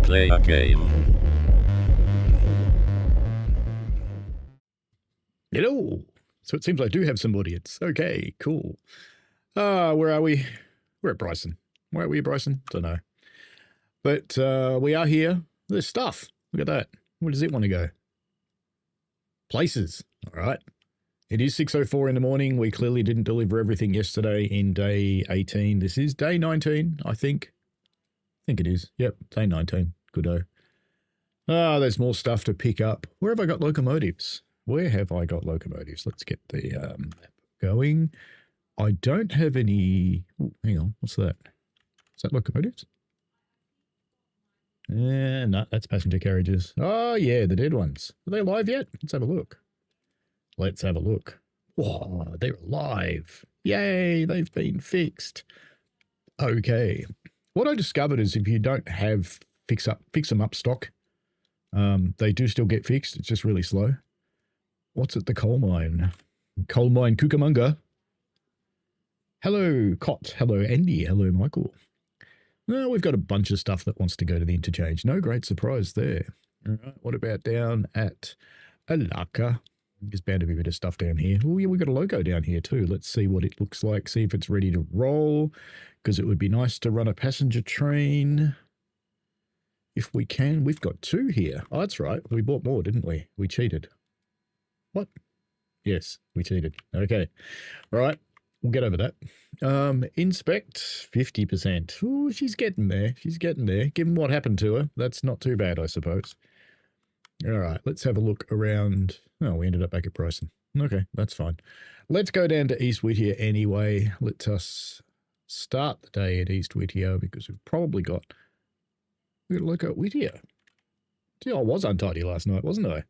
play a game. Hello. So it seems I do have some audience. Okay, cool. Where are we? We're at Bryson. Where are we, Bryson? Don't know. But we are here. There's stuff. Look at that. Where does it want to go? Places. All right. It is 6:04 in the morning. We clearly didn't deliver everything yesterday in day 18. This is day 19, I think. I think it is. Yep, day 19. Good-o. There's more stuff to pick up. Where have I got locomotives? Where have I got locomotives? Let's get the map going. I don't have any... Oh, hang on. What's that? Is that locomotives? No, that's passenger carriages. Oh, yeah, the dead ones. Are they alive yet? Let's have a look. Let's have a look. Whoa, they're alive. Yay, they've been fixed. Okay. What I discovered is if you don't have fix them up stock, they do still get fixed. It's just really slow. What's at the coal mine? Coal mine Cucamonga. Hello, Cot. Hello, Andy. Hello, Michael. Well, we've got a bunch of stuff that wants to go to the interchange. No great surprise there. All right. What about down at Alarka? There's bound to be a bit of stuff down here. Oh, yeah, we've got a logo down here too. Let's see what it looks like. See if it's ready to roll, because it would be nice to run a passenger train. If we can. We've got two here. Oh, that's right. We bought more, didn't we? We cheated. What? Yes, we cheated. Okay. All right. We'll get over that. Inspect, 50%. Ooh, she's getting there. She's getting there. Given what happened to her, that's not too bad, I suppose. All right, let's have a look around. Oh, we ended up back at Bryson. Okay, that's fine. Let's go down to East Whittier anyway. Let us start the day at East Whittier because we've probably got... We've got to look at Whittier. Gee, I was untidy last night, wasn't I?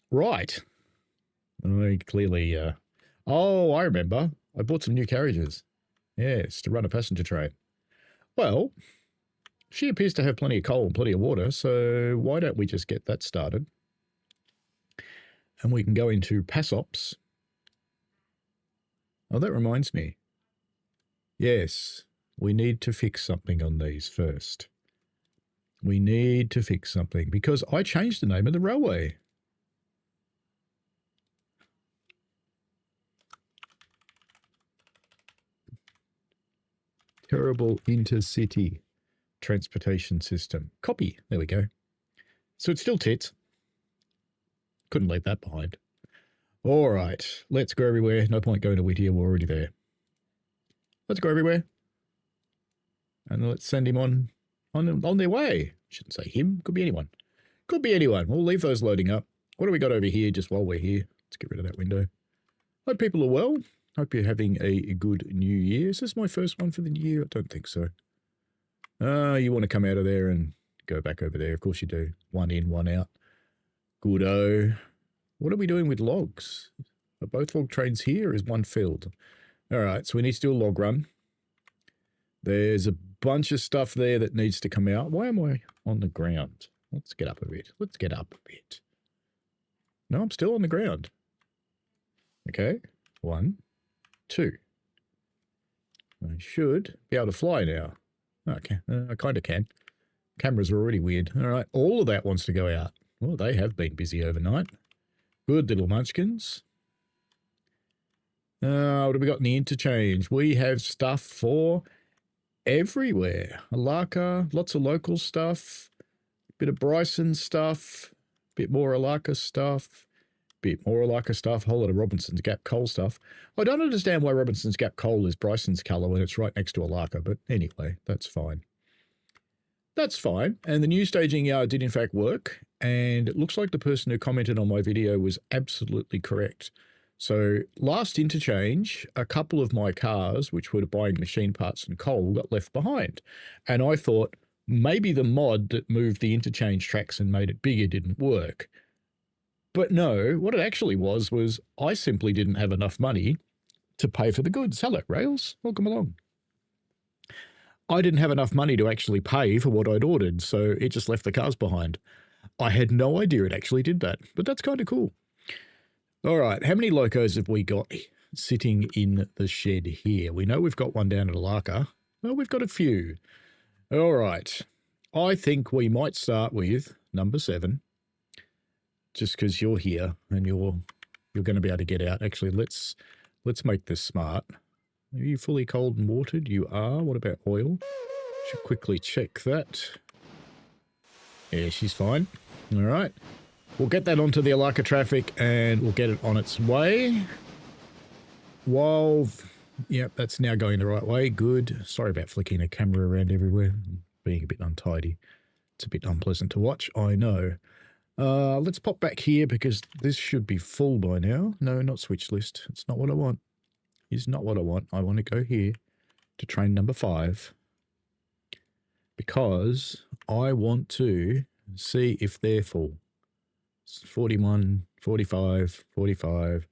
Right. I clearly... Oh, I remember. I bought some new carriages. Yes, to run a passenger train. Well... She appears to have plenty of coal and plenty of water, so why don't we just get that started? And we can go into PASOPs. Oh, that reminds me. Yes, we need to fix something on these first. We need to fix something because I changed the name of the railway. Terrible intercity transportation system. Copy. There we go. So it's still tits. Couldn't leave that behind. All right. Let's go everywhere. No point going to Whittier. We're already there. Let's go everywhere. And let's send him on their way. Shouldn't say him. Could be anyone. Could be anyone. We'll leave those loading up. What do we got over here just while we're here? Let's get rid of that window. Hope people are well. Hope you're having a good new year. Is this my first one for the new year? I don't think so. You want to come out of there and go back over there. Of course you do. One in, one out. Good-o. What are we doing with logs? Are both log trains here or is one filled? All right, so we need to do a log run. There's a bunch of stuff there that needs to come out. Why am I on the ground? Let's get up a bit. Let's get up a bit. No, I'm still on the ground. Okay. 1, 2. I should be able to fly now. Okay, I kind of can. Cameras are already weird. All right, all of that wants to go out. Well, they have been busy overnight. Good little munchkins. What have we got in the interchange? We have stuff for everywhere. Alarka, lots of local stuff. Bit of Bryson stuff. Bit more Alarka stuff. Bit more Alarka stuff. Whole lot of Robinson's Gap coal stuff. I don't understand why Robinson's Gap coal is Bryson's colour when it's right next to Alarka, but anyway, that's fine. That's fine. And the new staging yard did in fact work, and it looks like the person who commented on my video was absolutely correct. So last interchange, a couple of my cars, which were buying machine parts and coal, got left behind. And I thought maybe the mod that moved the interchange tracks and made it bigger didn't work. But no, what it actually was I simply didn't have enough money to pay for the goods. Hello, Rails. Welcome along. I didn't have enough money to actually pay for what I'd ordered, so it just left the cars behind. I had no idea it actually did that, but that's kind of cool. All right, how many locos have we got sitting in the shed here? We know we've got one down at Alarka. Well, we've got a few. All right. I think we might start with number 7, just because you're here and you're going to be able to get out. Actually, let's make this smart. Are you fully cold and watered? You are. What about oil? Should quickly check that. Yeah, she's fine. All right. We'll get that onto the Alarka traffic and we'll get it on its way. Yep, that's now going the right way. Good. Sorry about flicking the camera around everywhere. Being a bit untidy. It's a bit unpleasant to watch, I know. Let's pop back here because this should be full by now. No, not switch list. It's not what I want. It's not what I want. I want to go here to train number 5 because I want to see if they're full. It's 41, 45, 45,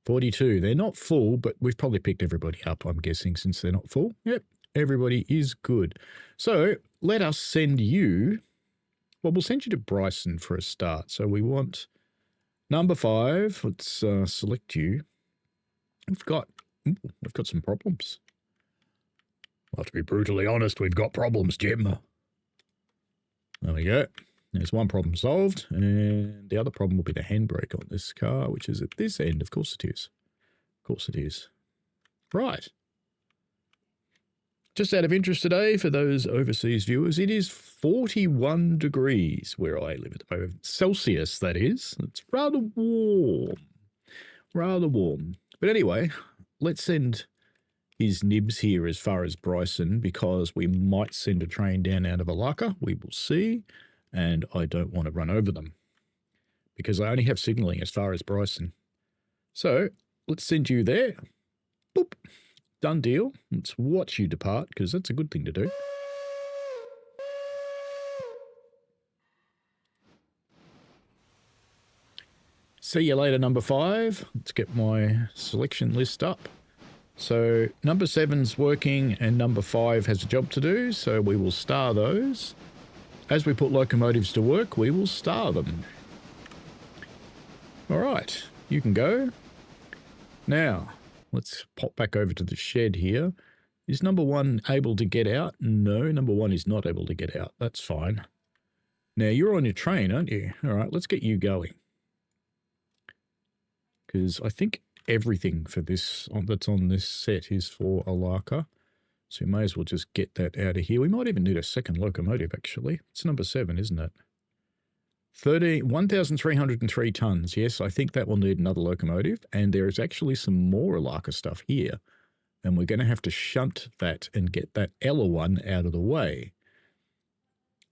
42. They're not full, but we've probably picked everybody up, I'm guessing, since they're not full. Yep, everybody is good. So let us send you, well, we'll send you to Bryson for a start. So we want number 5. Let's select you. We've got some problems. Well, to be brutally honest, we've got problems, Jim. There we go. There's one problem solved, and the other problem will be the handbrake on this car, which is at this end. Of course it is. Of course it is. Right. Just out of interest today, for those overseas viewers, it is 41 degrees where I live at the moment. Celsius, that is. It's rather warm. Rather warm. But anyway, let's send his nibs here as far as Bryson, because we might send a train down out of Alarka. We will see. And I don't want to run over them because I only have signalling as far as Bryson. So let's send you there. Boop. Done deal. Let's watch you depart because that's a good thing to do. See you later, number 5. Let's get my selection list up. So number 7's working and number 5 has a job to do. So we will star those. As we put locomotives to work, we will star them. All right, you can go. Now, let's pop back over to the shed here. Is number 1 able to get out? No, number 1 is not able to get out. That's fine. Now, you're on your train, aren't you? All right, let's get you going. Because I think everything for this that's on this set is for Alarka. So we may as well just get that out of here. We might even need a second locomotive, actually. It's number 7, isn't it? 1,303 tons. Yes, I think that will need another locomotive. And there is actually some more Alarka stuff here. And we're going to have to shunt that and get that Ella one out of the way.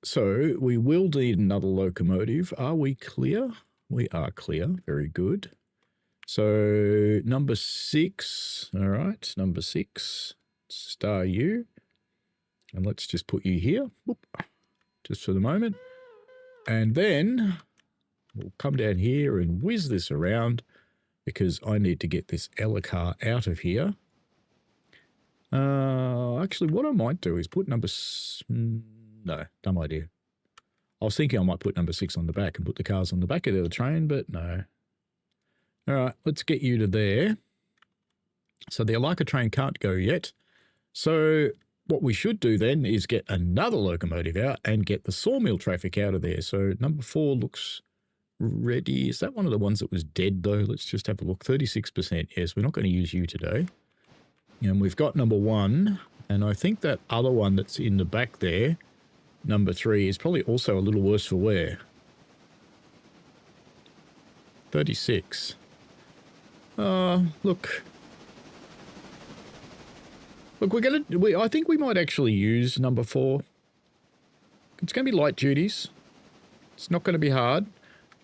So we will need another locomotive. Are we clear? We are clear. Very good. So number 6. All right, number 6. Star you, and let's just put you here, whoop, just for the moment, and then we'll come down here and whiz this around because I need to get this Ella car out of here. Actually, what I might do is put no, dumb idea. I was thinking I might put number 6 on the back and put the cars on the back of the other train, but no. All right, let's get you to there. So the Alarka train can't go yet. So what we should do then is get another locomotive out and get the sawmill traffic out of there. So number 4 looks ready. Is that one of the ones that was dead though? Let's just have a look. 36%. Yes, we're not going to use you today. And we've got number 1. And I think that other one that's in the back there, number 3, is probably also a little worse for wear. 36. Look, I think we might actually use number 4. It's going to be light duties. It's not going to be hard.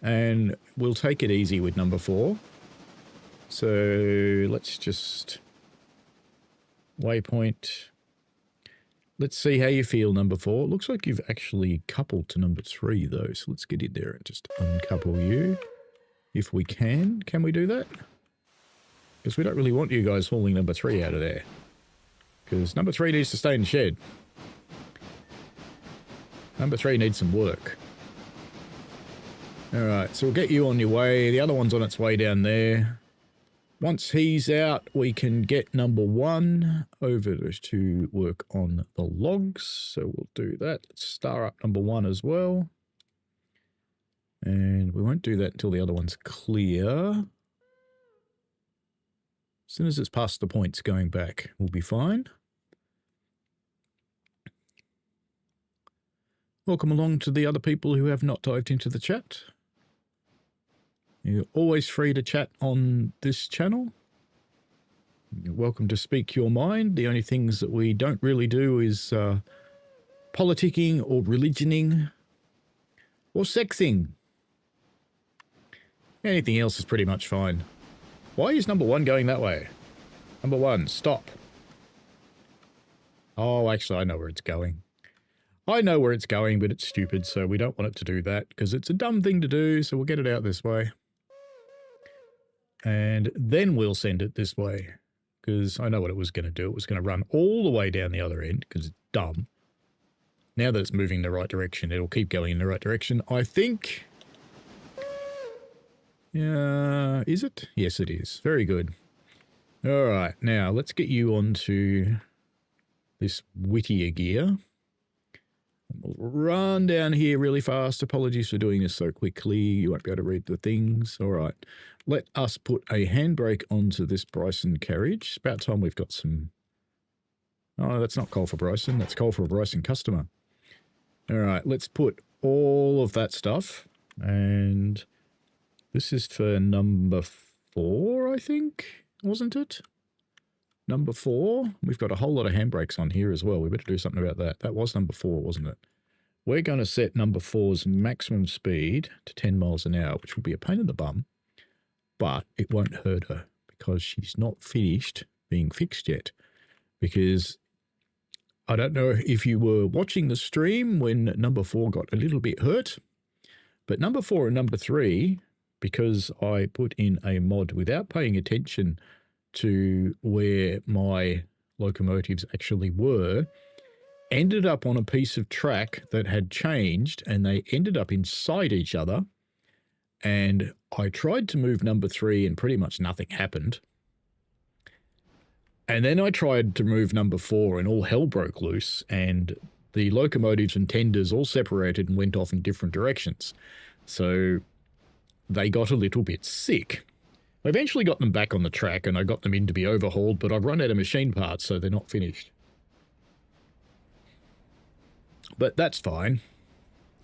And we'll take it easy with number 4. So let's just waypoint. Let's see how you feel, number 4. Looks like you've actually coupled to number 3 though. So let's get in there and just uncouple you. If we can. Can we do that? Because we don't really want you guys hauling number 3 out of there. Because number 3 needs to stay in the shed. Number 3 needs some work. Alright, so we'll get you on your way. The other one's on its way down there. Once he's out, we can get number 1 over to work on the logs. So we'll do that. Let's star up number 1 as well. And we won't do that until the other one's clear. As soon as it's past the points going back, we'll be fine. Welcome along to the other people who have not dived into the chat. You're always free to chat on this channel. You're welcome to speak your mind. The only things that we don't really do is politicking or religioning or sexing. Anything else is pretty much fine. Why is number 1 going that way? Number 1, stop. Oh, actually, I know where it's going. I know where it's going, but it's stupid, so we don't want it to do that because it's a dumb thing to do, so we'll get it out this way. And then we'll send it this way because I know what it was going to do. It was going to run all the way down the other end because it's dumb. Now that it's moving in the right direction, it'll keep going in the right direction. I think... is it? Yes, it is. Very good. All right, now let's get you onto this Whittier gear. We'll run down here really fast. Apologies for doing this so quickly. You won't be able to read the things. All right. Let us put a handbrake onto this Bryson carriage. It's about time we've got some... Oh, that's not coal for Bryson. That's coal for a Bryson customer. All right. Let's put all of that stuff. And this is for number 4, I think. Wasn't it? Number 4. We've got a whole lot of handbrakes on here as well. We better do something about that. That was number 4, wasn't it? We're going to set number 4's maximum speed to 10 miles an hour, which will be a pain in the bum, but it won't hurt her because she's not finished being fixed yet. Because I don't know if you were watching the stream when number 4 got a little bit hurt, but number 4 and number 3, because I put in a mod without paying attention to where my locomotives actually were, ended up on a piece of track that had changed and they ended up inside each other. And I tried to move number 3 and pretty much nothing happened. And then I tried to move number 4 and all hell broke loose and the locomotives and tenders all separated and went off in different directions. So they got a little bit sick. I eventually got them back on the track and I got them in to be overhauled, but I've run out of machine parts, so they're not finished. But that's fine.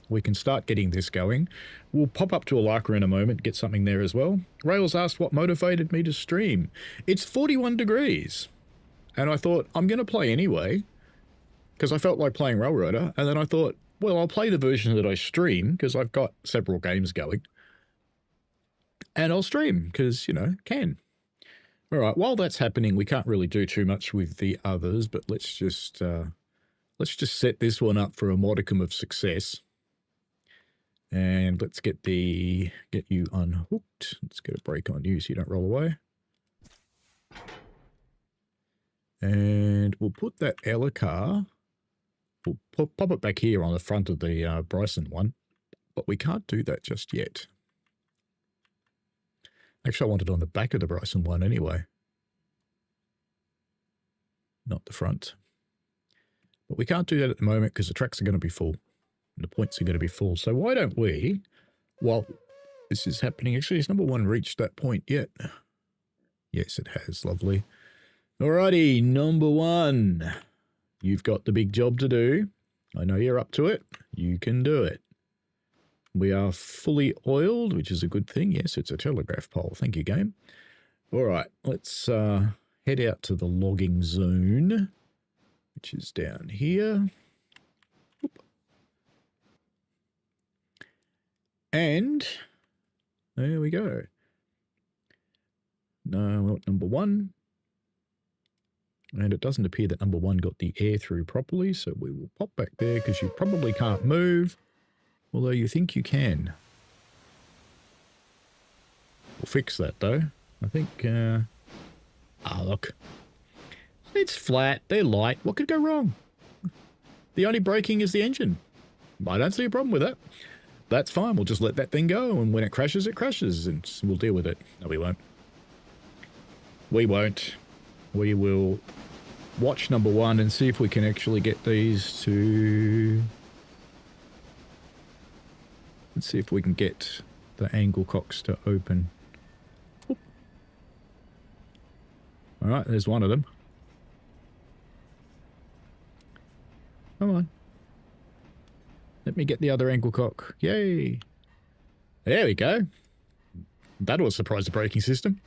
We can start getting this going. We'll pop up to Alarka in a moment, get something there as well. Rails asked what motivated me to stream. It's 41 degrees. And I thought, I'm going to play anyway, because I felt like playing Railroader. And then I thought, well, I'll play the version that I stream, because I've got several games going. And I'll stream because, you know, can. All right, while that's happening, we can't really do too much with the others, but let's just set this one up for a modicum of success. And let's get you unhooked. Let's get a brake on you so you don't roll away. And we'll put that Alarka, we'll pop it back here on the front of the Bryson one, but we can't do that just yet. Actually, I want it on the back of the Bryson one anyway. Not the front. But we can't do that at the moment because the tracks are going to be full. And the points are going to be full. So why don't we, while this is happening, actually, has number 1 reached that point yet? Yes, it has. Lovely. Alrighty, number 1. You've got the big job to do. I know you're up to it. You can do it. We are fully oiled, which is a good thing. Yes, it's a telegraph pole. Thank you, game. All right, let's head out to the logging zone, which is down here. Oop. And there we go. No, we want number 1. And it doesn't appear that number 1 got the air through properly, so we will pop back there because you probably can't move. Although you think you can. We'll fix that though. I think, look. It's flat, they're light, what could go wrong? The only braking is the engine. I don't see a problem with that. That's fine, we'll just let that thing go, and when it crashes, and we'll deal with it. No, we won't. We won't. We will watch number 1 and see if we can actually get these to... Let's see if we can get the angle cocks to open. Alright, there's one of them. Come on. Let me get the other angle cock. Yay! There we go. That will surprise the braking system.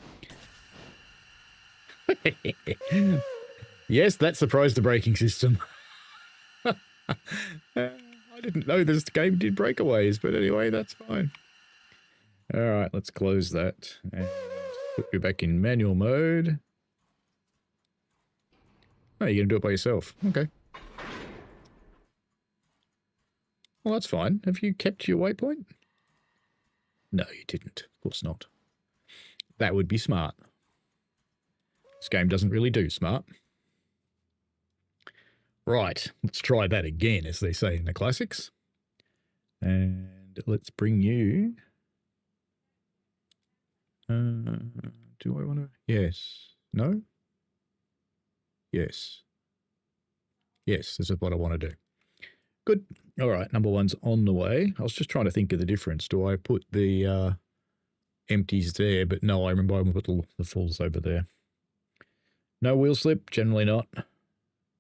Yes, that surprised the braking system. I didn't know this game did breakaways, but anyway, that's fine. Alright, let's close that and put you back in manual mode. Oh, you're going to do it by yourself. Okay. Well, that's fine. Have you kept your waypoint? No, you didn't. Of course not. That would be smart. This game doesn't really do smart. Right, let's try that again, as they say in the classics. And let's bring you... do I want to... Yes. No? Yes. Yes, this is what I want to do. Good. All right, number 1's on the way. I was just trying to think of the difference. Do I put the empties there? But no, I remember I put the fulls over there. No wheel slip? Generally not.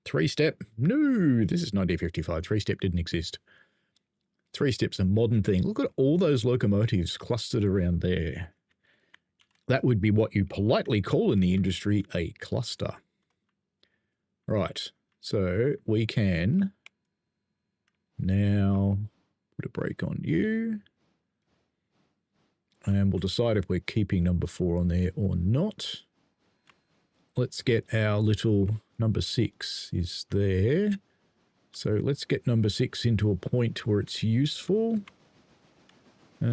3-step? No, this is 1955. 3-step didn't exist. 3-step's a modern thing. Look at all those locomotives clustered around there. That would be what you politely call in the industry a cluster. Right, so we can now put a brake on you. And we'll decide if we're keeping number 4 on there or not. Let's get our little number 6 is there. So let's get number 6 into a point where it's useful. Where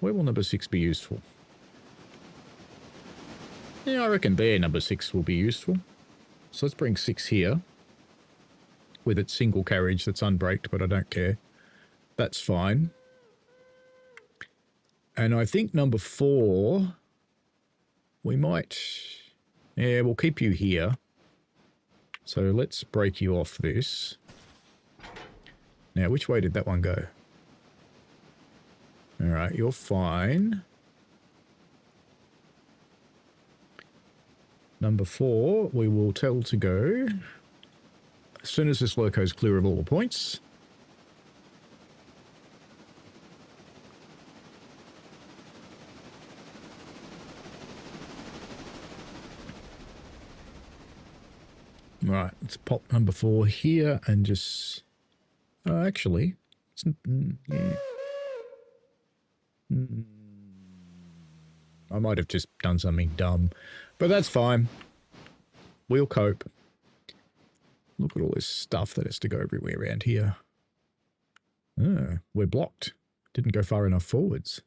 will number 6 be useful? Yeah, I reckon there number 6 will be useful. So let's bring 6 here. With its single carriage that's unbraked, but I don't care. That's fine. And I think number 4, we might... Yeah, we'll keep you here. So let's break you off this. Now, which way did that one go? Alright, you're fine. Number 4, we will tell to go. As soon as this loco's clear of all the points. Right, let's pop number 4 here and just... actually, it's, yeah. I might have just done something dumb, but that's fine. We'll cope. Look at all this stuff that has to go everywhere around here. Oh, we're blocked. Didn't go far enough forwards.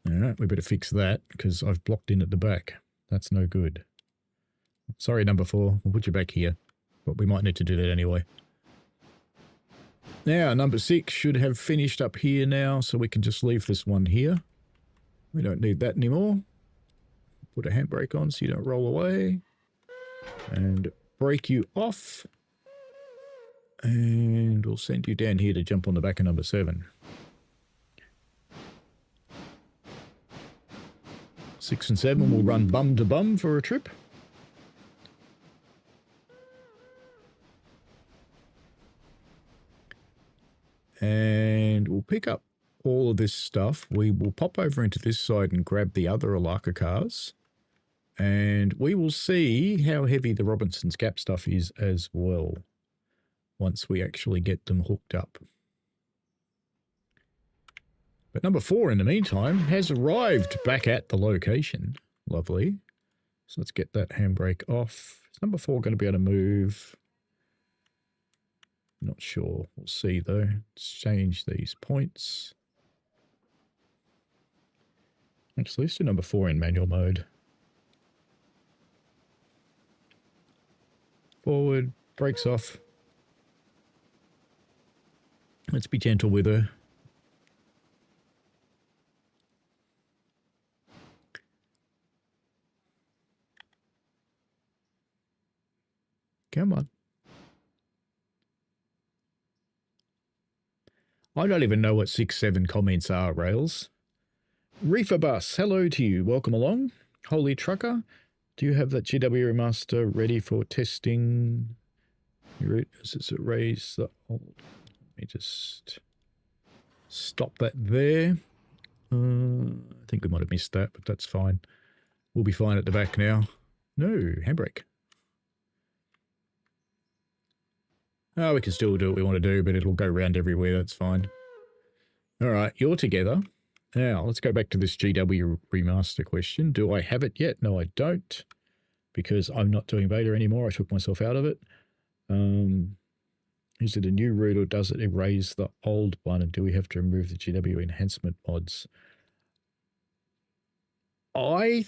Alright, we better fix that, because I've blocked in at the back. That's no good. Sorry, number 4. We'll put you back here. But we might need to do that anyway. Now, number 6 should have finished up here now, so we can just leave this one here. We don't need that anymore. Put a handbrake on so you don't roll away. And brake you off. And we'll send you down here to jump on the back of number 7. 6 and 7 will run bum to bum for a trip. And we'll pick up all of this stuff. We will pop over into this side and grab the other Alarka cars. And we will see how heavy the Robinson's Gap stuff is as well, once we actually get them hooked up. But number 4, in the meantime, has arrived back at the location. Lovely. So let's get that handbrake off. Is number 4 going to be able to move? Not sure. We'll see, though. Let's change these points. Actually, let's do number 4 in manual mode. Forward, brakes off. Let's be gentle with her. Come on. I don't even know what 6-7 comments are, Rails. Reefer Bus, hello to you. Welcome along. Holy Trucker, do you have that GW remaster ready for testing? Does it raise the old? Let me just stop that there. I think we might have missed that, but that's fine. We'll be fine at the back now. No, handbrake. Oh, we can still do what we want to do, but it'll go around everywhere. That's fine. All right, you're together. Now, let's go back to this GW remaster question. Do I have it yet? No, I don't, because I'm not doing beta anymore. I took myself out of it. Is it a new route or does it erase the old one? And do we have to remove the GW enhancement mods? I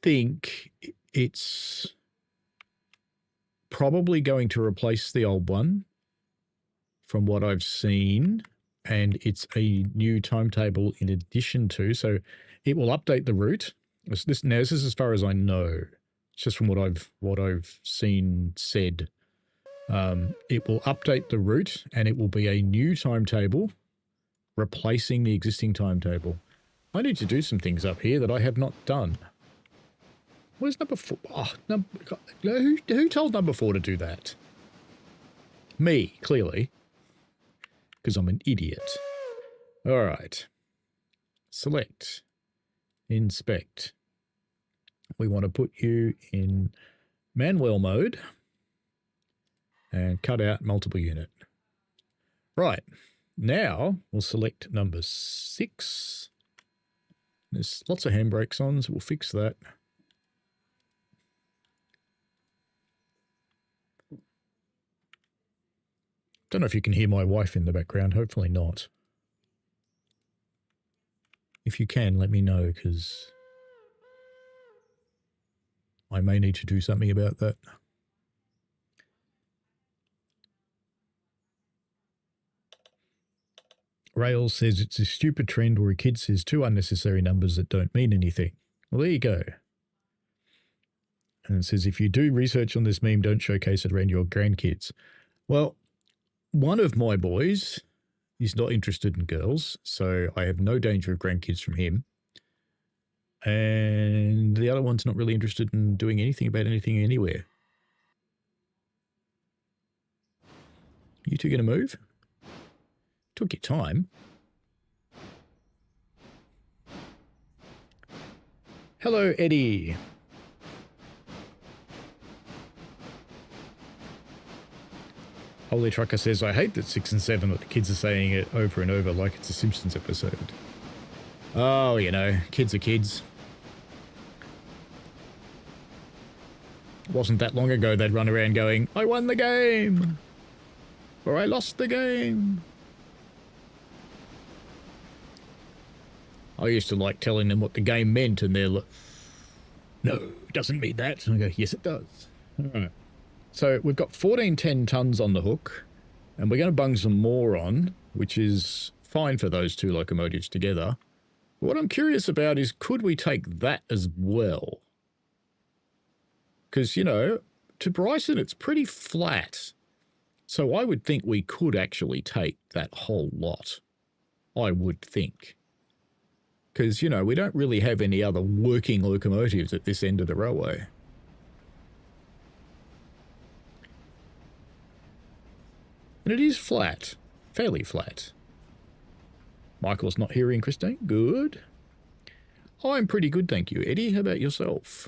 think it's probably going to replace the old one from what I've seen, and it's a new timetable in addition to, so it will update the route. This is as far as I know. It's just from what I've seen said. It will update the route and it will be a new timetable replacing the existing timetable. I need to do some things up here that I have not done. Where's number 4? Oh, who told number 4 to do that? Me, clearly. Because I'm an idiot. All right. Select. Inspect. We want to put you in manual mode. And cut out multiple unit. Right. Now, we'll select number 6. There's lots of handbrakes on, so we'll fix that. Don't know if you can hear my wife in the background. Hopefully not. If you can, let me know, because I may need to do something about that. Rails says it's a stupid trend where a kid says 2 unnecessary numbers that don't mean anything. Well, there you go. And it says, if you do research on this meme, don't showcase it around your grandkids. Well, one of my boys is not interested in girls, so I have no danger of grandkids from him. And the other one's not really interested in doing anything about anything anywhere. You two going to move? Took your time. Hello, Eddie. Holy Trucker says, I hate that 6 and 7, but the kids are saying it over and over like it's a Simpsons episode. Oh, you know, kids are kids. It wasn't that long ago they'd run around going, I won the game! Or I lost the game! I used to like telling them what the game meant, and they're like, no, it doesn't mean that. And I go, yes, it does. All right. So we've got 1410 tons on the hook, and we're going to bung some more on, which is fine for those 2 locomotives together. But what I'm curious about is, could we take that as well? Because, you know, to Bryson, it's pretty flat. So I would think we could actually take that whole lot. I would think. Because, you know, we don't really have any other working locomotives at this end of the railway. And it is flat. Fairly flat. Michael's not hearing Christine. Good. I'm pretty good, thank you. Eddie, how about yourself?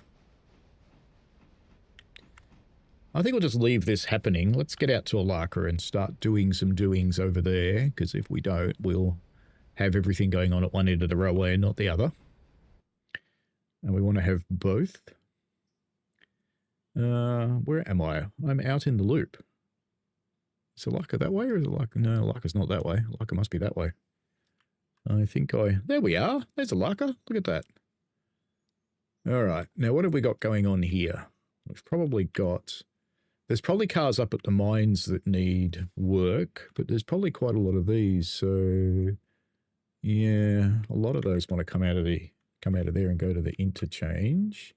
I think we'll just leave this happening. Let's get out to Alarka and start doing some doings over there, because if we don't, we'll have everything going on at one end of the railway and not the other. And we want to have both. Where am I? I'm out in the loop. Is Alarka that way, or is Alarka? No, Alarka's not that way. Alarka must be that way. I think there we are. There's Alarka. Look at that. All right. Now, what have we got going on here? We've probably got... There's probably cars up at the mines that need work, but there's probably quite a lot of these. So, yeah, a lot of those want to come out of there and go to the interchange.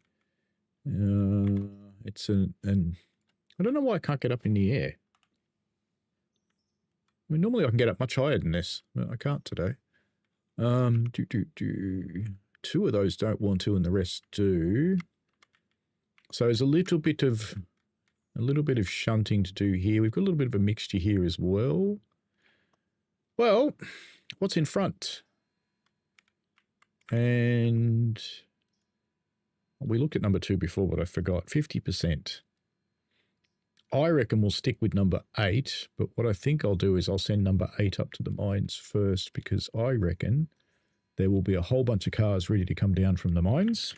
It's an I don't know why I can't get up in the air. I mean, normally I can get up much higher than this, but I can't today. Two of those don't want to, and the rest do. So there's a little bit of shunting to do here. We've got a little bit of a mixture here as well. Well, what's in front? And we looked at number 2 before, but I forgot. 50%. I reckon we'll stick with number 8, but what I think I'll do is I'll send number 8 up to the mines first, because I reckon there will be a whole bunch of cars ready to come down from the mines.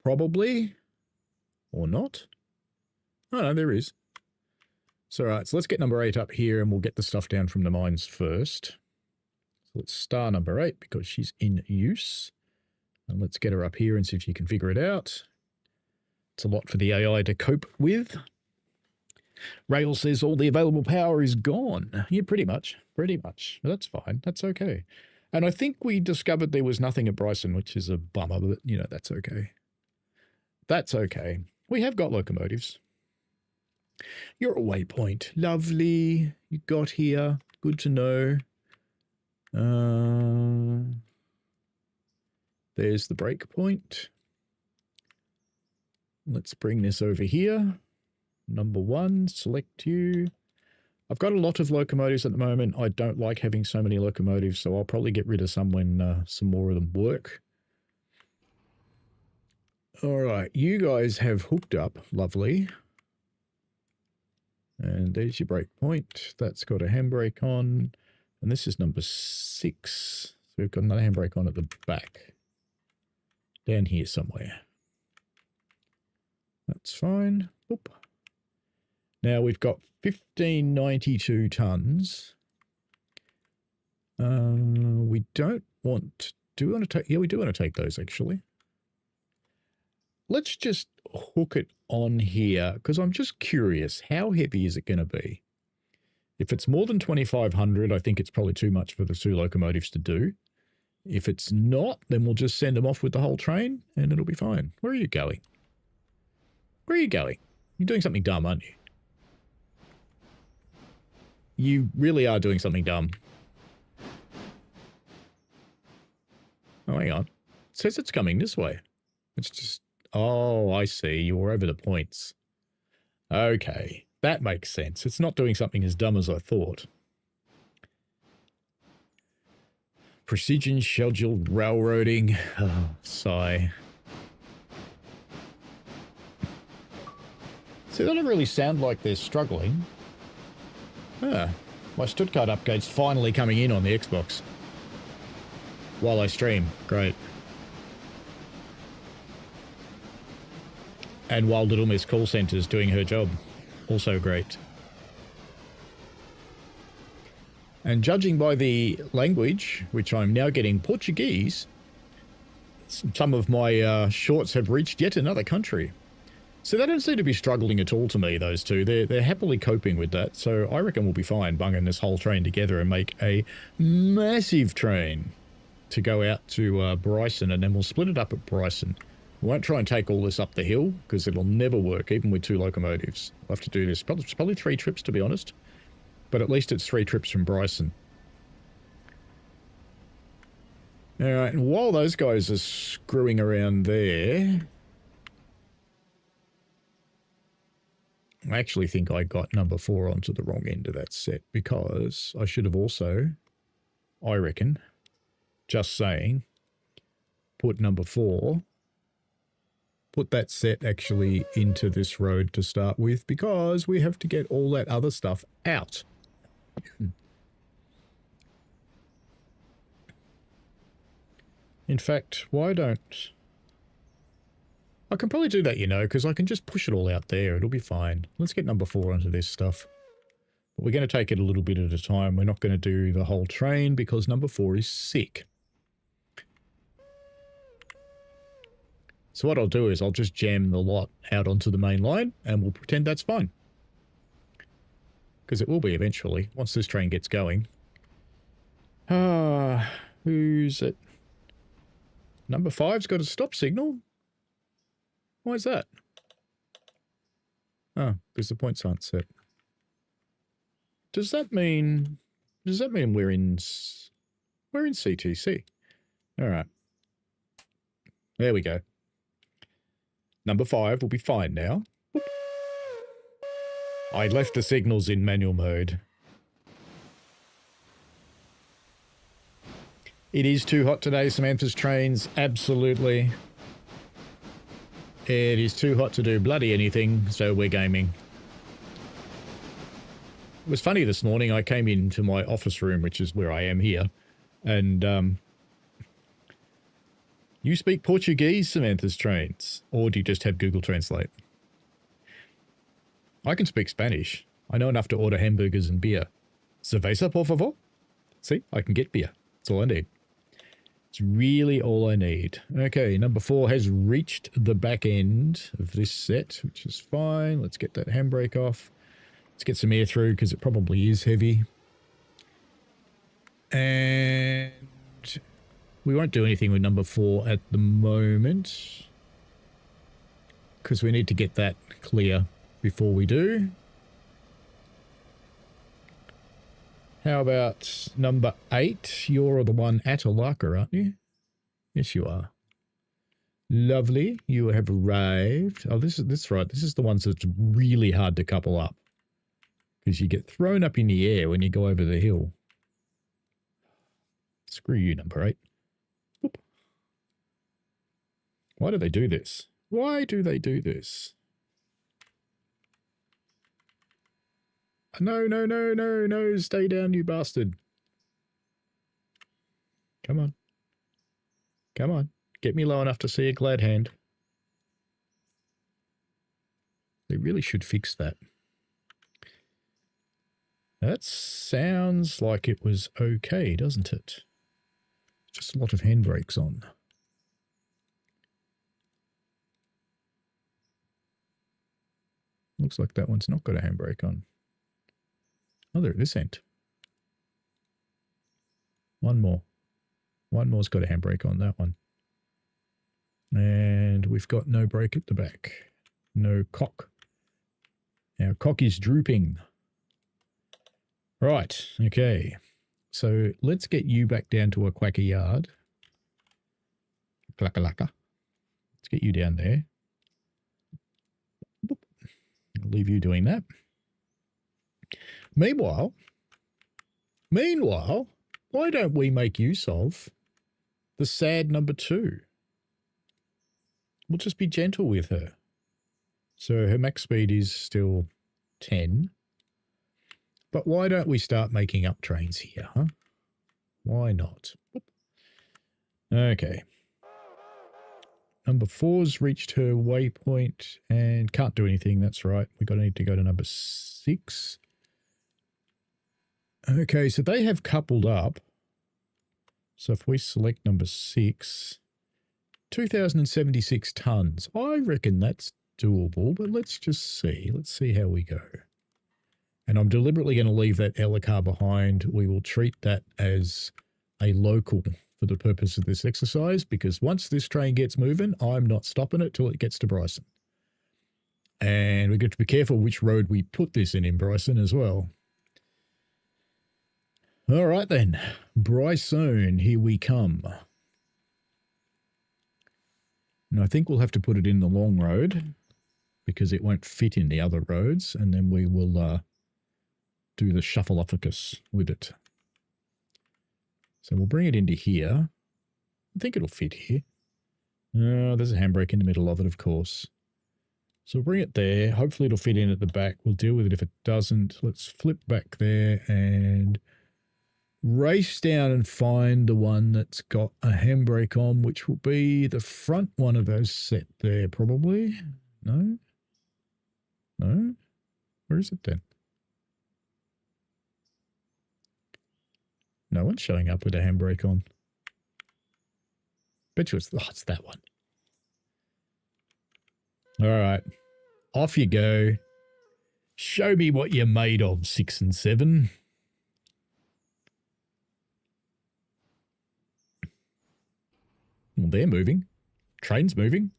Probably. Or not. Oh, no, there is. So, all right, so let's get number 8 up here and we'll get the stuff down from the mines first. So let's star number 8 because she's in use. And let's get her up here and see if you can figure it out. It's a lot for the AI to cope with. Rail says all the available power is gone. Yeah, pretty much. Pretty much. That's fine. That's okay. And I think we discovered there was nothing at Bryson, which is a bummer, but, you know, that's okay. That's okay. We have got locomotives. You're a waypoint. Lovely. You got here. Good to know. There's the break point. Let's bring this over here. Number 1, select you. I've got a lot of locomotives at the moment. I don't like having so many locomotives, so I'll probably get rid of some when some more of them work. All right, you guys have hooked up. Lovely. And there's your brake point. That's got a handbrake on. And this is number 6. So we've got another handbrake on at the back. Down here somewhere. That's fine. Oop. Now we've got 1592 tons. We don't want... Do we want to take... Yeah, we do want to take those, actually. Let's just hook it on here, because I'm just curious. How heavy is it going to be? If it's more than 2,500, I think it's probably too much for the 2 locomotives to do. If it's not, then we'll just send them off with the whole train, and it'll be fine. Where are you going? Where are you going? You're doing something dumb, aren't you? You really are doing something dumb. Oh, hang on. It says it's coming this way. It's just... Oh, I see. You're over the points. Okay. That makes sense. It's not doing something as dumb as I thought. Precision scheduled railroading. Oh, sigh. See, they don't really sound like they're struggling. Ah, my Stuttgart update's finally coming in on the Xbox. While I stream. Great. And while Little Miss Call Center's doing her job. Also great. And judging by the language, which I'm now getting Portuguese, some of my shorts have reached yet another country. So they don't seem to be struggling at all to me, those two. They're happily coping with that. So I reckon we'll be fine bunging this whole train together and make a massive train to go out to Bryson, and then we'll split it up at Bryson. We won't try and take all this up the hill, because it'll never work, even with 2 locomotives. We'll have to do this. Probably 3 trips, to be honest. But at least it's 3 trips from Bryson. All right, and while those guys are screwing around there... I actually think I got number 4 onto the wrong end of that set, because I should have also, I reckon, just saying, put number 4... Put that set actually into this road to start with, because we have to get all that other stuff out. In fact, why don't... I can probably do that, you know, because I can just push it all out there. It'll be fine. Let's get number 4 onto this stuff. But we're going to take it a little bit at a time. We're not going to do the whole train because number 4 is sick. So what I'll do is I'll just jam the lot out onto the main line and we'll pretend that's fine. Because it will be eventually, once this train gets going. Who's it? Number 5's got a stop signal? Why is that? Oh, because the points aren't set. Does that mean we're in CTC? All right. There we go. Number 5 will be fine now. I left the signals in manual mode. It is too hot today, Samantha's trains. Absolutely. It is too hot to do bloody anything, so we're gaming. It was funny this morning. I came into my office room, which is where I am here, and you speak Portuguese, Samantha's trains, or do you just have Google Translate? I can speak Spanish. I know enough to order hamburgers and beer. Cerveza, por favor? See, I can get beer. That's all I need. It's really all I need. Okay, number 4 has reached the back end of this set, which is fine. Let's get that handbrake off. Let's get some air through because it probably is heavy. And we won't do anything with number 4 at the moment because we need to get that clear before we do. How about number 8? You're the one at Alarka, aren't you? Yes, you are. Lovely. You have arrived. Oh, that's right. This is the ones that's really hard to couple up because you get thrown up in the air when you go over the hill. Screw you, number 8. Whoop. Why do they do this? Why do they do this? No, no, no, no, no. Stay down, you bastard. Come on. Come on. Get me low enough to see a glad hand. They really should fix that. That sounds like it was okay, doesn't it? Just a lot of handbrakes on. Looks like that one's not got a handbrake on. Oh, they're at this end. One more. One more's got a handbrake on, that one. And we've got no brake at the back. No cock. Our cock is drooping. Right, okay. So let's get you back down to a quacker yard. Clackalaka. Let's get you down there. I'll leave you doing that. Meanwhile, why don't we make use of the sad number 2? We'll just be gentle with her. So her max speed is still 10. But why don't we start making up trains here, huh? Why not? Okay. Number 4's reached her waypoint and can't do anything. That's right. We need to go to number 6. Okay, so they have coupled up. So if we select number 6, 2,076 tons. I reckon that's doable, but let's just see. Let's see how we go. And I'm deliberately going to leave that Alarka behind. We will treat that as a local for the purpose of this exercise, because once this train gets moving, I'm not stopping it till it gets to Bryson. And we've got to be careful which road we put this in Bryson as well. All right then, Bryson, here we come. And I think we'll have to put it in the long road because it won't fit in the other roads, and then we will do the shuffleophagus with it. So we'll bring it into here. I think it'll fit here. There's a handbrake in the middle of it, of course. So we'll bring it there. Hopefully it'll fit in at the back. We'll deal with it if it doesn't. Let's flip back there and race down and find the one that's got a handbrake on, which will be the front one of those set there, probably. No? No? Where is it then? No one's showing up with a handbrake on. Bet you it's that one. All right. Off you go. Show me what you're made of, 6 and 7. Well, they're moving. Train's moving.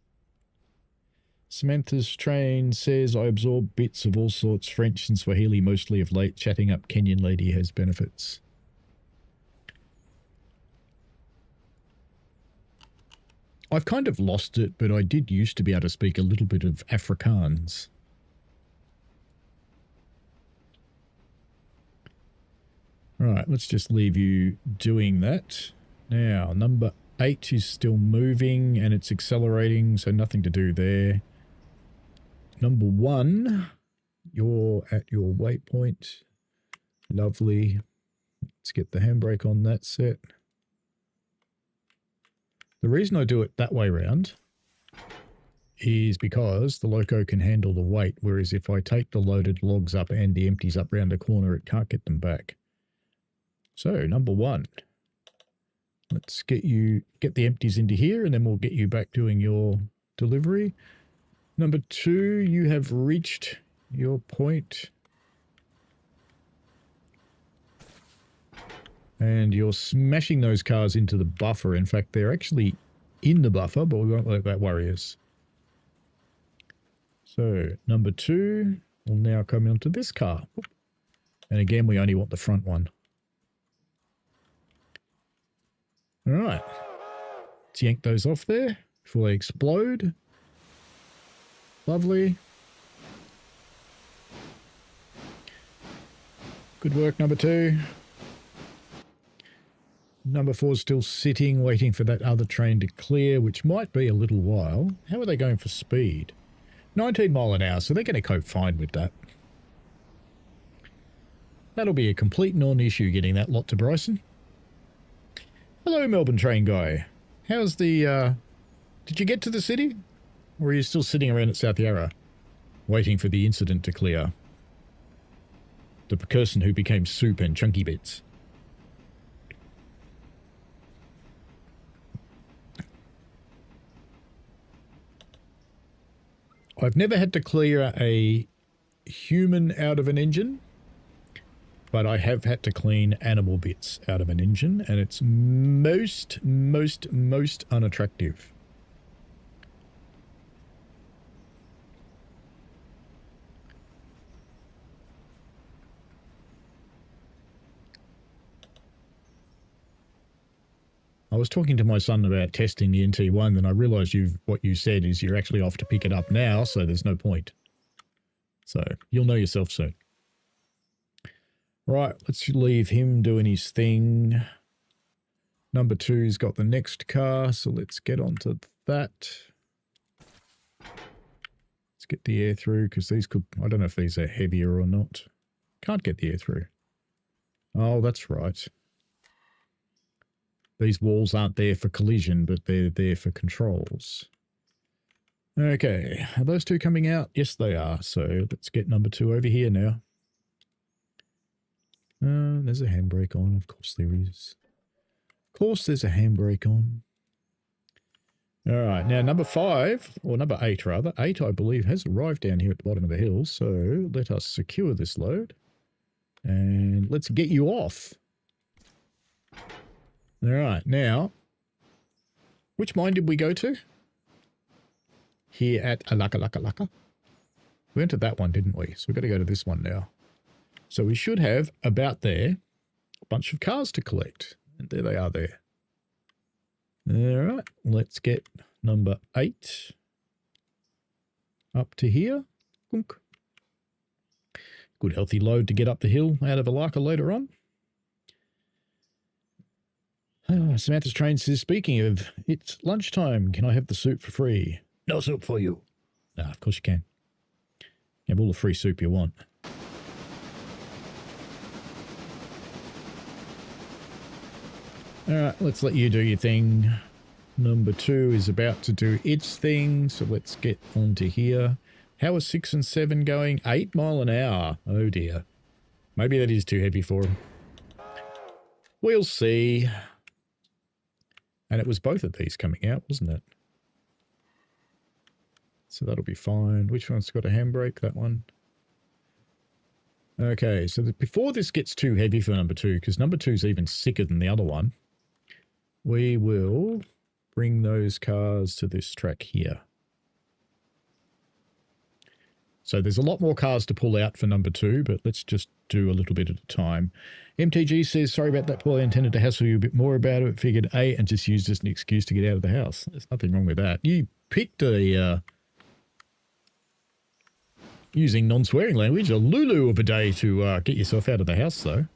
Samantha's train says I absorb bits of all sorts, French and Swahili mostly of late. Chatting up Kenyan lady has benefits. I've kind of lost it, but I did used to be able to speak a little bit of Afrikaans. Right, let's just leave you doing that. Now, number 8 is still moving and it's accelerating, so nothing to do there. Number 1, you're at your waypoint. Lovely. Let's get the handbrake on that set. The reason I do it that way round is because the loco can handle the weight, whereas if I take the loaded logs up and the empties up round the corner, it can't get them back. So, number 1. Let's get the empties into here, and then we'll get you back doing your delivery. Number 2, you have reached your point. And you're smashing those cars into the buffer. In fact, they're actually in the buffer, but we won't let that worry us. So, number 2 will now come onto this car. And again, we only want the front one. All right. Let's yank those off there before they explode. Lovely. Good work, number 2. Number 4 is still sitting, waiting for that other train to clear, which might be a little while. How are they going for speed? 19 mile an hour, so they're going to cope fine with that. That'll be a complete non-issue getting that lot to Bryson. Hello, Melbourne train guy. How's the, did you get to the city? Or are you still sitting around at South Yarra, waiting for the incident to clear? The person who became soup and chunky bits. I've never had to clear a human out of an engine, but I have had to clean animal bits out of an engine, and it's most unattractive. I was talking to my son about testing the NT1, and I realised what you said is you're actually off to pick it up now, so there's no point. So you'll know yourself soon. Right, let's leave him doing his thing. Number 2's got the next car, so let's get onto that. Let's get the air through, because these could... I don't know if these are heavier or not. Can't get the air through. Oh, that's right. These walls aren't there for collision, but they're there for controls. Okay, are those 2 coming out? Yes, they are. So let's get number 2 over here now. There's a handbrake on. Of course there is. Of course there's a handbrake on. All right, now number 5, or number 8 rather. 8, I believe, has arrived down here at the bottom of the hill. So let us secure this load. And let's get you off. All right, now, which mine did we go to? Here at Alarka. We went to that one, didn't we? So we've got to go to this one now. So we should have, about there, a bunch of cars to collect. And there they are there. All right, let's get number 8 up to here. Gunk. Good healthy load to get up the hill out of Alarka later on. Samantha's train says, speaking of, it's lunchtime. Can I have the soup for free? No soup for you. Nah, of course you can. You have all the free soup you want. All right, let's let you do your thing. Number 2 is about to do its thing, so let's get onto here. How are 6 and 7 going? 8 mile an hour. Oh dear. Maybe that is too heavy for them. We'll see. And it was both of these coming out, wasn't it? So that'll be fine. Which one's got a handbrake? That one. Okay, so before this gets too heavy for number 2, because number 2's even sicker than the other one, we will bring those cars to this track here. So there's a lot more cars to pull out for number 2, but let's just do a little bit at a time. MTG says, sorry about that, Paul. I intended to hassle you a bit more about it. Figured A and just used as an excuse to get out of the house. There's nothing wrong with that. You picked a, using non-swearing language, a Lulu of a day to get yourself out of the house, though.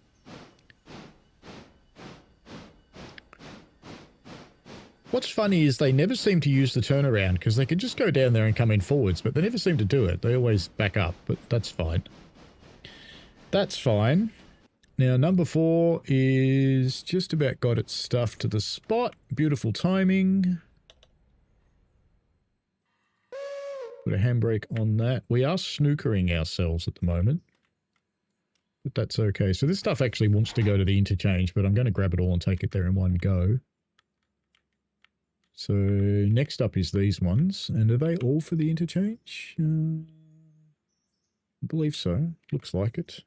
What's funny is they never seem to use the turnaround because they could just go down there and come in forwards, but they never seem to do it. They always back up, but that's fine. That's fine. Now, number 4 is just about got its stuff to the spot. Beautiful timing. Put a handbrake on that. We are snookering ourselves at the moment, but that's okay. So this stuff actually wants to go to the interchange, but I'm going to grab it all and take it there in one go. So next up is these ones. And are they all for the interchange? I believe so. Looks like it.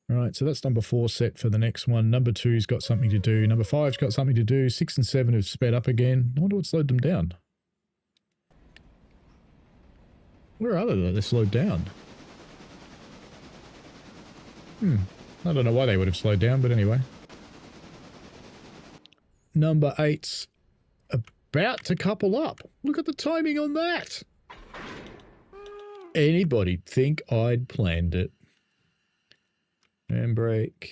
All right, so that's number 4 set for the next one. Number 2's got something to do. Number 5's got something to do. 6 and 7 have sped up again. I wonder what slowed them down. Where are they? They're slowed down. I don't know why they would have slowed down, but anyway. Number 8's about to couple up. Look at the timing on that. Anybody think I'd planned it? Handbrake.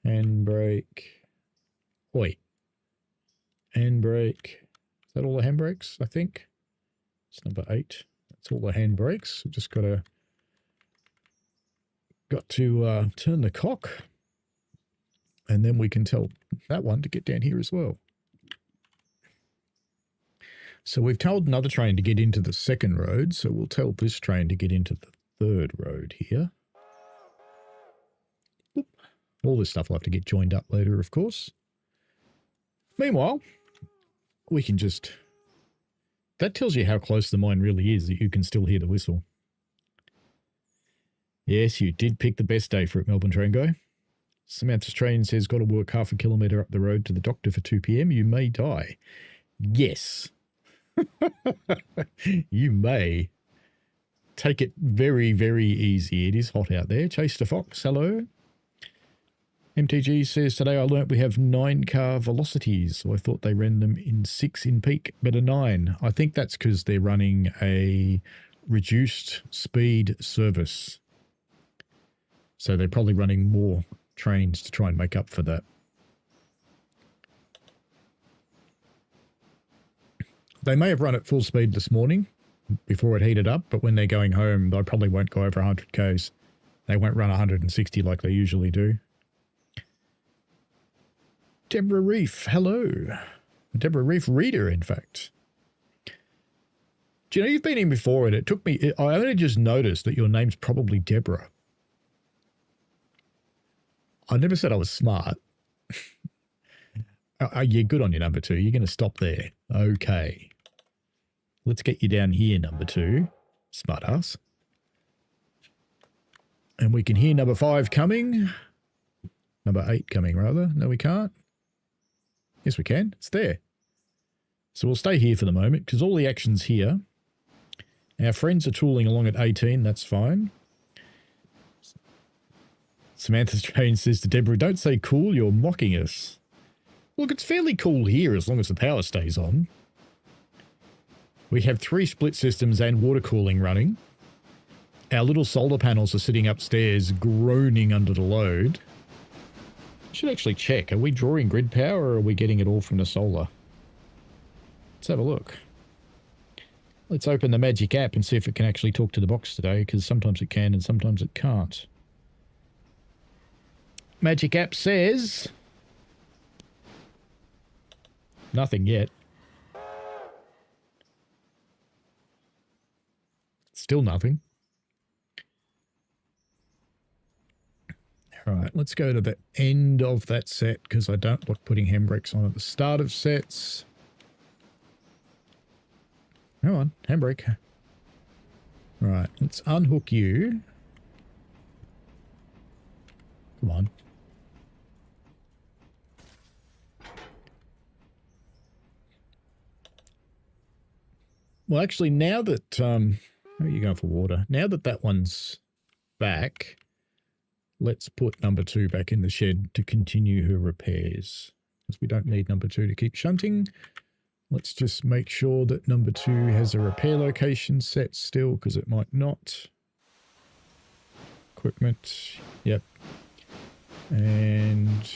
Handbrake. Wait. Handbrake. Is that all the handbrakes, I think? It's number 8. That's all the handbrakes. We've just got to turn the cock. And then we can tell that one to get down here as well. So we've told another train to get into the second road. So we'll tell this train to get into the third road here. Boop. All this stuff will have to get joined up later, of course. Meanwhile, we can just... That tells you how close the mine really is, that you can still hear the whistle. Yes, you did pick the best day for it, Melbourne Train Guy. Samantha's train says, got to work half a kilometre up the road to the doctor for 2 p.m. You may die. Yes. You may. Take it very, very easy. It is hot out there. Chase the Fox, hello. MTG says, today I learnt we have 9-car velocities, so I thought they ran them in 6 in peak, but a 9. I think that's because they're running a reduced speed service. So they're probably running more trains to try and make up for that. They may have run at full speed this morning before it heated up, but when they're going home, they probably won't go over 100 k's. They won't run 160 like they usually do. Deborah Reef, hello. Deborah Reef reader, in fact. Do you know you've been in before and it took me... I only just noticed that your name's probably Deborah. I never said I was smart. You're good on your number 2. You're going to stop there. Okay. Let's get you down here, number 2. Smart ass. And we can hear number 5 coming. Number 8 coming, rather. No, we can't. Yes, we can. It's there. So we'll stay here for the moment because all the action's here. Our friends are tooling along at 18. That's fine. Samantha's train says to Deborah, don't say cool, you're mocking us. Look, it's fairly cool here as long as the power stays on. We have 3 split systems and water cooling running. Our little solar panels are sitting upstairs groaning under the load. Should actually check. Are we drawing grid power or are we getting it all from the solar? Let's have a look. Let's open the Magic app and see if it can actually talk to the box today, because sometimes it can and sometimes it can't. Magic app says... nothing yet. Still nothing. All right, let's go to the end of that set because I don't like putting handbrakes on at the start of sets. Come on, handbrake. All right, let's unhook you. Come on. Well, actually, now that, how are you going for water? Now that that one's back, let's put number 2 back in the shed to continue her repairs. Because we don't need number 2 to keep shunting. Let's just make sure that number 2 has a repair location set still, because it might not. Equipment, yep. And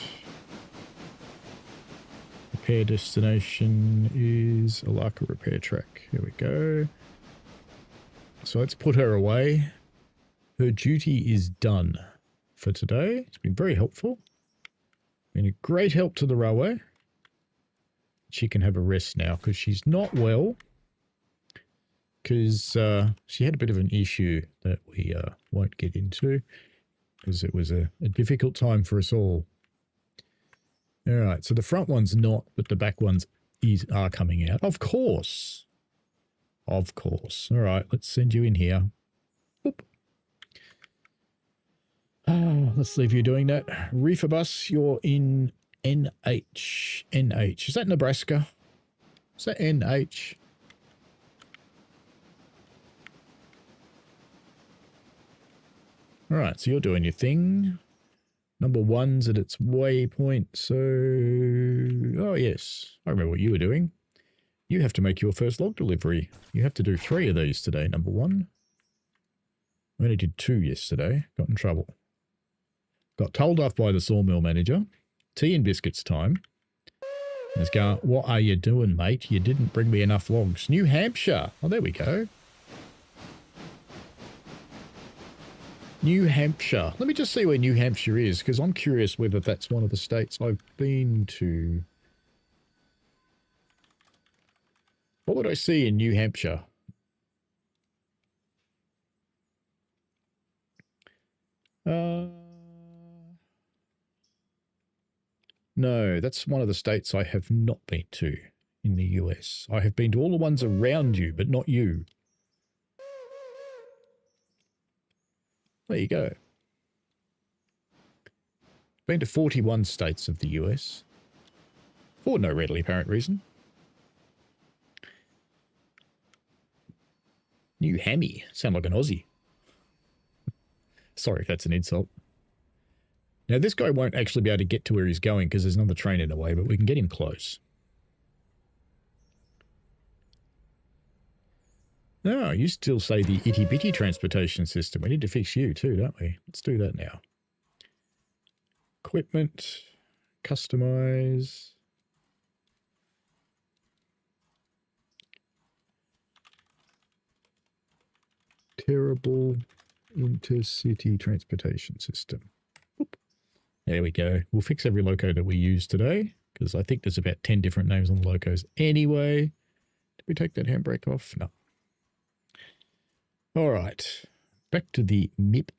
repair destination is Alarka repair track. Here we go. So let's put her away. Her duty is done for today. It's been very helpful. Been a great help to the railway. She can have a rest now because she's not well. Because she had a bit of an issue that we won't get into. Because it was a difficult time for us all. All right, so the front one's not, but the back ones are coming out. Of course. Of course. All right, let's send you in here. Boop. Let's leave you doing that. Reefer bus, you're in NH. NH. Is that Nebraska? Is that NH? All right, so you're doing your thing. Number 1's at its waypoint, so... Oh, yes. I remember what you were doing. You have to make your first log delivery. You have to do 3 of these today, number 1. I only did 2 yesterday. Got in trouble. Got told off by the sawmill manager. Tea and biscuits time. He's going, what are you doing, mate? You didn't bring me enough logs. New Hampshire. Oh, there we go. New Hampshire. Let me just see where New Hampshire is, because I'm curious whether that's one of the states I've been to. What would I see in New Hampshire? No, that's one of the states I have not been to in the US. I have been to all the ones around you, but not you. There you go. Been to 41 states of the US. For no readily apparent reason. New Hammy. Sound like an Aussie. Sorry if that's an insult. Now, this guy won't actually be able to get to where he's going because there's another train in the way, but we can get him close. No, you still say the itty-bitty transportation system. We need to fix you too, don't we? Let's do that now. Equipment. Customize. Terrible intercity transportation system. Oop. There we go. We'll fix every loco that we use today, because I think there's about 10 different names on the locos anyway. Did we take that handbrake off? No. All right. Back to the MIP.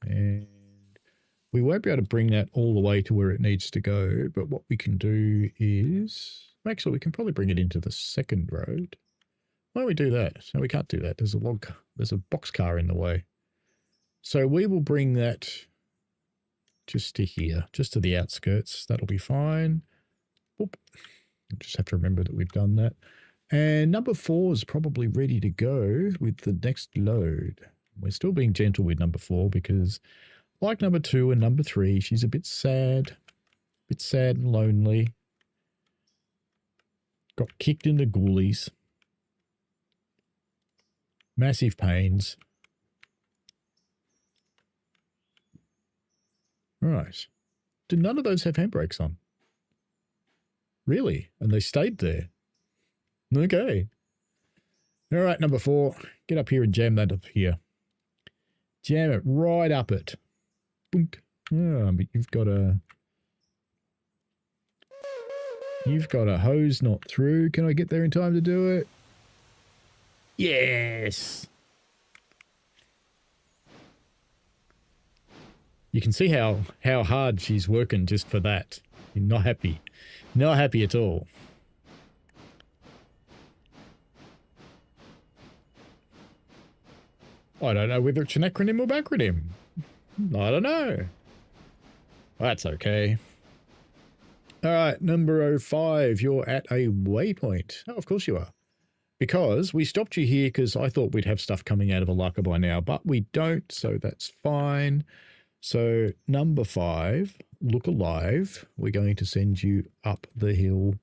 And we won't be able to bring that all the way to where it needs to go, but what we can do is... Actually, we can probably bring it into the second road. Why don't we do that? No, we can't do that. There's a boxcar in the way. So we will bring that just to here, just to the outskirts. That'll be fine. Oop. Just have to remember that we've done that. And number 4 is probably ready to go with the next load. We're still being gentle with number 4 because like number 2 and number 3, she's a bit sad and lonely. Got kicked in the ghoulies. Massive pains. Right. Did none of those have handbrakes on? Really? And they stayed there? Okay. All right, number 4. Get up here and jam that up here. Jam it right up it. Boink. Oh, but you've got a hose not through. Can I get there in time to do it? Yes. You can see how hard she's working just for that. You're not happy. Not happy at all. I don't know whether it's an acronym or backronym. I don't know. That's okay. All right, number 05. You're at a waypoint. Oh, of course you are. because we stopped you here because I thought we'd have stuff coming out of Alarka by now, but we don't, so that's fine. So number 5, look alive. We're going to send you up the hill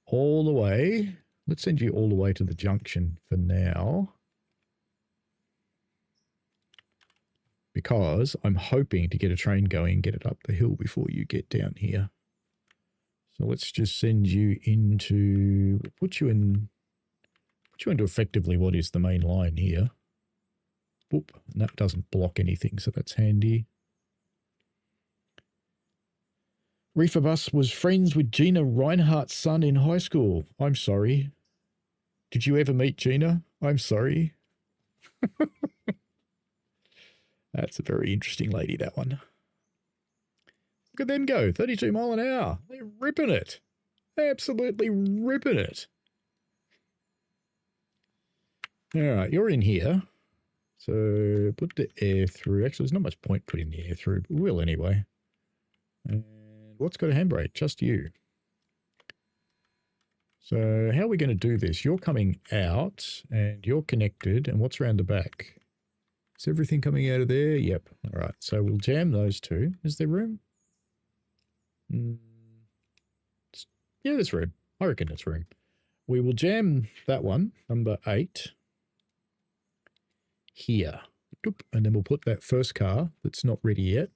all the way. Let's send you all the way to the junction for now, because I'm hoping to get a train going, get it up the hill before you get down here. So let's just send you into, put you into effectively what is the main line here. Boop, and that doesn't block anything, so that's handy. Reefer Bus was friends with Gina Reinhardt's son in high school. I'm sorry. Did you ever meet Gina? I'm sorry. That's a very interesting lady, that one. Look at them go, 32 mile an hour. They're ripping it. Absolutely ripping it. All right, you're in here. So put the air through. Actually, there's not much point putting the air through, but we will anyway. And what's got a handbrake? Just you. So how are we going to do this? You're coming out and you're connected. And what's around the back? Is everything coming out of there? Yep. All right. So we'll jam those two. Is there room? Yeah, there's room. I reckon there's room. We will jam that one, number 8, here. And then we'll put that first car that's not ready yet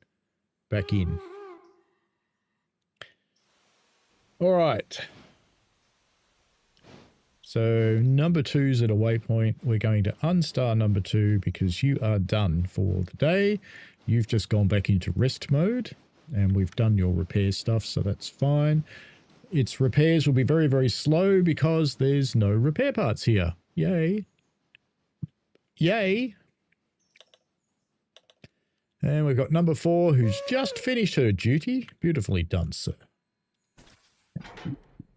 back in. All right. So number 2's at a waypoint. We're going to unstar number 2 because you are done for the day. You've just gone back into rest mode and we've done your repair stuff, so that's fine. Its repairs will be very, very slow because there's no repair parts here. Yay. Yay. And we've got number 4 who's just finished her duty. Beautifully done, sir.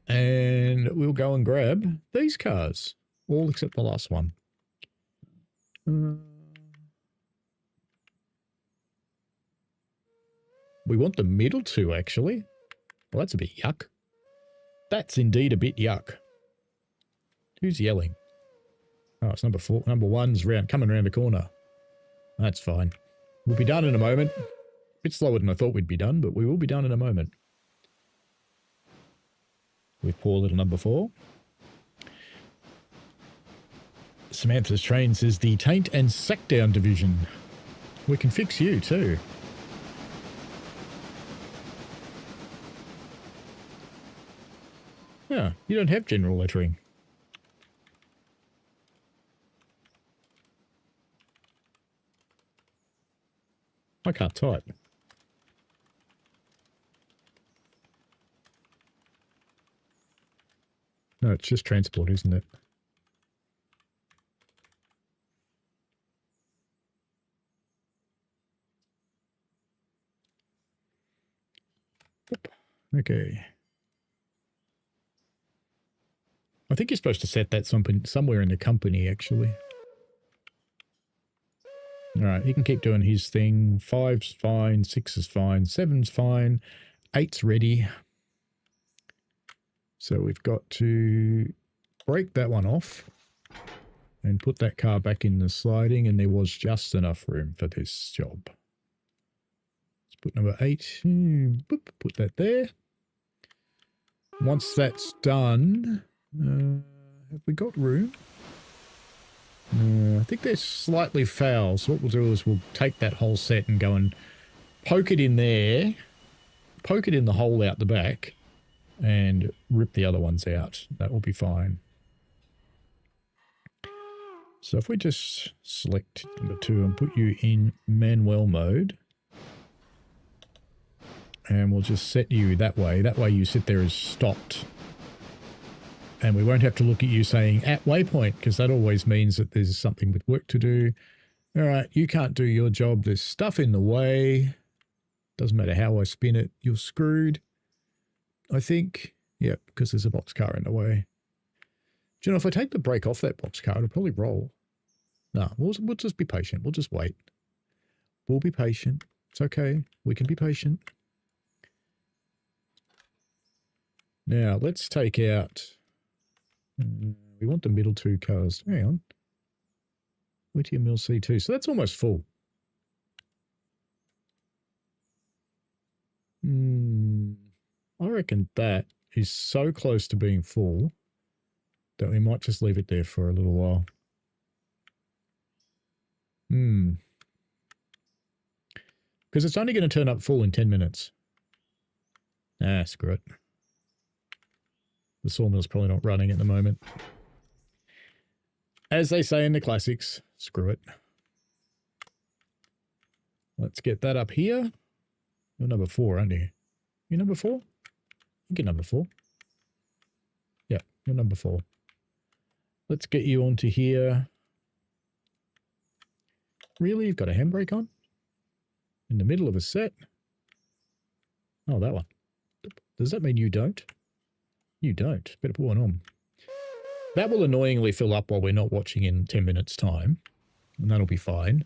And we'll go and grab these cars, all except the last one. We want the middle 2, actually. Well, that's a bit yuck. That's indeed a bit yuck. Who's yelling? Oh, it's number 4. Number 1's coming around the corner. That's fine. We'll be done in a moment. A bit slower than I thought we'd be done, but we will be done in a moment. With poor little number 4. Samantha's train says the taint and sack down division. We can fix you too. Yeah, you don't have general lettering. I can't type. No, it's just transport, isn't it? Okay. I think you're supposed to set that somewhere in the company, actually. All right, he can keep doing his thing. 5's fine, 6 is fine, 7's fine, 8's ready. So we've got to break that one off and put that car back in the sliding, and there was just enough room for this job. Let's put number 8, boop, put that there. Once that's done, have we got room? I think they're slightly foul, so what we'll do is we'll take that whole set and go and poke it in there, poke it in the hole out the back, and rip the other ones out. That will be fine. So if we just select number 2 and put you in manual mode, and we'll just set you that way you sit there as stopped. And we won't have to look at you saying at waypoint, because that always means that there's something with work to do. All right, you can't do your job. There's stuff in the way. Doesn't matter how I spin it. You're screwed. I think, yeah, because there's a boxcar in the way. Do you know, if I take the brake off that boxcar, it'll probably roll. No, we'll just be patient. We'll just wait. We'll be patient. It's okay. We can be patient. Now, let's take out... we We want the middle 2 cars. Hang on. Whittier Mill C2. So that's almost full. I reckon that is so close to being full that we might just leave it there for a little while. Because it's only going to turn up full in 10 minutes. Ah, screw it. The sawmill's probably not running at the moment. As they say in the classics, screw it. Let's get that up here. You're number 4, aren't you? You number 4? You get number 4. Yeah, you're number 4. Let's get you onto here. Really? You've got a handbrake on? In the middle of a set? Oh, that one. Does that mean you don't? You don't. Better put one on. That will annoyingly fill up while we're not watching in 10 minutes' time. And that'll be fine.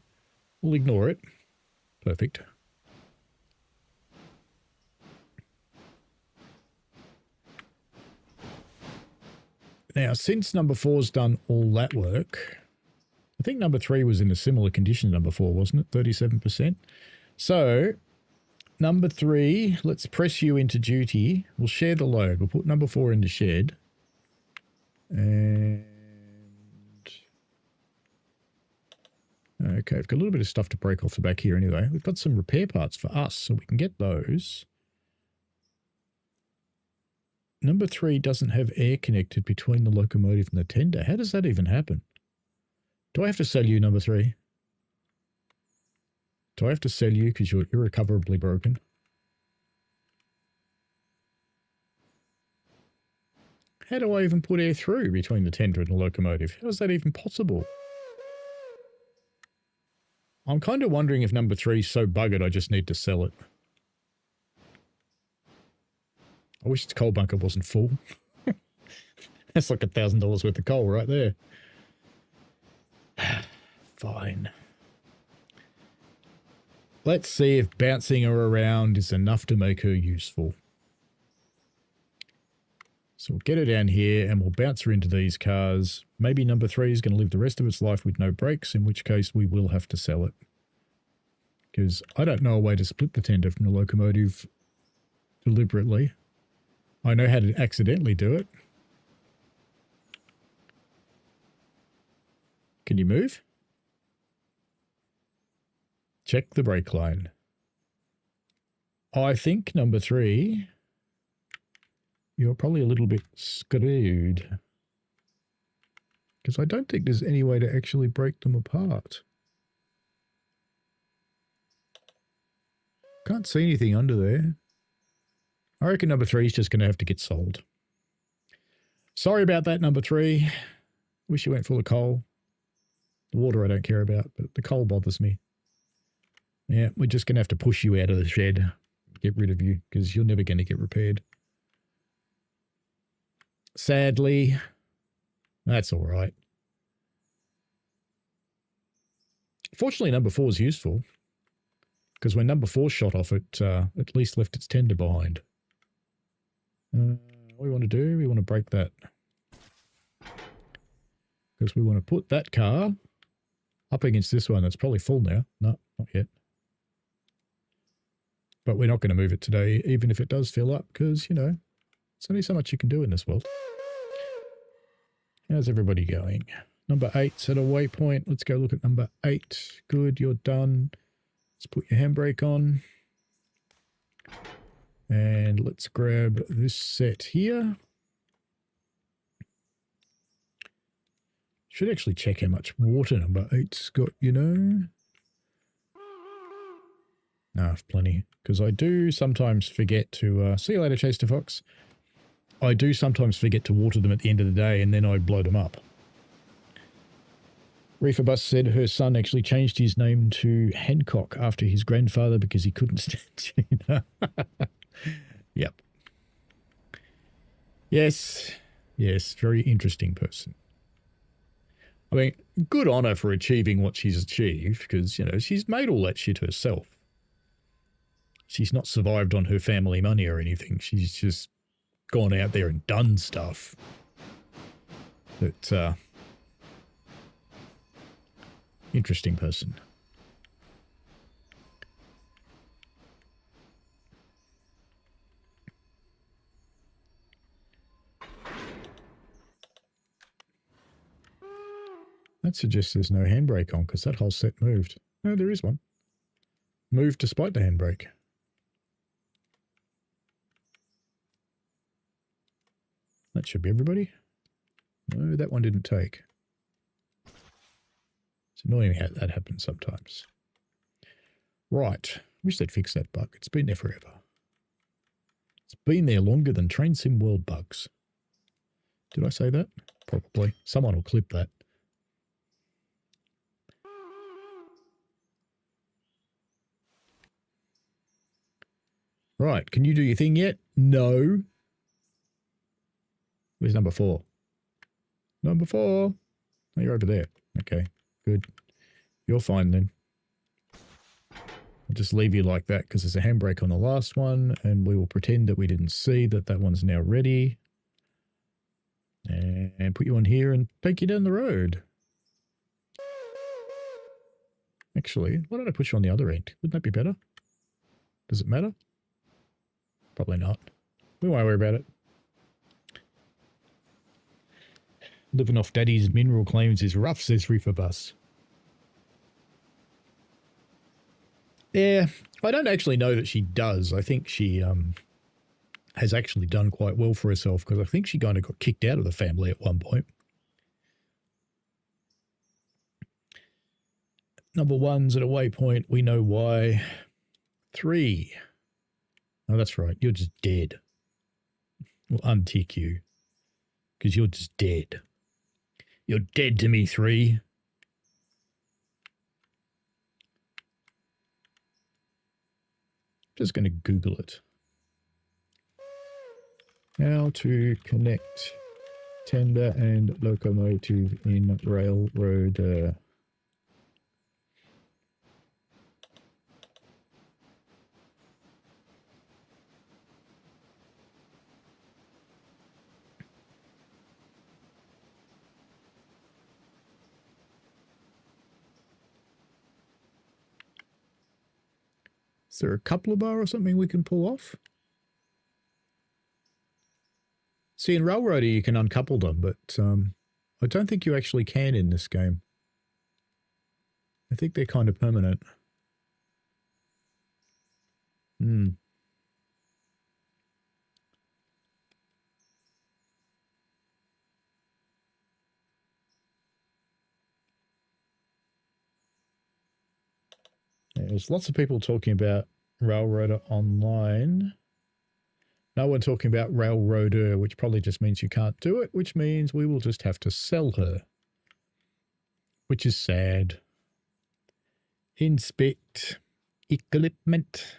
We'll ignore it. Perfect. Now, since number 4's done all that work, I think number 3 was in a similar condition to number 4, wasn't it? 37%. So, number 3, let's press you into duty. We'll share the load. We'll put number 4 into shed. And... okay, we've got a little bit of stuff to break off the back here anyway. We've got some repair parts for us, so we can get those. Number 3 doesn't have air connected between the locomotive and the tender. How does that even happen? Do I have to sell you, number 3? Do I have to sell you because you're irrecoverably broken? How do I even put air through between the tender and the locomotive? How is that even possible? I'm kind of wondering if number 3 is so buggered I just need to sell it. I wish its coal bunker wasn't full. That's like $1,000 worth of coal right there. Fine. Let's see if bouncing her around is enough to make her useful. So we'll get her down here and we'll bounce her into these cars. Maybe number 3 is going to live the rest of its life with no brakes, in which case we will have to sell it. Because I don't know a way to split the tender from the locomotive deliberately. I know how to accidentally do it. Can you move? Check the brake line. I think number 3, you're probably a little bit screwed. Because I don't think there's any way to actually break them apart. Can't see anything under there. I reckon number 3 is just going to have to get sold. Sorry about that, number 3. Wish you went full of coal. The water I don't care about, but the coal bothers me. Yeah, we're just going to have to push you out of the shed. Get rid of you, because you're never going to get repaired. Sadly, that's all right. Fortunately, number 4 is useful, because when number 4 shot off, it at least left its tender behind. What we want to do, we want to break that. Because we want to put that car up against this one that's probably full now. No, not yet. But we're not going to move it today, even if it does fill up, because, you know, there's only so much you can do in this world. How's everybody going? Number 8's at a waypoint. Let's go look at number 8. Good, you're done. Let's put your handbrake on. And let's grab this set here. Should actually check how much water number 8's got, you know. Ah, plenty. Because I do sometimes forget to... see you later, Chase to Fox. I do sometimes forget to water them at the end of the day, and then I blow them up. Reefer Bus said her son actually changed his name to Hancock after his grandfather because he couldn't stand Gina. Yep. Yes. Yes, very interesting person. I mean, good on her for achieving what she's achieved because, you know, she's made all that shit herself. She's not survived on her family money or anything. She's just gone out there and done stuff. But, interesting person. That suggests there's no handbrake on because that whole set moved. No, there is one. Moved despite the handbrake. That should be everybody. No, that one didn't take. It's annoying how that happens sometimes. Right. Wish they'd fix that bug. It's been there forever. It's been there longer than Train Sim World bugs. Did I say that? Probably. Someone will clip that. Right. Can you do your thing yet? No. Where's number 4? Number 4. Oh, you're over there. Okay. Good. You're fine then. I'll just leave you like that because there's a handbrake on the last one and we will pretend that we didn't see that that one's now ready. And put you on here and take you down the road. Actually, why don't I put you on the other end? Wouldn't that be better? Does it matter? Probably not. We won't worry about it. Living off Daddy's mineral claims is rough, says Reeferbus. Yeah, I don't actually know that she does. I think she has actually done quite well for herself because I think she kind of got kicked out of the family at one point. Number 1's at a waypoint. We know why. 3. Oh, that's right. You're just dead. We'll untick you because you're just dead. You're dead to me, 3. Just going to Google it. How to connect tender and locomotive in railroad. Is there a coupler bar or something we can pull off? See, in Railroader you can uncouple them, but I don't think you actually can in this game. I think they're kind of permanent. There's lots of people talking about Railroader online. No one talking about Railroader, which probably just means you can't do it, which means we will just have to sell her. Which is sad. Inspect, equipment,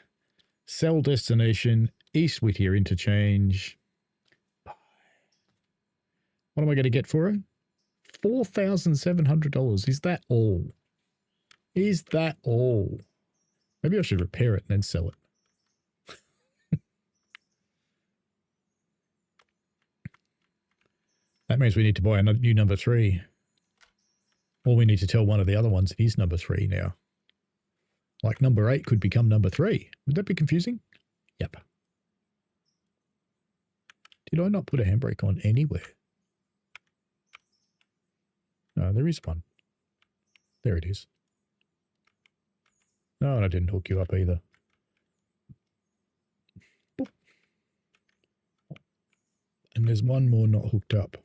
sell destination, East Whittier interchange. What am I going to get for her? $4,700. Is that all? Is that all? Maybe I should repair it and then sell it. That means we need to buy a new number 3. Or we need to tell one of the other ones it is number 3 now. Like number 8 could become number 3. Would that be confusing? Yep. Did I not put a handbrake on anywhere? No, there is one. There it is. No, and I didn't hook you up either. Boop. And there's one more not hooked up.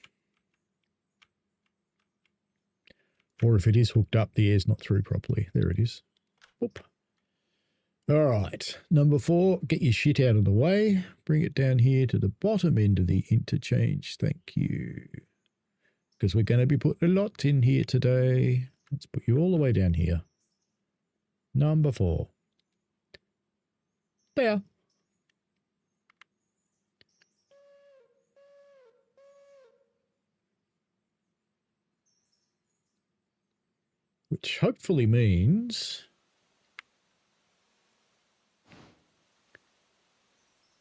Or if it is hooked up, the air's not through properly. There it is. Boop. All right. Number 4, get your shit out of the way. Bring it down here to the bottom end of the interchange. Thank you. Because we're going to be putting a lot in here today. Let's put you all the way down here. Number 4. There. Which hopefully means...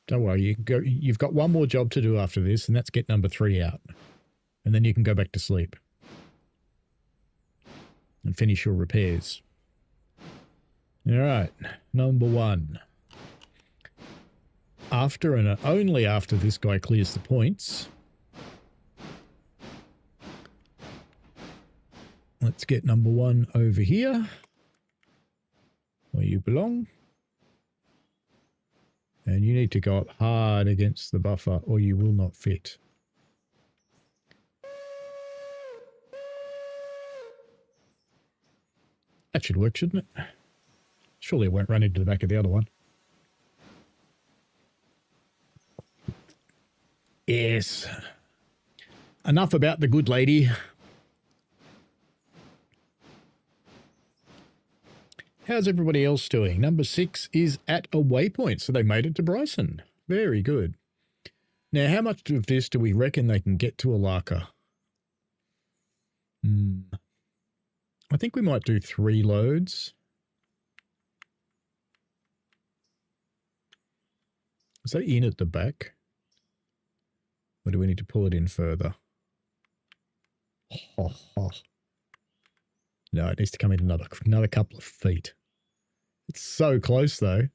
Don't worry, you can go, you've got one more job to do after this, and that's get number 3 out. And then you can go back to sleep and finish your repairs. All right, number 1. After and only after this guy clears the points, let's get number 1 over here, where you belong. And you need to go up hard against the buffer or you will not fit. That should work, shouldn't it? Surely it won't run into the back of the other one. Yes. Enough about the good lady. How's everybody else doing? Number 6 is at a waypoint, so they made it to Bryson. Very good. Now, how much of this do we reckon they can get to Alarka? I think we might do 3 loads. Is that in at the back? Or do we need to pull it in further? No, it needs to come in another couple of feet. It's so close, though.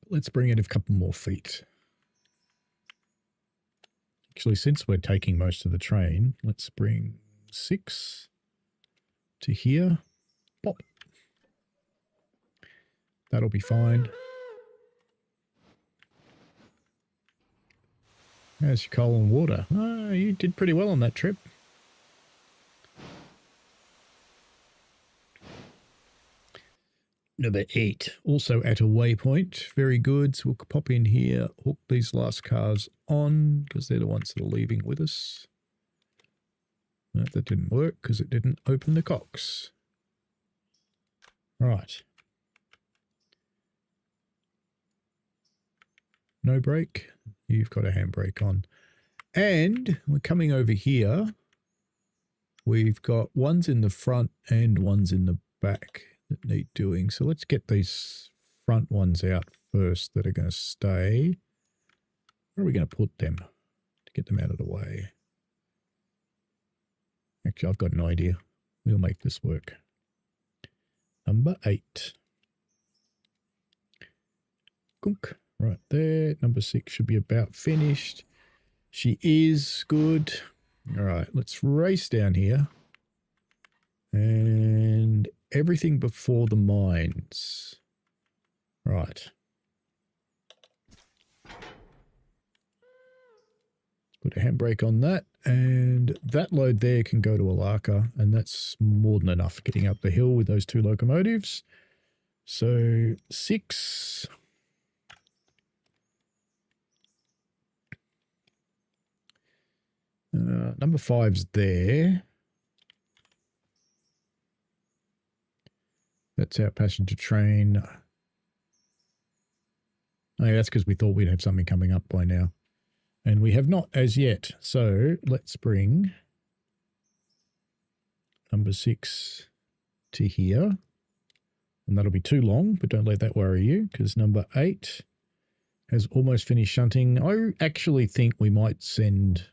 Let's bring it a couple more feet. Actually, since we're taking most of the train, let's bring 6 to here. Pop. That'll be fine. There's your coal and water. Oh, you did pretty well on that trip. Number 8, also at a waypoint. Very good. So we'll pop in here, hook these last cars on because they're the ones that are leaving with us. No, that didn't work because it didn't open the cocks. Right. No brake. You've got a handbrake on. And we're coming over here. We've got ones in the front and ones in the back that need doing. So let's get these front ones out first that are going to stay. Where are we going to put them to get them out of the way? Actually, I've got an idea. We'll make this work. Number 8. Gunk. Right there. Number 6 should be about finished. She is good. All right, let's race down here. And everything before the mines. Right. Let's put a handbrake on that. And that load there can go to Alarka. And that's more than enough getting up the hill with those 2 locomotives. So 6. Number 5's there. That's our passenger train. Oh, yeah, that's because we thought we'd have something coming up by now. And we have not as yet. So let's bring number 6 to here. And that'll be too long, but don't let that worry you because number 8 has almost finished shunting. I actually think we might send...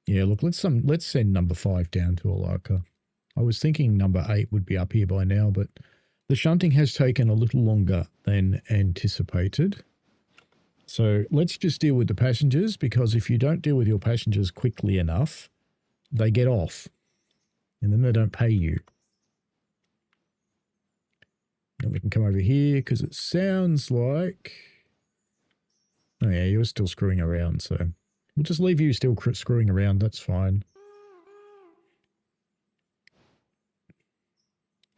Yeah, look, let's send number 5 down to Alarka. I was thinking number 8 would be up here by now, but the shunting has taken a little longer than anticipated. So let's just deal with the passengers, because if you don't deal with your passengers quickly enough, they get off and then they don't pay you. Then we can come over here because it sounds like... Oh yeah, you're still screwing around, so we'll just leave you still screwing around. That's fine.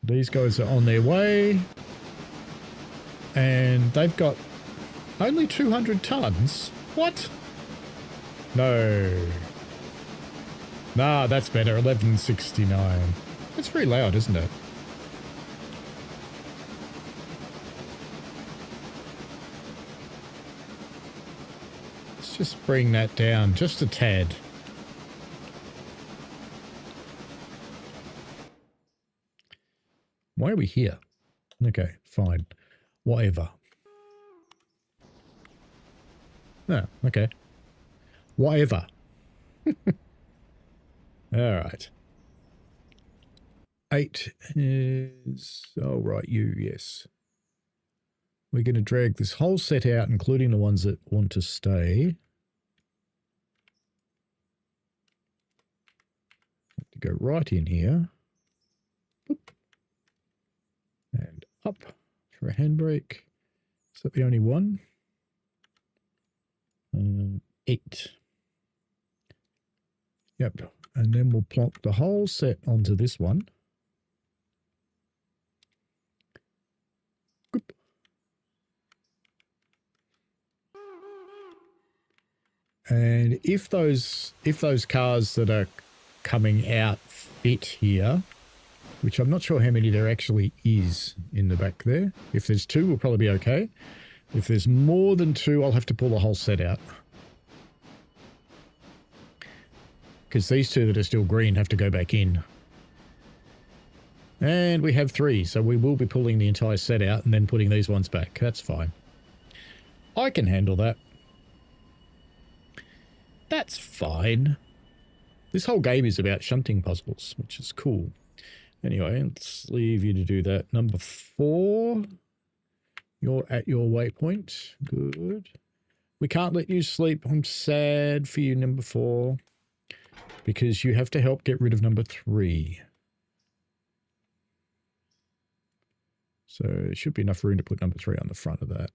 These guys are on their way. And they've got only 200 tons. What? No. Nah, that's better. 1169. That's very loud, isn't it? Let's just bring that down just a tad. Why are we here? Okay, fine. Whatever. Oh, okay. Whatever. All right. 8 is... Oh, right, you, yes. We're going to drag this whole set out, including the ones that want to stay. To go right in here. Boop. And up for a handbrake. Is that the only one? 8. Yep. And then we'll plonk the whole set onto this one. Boop. And if those cars that are coming out fit here, which I'm not sure how many there actually is in the back there. If there's 2, we'll probably be okay. If there's more than 2, I'll have to pull the whole set out. Because these 2 that are still green have to go back in. And we have 3, so we will be pulling the entire set out and then putting these ones back. That's fine. I can handle that. That's fine. This whole game is about shunting puzzles, which is cool. Anyway, let's leave you to do that. Number 4, you're at your waypoint. Good. We can't let you sleep. I'm sad for you, number 4, because you have to help get rid of number 3. So there should be enough room to put number 3 on the front of that.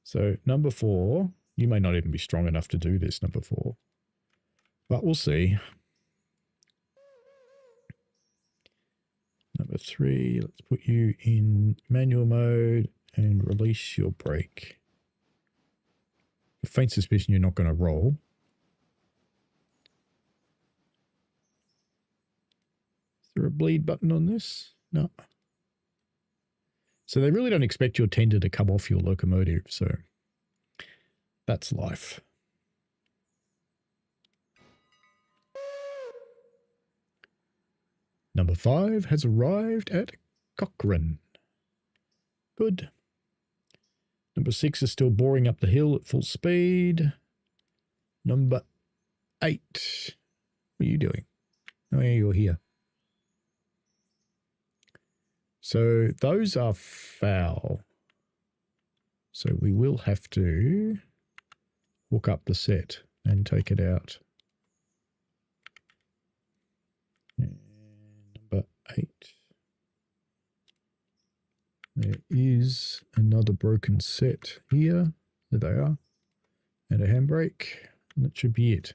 So number 4, you may not even be strong enough to do this, number 4. But we'll see. Number 3, let's put you in manual mode and release your brake. A faint suspicion you're not going to roll. Is there a bleed button on this? No. So they really don't expect your tender to come off your locomotive, so that's life. Number 5 has arrived at Cochrane. Good. Number 6 is still boring up the hill at full speed. Number 8. What are you doing? Oh, yeah, you're here. So those are foul. So we will have to hook up the set and take it out. And number 8. There is another broken set here. There they are. And a handbrake. And that should be it.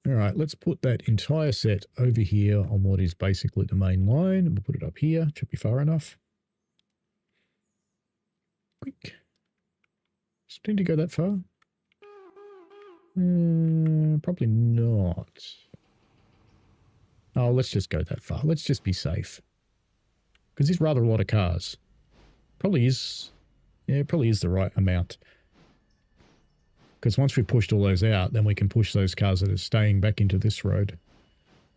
All right, let's put that entire set over here on what is basically the main line. And we'll put it up here. It should be far enough. Quick. Does it need to go that far? Probably not. Oh, let's just go that far. Let's just be safe. Because there's rather a lot of cars. Probably is. Yeah, it probably is the right amount. Because once we've pushed all those out, then we can push those cars that are staying back into this road.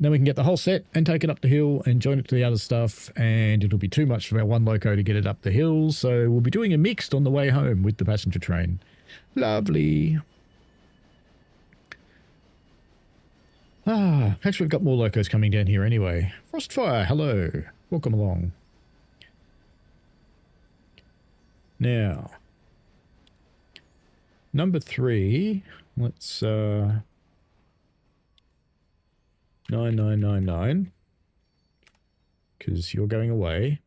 Then we can get the whole set and take it up the hill and join it to the other stuff. And it'll be too much for our one loco to get it up the hill. So we'll be doing a mixed on the way home with the passenger train. Lovely. Actually, we've got more locos coming down here anyway. Frostfire, hello. Welcome along. Now, number 3, let's 9999, because you're going away.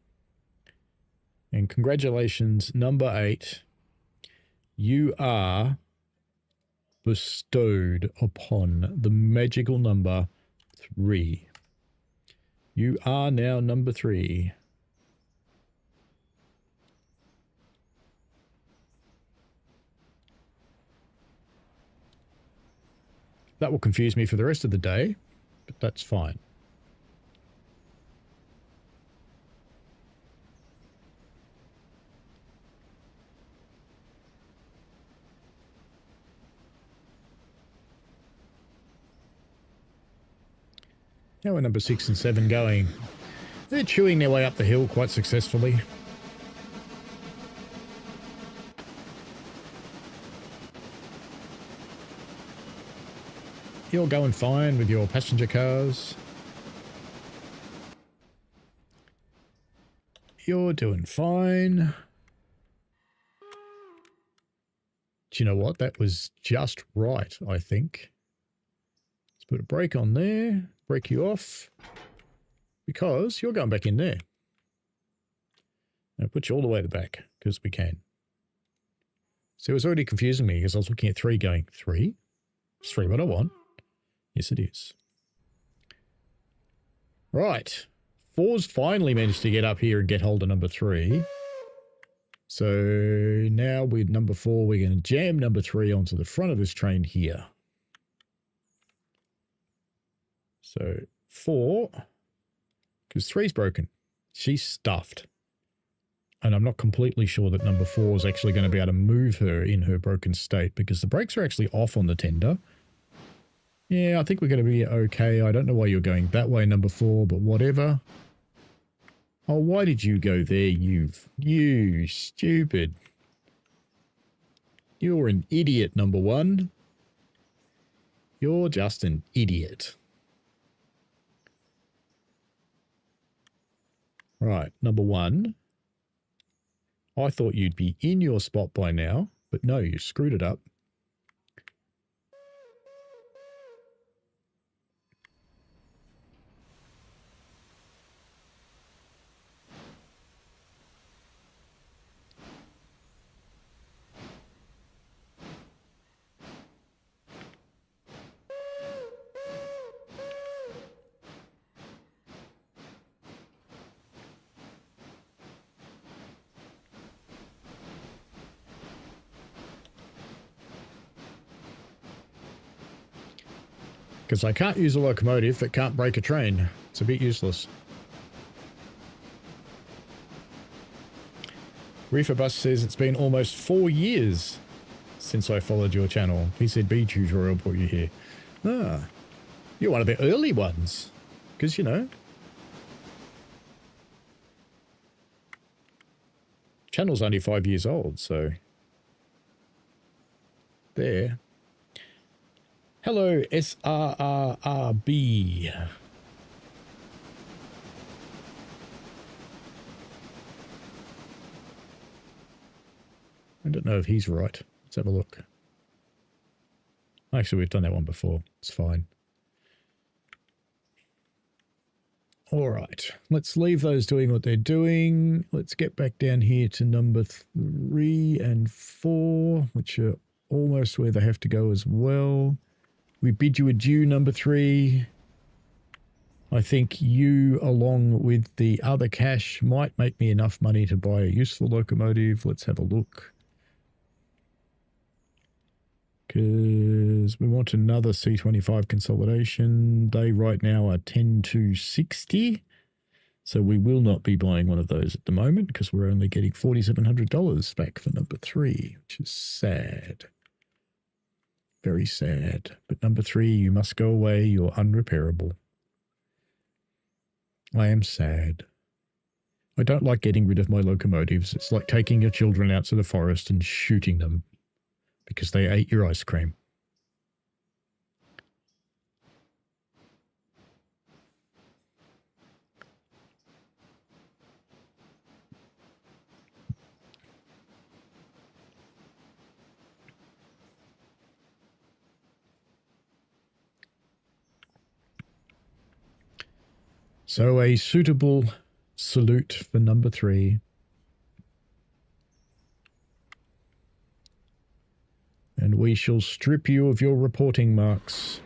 And congratulations, number 8, you are bestowed upon the magical number 3. You are now number 3. That will confuse me for the rest of the day, but that's fine. How are number 6 and 7 going? They're chewing their way up the hill quite successfully. You're going fine with your passenger cars. You're doing fine. Do you know what? That was just right, I think. Let's put a brake on there. Brake you off. Because you're going back in there. I'll put you all the way to the back, because we can. So it was already confusing me, because I was looking at 3 going, 3? It's 3 what I want. Yes, it is. Right. 4's finally managed to get up here and get hold of number 3. So now with number 4, we're going to jam number 3 onto the front of this train here. So 4, because 3's broken. She's stuffed. And I'm not completely sure that number 4 is actually going to be able to move her in her broken state because the brakes are actually off on the tender. Yeah, I think we're going to be okay. I don't know why you're going that way, number 4, but whatever. Oh, why did you go there, you stupid. You're an idiot, number 1. You're just an idiot. Right, number 1. I thought you'd be in your spot by now, but no, you screwed it up. Because I can't use a locomotive that can't break a train. It's a bit useless. Reefer Bus says it's been almost 4 years since I followed your channel. PCB tutorial brought you here. Ah, you're one of the early ones. Because, you know, channel's only 5 years old, so there. Hello, SRRRB. I don't know if he's right. Let's have a look. Actually, we've done that one before. It's fine. All right. Let's leave those doing what they're doing. Let's get back down here to number 3 and 4, which are almost where they have to go as well. We bid you adieu, number 3. I think you, along with the other cash, might make me enough money to buy a useful locomotive. Let's have a look. Because we want another C25 consolidation. They right now are 10,260. So we will not be buying one of those at the moment because we're only getting $4,700 back for number 3, which is sad. Very sad. But number 3, you must go away. You're unrepairable. I am sad. I don't like getting rid of my locomotives. It's like taking your children out to the forest and shooting them because they ate your ice cream. So a suitable salute for number 3. And we shall strip you of your reporting marks.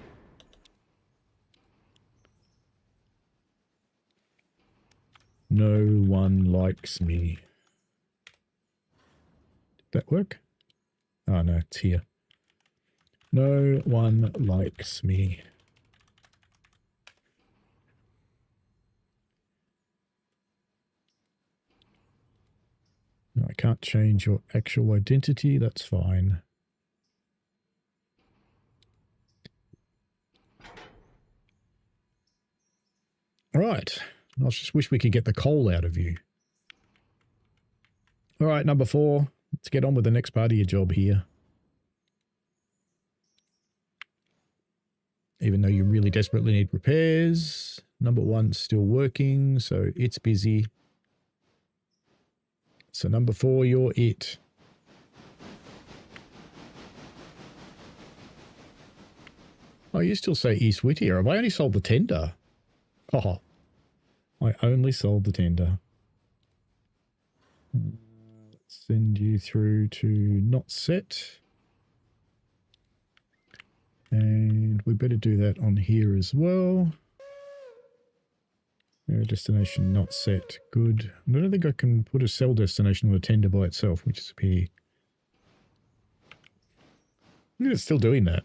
No one likes me. Did that work? Oh no, it's here. No one likes me. No, I can't change your actual identity. That's fine. Right, I just wish we could get the coal out of you. All right, number 4. Let's get on with the next part of your job here. Even though you really desperately need repairs. Number 1's still working, so it's busy. So number 4, you're it. Oh, you still say East Whittier. Have I only sold the tender? Oh, I only sold the tender. Let's send you through to not set. And we better do that on here as well. Destination not set. Good. I don't think I can put a sell destination on a tender by itself, which is here. It's still doing that.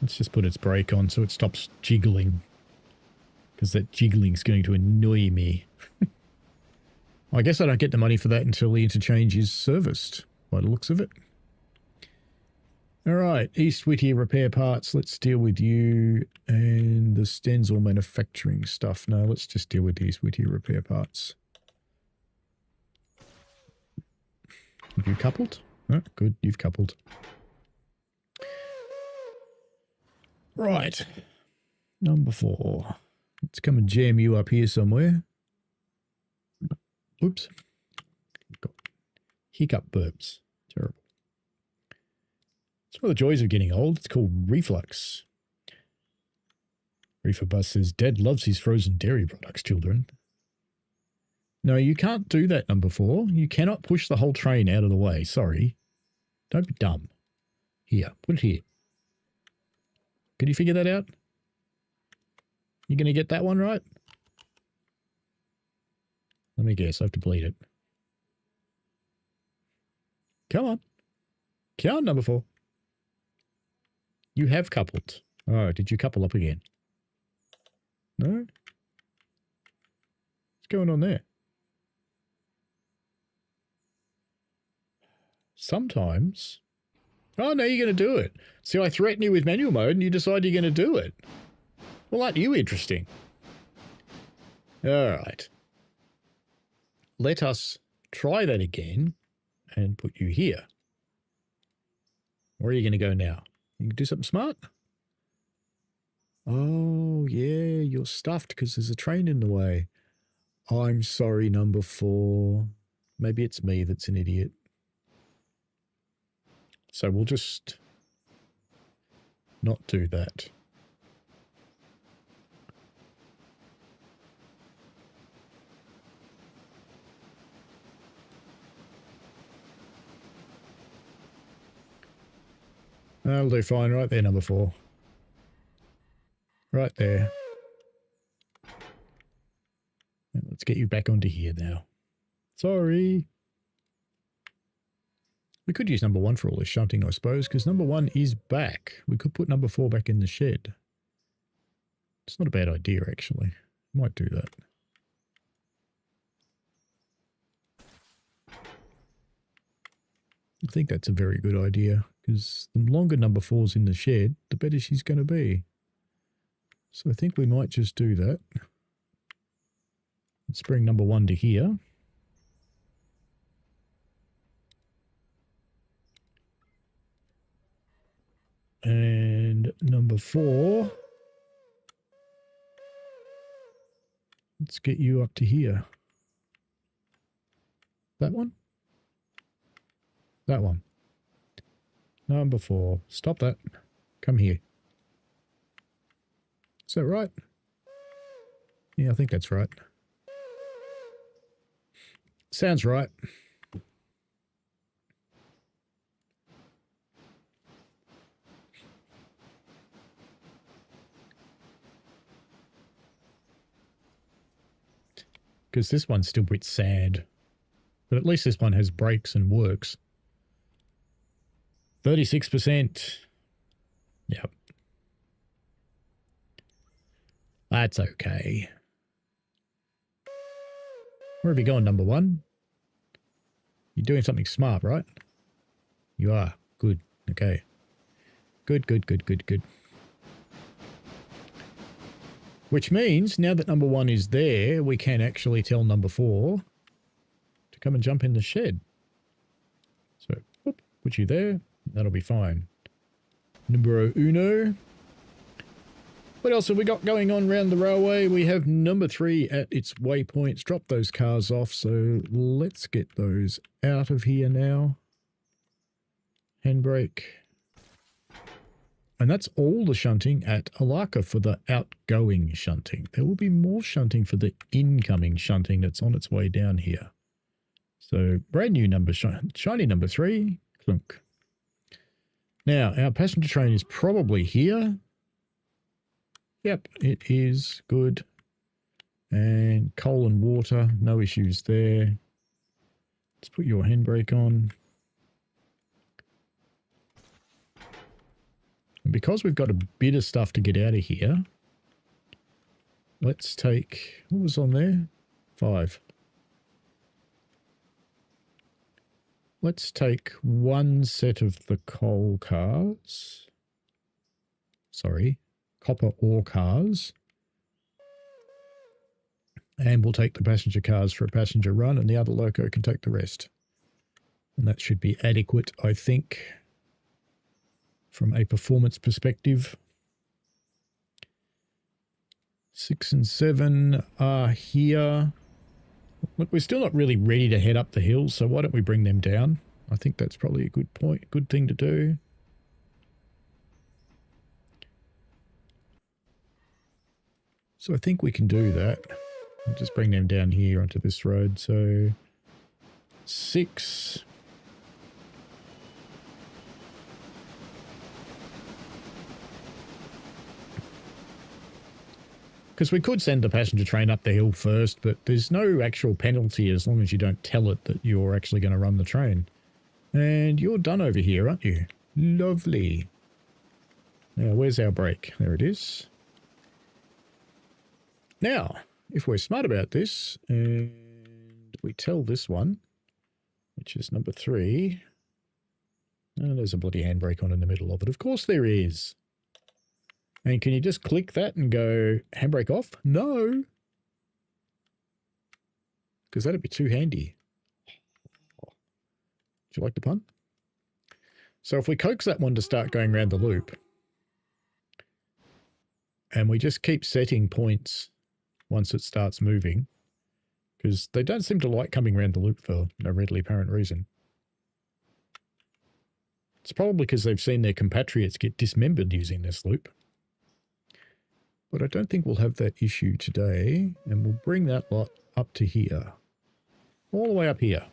Let's just put its brake on so it stops jiggling. Because that jiggling is going to annoy me. I guess I don't get the money for that until the interchange is serviced, by the looks of it. Alright, East Whittier repair parts. Let's deal with you and the Stenzel manufacturing stuff. No, let's just deal with East Whittier repair parts. Have you coupled? Oh, good, you've coupled. Right, number 4. Let's come and jam you up here somewhere. Oops. Got hiccup burps. Terrible. It's one of the joys of getting old. It's called reflux. Reefer Bus says, Dad loves his frozen dairy products, children. No, you can't do that, number 4. You cannot push the whole train out of the way. Sorry. Don't be dumb. Here, put it here. Can you figure that out? You going to get that one right? Let me guess. I have to bleed it. Come on. Come on, number 4. You have coupled. Oh, did you couple up again? No? What's going on there? Sometimes. Oh, no, you're going to do it. See, I threaten you with manual mode and you decide you're going to do it. Well, aren't you interesting? All right. Let us try that again and put you here. Where are you going to go now? You can do something smart? Oh, yeah, you're stuffed because there's a train in the way. I'm sorry, number 4. Maybe it's me that's an idiot. So we'll just not do that. That'll do fine right there, number 4. Right there. And let's get you back onto here now. Sorry. We could use number 1 for all this shunting, I suppose, because number 1 is back. We could put number 4 back in the shed. It's not a bad idea, actually. Might do that. I think that's a very good idea, because the longer number 4's in the shed, the better she's going to be. So I think we might just do that. Let's bring number 1 to here. And number 4, let's get you up to here. That one? That one. Number 4. Stop that. Come here. Is that right? Yeah, I think that's right. Sounds right. Because this one's still a bit sad. But at least this one has brakes and works. 36%. Yep. That's okay. Where have you gone, number 1? You're doing something smart, right? You are. Good. Okay. Good, good, good, good, good. Which means now that number 1 is there, we can actually tell number 4 to come and jump in the shed. So, whoop, put you there. That'll be fine. Numero uno. What else have we got going on around the railway? We have number 3 at its waypoints. Drop those cars off. So let's get those out of here now. Handbrake. And that's all the shunting at Alarka for the outgoing shunting. There will be more shunting for the incoming shunting that's on its way down here. So brand new number, shiny number 3, clunk. Now, our passenger train is probably here. Yep, it is. Good. And coal and water, no issues there. Let's put your handbrake on. And because we've got a bit of stuff to get out of here, let's take, what was on there? 5. Let's take 1 set of the coal cars. Sorry, copper ore cars. And we'll take the passenger cars for a passenger run, and the other loco can take the rest. And that should be adequate, I think, from a performance perspective. 6 and 7 are here. Look, we're still not really ready to head up the hill, so why don't we bring them down? I think that's probably a good point, good thing to do. So I think we can do that. I'll just bring them down here onto this road. So 6. Because we could send the passenger train up the hill first, but there's no actual penalty as long as you don't tell it that you're actually going to run the train. And you're done over here, aren't you? Lovely. Now, where's our brake? There it is. Now, if we're smart about this, and we tell this one, which is number 3, and there's a bloody handbrake on in the middle of it. Of course there is. And can you just click that and go, handbrake off? No. Because that'd be too handy. Do you like the pun? So if we coax that one to start going around the loop, and we just keep setting points once it starts moving, because they don't seem to like coming around the loop for no readily apparent reason. It's probably because they've seen their compatriots get dismembered using this loop. But I don't think we'll have that issue today, and we'll bring that lot up to here. All the way up here.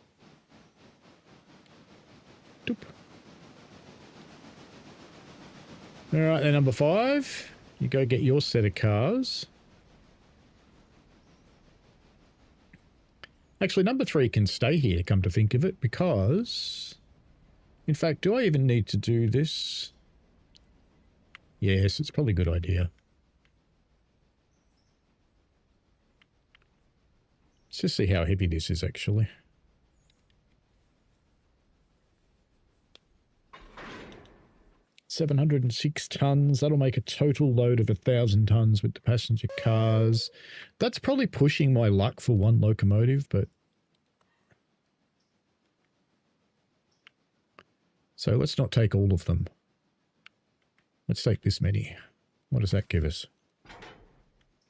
Doop. All right, then number 5, you go get your set of cars. Actually, number 3 can stay here, come to think of it, because... In fact, do I even need to do this? Yes, it's probably a good idea. Let's just see how heavy this is, actually. $706 tons. That'll make a total load of 1,000 tons with the passenger cars. That's probably pushing my luck for one locomotive, but... So let's not take all of them. Let's take this many. What does that give us?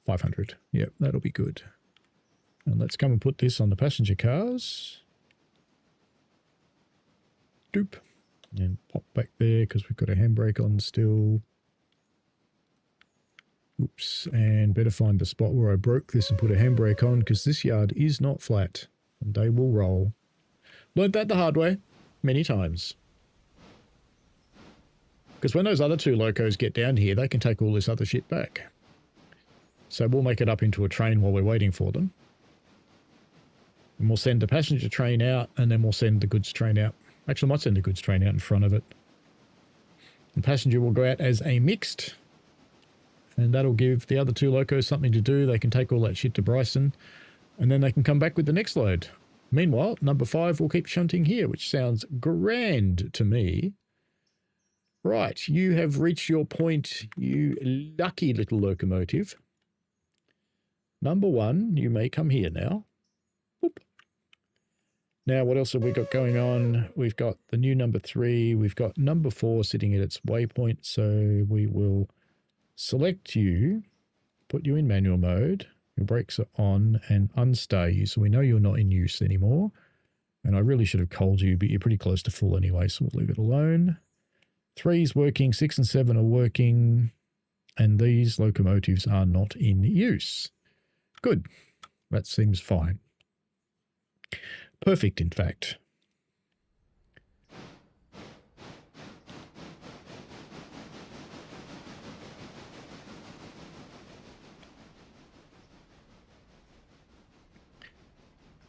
500. Yep, that'll be good. And let's come and put this on the passenger cars. Doop. And pop back there because we've got a handbrake on still. Oops. And better find the spot where I broke this and put a handbrake on because this yard is not flat. And they will roll. Learned that the hard way many times. Because when those other 2 locos get down here, they can take all this other shit back. So we'll make it up into a train while we're waiting for them. And we'll send the passenger train out, and then we'll send the goods train out. Actually, I might send the goods train out in front of it. The passenger will go out as a mixed, and that'll give the other 2 locos something to do. They can take all that shit to Bryson, and then they can come back with the next load. Meanwhile, number 5 will keep shunting here, which sounds grand to me. Right, you have reached your point, you lucky little locomotive. Number 1, you may come here now. Boop. Now, what else have we got going on? We've got the new number 3. We've got number 4 sitting at its waypoint. So we will select you, put you in manual mode. Your brakes are on and unstay you. So we know you're not in use anymore. And I really should have called you, but you're pretty close to full anyway. So we'll leave it alone. 3 is working. 6 and 7 are working. And these locomotives are not in use. Good. That seems fine. Perfect, in fact.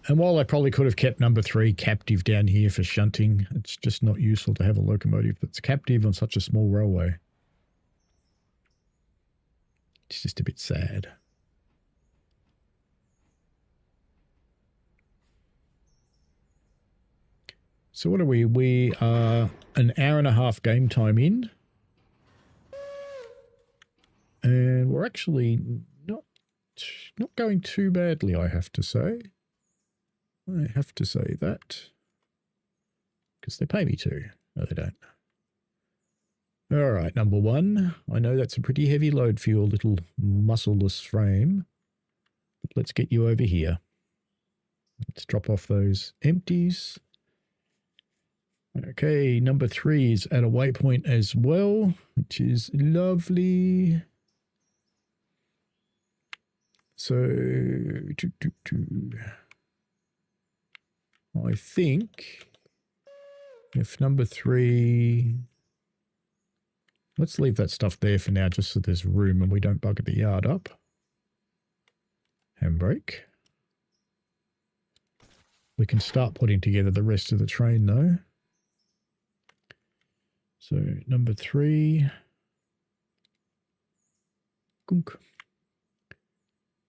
And while I probably could have kept number 3 captive down here for shunting, it's just not useful to have a locomotive that's captive on such a small railway. It's just a bit sad. So what are we? We are an hour and a half game time in. And we're actually not going too badly, I have to say. I have to say that. Because they pay me to. No, they don't. All right, number 1. I know that's a pretty heavy load for your little muscleless frame. But let's get you over here. Let's drop off those empties. Okay, number 3 is at a waypoint as well, which is lovely. So, I think if number 3, let's leave that stuff there for now just so there's room and we don't bugger the yard up. Handbrake. We can start putting together the rest of the train though. So number 3. Gunk.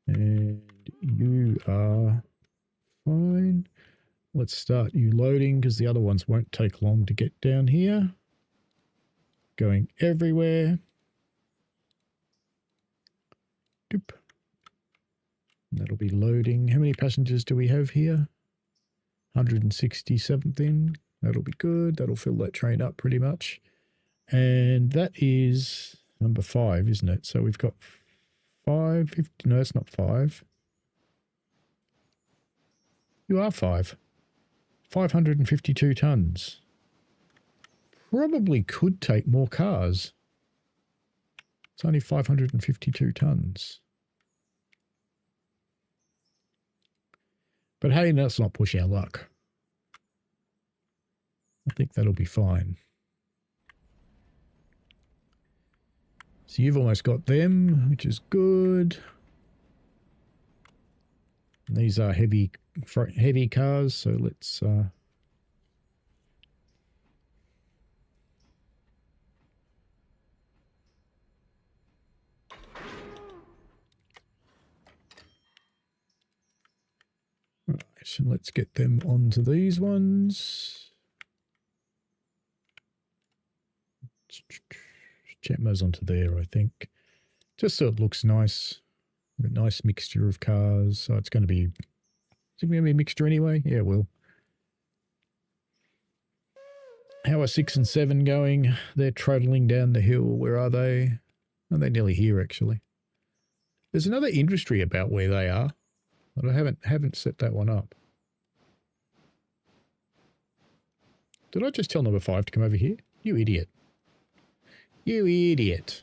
And you are fine. Let's start you loading because the other ones won't take long to get down here. Going everywhere. Doop. That'll be loading. How many passengers do we have here? 160 something. That'll be good. That'll fill that train up pretty much. And that is number 5, isn't it? So we've got 550. No, it's not 5. You are 5. 552 tons. Probably could take more cars. It's only 552 tons. But hey, let's not push our luck. I think that'll be fine. So you've almost got them, which is good. And these are heavy cars, so let's right, and let's get them onto these ones. Chatmos onto there, I think. Just so it looks nice. A nice mixture of cars. So it's going to be... Is it going to be a mixture anyway? Yeah, it will. How are 6 and 7 going? They're travelling down the hill. Where are they? Oh, they're nearly here, actually. There's another industry about where they are. But I haven't set that one up. Did I just tell number 5 to come over here? You idiot. You idiot.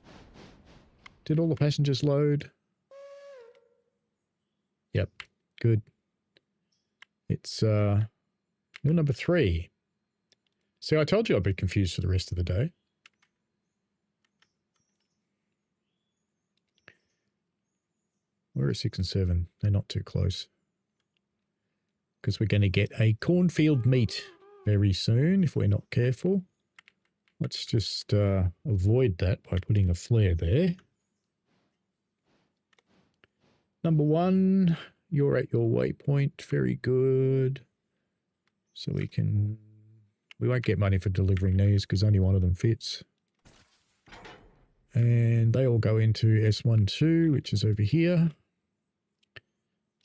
Did all the passengers load? Yep. Good. It's you're number 3. See, I told you I'd be confused for the rest of the day. Where are 6 and 7? They're not too close. Because we're going to get a cornfield meet very soon if we're not careful. Let's just avoid that by putting a flare there. Number 1, you're at your waypoint. Very good. So we won't get money for delivering these because only one of them fits. And they all go into S12, which is over here.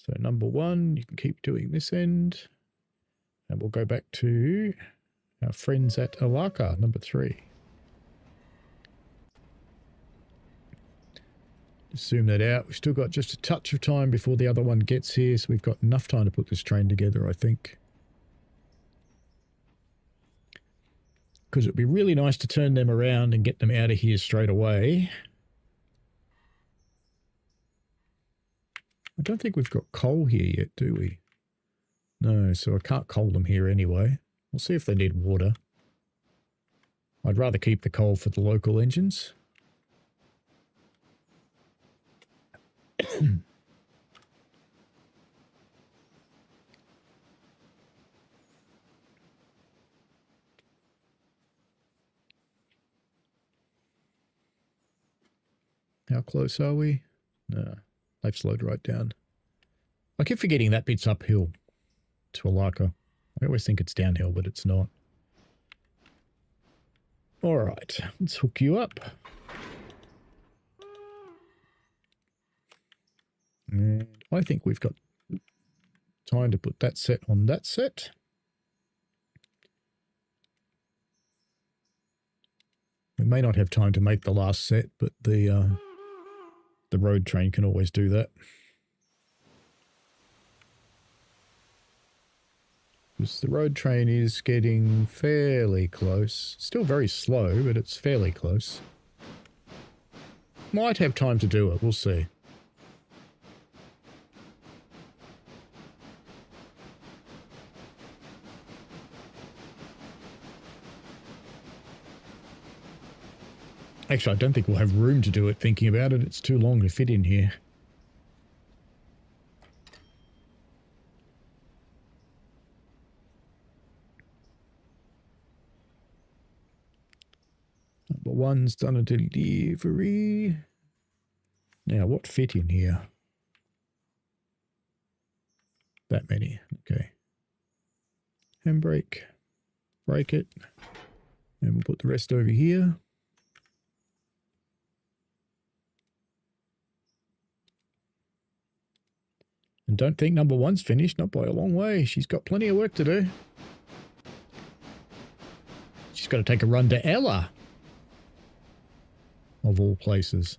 So number 1, you can keep doing this end. And we'll go back to our friends at Alarka, number 3. Zoom that out. We've still got just a touch of time before the other one gets here, so we've got enough time to put this train together, I think. Because it'd be really nice to turn them around and get them out of here straight away. I don't think we've got coal here yet, do we? No, so I can't coal them here anyway. We'll see if they need water. I'd rather keep the coal for the local engines. How close are we? No, they've slowed right down. I keep forgetting that bit's uphill to Alarka. I always think it's downhill, but it's not. All right, let's hook you up. And I think we've got time to put that set on that set. We may not have time to make the last set, but the road train can always do that. Because the road train is getting fairly close. Still very slow, but it's fairly close. Might have time to do it, we'll see. Actually, I don't think we'll have room to do it thinking about it. It's too long to fit in here. Number 1's done a delivery. Now, what fit in here? That many. Okay. Handbrake. Brake it. And we'll put the rest over here. And don't think number 1's finished, not by a long way. She's got plenty of work to do. She's got to take a run to Ella. Of all places.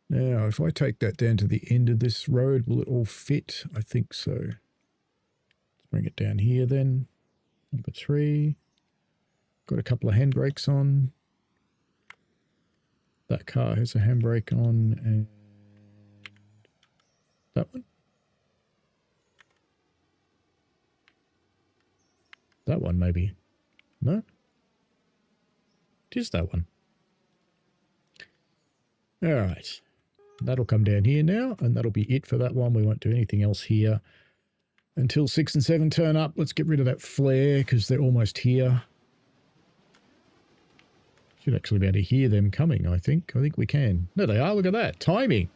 Now, if I take that down to the end of this road, will it all fit? I think so. Let's bring it down here then. Number 3. Got a couple of handbrakes on. That car has a handbrake on, and that one. That one, maybe. No? It is that one. All right. That'll come down here now, and that'll be it for that one. We won't do anything else here until 6 and 7 turn up. Let's get rid of that flare because they're almost here. Should actually be able to hear them coming, I think. I think we can. No, they are. Look at that. Timing.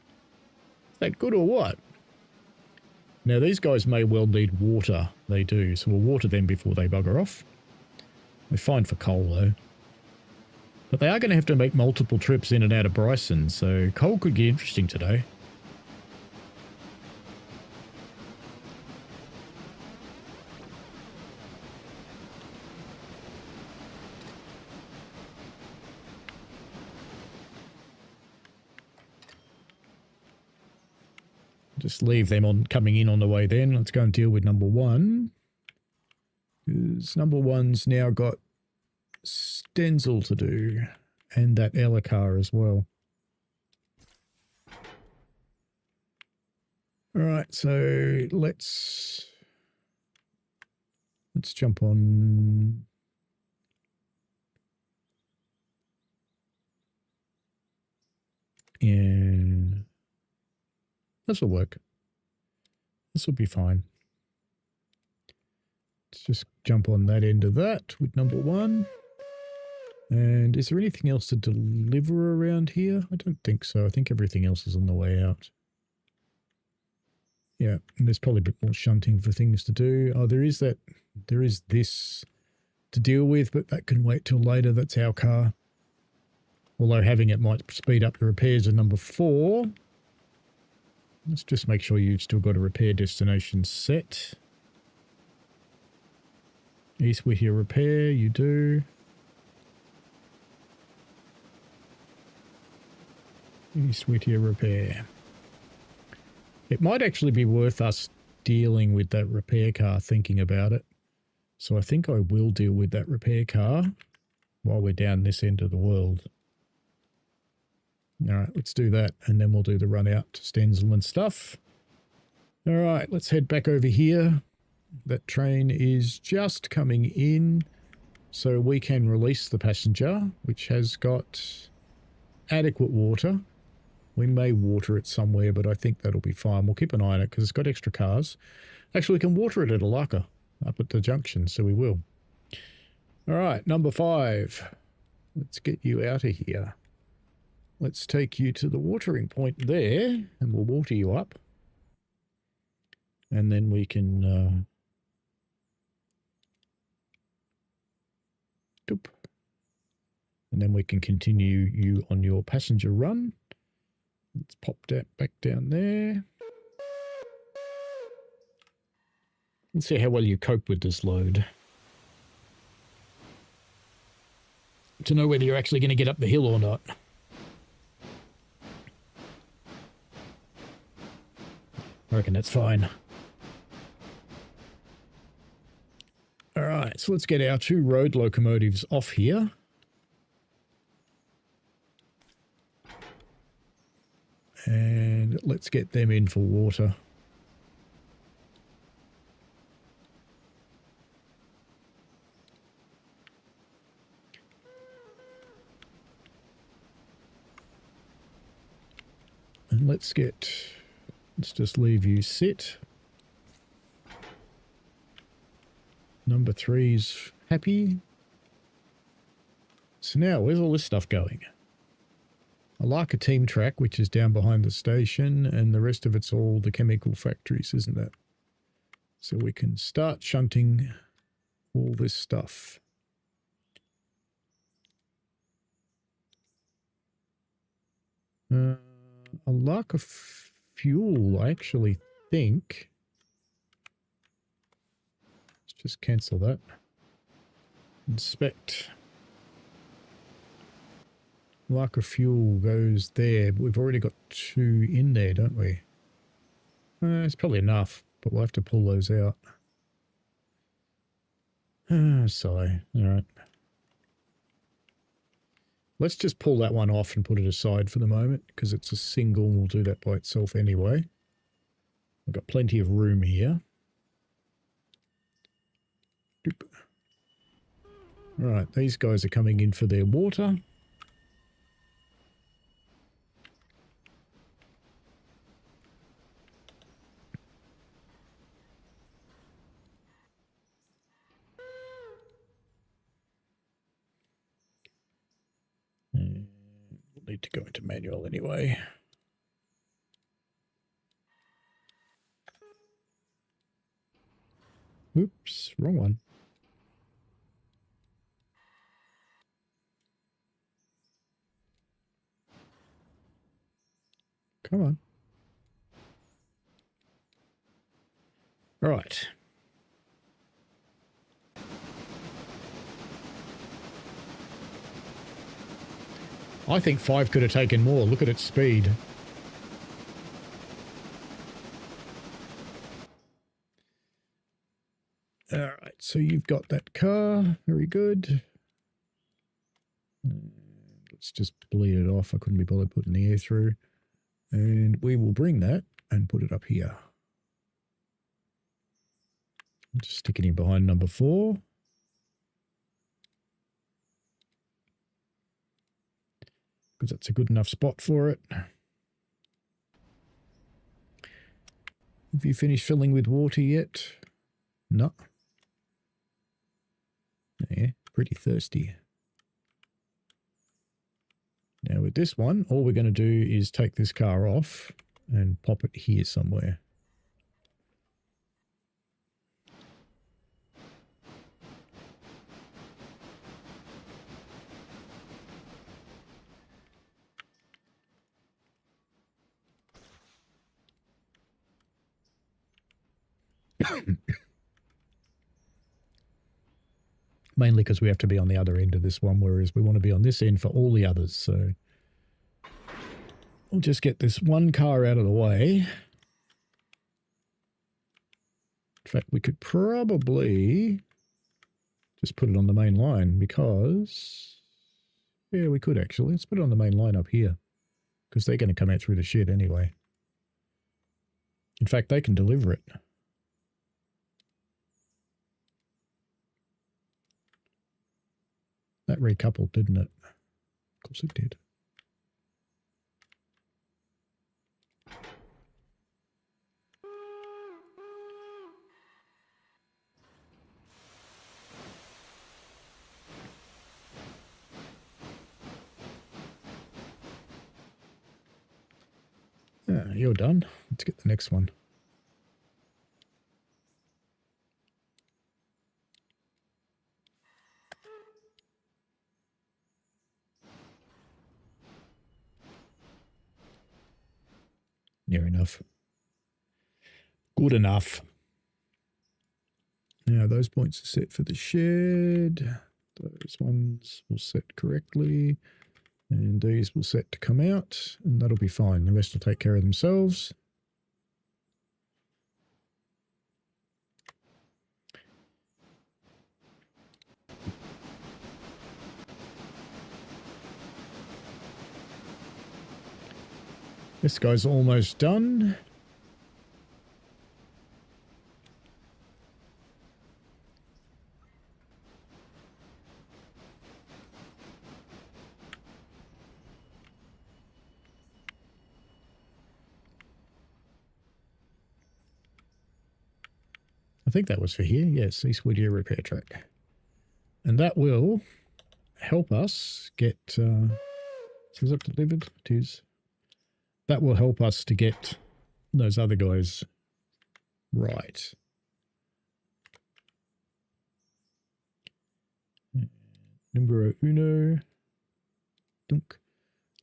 Is that good or what? Now, these guys may well need water. They do. So we'll water them before they bugger off. We're fine for coal, though. But they are going to have to make multiple trips in and out of Bryson, so coal could get interesting today. Just leave them on coming in on the way then. Let's go and deal with number 1. Because number 1's now got Stenzel to do, and that Alarka as well. All right, so let's jump on. Yeah, this will work. This will be fine. Let's just jump on that end of that with number 1. And is there anything else to deliver around here? I don't think so. I think everything else is on the way out. Yeah, and there's probably a bit more shunting for things to do. Oh, there is this to deal with, but that can wait till later. That's our car. Although having it might speed up the repairs of number 4. Let's just make sure you've still got a repair destination set. East Whittier repair, you do. East Whittier repair. It might actually be worth us dealing with that repair car, thinking about it. So I think I will deal with that repair car while we're down this end of the world. All right, let's do that, and then we'll do the run out to Stenzel and stuff. All right, let's head back over here. That train is just coming in, so we can release the passenger, which has got adequate water. We may water it somewhere, but I think that'll be fine. We'll keep an eye on it because it's got extra cars. Actually, we can water it at Alarka up at the junction, so we will. All right, number 5. Let's get you out of here. Let's take you to the watering point there, and we'll water you up. And then we can... doop. And then we can continue you on your passenger run. Let's pop that back down there. Let's see how well you cope with this load. To know whether you're actually going to get up the hill or not. I reckon that's fine. All right, so let's get our 2 road locomotives off here. And let's get them in for water. And let's just leave you sit. Number 3's happy. So now, where's all this stuff going? Alarka team track, which is down behind the station, and the rest of it's all the chemical factories, isn't it? So we can start shunting all this stuff. Alarka fuel, I actually think. Let's just cancel that. Inspect. Alarka fuel goes there, but we've already got 2 in there, don't we? It's probably enough, but we'll have to pull those out. Sorry. All right. Let's just pull that one off and put it aside for the moment, because it's a single and we'll do that by itself anyway. I've got plenty of room here. Doop. All right, these guys are coming in for their water. We'll need to go into manual anyway. Oops, wrong one. Come on. All right. I think 5 could have taken more. Look at its speed. All right, so you've got that car. Very good. Let's just bleed it off. I couldn't be bothered putting the air through. And we will bring that and put it up here. Just stick it in behind number 4. Because that's a good enough spot for it. Have you finished filling with water yet? No. Yeah, pretty thirsty. Now with this one, all we're going to do is take this car off and pop it here somewhere. Mainly because we have to be on the other end of this one, whereas we want to be on this end for all the others. So we'll just get this one car out of the way. In fact, we could probably just put it on the main line because, yeah, we could actually. Let's put it on the main line up here because they're going to come out through the shed anyway. In fact, they can deliver it. That recoupled, didn't it? Of course it did. You're done. Let's get the next one. Near enough. Good enough. Now those points are set for the shed. Those ones will set correctly. And these will set to come out. And that'll be fine. The rest will take care of themselves. This guy's almost done. I think that was for here. Yes, East Whittier repair track. And that will help us get... is it delivered? It is. That will help us to get those other guys right. Numero uno. Dunk.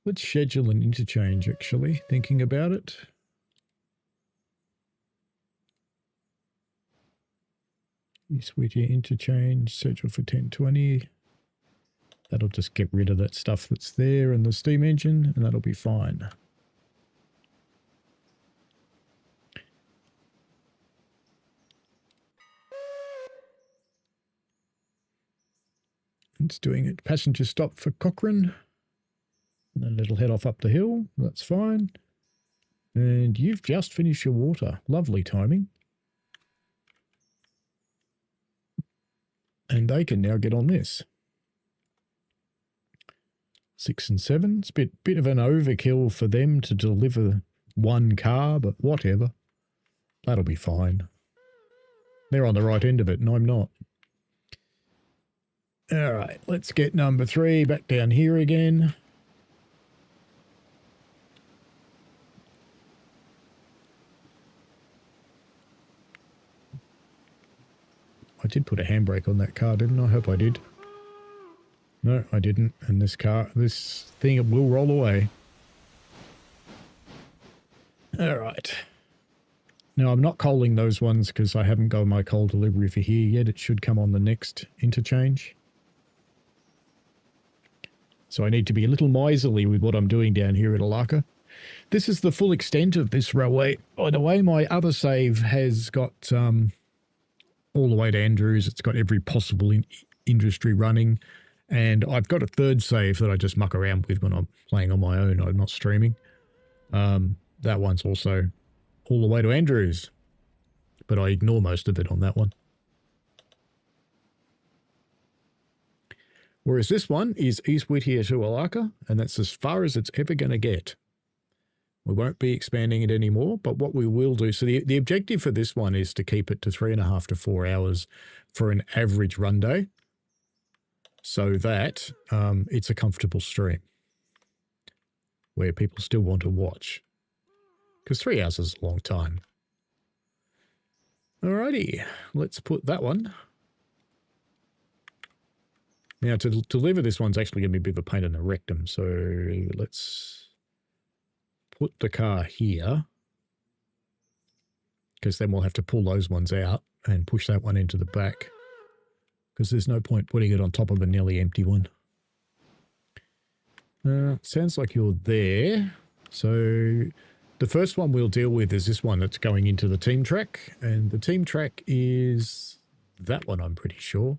Let's schedule an interchange, actually, thinking about it. East Whittier interchange, scheduled for 10:20. That'll just get rid of that stuff that's there in the steam engine, and that'll be fine. It's doing it. Passenger stop for Cochrane. And then it'll head off up the hill. That's fine. And you've just finished your water. Lovely timing. And they can now get on this. 6 and 7. It's a bit of an overkill for them to deliver one car, but whatever. That'll be fine. They're on the right end of it, and I'm not. All right, let's get number 3 back down here again. I did put a handbrake on that car, didn't I? I hope I did. No, I didn't. And this thing, it will roll away. All right. Now, I'm not coaling those ones because I haven't got my coal delivery for here yet. It should come on the next interchange. So I need to be a little miserly with what I'm doing down here at Alarka. This is the full extent of this railway. By the way, my other save has got all the way to Andrews. It's got every possible industry running. And I've got a third save that I just muck around with when I'm playing on my own. I'm not streaming. That one's also all the way to Andrews. But I ignore most of it on that one. Whereas this one is East Whittier to Alarka, and that's as far as it's ever going to get. We won't be expanding it anymore, but what we will do, so the objective for this one is to keep it to 3.5 to 4 hours for an average run day, so that it's a comfortable stream where people still want to watch. Because 3 hours is a long time. Alrighty, let's put that one. Now, to deliver this one's actually going to be a bit of a pain in the rectum, so let's put the car here. because then we'll have to pull those ones out and push that one into the back, because there's no point putting it on top of a nearly empty one. Sounds like you're there. So the first one we'll deal with is this one that's going into the team track, and the team track is that one, I'm pretty sure.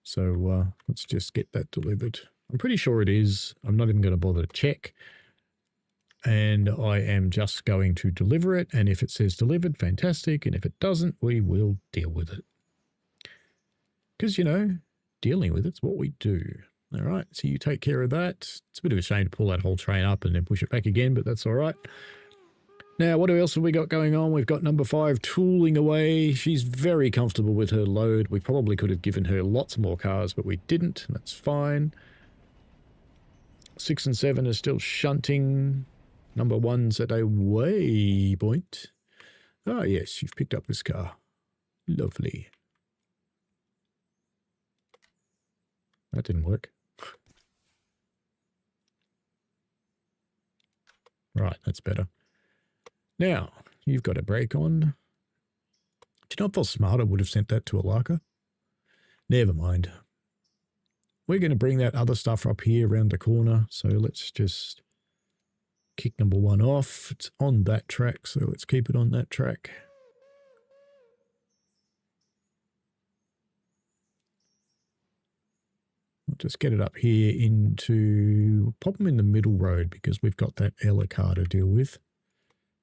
So let's just get that delivered. I'm pretty sure it is. I'm not even going to bother to check. And I am just going to deliver it. And if it says delivered, fantastic. And if it doesn't, we will deal with it. Because, you know, dealing with it's what we do. All right, so you take care of that. It's a bit of a shame to pull that whole train up and then push it back again, but that's all right. Now, what else have we got going on? We've got number 5 tooling away. She's very comfortable with her load. We probably could have given her lots more cars, but we didn't. That's fine. 6 and 7 are still shunting. Number 1's at a waypoint. Ah, yes, you've picked up this car. Lovely. That didn't work. Right, that's better. Now, you've got a brake on. Do you know if I was smarter, would have sent that to Alarka? Never mind. We're going to bring that other stuff up here around the corner. So let's just kick number 1 off. It's on that track, so let's keep it on that track. We'll just get it up here into, pop them in the middle road because we've got that Alarka to deal with.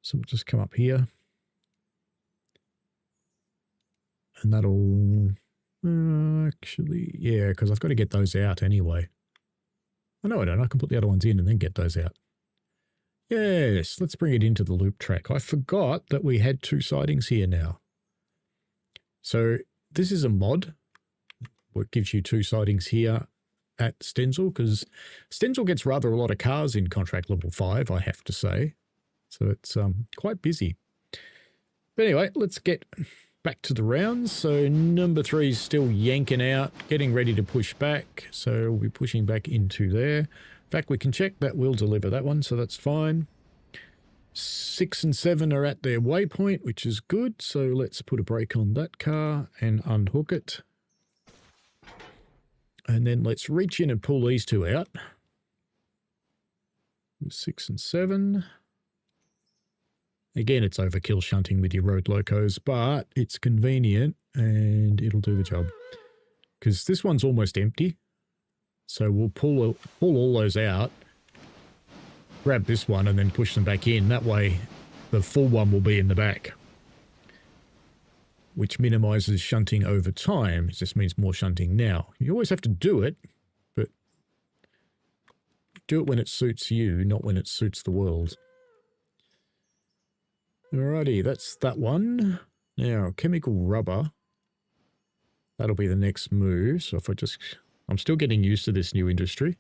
So we'll just come up here. And that'll, actually, yeah, because I've got to get those out anyway. Oh, no, I don't. I can put the other ones in and then get those out. Yes, let's bring it into the loop track. I forgot that we had 2 sidings here now. So this is a mod. What gives you 2 sidings here at Stenzel, because Stenzel gets rather a lot of cars in contract level 5, I have to say. So it's quite busy. But anyway, let's get back to the rounds. So number 3 is still yanking out, getting ready to push back. So we'll be pushing back into there. In fact, we can check that we'll deliver that one, so that's fine. 6 and 7 are at their waypoint, which is good. So let's put a brake on that car and unhook it. And then let's reach in and pull these 2 out. 6 and 7. Again, it's overkill shunting with your road locos, but it's convenient and it'll do the job. Because this one's almost empty. So we'll pull all those out, grab this one and then push them back in. That way the full one will be in the back, which minimizes shunting over time. It just means more shunting now. You always have to do it, but do it when it suits you, not when it suits the world. Alrighty, that's that one. Now, chemical rubber. That'll be the next move. So if I'm still getting used to this new industry.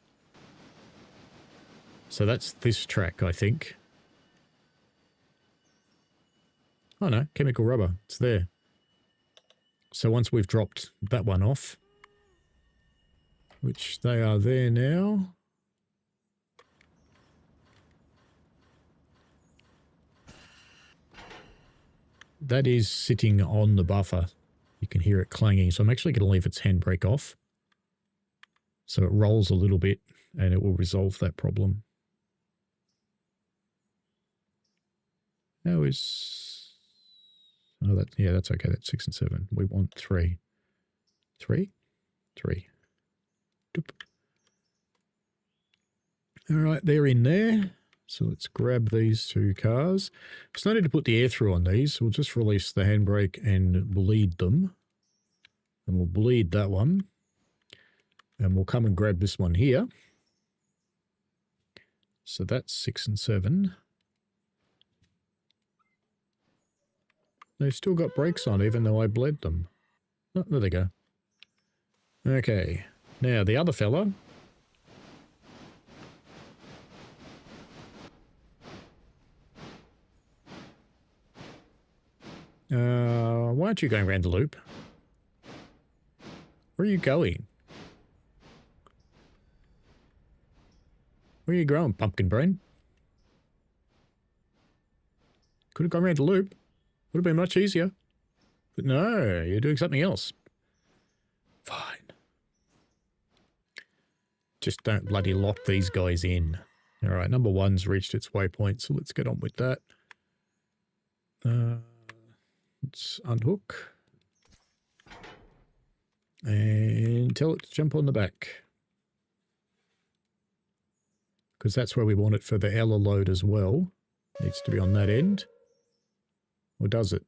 So that's this track, I think. Oh no, chemical rubber. It's there. So once we've dropped that one off, which they are there now. That is sitting on the buffer. You can hear it clanging. So I'm actually going to leave its handbrake off. So it rolls a little bit and it will resolve that problem. How is... Oh, yeah, that's okay. That's 6 and 7. We want 3. 3? 3. Doop. All right, they're in there. So let's grab these 2 cars. There's no need to put the air through on these. We'll just release the handbrake and bleed them. And we'll bleed that one. And we'll come and grab this one here. So that's 6 and 7. They've still got brakes on even though I bled them. Oh, there they go. Okay. Now the other fella. Why aren't you going around the loop? Where are you going? Where are you going, pumpkin brain? Could have gone around the loop. Would have been much easier. But no, you're doing something else. Fine. Just don't bloody lock these guys in. All right, number 1's reached its waypoint, so let's get on with that. Let's unhook. And tell it to jump on the back. Because that's where we want it for the Ella load as well. Needs to be on that end. Or does it?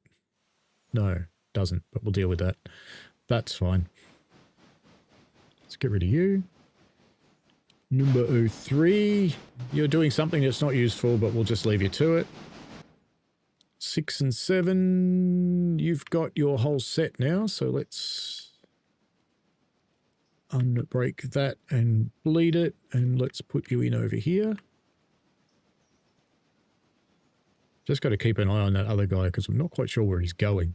No, doesn't, but we'll deal with that. That's fine. Let's get rid of you. Number 03. You're doing something that's not useful, but we'll just leave you to it. 6 and 7. You've got your whole set now, so let's unbreak that and bleed it, and let's put you in over here. Just got to keep an eye on that other guy because I'm not quite sure where he's going.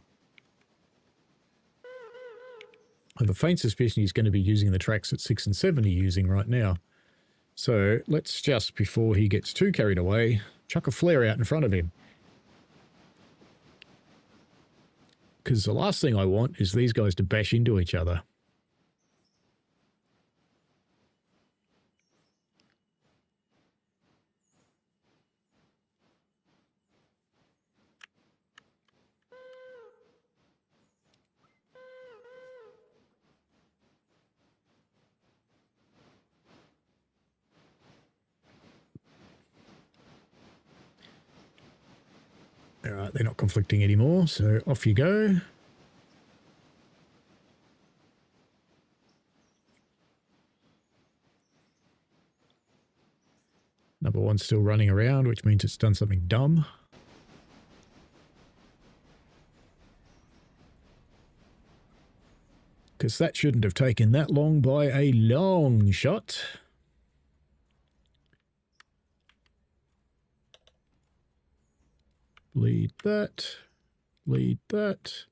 I have a faint suspicion he's going to be using the tracks that 6 and 7 are using right now. So let's just, before he gets too carried away, chuck a flare out in front of him. Because the last thing I want is these guys to bash into each other. All right, they're not conflicting anymore, so off you go. Number 1's still running around, which means it's done something dumb. Because that shouldn't have taken that long by a long shot. Bleed that. Bleed that.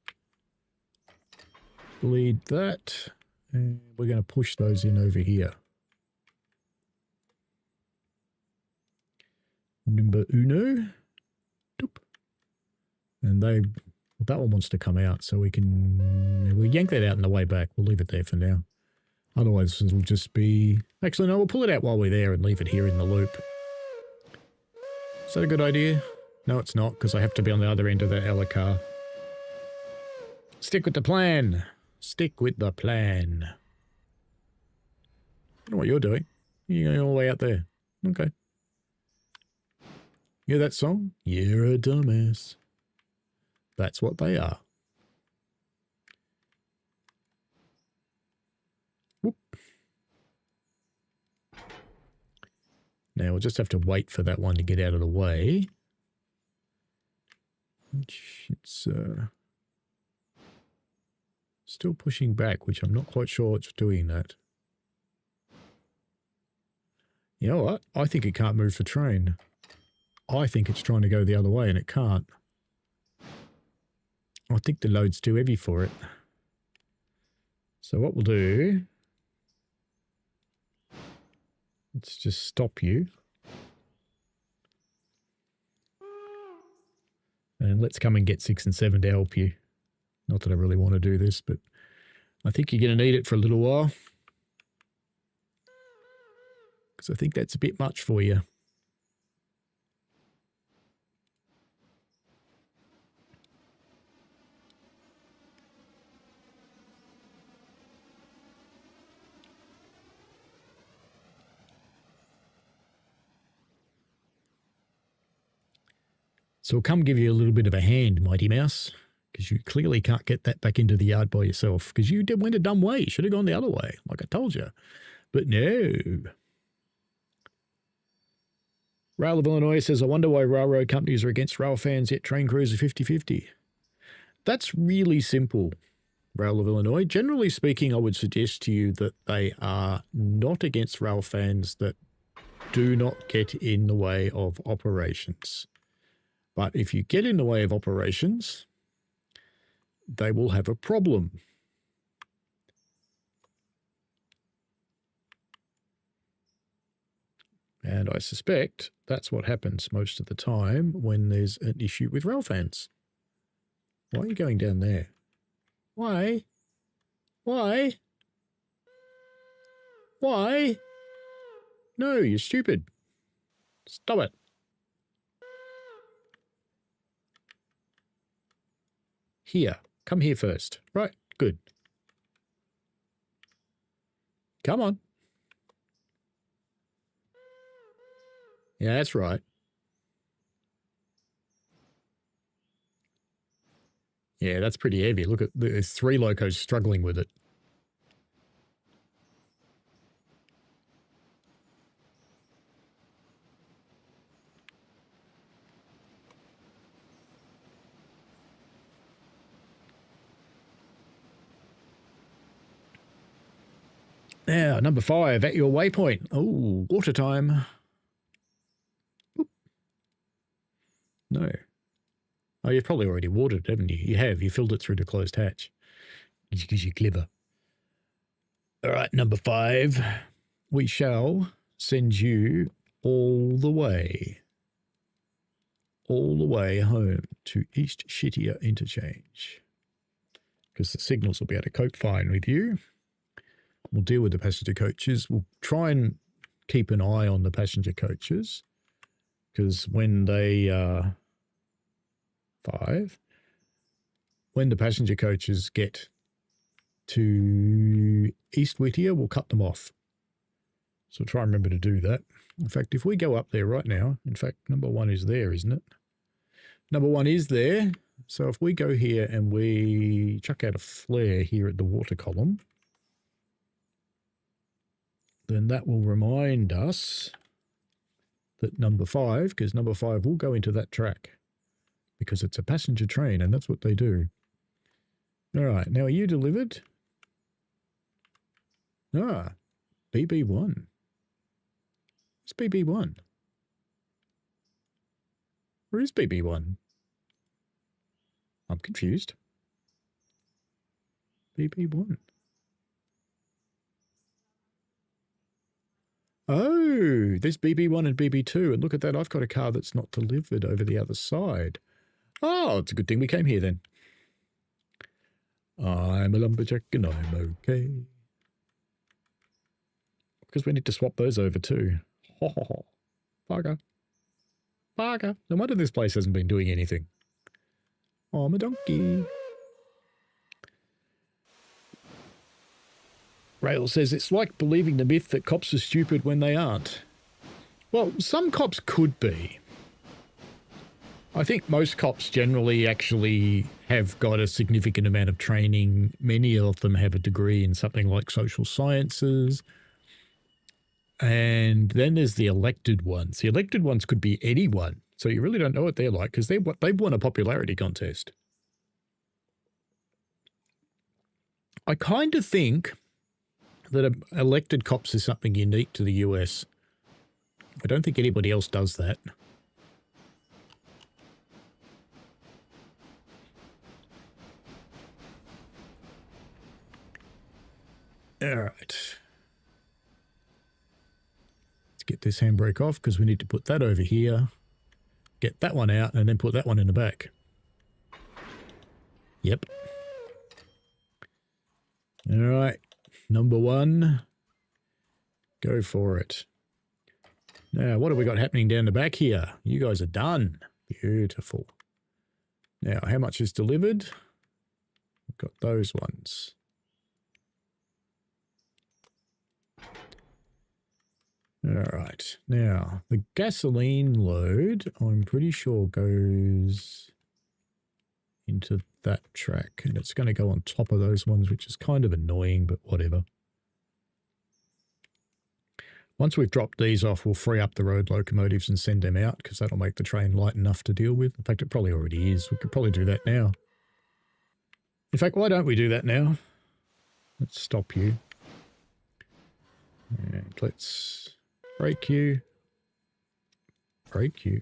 Bleed that. And we're going to push those in over here. Number uno. Doop. And that one wants to come out, so we'll yank that out on the way back. We'll leave it there for now. Otherwise, it'll just be... Actually, no, we'll pull it out while we're there and leave it here in the loop. Is that a good idea? No, it's not, because I have to be on the other end of the Alarka. Stick with the plan. Stick with the plan. I don't know what you're doing. You're going all the way out there. Okay. You hear that song? You're a dumbass. That's what they are. Whoop. Now we'll just have to wait for that one to get out of the way. It's still pushing back, which I'm not quite sure it's doing that. You know what? I think it can't move for train. I think it's trying to go the other way and it can't. I think the load's too heavy for it. So what we'll do... Let's just stop you. And let's come and get 6 and 7 to help you. Not that I really want to do this, but I think you're going to need it for a little while. Because I think that's a bit much for you. So I'll come give you a little bit of a hand, Mighty Mouse, because you clearly can't get that back into the yard by yourself, because you went a dumb way. You should have gone the other way, like I told you. But no. Rail of Illinois says, I wonder why railroad companies are against rail fans, yet train crews are 50-50. That's really simple, Rail of Illinois. Generally speaking, I would suggest to you that they are not against rail fans that do not get in the way of operations. But if you get in the way of operations, they will have a problem. And I suspect that's what happens most of the time when there's an issue with rail fans. Why are you going down there? Why? Why? Why? No, you're stupid. Stop it. Here. Come here first. Right. Good. Come on. Yeah, that's right. Yeah, that's pretty heavy. Look at, there's 3 locos struggling with it. Now, number 5, at your waypoint. Oh, water time. Oop. No. Oh, you've probably already watered it, haven't you? You have. You filled it through the closed hatch. Because you're clever. All right, number 5. We shall send you all the way home to East Shittier Interchange. Because the signals will be able to cope fine with you. We'll deal with the passenger coaches. We'll try and keep an eye on the passenger coaches. Because when they... 5. When the passenger coaches get to East Whittier, we'll cut them off. So try and remember to do that. In fact, if we go up there right now, in fact, number 1 is there, isn't it? Number 1 is there. So if we go here and we chuck out a flare here at the water column, then that will remind us that number 5, because number 5 will go into that track because it's a passenger train and that's what they do. All right, now are you delivered? Ah, BB1. It's BB1. Where is BB1? I'm confused. BB1. Oh, there's BB1 and BB2. And look at that, I've got a car that's not delivered over the other side. Oh, it's a good thing we came here then. I'm a lumberjack and I'm okay. Because we need to swap those over too. Ho ho ho. Bugger. Bugger. No wonder this place hasn't been doing anything. I'm a donkey. Rail says it's like believing the myth that cops are stupid when they aren't. Well, some cops could be. I think most cops generally actually have got a significant amount of training. Many of them have a degree in something like social sciences. And then there's the elected ones. The elected ones could be anyone. So you really don't know what they're like because they've won a popularity contest. I kind of think that elected cops is something unique to the US. I don't think anybody else does that. All right. Let's get this handbrake off because we need to put that over here. Get that one out and then put that one in the back. Yep. All right. Number 1. Go for it. Now, what have we got happening down the back here? You guys are done. Beautiful. Now, how much is delivered? We've got those ones. All right. Now, the gasoline load, I'm pretty sure goes into that track. And it's going to go on top of those ones, which is kind of annoying, but whatever. Once we've dropped these off, we'll free up the road locomotives and send them out because that'll make the train light enough to deal with. In fact, it probably already is. We could probably do that now. In fact, why don't we do that now? Let's stop you. And let's brake you. Brake you.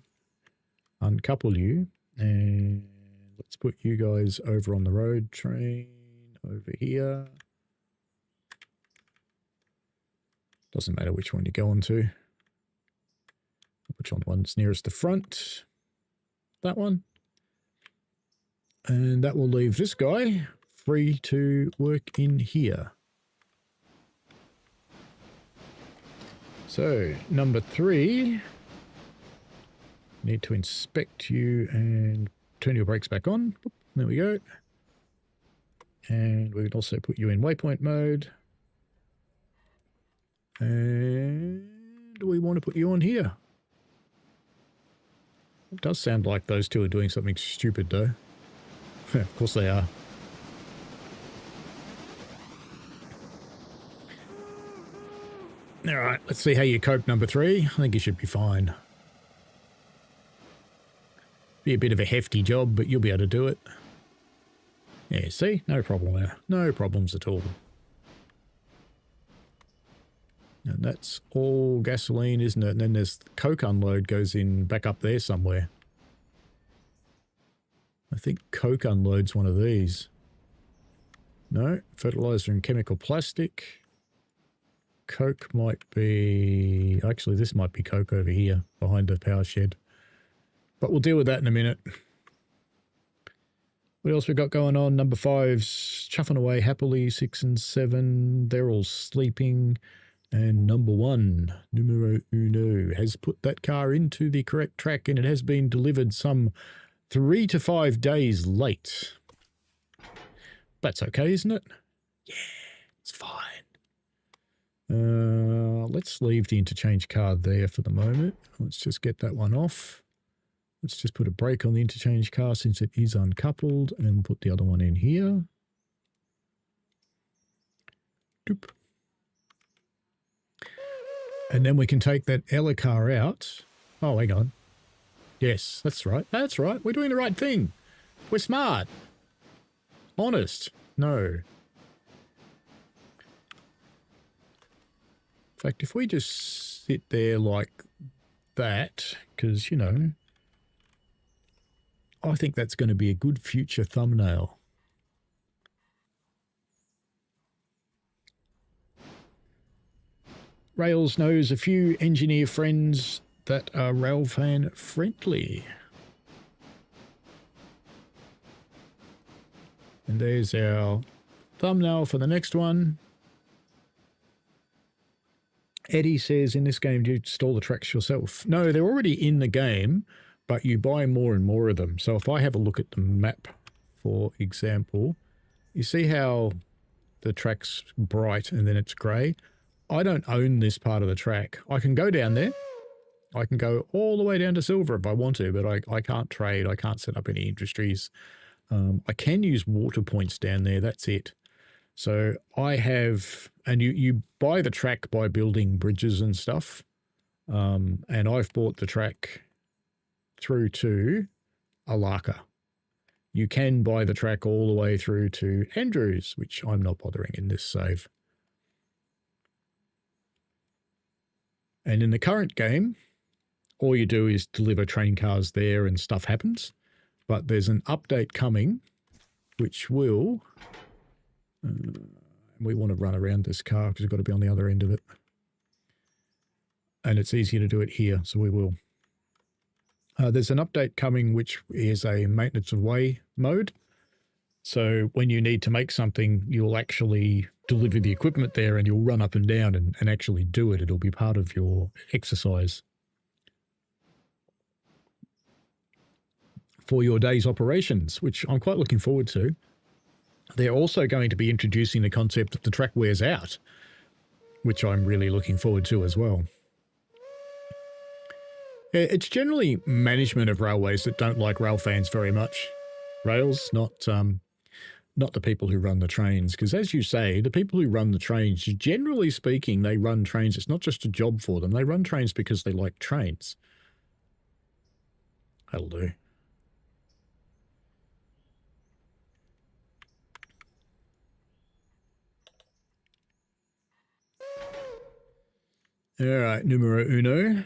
Uncouple you. And let's put you guys over on the road train over here. Doesn't matter which one you go on to. Which one's nearest the front? That one. And that will leave this guy free to work in here. So, number 3, need to inspect you and turn your brakes back on. There we go. And we can also put you in waypoint mode. And we want to put you on here. It does sound like those two are doing something stupid though. Of course they are. Alright, let's see how you cope, number 3. I think you should be fine. Be a bit of a hefty job, but you'll be able to do it. Yeah, see? No problem there. No problems at all. And that's all gasoline, isn't it? And then there's coke unload goes in back up there somewhere. I think coke unloads one of these. No, fertilizer and chemical plastic. Coke might be... Actually, this might be coke over here behind the power shed. But we'll deal with that in a minute. What else we got going on? Number 5's chuffing away happily. 6 and 7, they're all sleeping. And number 1, numero uno, has put that car into the correct track and it has been delivered some 3 to 5 days late. That's okay, isn't it? Yeah, it's fine. Let's leave the interchange card there for the moment. Let's just get that one off. Let's just put a brake on the interchange car since it is uncoupled and put the other one in here. Doop. And then we can take that Alarka out. Oh, hang on. Yes, that's right. That's right. We're doing the right thing. We're smart. Honest. No. In fact, if we just sit there like that, because, you know, I think that's going to be a good future thumbnail. Rails knows a few engineer friends that are railfan friendly. And there's our thumbnail for the next one. Eddie says, in this game, do you install the tracks yourself? No, they're already in the game, but you buy more and more of them. So if I have a look at the map, for example, you see how the track's bright and then it's grey? I don't own this part of the track. I can go down there. I can go all the way down to silver if I want to, but I can't trade. I can't set up any industries. I can use water points down there. That's it. So I have, and you buy the track by building bridges and stuff. And I've bought the track through to Alarka. You can buy the track all the way through to Andrews, which I'm not bothering in this save. And in the current game, all you do is deliver train cars there and stuff happens. But there's an update coming, which will... we want to run around this car because we've got to be on the other end of it. And it's easier to do it here, so we will. There's an update coming which is a maintenance of way mode. So when you need to make something, you'll actually deliver the equipment there and you'll run up and down and actually do it. It'll be part of your exercise for your day's operations, which I'm quite looking forward to. They're also going to be introducing the concept that the track wears out, which I'm really looking forward to as well. It's generally management of railways that don't like rail fans very much. Rails, not the people who run the trains, because as you say, the people who run the trains, generally speaking, they run trains. It's not just a job for them. They run trains because they like trains. That'll do. All right, numero uno.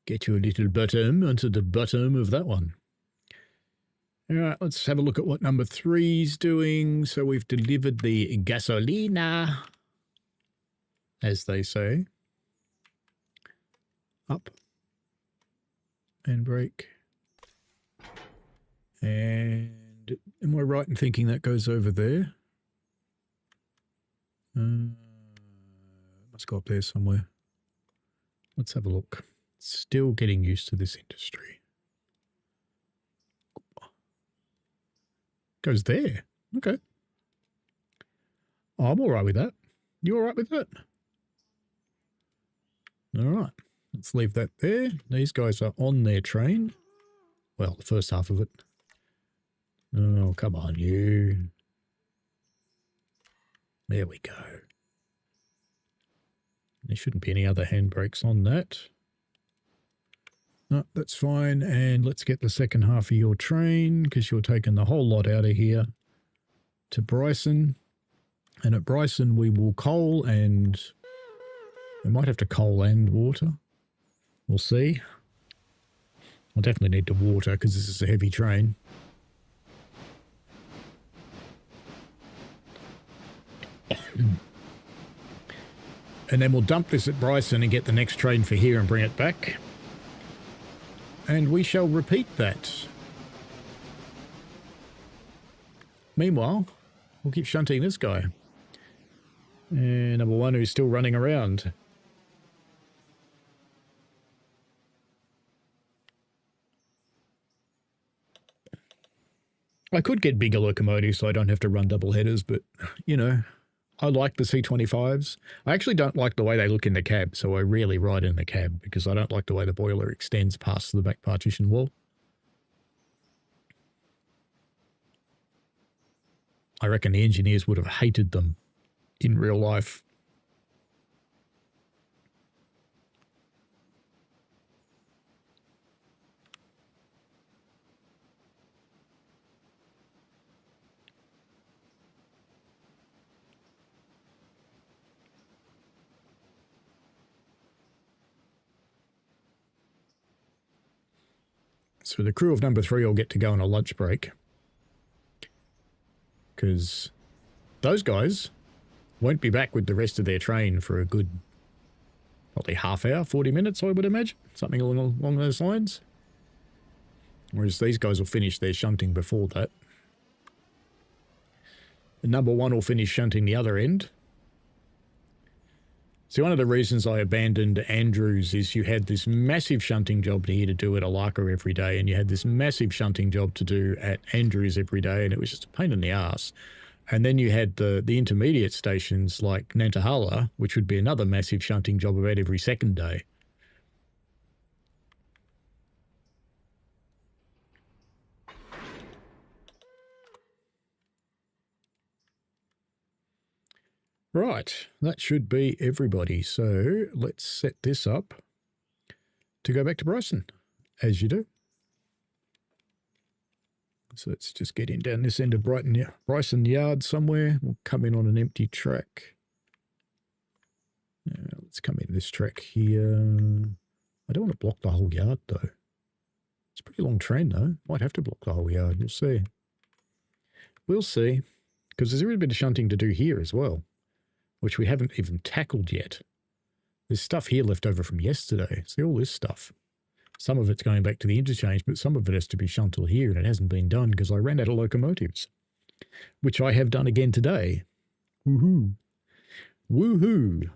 Get your little bottom onto the bottom of that one. All right, let's have a look at what number 3's doing. So we've delivered the gasolina, as they say. Up. And brake. And am I right in thinking that goes over there? Must go up there somewhere. Let's have a look. Still getting used to this industry. Goes there. Okay. Oh, I'm all right with that. You all right with that? All right. Let's leave that there. These guys are on their train. Well, the first half of it. Oh, come on, you. There we go. There shouldn't be any other handbrakes on that. No, that's fine. And let's get the second half of your train because you're taking the whole lot out of here to Bryson. And at Bryson, we will coal and we might have to coal and water. We'll see. I'll definitely need to water because this is a heavy train. And then we'll dump this at Bryson and get the next train for here and bring it back. And we shall repeat that. Meanwhile, we'll keep shunting this guy. And number one who's still running around. I could get bigger locomotives so I don't have to run double headers, but, you know, I like the C25s. I actually don't like the way they look in the cab, so I rarely ride in the cab because I don't like the way the boiler extends past the back partition wall. I reckon the engineers would have hated them in real life. So the crew of number 3 will get to go on a lunch break. Because those guys won't be back with the rest of their train for a good, probably half hour, 40 minutes, I would imagine. Something along those lines. Whereas these guys will finish their shunting before that. And number 1 will finish shunting the other end. See, one of the reasons I abandoned Andrews is you had this massive shunting job here to do at Alarka every day, and you had this massive shunting job to do at Andrews every day, and it was just a pain in the ass. And then you had the intermediate stations like Nantahala, which would be another massive shunting job about every second day. Right, that should be everybody. So let's set this up to go back to Bryson, as you do. So let's just get in down this end of Bryson Yard somewhere. We'll come in on an empty track. Let's come in this track here. I don't want to block the whole yard, though. It's a pretty long train, though. Might have to block the whole yard. We'll see. We'll see. Because there's a really bit of shunting to do here as well, which we haven't even tackled yet. There's stuff here left over from yesterday. See all this stuff. Some of it's going back to the interchange, but some of it has to be shunted here, and it hasn't been done because I ran out of locomotives, which I have done again today. Woohoo. Woohoo.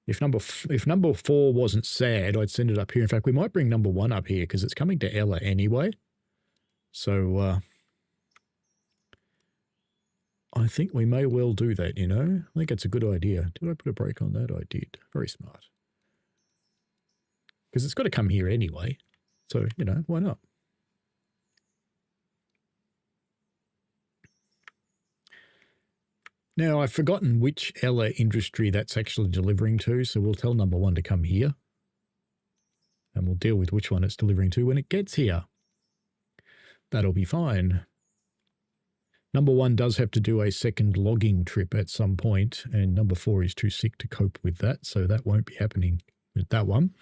If number 4 wasn't sad, I'd send it up here. In fact, we might bring number 1 up here because it's coming to Ella anyway. So, I think we may well do that, you know. I think it's a good idea. Did I put a brake on that? I did. Very smart. Because it's got to come here anyway. So, you know, why not? Now, I've forgotten which Ella industry that's actually delivering to, so we'll tell number 1 to come here. And we'll deal with which one it's delivering to when it gets here. That'll be fine. Number 1 does have to do a second logging trip at some point, and number 4 is too sick to cope with that, so that won't be happening with that one,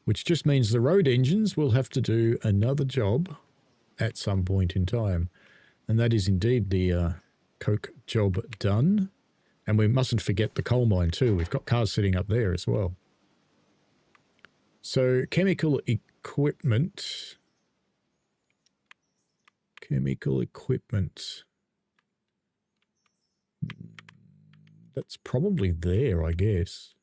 which just means the road engines will have to do another job at some point in time. And that is indeed the coke job done. And we mustn't forget the coal mine too. We've got cars sitting up there as well. So chemical equipment Chemical equipment. That's probably there, I guess.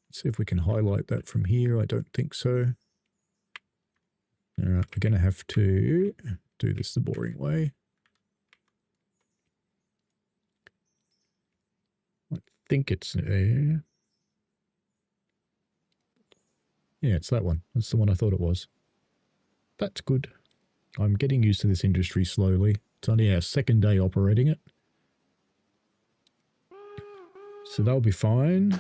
Let's see if we can highlight that from here. I don't think so. All right, we're going to have to do this the boring way. I think it's there. Yeah, it's that one. That's the one I thought it was. That's good. I'm getting used to this industry slowly. It's only our second day operating it. So they'll be fine.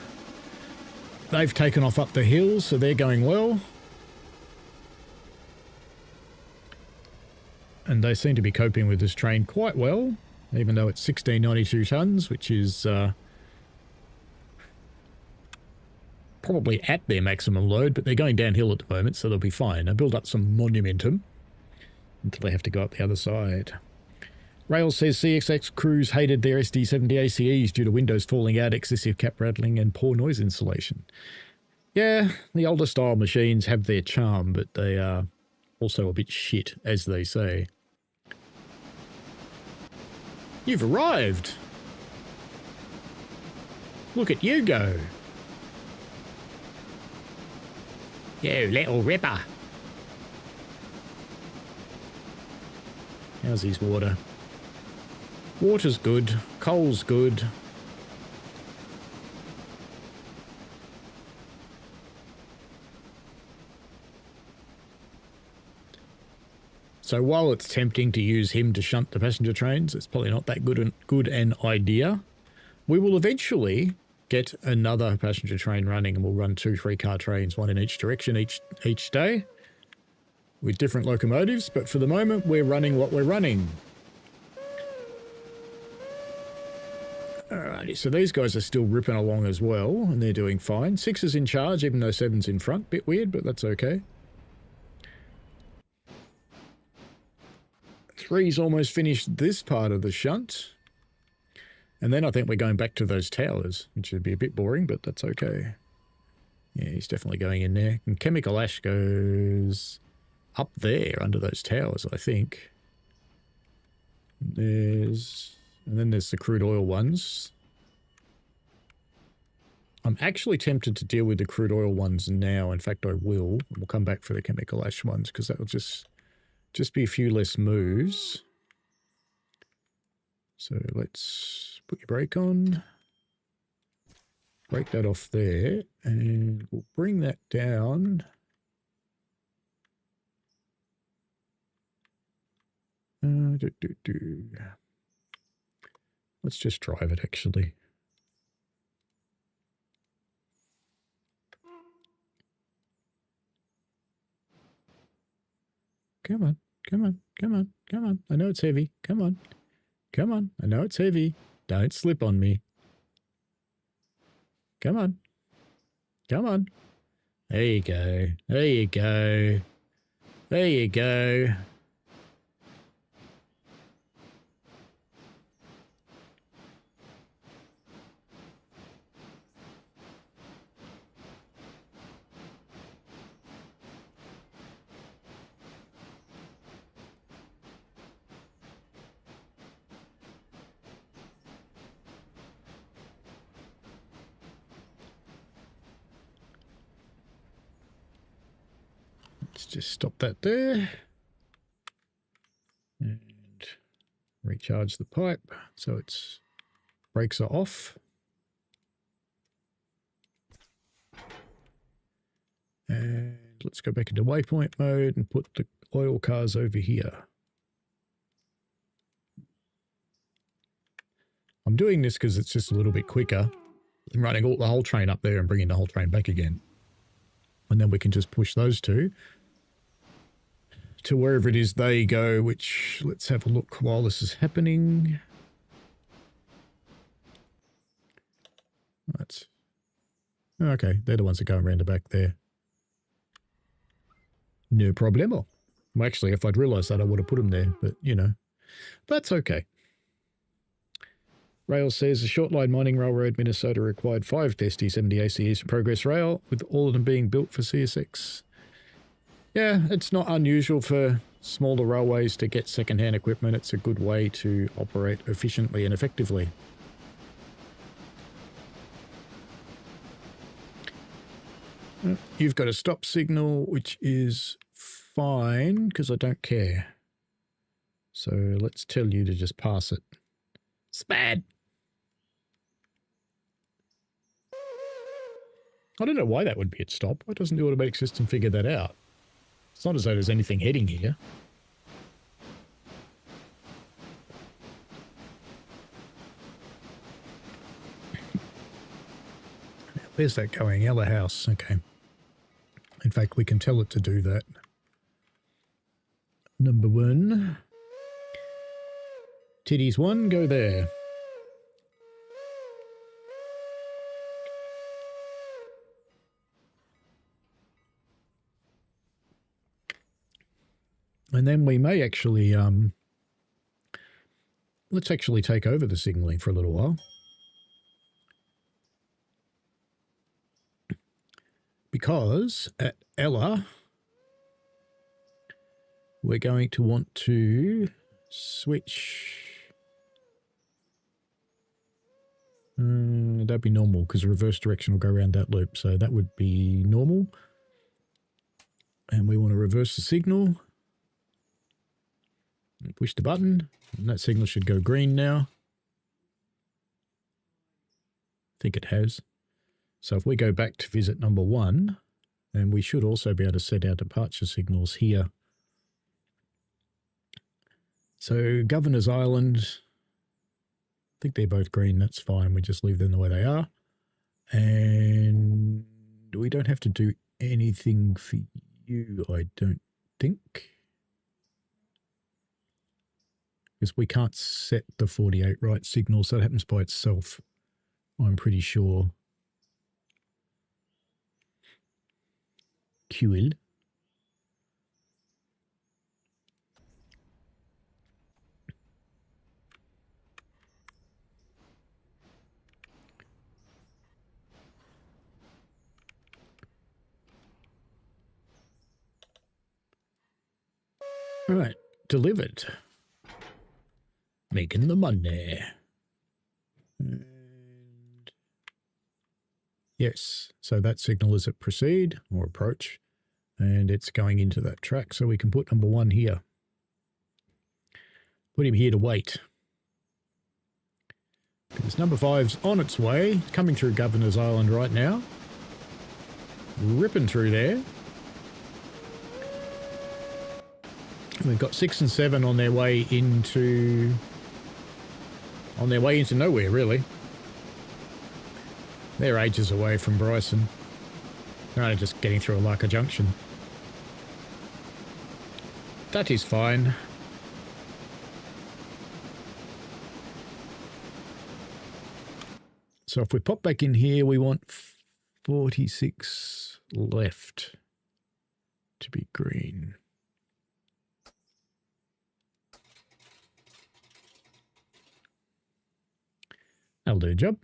They've taken off up the hill, so they're going well. And they seem to be coping with this train quite well, even though it's 1692 tons, which is probably at their maximum load, but they're going downhill at the moment, so they'll be fine. They build up some momentum until they have to go up the other side. Rail says CXX crews hated their SD70 ACEs due to windows falling out, excessive cap rattling, and poor noise insulation. Yeah, the older style machines have their charm, but they are also a bit shit, as they say. You've arrived! Look at you go! You little ripper! How's his water? Water's good, coal's good. So while it's tempting to use him to shunt the passenger trains, it's probably not that good an idea. We will eventually get another passenger train running, and we'll run 2 3-car trains, one in each direction each day with different locomotives, but for the moment we're running what we're running. Alrighty, so these guys are still ripping along as well, and they're doing fine. 6 is in charge, even though 7's in front. Bit weird, but that's okay. 3's almost finished this part of the shunt. And then I think we're going back to those towers, which would be a bit boring, but that's okay. Yeah, he's definitely going in there. And chemical ash goes up there under those towers, I think. And then there's the crude oil ones. I'm actually tempted to deal with the crude oil ones now. In fact, I will. We'll come back for the chemical ash ones because that will just be a few less moves. So let's put your brake on. Break that off there, and we'll bring that down. Let's just drive it, actually. Come on, come on, come on, come on. I know it's heavy. Come on. Come on. I know it's heavy. Don't slip on me. Come on. Come on. There you go. There you go. There you go. Let's just stop that there and recharge the pipe so its brakes are off. And let's go back into waypoint mode and put the oil cars over here. I'm doing this because it's just a little bit quicker than running the whole train up there and bringing the whole train back again. And then we can just push those two to wherever it is they go, which let's have a look while this is happening. That's okay. They're the ones that go around the back there. No problemo. Well, actually, if I'd realised that, I would have put them there, but you know, that's okay. Rail says the short line mining railroad Minnesota required 5 SD70 ACEs for Progress Rail, with all of them being built for CSX. Yeah, it's not unusual for smaller railways to get second-hand equipment. It's a good way to operate efficiently and effectively. You've got a stop signal, which is fine because I don't care. So let's tell you to just pass it. It's bad. I don't know why that would be at stop. Why doesn't the automatic system figure that out? It's not as though there's anything heading here. Where's that going? Yellow house. Okay. In fact, we can tell it to do that. Number 1. Titties 1, go there. And then we may actually, let's actually take over the signalling for a little while. Because at Ella, we're going to want to switch. That'd be normal because reverse direction will go around that loop. So that would be normal. And we want to reverse the signal. Push the button. And that signal should go green now. I think it has. So if we go back to visit number 1, then we should also be able to set our departure signals here. So Governor's Island, I think they're both green. That's fine. We just leave them the way they are. And we don't have to do anything for you, I don't think. Because we can't set the 48 right signal, so that happens by itself, I'm pretty sure. QL. Right, delivered. Making the money. And yes, so that signal is at proceed or approach, and it's going into that track, so we can put number 1 here. Put him here to wait. Because number 5's on its way, coming through Governor's Island right now. Ripping through there. We've got 6 and 7 on their way into nowhere, really. They're ages away from Bryson. They're only just getting through Alarka Junction. That is fine. So if we pop back in here, we want 46 left to be green. That'll do a job.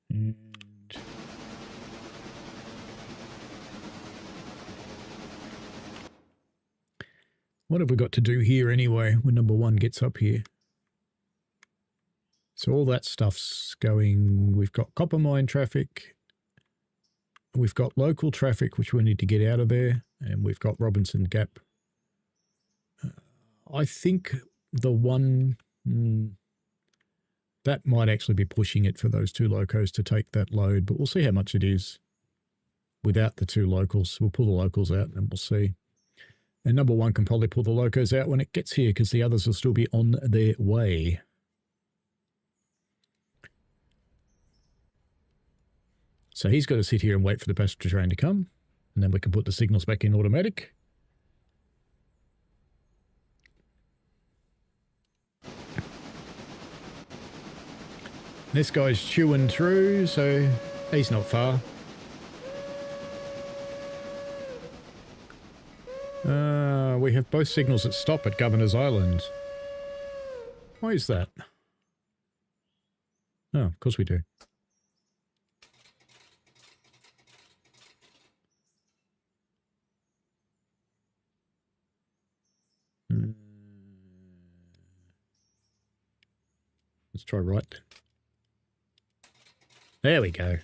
And what have we got to do here anyway when number 1 gets up here? So all that stuff's going, we've got copper mine traffic, we've got local traffic, which we need to get out of there, and we've got Robinson Gap. I think the one, that might actually be pushing it for those 2 locos to take that load, but we'll see how much it is without the 2 locals. We'll pull the locals out and we'll see. And number 1 can probably pull the locos out when it gets here because the others will still be on their way. So he's got to sit here and wait for the passenger train to come, and then we can put the signals back in automatic. This guy's chewing through, so he's not far. We have both signals that stop at Governor's Island. Why is that? Oh, of course we do. Let's try right then. There we go.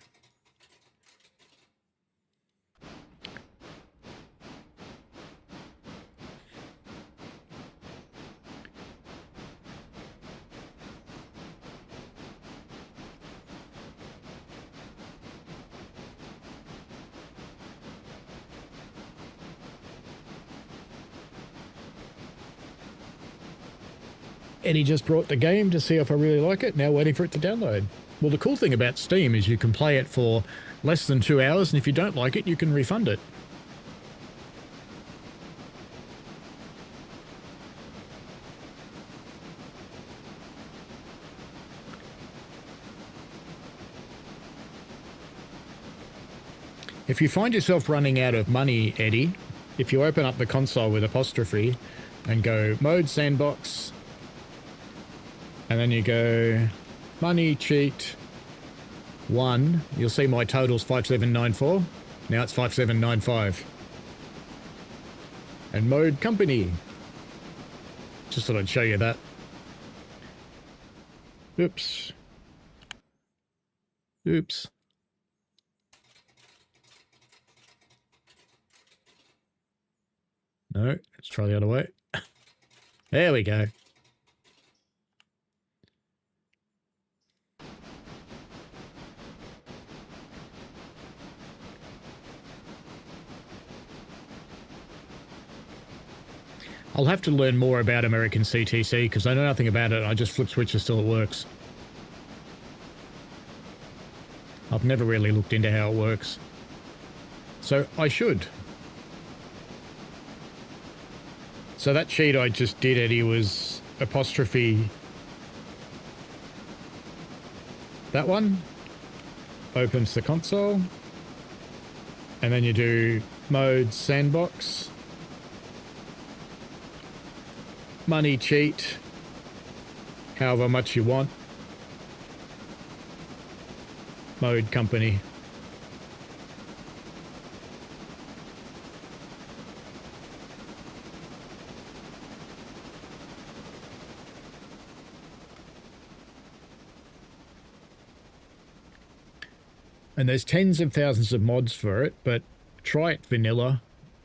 Eddie just brought the game to see if I really like it. Now waiting for it to download. Well, the cool thing about Steam is you can play it for less than 2 hours, and if you don't like it, you can refund it. If you find yourself running out of money, Eddie, if you open up the console with apostrophe and go mode sandbox, and then you go money cheat 1, you'll see my total's 5794. Now it's 5795. And mode company. Just thought I'd show you that. Oops. Oops. No, let's try the other way. There we go. I'll have to learn more about American CTC because I know nothing about it. I just flip switches till it works. I've never really looked into how it works. So I should. So that cheat I just did, Eddie, was apostrophe that one. Opens the console. And then you do mode sandbox. Money cheat, however much you want. Mode company. And there's tens of thousands of mods for it, but try it vanilla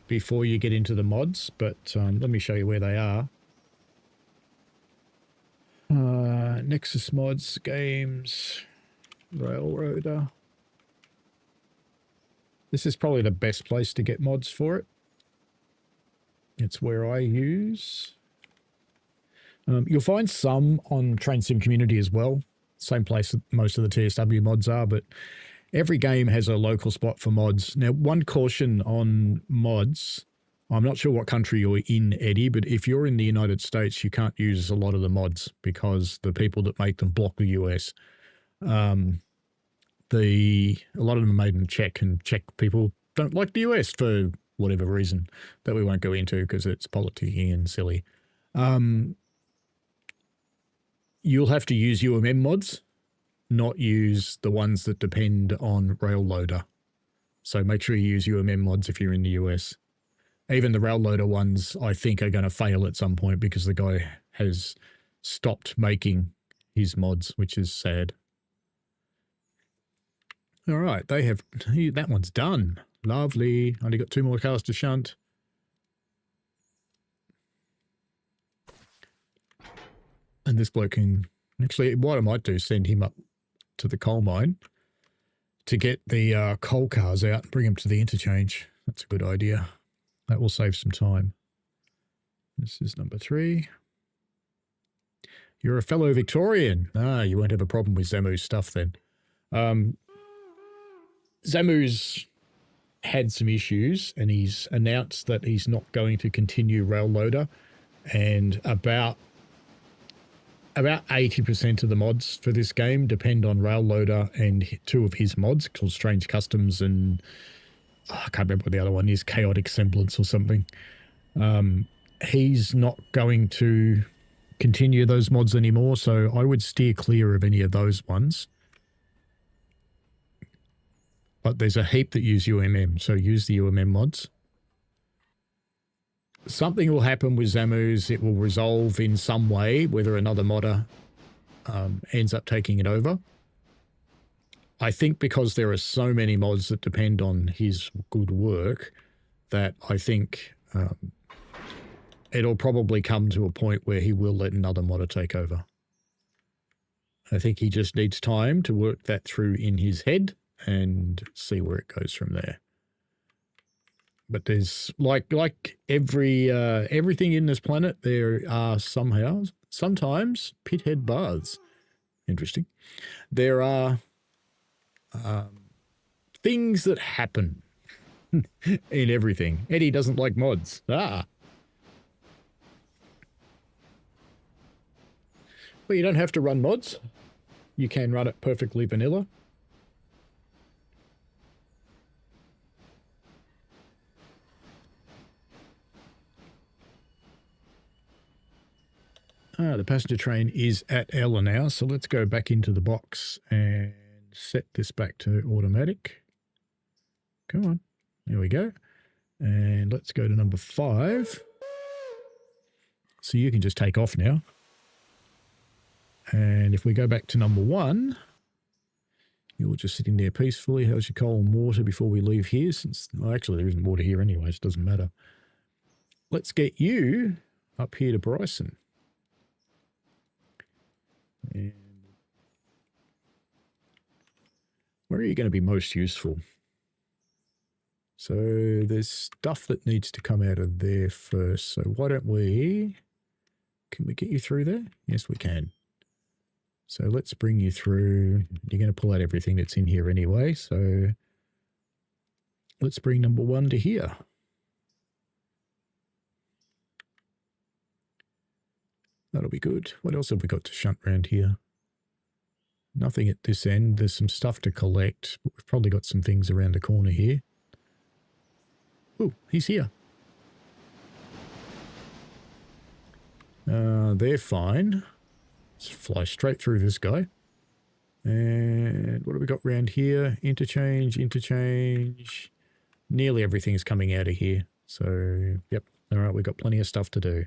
before you get into the mods. But let me show you where they are. Nexus mods, games, Railroader. This is probably the best place to get mods for it. It's where I use. You'll find some on Train Sim Community as well. Same place that most of the TSW mods are, but every game has a local spot for mods. Now, one caution on mods. I'm not sure what country you're in, Eddie, but if you're in the United States, you can't use a lot of the mods because the people that make them block the US. A lot of them are made in Czech, and Czech people don't like the US for whatever reason that we won't go into because it's politicky and silly. You'll have to use UMM mods, not use the ones that depend on Railloader. So make sure you use UMM mods if you're in the US. Even the Railloader ones, I think, are going to fail at some point because the guy has stopped making his mods, which is sad. All right, they have... That one's done. Lovely. Only got 2 more cars to shunt. And this bloke can... Actually, what I might do is send him up to the coal mine to get the coal cars out and bring them to the interchange. That's a good idea. That will save some time. This is number 3. You're a fellow Victorian. Ah, you won't have a problem with Zamu's stuff then. Zamu's had some issues and he's announced that he's not going to continue Railloader, and about 80% of the mods for this game depend on Railloader and 2 of his mods called Strange Customs and I can't remember what the other one is, Chaotic Semblance or something. He's not going to continue those mods anymore, so I would steer clear of any of those ones. But there's a heap that use UMM, so use the UMM mods. something will happen with Zamu's. It will resolve in some way, whether another modder ends up taking it over. I think because there are so many mods that depend on his good work, that I think it'll probably come to a point where he will let another modder take over. I think he just needs time to work that through in his head and see where it goes from there. But there's like everything in this planet, there are sometimes pithead baths. Interesting. There are things that happen in everything. Eddie doesn't like mods. Well, you don't have to run mods. You can run it perfectly vanilla. The passenger train is at Ella now, so let's go back into the box and set this back to automatic. Come on. There we go. And let's go to number 5. So you can just take off now. And if we go back to number 1, you're just sitting there peacefully. How's your coal and water before we leave here? Since, well, actually, there isn't water here anyway, so it doesn't matter. Let's get you up here to Bryson. And where are you going to be most useful? So there's stuff that needs to come out of there first. So why don't we... Can we get you through there? Yes, we can. So let's bring you through. You're going to pull out everything that's in here anyway. So let's bring number 1 to here. That'll be good. What else have we got to shunt around here? Nothing at this end. There's some stuff to collect, but we've probably got some things around the corner here. Oh, he's here. They're fine. Let's fly straight through this guy. And what have we got around here? Interchange. Nearly everything's coming out of here. So, yep. All right, we've got plenty of stuff to do.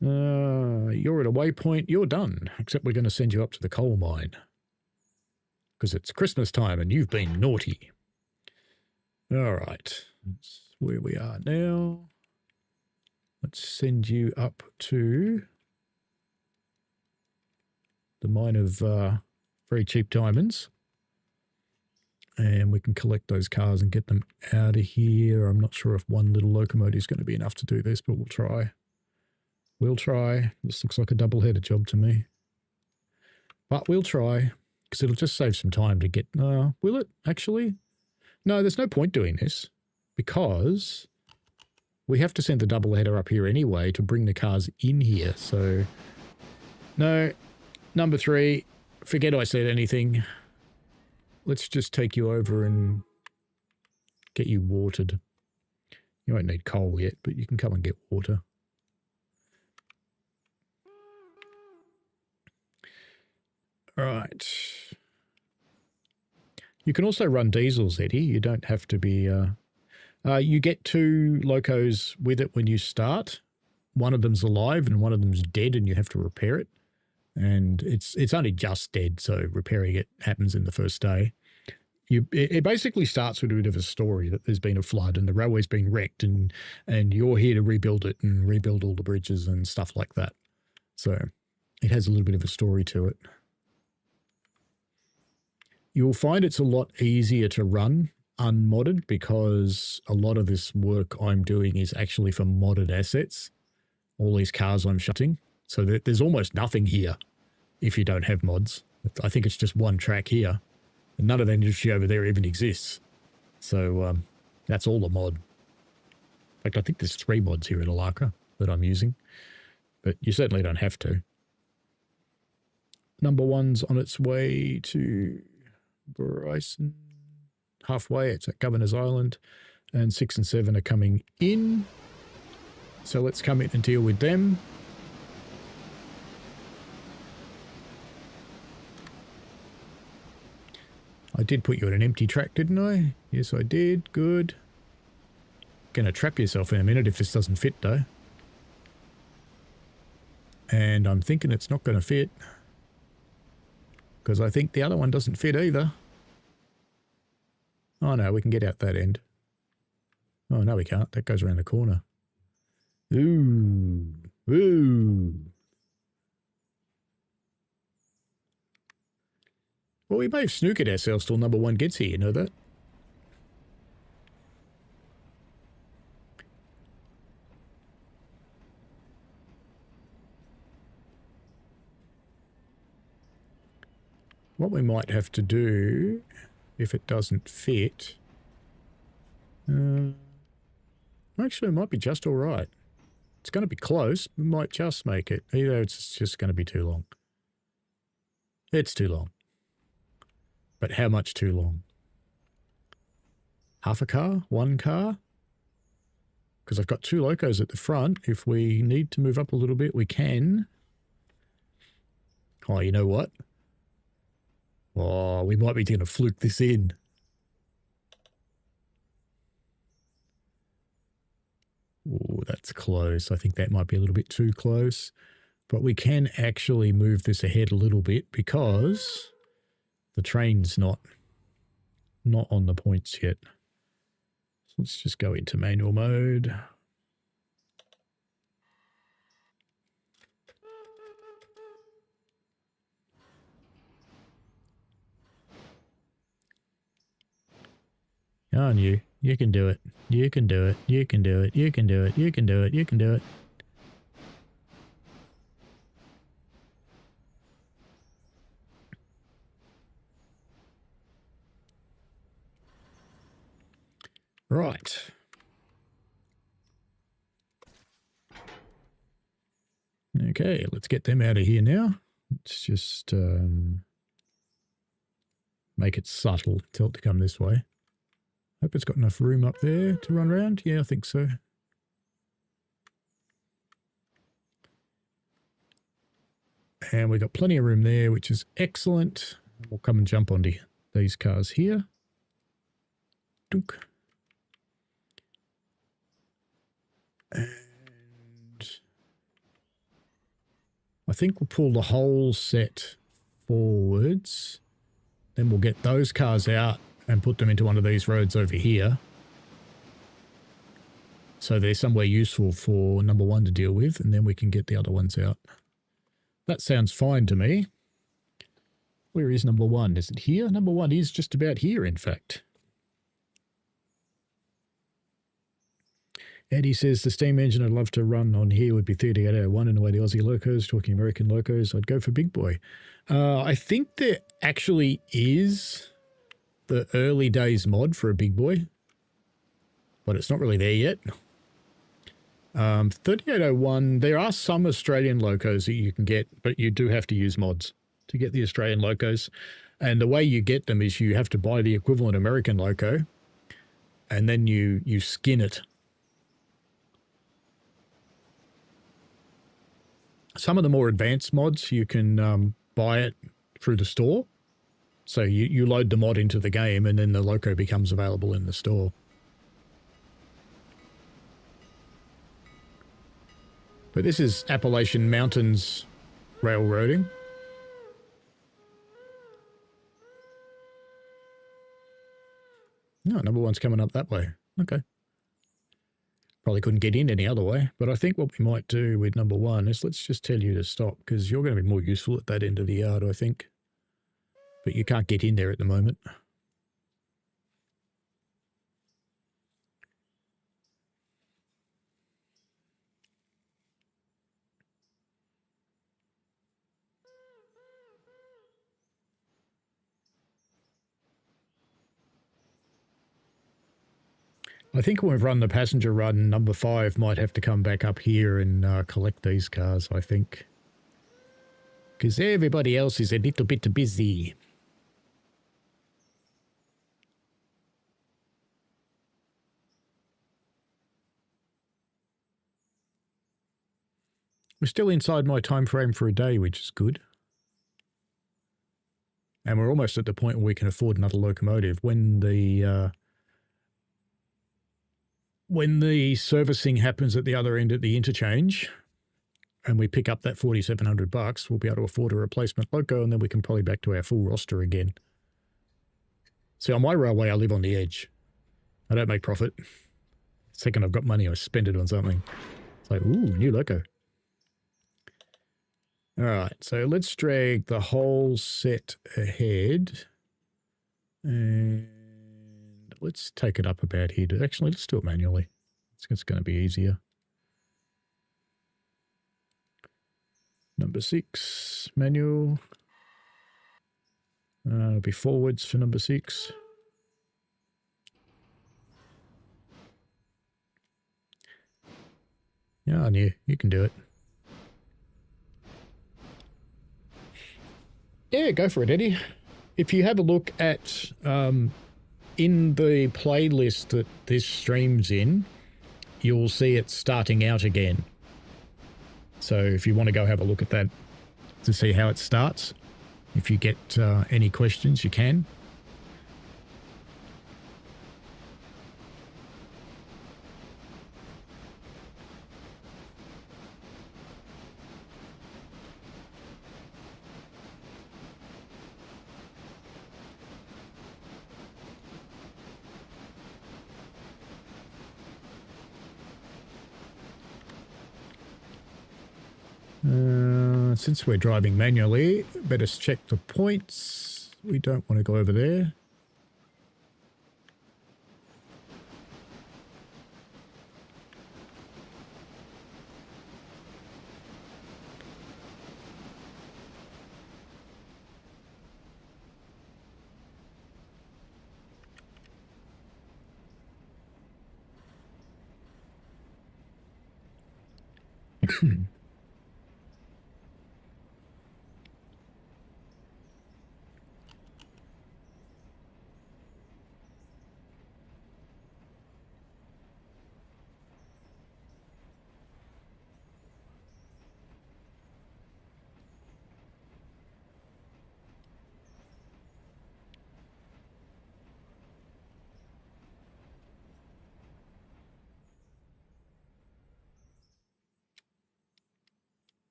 You're at a waypoint. You're done. Except we're going to send you up to the coal mine. Because it's Christmas time and you've been naughty. All right. That's where we are now. Let's send you up to the mine of very cheap diamonds. And we can collect those cars and get them out of here. I'm not sure if one little locomotive is going to be enough to do this, but we'll try. We'll try. This looks like a double-headed job to me. But we'll try, because it'll just save some time to get... will it, actually? No, there's no point doing this, because we have to send the double-header up here anyway to bring the cars in here. So, no, number 3, forget I said anything. Let's just take you over and get you watered. You won't need coal yet, but you can come and get water. Right. You can also run diesels, Eddie. You don't have to be... you get 2 locos with it when you start. One of them's alive and one of them's dead and you have to repair it. And it's only just dead, so repairing it happens in the first day. It basically starts with a bit of a story that there's been a flood and the railway's been wrecked and you're here to rebuild it and rebuild all the bridges and stuff like that. So it has a little bit of a story to it. You'll find it's a lot easier to run unmodded because a lot of this work I'm doing is actually for modded assets. All these cars I'm shutting. So there's almost nothing here if you don't have mods. I think it's just one track here. And none of that industry over there even exists. So that's all a mod. In fact, I think there's 3 mods here at Alarka that I'm using. But you certainly don't have to. Number 1's on its way to Bryson. Halfway, it's at Governor's Island. And 6 and 7 are coming in. So let's come in and deal with them. I did put you on an empty track, didn't I? Yes, I did. Good. going to trap yourself in a minute if this doesn't fit, though. And I'm thinking it's not going to fit. Because I think the other one doesn't fit either. Oh, no, we can get out that end. Oh, no, we can't. That goes around the corner. Ooh. Ooh. Well, we may have snooked ourselves till number 1 gets here, you know that? What we might have to do, if it doesn't fit... actually, it might be just all right. It's going to be close. We might just make it. Either it's just going to be too long. It's too long. But how much too long? Half a car? 1 car? Because I've got 2 locos at the front. If we need to move up a little bit, we can. Oh, you know what? Oh, we might be going to fluke this in. Oh, that's close. I think that might be a little bit too close. But we can actually move this ahead a little bit because the train's not on the points yet. So let's just go into manual mode. On you. You can do it. You can do it. You can do it. You can do it. You can do it. You can do it. Right. Okay, let's get them out of here now. Let's just make it subtle. Tell it to come this way. Hope it's got enough room up there to run around. Yeah, I think so. And we've got plenty of room there, which is excellent. We'll come and jump onto these cars here. Dunk. And I think we'll pull the whole set forwards. Then we'll get those cars out and put them into one of these roads over here. So they're somewhere useful for number 1 to deal with, and then we can get the other ones out. That sounds fine to me. Where is number 1? Is it here? Number 1 is just about here, in fact. Eddie says the steam engine I'd love to run on here would be 3801 in the way the Aussie locos, talking American locos, I'd go for Big Boy. I think there actually is the early days mod for a Big Boy, but it's not really there yet. 3801, there are some Australian locos that you can get, but you do have to use mods to get the Australian locos. And the way you get them is you have to buy the equivalent American loco, and then you skin it. Some of the more advanced mods, you can buy it through the store. So you load the mod into the game, and then the loco becomes available in the store. But this is Appalachian Mountains railroading. No, number 1's coming up that way. Okay. Probably couldn't get in any other way. But I think what we might do with number 1 is let's just tell you to stop, because you're going to be more useful at that end of the yard, I think. But you can't get in there at the moment. I think when we've run the passenger run, number 5 might have to come back up here and collect these cars, I think. Because everybody else is a little bit busy. We're still inside my time frame for a day, which is good. And we're almost at the point where we can afford another locomotive. When when the servicing happens at the other end at the interchange and we pick up that $4,700, we'll be able to afford a replacement loco, and then we can probably back to our full roster again. See, on my railway, I live on the edge. I don't make profit. The second I've got money, I spend it on something. It's like, ooh, new loco. All right, so let's drag the whole set ahead. And let's take it up about here. Actually, let's do it manually. It's going to be easier. Number 6, manual. It'll be forwards for number 6. Yeah, I knew. You can do it. Yeah, go for it, Eddie. If you have a look at in the playlist that this streams in, you'll see it starting out again. So if you want to go have a look at that to see how it starts, if you get any questions, you can. Since we're driving manually, better check the points. We don't want to go over there.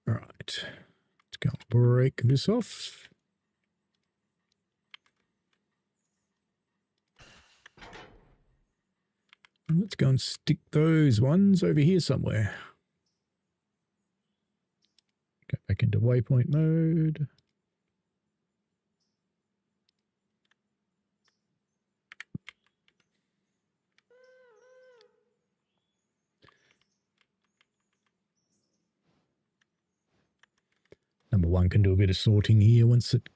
All right, let's go break this off. And let's go and stick those ones over here somewhere. Go back into waypoint mode. Number 1 can do a bit of sorting here once it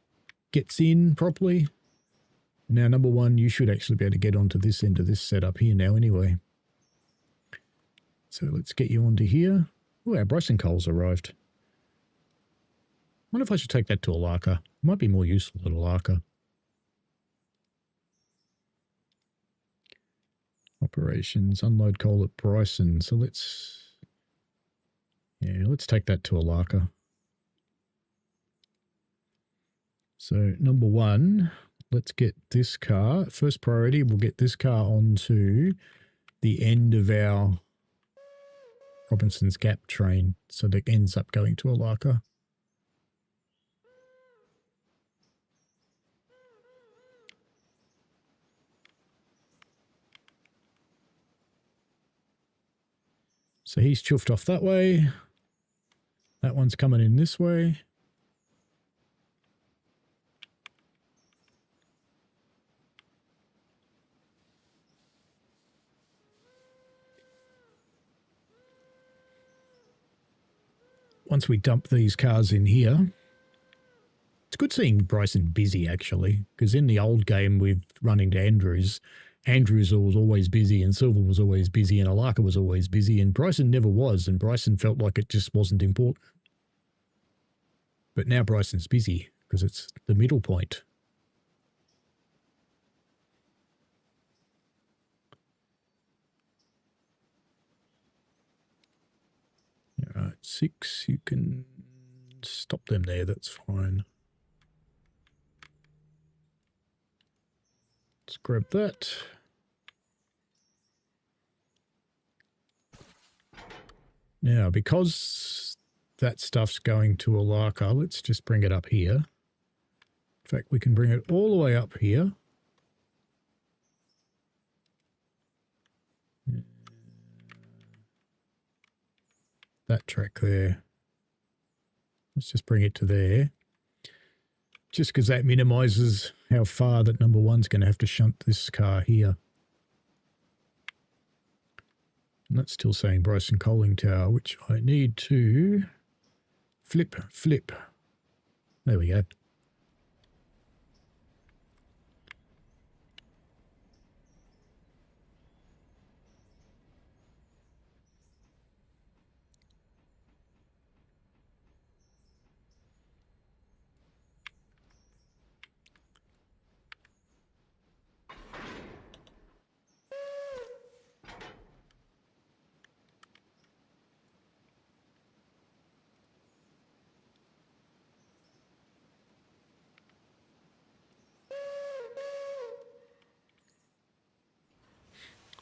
gets in properly. Now, number 1, you should actually be able to get onto this end of this setup here now anyway. So let's get you onto here. Oh, our Bryson coal's arrived. I wonder if I should take that to Alarka. It might be more useful at Alarka. Operations, unload coal at Bryson. So let's take that to Alarka. So number 1, let's get this car. First priority, we'll get this car onto the end of our Robinson's Gap train, so that ends up going to Alarka. So he's chuffed off that way. That one's coming in this way. Once we dump these cars in here, it's good seeing Bryson busy actually, because in the old game with running to Andrews was always busy and Silver was always busy and Alarka was always busy and Bryson never was, and Bryson felt like it just wasn't important. But now Bryson's busy because it's the middle point. All right, 6, you can stop them there, that's fine. Let's grab that. Now, because that stuff's going to Alarka, let's just bring it up here. In fact, we can bring it all the way up here. That track there. Let's just bring it to there. Just because that minimises how far that number one's going to have to shunt this car here. And that's still saying Bryson Coaling Tower, which I need to flip. There we go.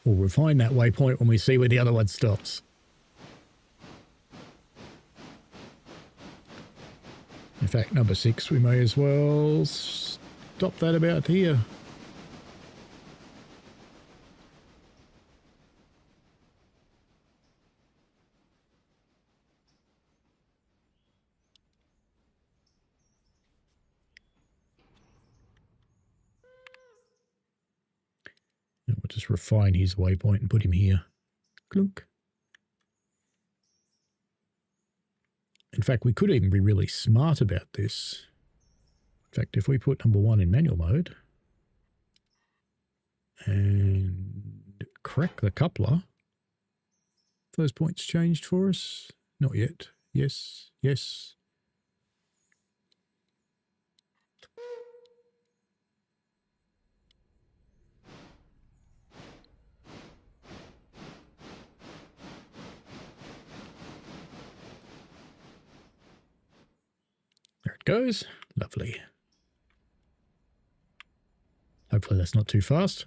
We'll refine that waypoint when we see where the other one stops. In fact, number 6, we may as well stop that about here. And we'll just refine his waypoint and put him here. Clunk. In fact, we could even be really smart about this. In fact, if we put number 1 in manual mode and crack the coupler, those points changed for us? Not yet. Yes, yes. There it goes. Lovely. Hopefully that's not too fast.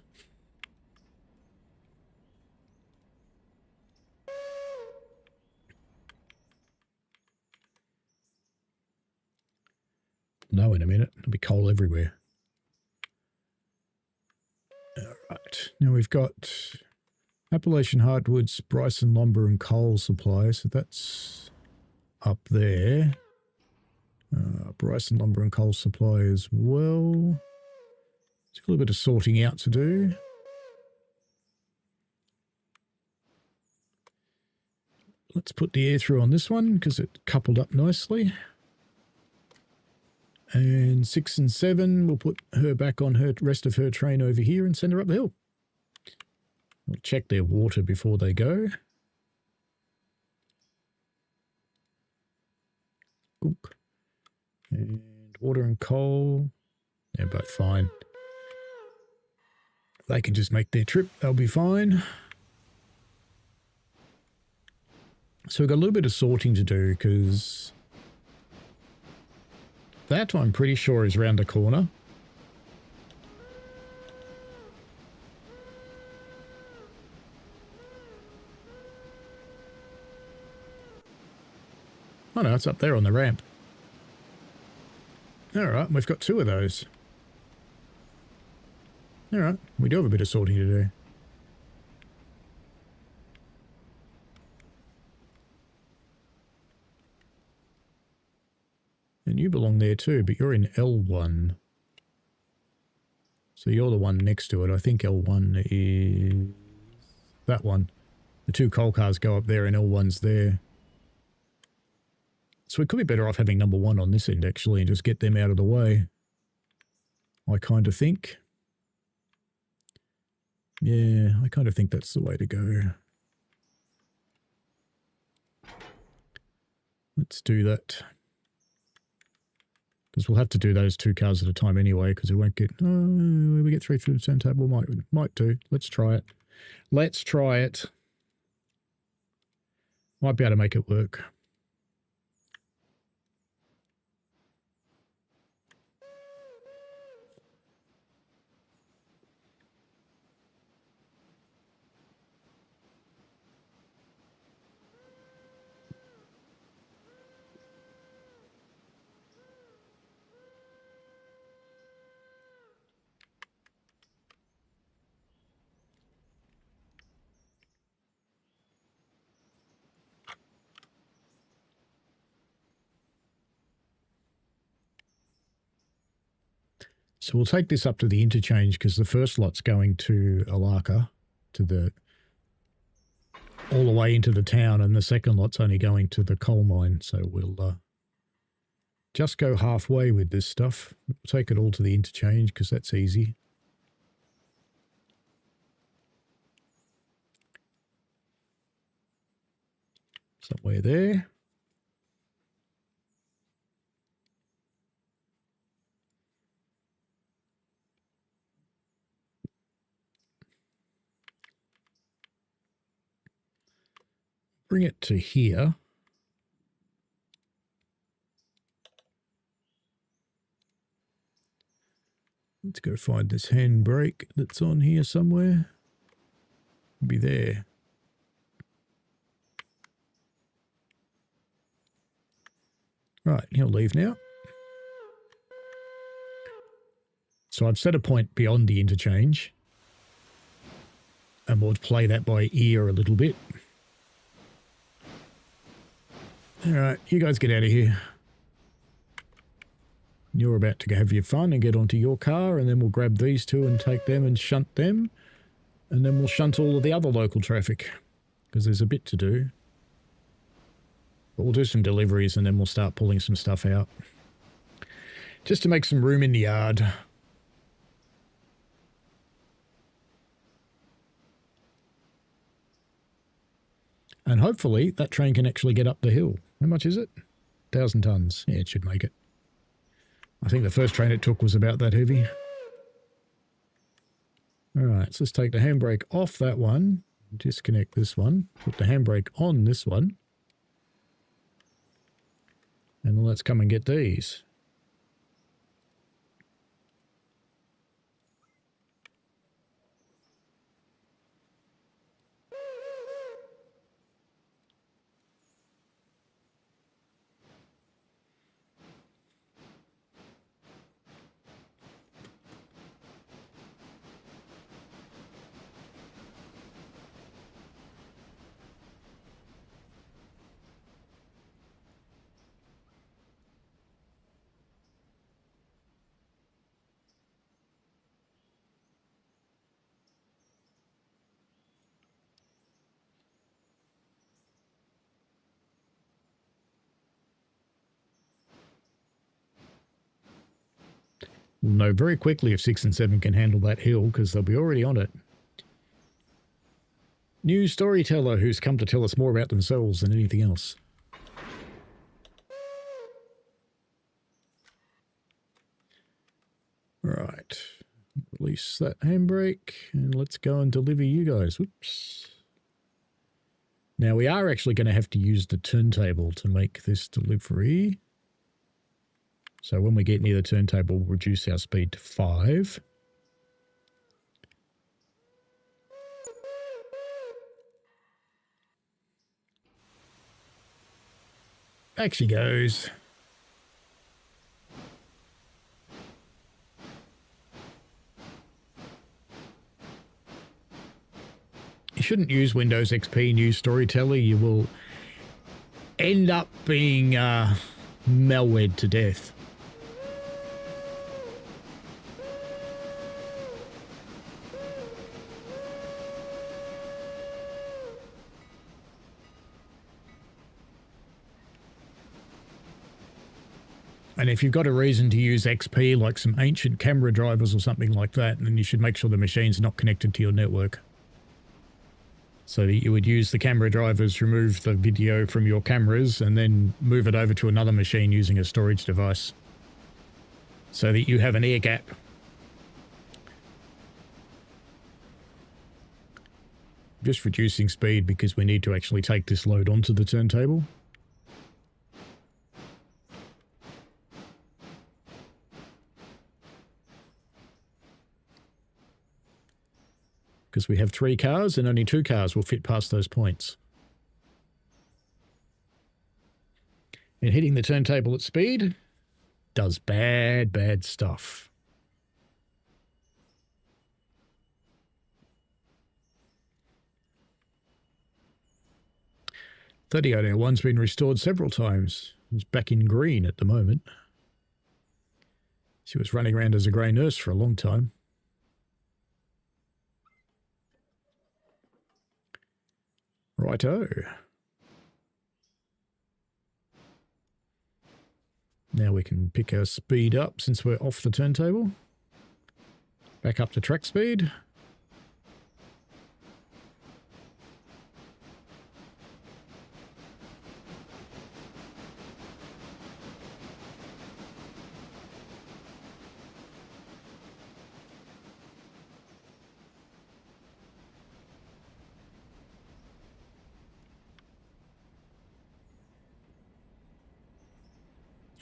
No, in a minute. There'll be coal everywhere. All right. Now we've got Appalachian Hardwoods, Bryson Lumber and Coal Supply. So that's up there. Bryson Lumber and Coal Supply as well. There's a little bit of sorting out to do. Let's put the air through on this one because it coupled up nicely. And 6 and 7, we'll put her back on her rest of her train over here and send her up the hill. We'll check their water before they go. Oop. And water and coal, they're both fine. They can just make their trip, they'll be fine. So we've got a little bit of sorting to do because that I'm pretty sure is round the corner. Oh no, it's up there on the ramp. Alright, we've got 2 of those. Alright, we do have a bit of sorting to do. And you belong there too, but you're in L1. So you're the one next to it. I think L1 is that one. The 2 coal cars go up there and L1's there. So we could be better off having number 1 on this end actually and just get them out of the way. I kind of think. Yeah, I kind of think that's the way to go. Let's do that. Because we'll have to do those 2 cars at a time anyway, because we won't get... Oh, we get 3 through the turntable. Might do. Let's try it. Let's try it. Might be able to make it work. So we'll take this up to the interchange because the first lot's going to Alarka, all the way into the town, and the second lot's only going to the coal mine. So we'll just go halfway with this stuff. We'll take it all to the interchange because that's easy. Somewhere there. Bring it to here. Let's go find this handbrake that's on here somewhere. It'll be there. Right, he'll leave now. So I've set a point beyond the interchange. And we'll play that by ear a little bit. All right, you guys get out of here. You're about to have your fun and get onto your car, and then we'll grab these two and take them and shunt them. And then we'll shunt all of the other local traffic, because there's a bit to do. But we'll do some deliveries and then we'll start pulling some stuff out. Just to make some room in the yard. And hopefully that train can actually get up the hill. How much is it? 1,000 tons. Yeah, it should make it. I think the first train it took was about that heavy. All right, so let's take the handbrake off that one. Disconnect this one. Put the handbrake on this one. And let's come and get these. We'll know very quickly if 6 and 7 can handle that hill because they'll be already on it. New storyteller who's come to tell us more about themselves than anything else. Right. Release that handbrake and let's go and deliver you guys. Whoops. Now we are actually going to have to use the turntable to make this delivery. So when we get near the turntable, we'll reduce our speed to 5. Back she goes. You shouldn't use Windows XP New Storyteller. You will end up being malwared to death. And if you've got a reason to use XP, like some ancient camera drivers or something like that, then you should make sure the machine's not connected to your network. So that you would use the camera drivers, remove the video from your cameras, and then move it over to another machine using a storage device. So that you have an air gap. Just reducing speed because we need to actually take this load onto the turntable. Because we have 3 cars and only 2 cars will fit past those points. And hitting the turntable at speed does bad, bad stuff. .3001's been restored several times. It's back in green at the moment. She was running around as a grey nurse for a long time. Righto. Now we can pick our speed up since we're off the turntable. Back up to track speed.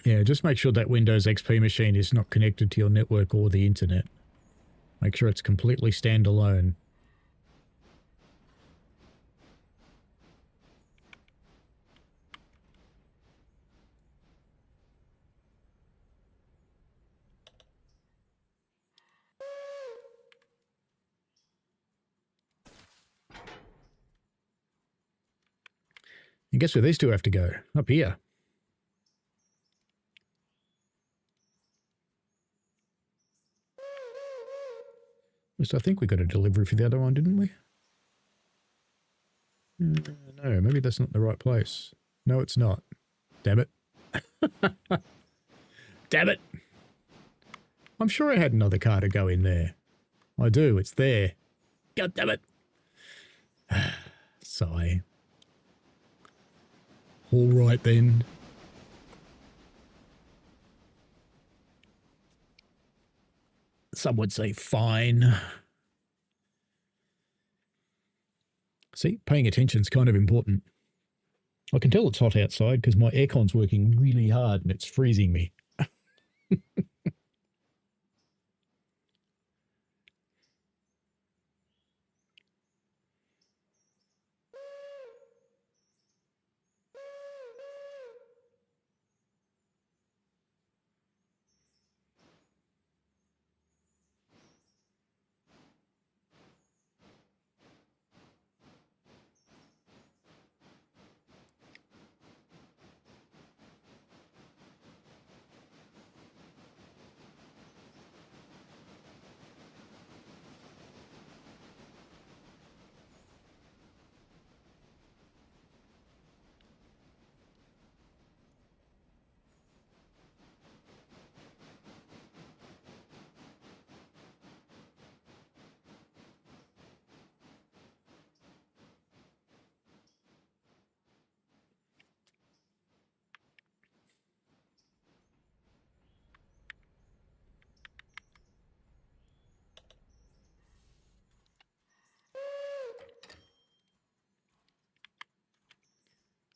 Yeah, just make sure that Windows XP machine is not connected to your network or the internet. Make sure it's completely standalone. And guess where these two have to go? Up here. At least I think we got a delivery for the other one, didn't we? No, maybe that's not the right place. No, it's not. Damn it. Damn it. I'm sure I had another car to go in there. I do, it's there. God damn it. Sigh. All right then. Some would say fine. See, paying attention is kind of important. I can tell it's hot outside because my aircon's working really hard and it's freezing me.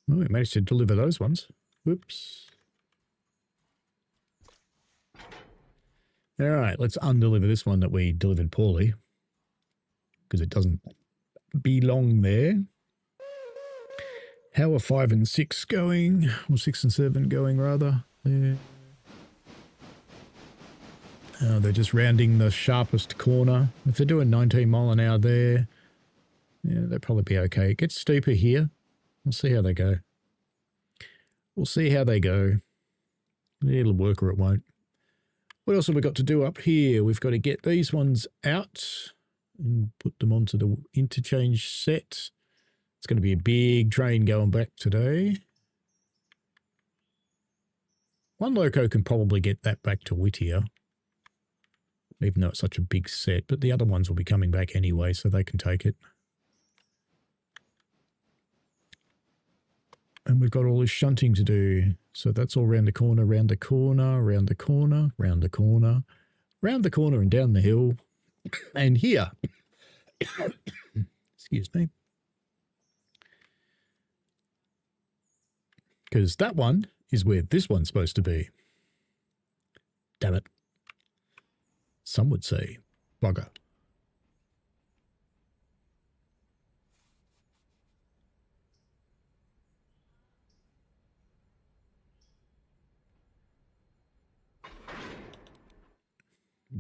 Oh, we managed to deliver those ones. Whoops. All right, let's undeliver this one that we delivered poorly because it doesn't belong there. How are 5 and 6 going? Or 6 and 7 going, rather? Yeah. Oh, they're just rounding the sharpest corner. If they're doing 19 mile an hour there, yeah, they'll probably be okay. It gets steeper here. We'll see how they go. We'll see how they go. It'll work or it won't. What else have we got to do up here? We've got to get these ones out and put them onto the interchange set. It's going to be a big train going back today. One loco can probably get that back to Whittier, even though it's such a big set, but the other ones will be coming back anyway, so they can take it. And we've got all this shunting to do. So that's all round the corner, round the corner, round the corner, round the corner, round the corner and down the hill. And here, excuse me, because that one is where this one's supposed to be. Damn it. Some would say bugger.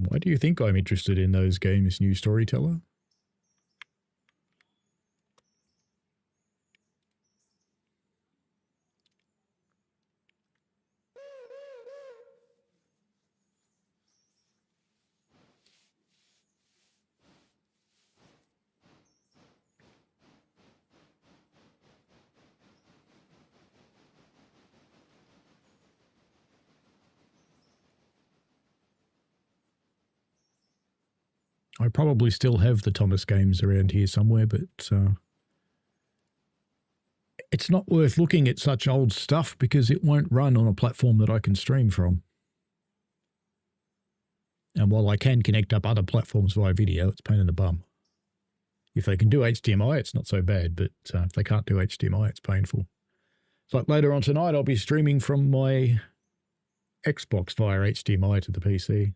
Why do you think I'm interested in those games, new storyteller? I probably still have the Thomas games around here somewhere, but it's not worth looking at such old stuff because it won't run on a platform that I can stream from. And while I can connect up other platforms via video, it's a pain in the bum. If they can do HDMI, it's not so bad, but if they can't do HDMI, it's painful. It's like later on tonight, I'll be streaming from my Xbox via HDMI to the PC.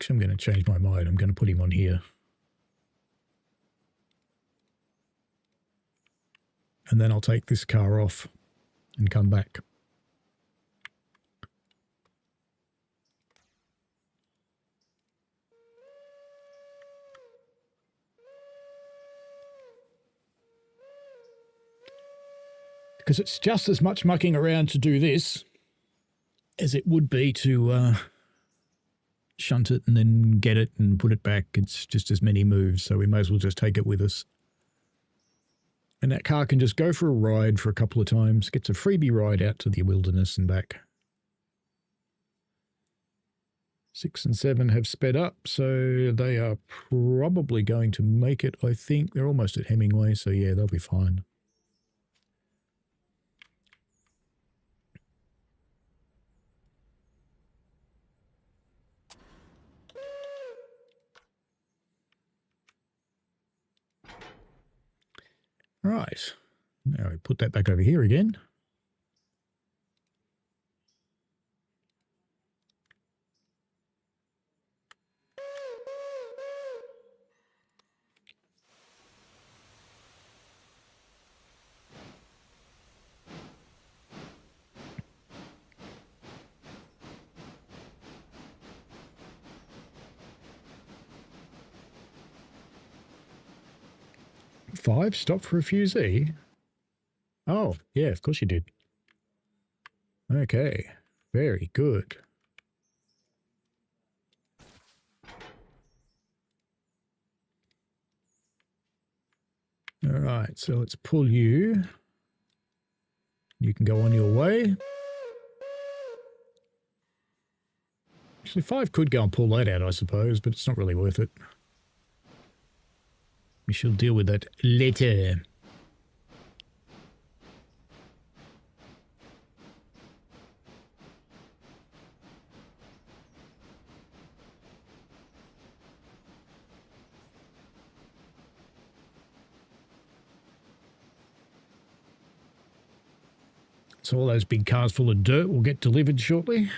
Actually, I'm going to change my mind. I'm going to put him on here. And then I'll take this car off and come back. Because it's just as much mucking around to do this as it would be to shunt it and then get it and put it back. It's just as many moves, so we may as well just take it with us. And that car can just go for a ride for a couple of times, gets a freebie ride out to the wilderness and back. 6 and 7 have sped up, so they are probably going to make it, I think. They're almost at Hemingway, so yeah, they'll be fine. Right, now we put that back over here again. Five, stop for a fusee. Oh, yeah, of course you did. Okay, very good. All right, so let's pull you. You can go on your way. Actually, 5 could go and pull that out, I suppose, but it's not really worth it. We shall deal with that later. So all those big cars full of dirt will get delivered shortly.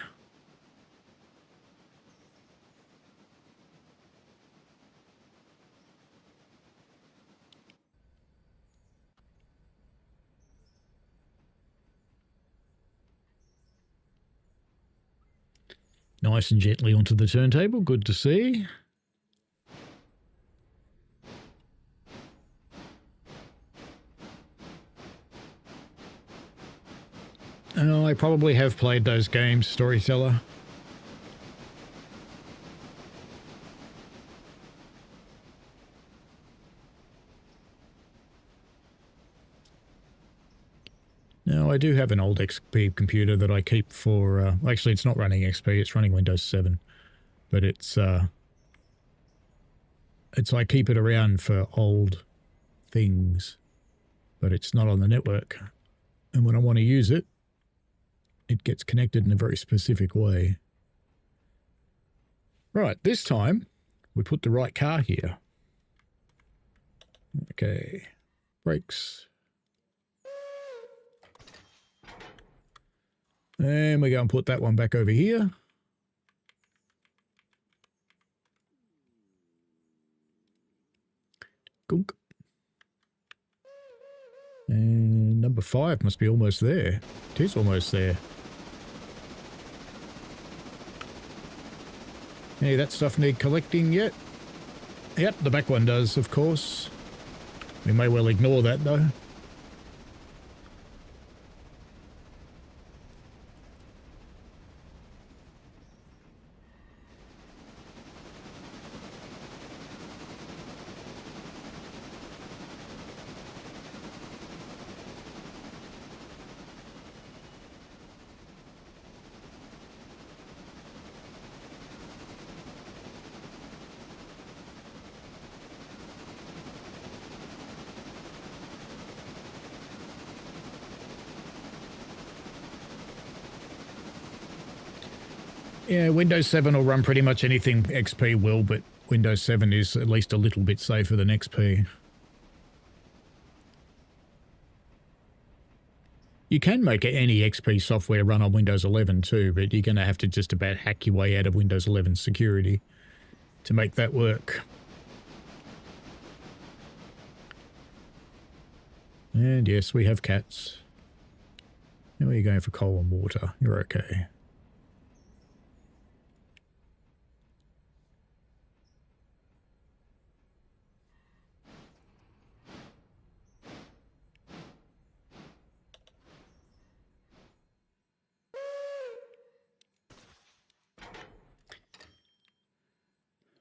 Nice and gently onto the turntable. Good to see. Oh, I probably have played those games, Storyteller. Now, I do have an old XP computer that I keep for... actually, it's not running XP, it's running Windows 7. But it's I keep it around for old things. But it's not on the network. And when I want to use it, it gets connected in a very specific way. Right, this time, we put the right car here. Okay, brakes. And we go and put that one back over here. Gunk. And number 5 must be almost there. It is almost there. Any of that stuff need collecting yet? Yep, the back one does, of course. We may well ignore that though. Yeah, Windows 7 will run pretty much anything XP will, but Windows 7 is at least a little bit safer than XP. You can make any XP software run on Windows 11 too, but you're going to have to just about hack your way out of Windows 11 security to make that work. And yes, we have cats. Now are you going for coal and water? You're okay.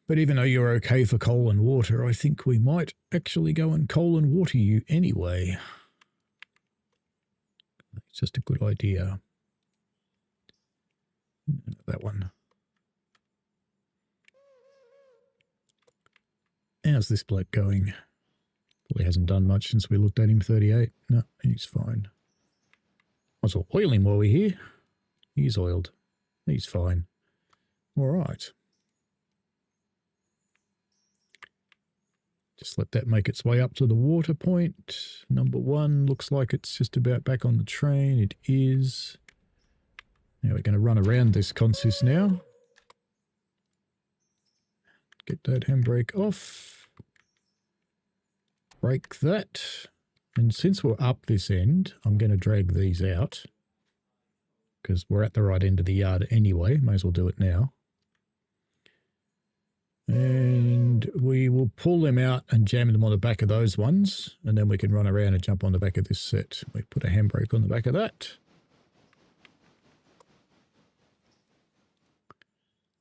But even though you're okay for coal and water, I think we might actually go and coal and water you anyway. It's just a good idea. That one. How's this bloke going? Probably hasn't done much since we looked at him, 38. No, he's fine. Might as well oil him while we're here. He's oiled. He's fine. All right. Just let that make its way up to the water point. Number 1 looks like it's just about back on the train. It is. Now we're going to run around this consist now. Get that handbrake off. Brake that. And since we're up this end, I'm going to drag these out. Because we're at the right end of the yard anyway. May as well do it now. And we will pull them out and jam them on the back of those ones. And then we can run around and jump on the back of this set. We put a handbrake on the back of that.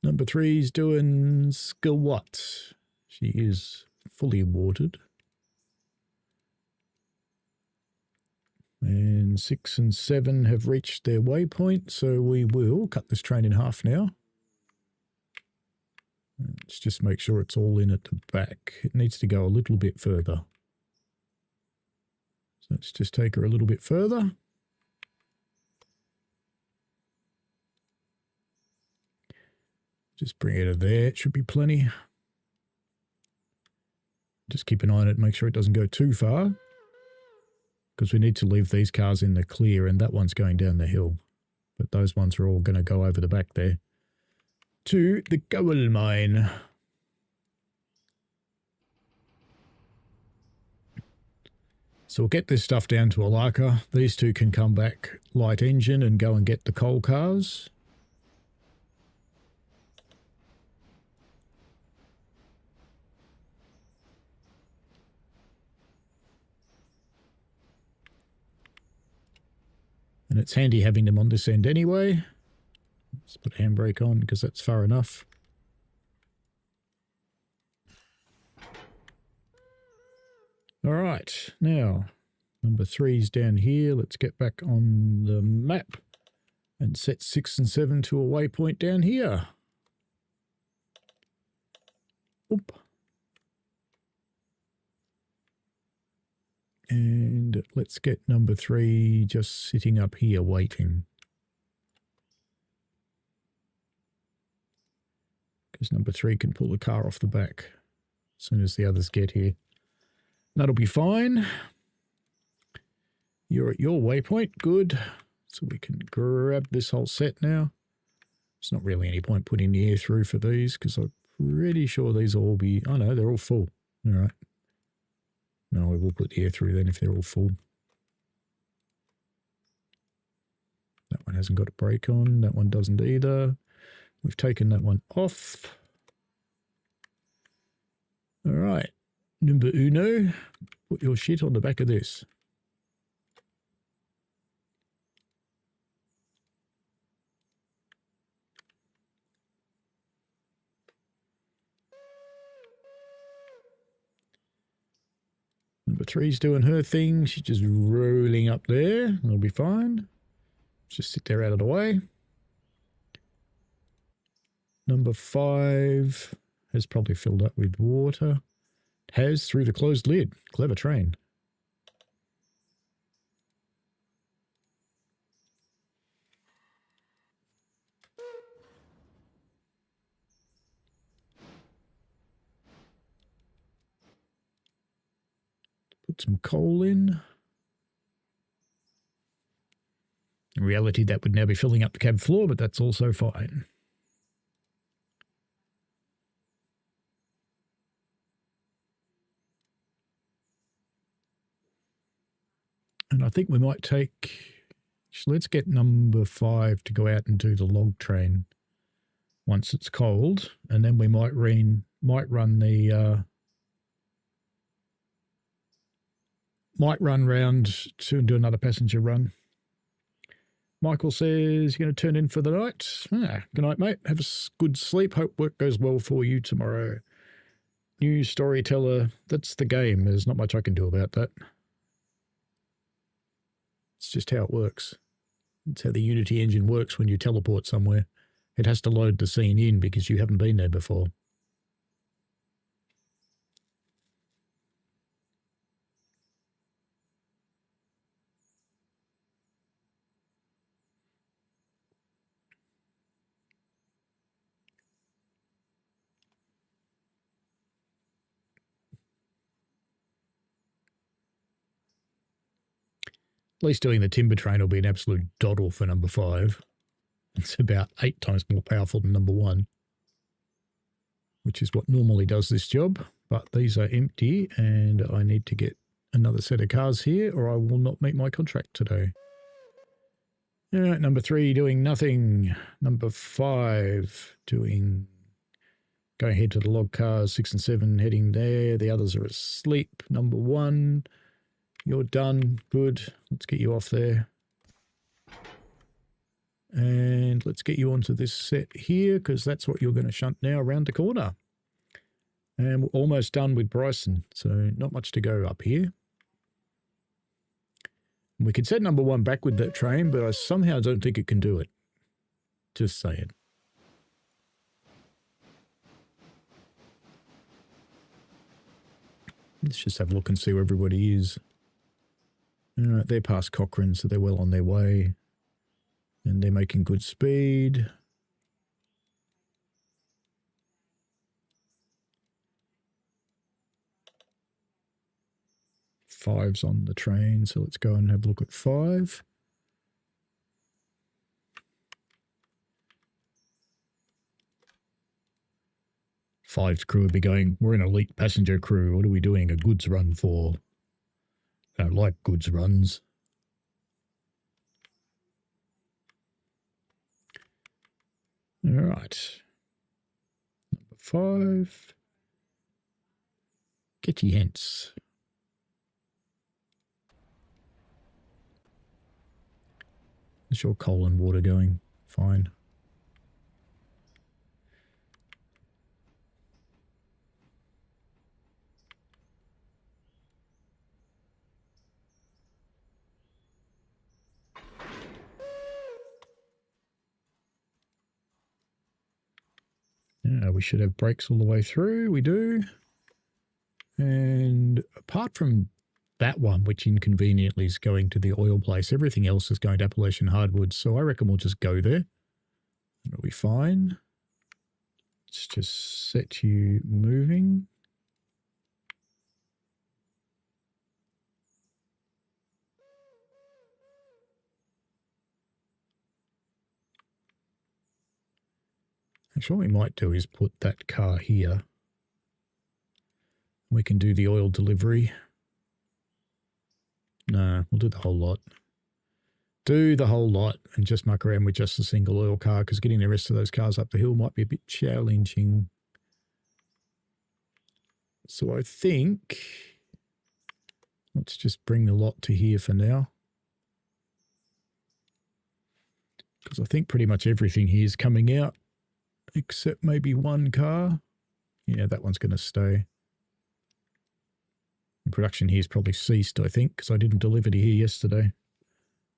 Number 3's doing squat. She is fully watered. And 6 and 7 have reached their waypoint. So we will cut this train in half now. Let's just make sure it's all in at the back. It needs to go a little bit further. So let's just take her a little bit further. Just bring it to there. It should be plenty. Just keep an eye on it, make sure it doesn't go too far. Because we need to leave these cars in the clear, and that one's going down the hill. But those ones are all going to go over the back there. To the coal mine. So we'll get this stuff down to Alarka. These two can come back light engine and go and get the coal cars. And it's handy having them on this end anyway. Let's put handbrake on because that's far enough. All right, now number 3's down here. Let's get back on the map and set 6 and 7 to a waypoint down here. Oop. And let's get number 3 just sitting up here waiting. Because number 3 can pull the car off the back as soon as the others get here. That'll be fine. You're at your waypoint. Good. So we can grab this whole set now. There's not really any point putting the air through for these because I'm pretty sure these will all be... Oh no, they're all full. All right. No, we will put the air through then if they're all full. That one hasn't got a brake on. That one doesn't either. We've taken that one off. All right. Number uno, put your shit on the back of this. Number three's doing her thing. She's just rolling up there. It'll be fine. Just sit there out of the way. Number five has probably filled up with water. Has through the closed lid. Clever train. Put some coal in. In reality, that would now be filling up the cab floor, but that's also fine. And I think we might take... Let's get number five to go out and do the log train once it's cold, and then we might run round to do another passenger run. Michael says you're going to turn in for the night. Good night, mate. Have a good sleep. Hope work goes well for you tomorrow. New storyteller. That's the game. There's not much I can do about that. It's just how it works. It's how the Unity engine works when you teleport somewhere. It has to load the scene in because you haven't been there before. At least doing the timber train will be an absolute doddle for number five. It's about 8 times more powerful than number one, which is what normally does this job. But these are empty and I need to get another set of cars here or I will not meet my contract today. All right, number three doing nothing. Number five going ahead to the log cars, 6 and 7 heading there. The others are asleep. Number one, you're done. Good. Let's get you off there. And let's get you onto this set here because that's what you're going to shunt now around the corner. And we're almost done with Bryson, so not much to go up here. We could set number one back with that train, but I somehow don't think it can do it. Just saying. Let's just have a look and see where everybody is. All right, they're past Cochrane, so they're well on their way. And they're making good speed. Five's on the train, so let's go and have a look at five. Five's crew would be going, we're an elite passenger crew. What are we doing a goods run for? I don't like goods runs. All right. Number five. Get ye hence. Is your coal and water going? Fine. Yeah, we should have brakes all the way through. We do. And apart from that one, which inconveniently is going to the oil place, everything else is going to Appalachian Hardwoods. So I reckon we'll just go there. It'll be fine. Let's just set you moving. Actually, what we might do is put that car here. We can do the oil delivery. No, we'll do the whole lot. Do the whole lot and just muck around with just a single oil car because getting the rest of those cars up the hill might be a bit challenging. So I think let's just bring the lot to here for now. Because I think pretty much everything here is coming out, except maybe one car. Yeah, that one's going to stay. And production here's probably ceased, I think, because I didn't deliver to here yesterday.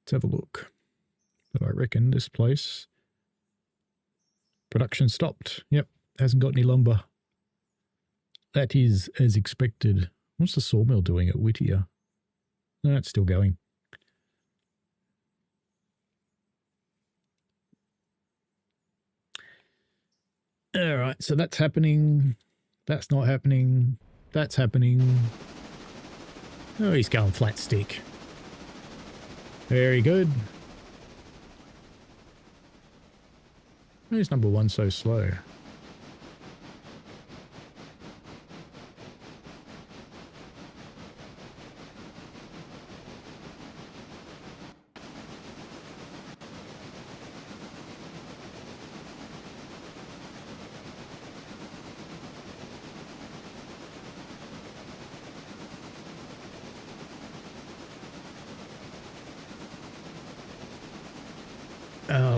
Let's have a look. But I reckon this place, production stopped. Yep, hasn't got any lumber. That is as expected. What's the sawmill doing at Whittier? No, it's still going. All right, so that's happening. That's not happening. That's happening. Oh, he's going flat stick. Very good. Why is number one so slow?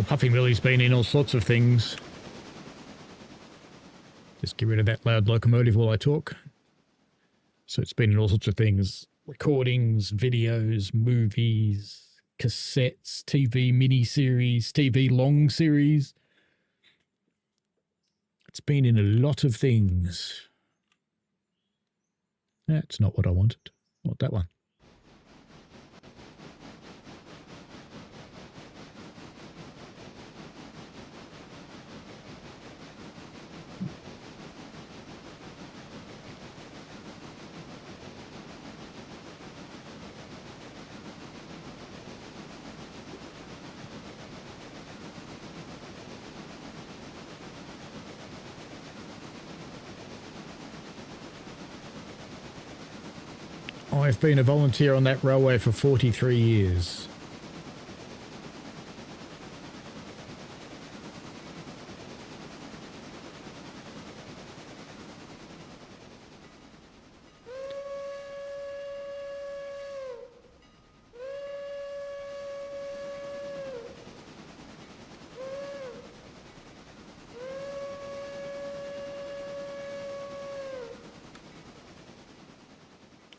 Puffing Willie's been in all sorts of things. Just get rid of that loud locomotive while I talk. So it's been in all sorts of things. Recordings, videos, movies, cassettes, TV miniseries, TV long series. It's been in a lot of things. That's not what I wanted. I want that one. I've been a volunteer on that railway for 43 years.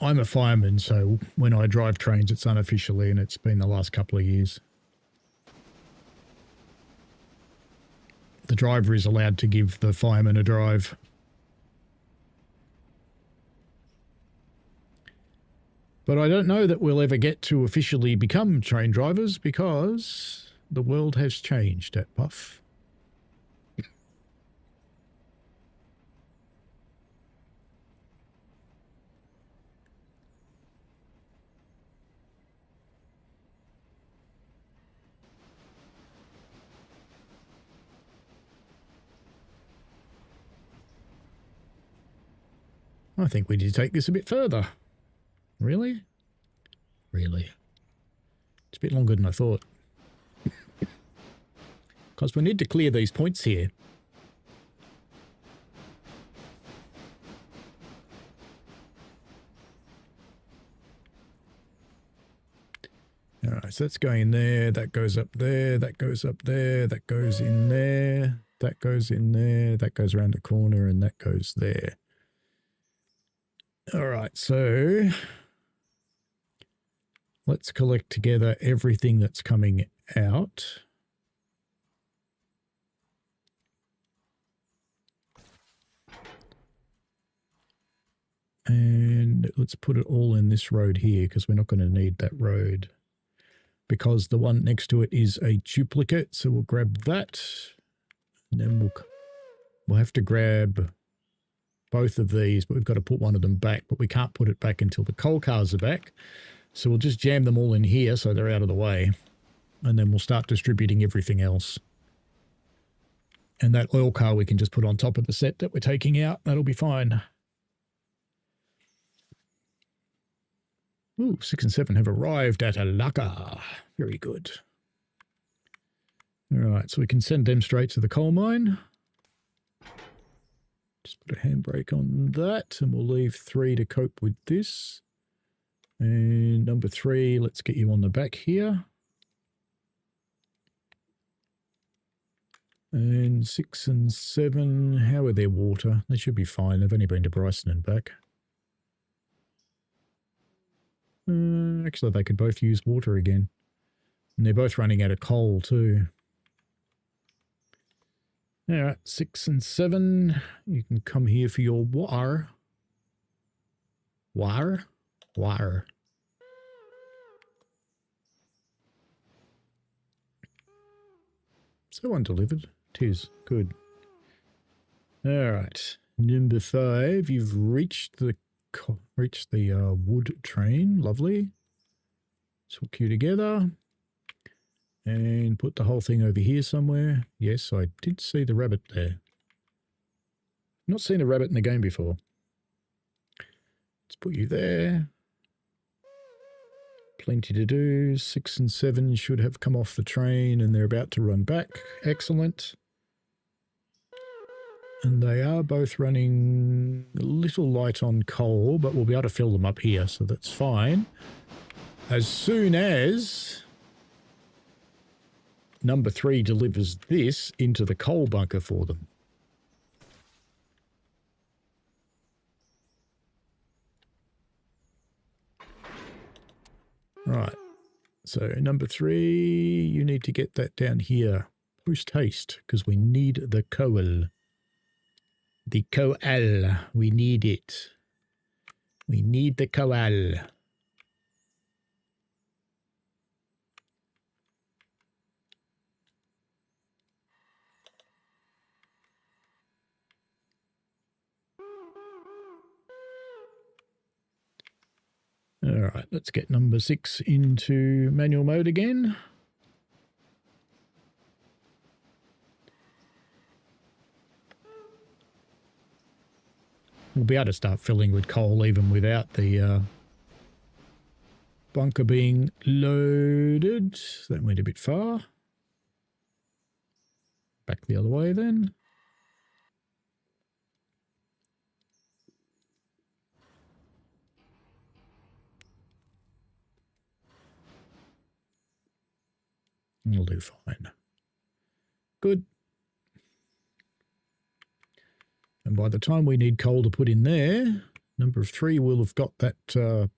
I'm a fireman, so when I drive trains, it's unofficially, and it's been the last couple of years. The driver is allowed to give the fireman a drive. But I don't know that we'll ever get to officially become train drivers because the world has changed at Puff. I think we need to take this a bit further. Really? Really? It's a bit longer than I thought. Because we need to clear these points here. All right, so that's going there, that goes up there, that goes up there, that goes in there, that goes in there, that goes around the corner, and that goes there. All right, so let's collect together everything that's coming out. And let's put it all in this road here because we're not going to need that road because the one next to it is a duplicate. So we'll grab that and then we'll have to grab both of these, but we've got to put one of them back, but we can't put it back until the coal cars are back. So we'll just jam them all in here so they're out of the way. And then we'll start distributing everything else. And that oil car we can just put on top of the set that we're taking out. That'll be fine. Ooh, 6 and 7 have arrived at Alarka. Very good. All right, so we can send them straight to the coal mine. Let's put a handbrake on that, and we'll leave 3 to cope with this. And number 3, let's get you on the back here. And 6 and 7, how are their water? They should be fine. They've only been to Bryson and back. Actually, they could both use water again. And they're both running out of coal too. All right, 6 and 7. You can come here for your water. Water? Water. So undelivered. Tis. Good. All right. Number 5. You've reached the wood train. Lovely. Let's hook you together. And put the whole thing over here somewhere. Yes, I did see the rabbit there. Not seen a rabbit in the game before. Let's put you there. Plenty to do. 6 and 7 should have come off the train and they're about to run back. Excellent. And they are both running a little light on coal, but we'll be able to fill them up here, so that's fine. As soon as number 3 delivers this into the coal bunker for them. Right. So number 3, you need to get that down here post haste because we need the coal. The coal. We need it. We need the coal. All right, let's get number 6 into manual mode again. We'll be able to start filling with coal even without the bunker being loaded. That went a bit far. Back the other way then. We'll do fine. Good. And by the time we need coal to put in there, number 3 will have got that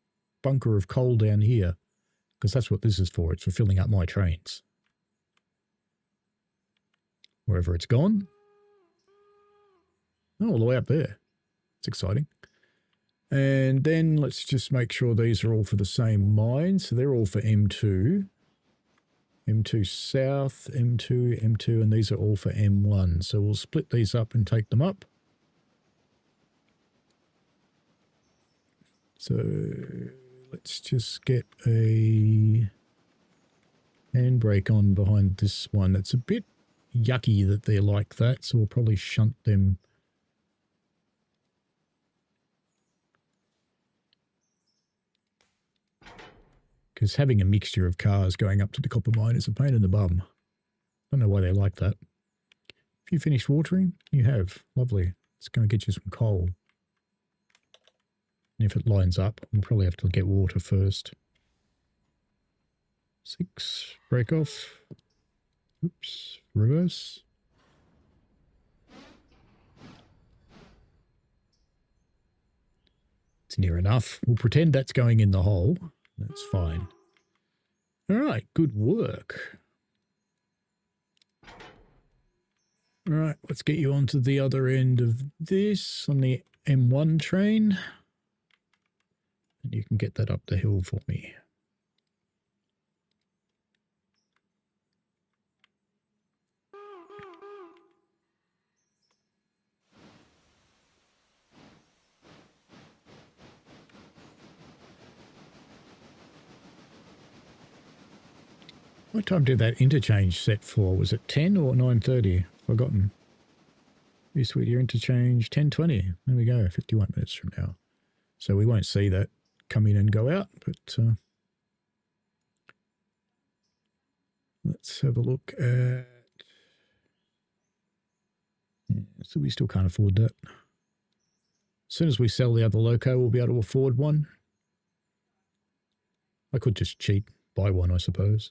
bunker of coal down here, because that's what this is for. It's for filling up my trains. Wherever it's gone. Oh, all the way up there. It's exciting. And then let's just make sure these are all for the same mine. So they're all for M2. M2 South, M2, M2, and these are all for M1. So we'll split these up and take them up. So let's just get a handbrake on behind this one. It's a bit yucky that they're like that, so we'll probably shunt them. Because having a mixture of cars going up to the copper mine is a pain in the bum. Don't know why they like that. Have you finished watering? You have. Lovely. It's going to get you some coal. And if it lines up, we'll probably have to get water first. 6. Break off. Oops. Reverse. It's near enough. We'll pretend that's going in the hole. That's fine. All right, good work. All right, let's get you onto the other end of this on the M1 train. And you can get that up the hill for me. What time did that interchange set for? Was it 10 or 9:30? Forgotten. This with your interchange 10:20. There we go, 51 minutes from now. So we won't see that come in and go out, but let's have a look at... Yeah, so we still can't afford that. As soon as we sell the other loco, we'll be able to afford one. I could just cheat, buy one, I suppose.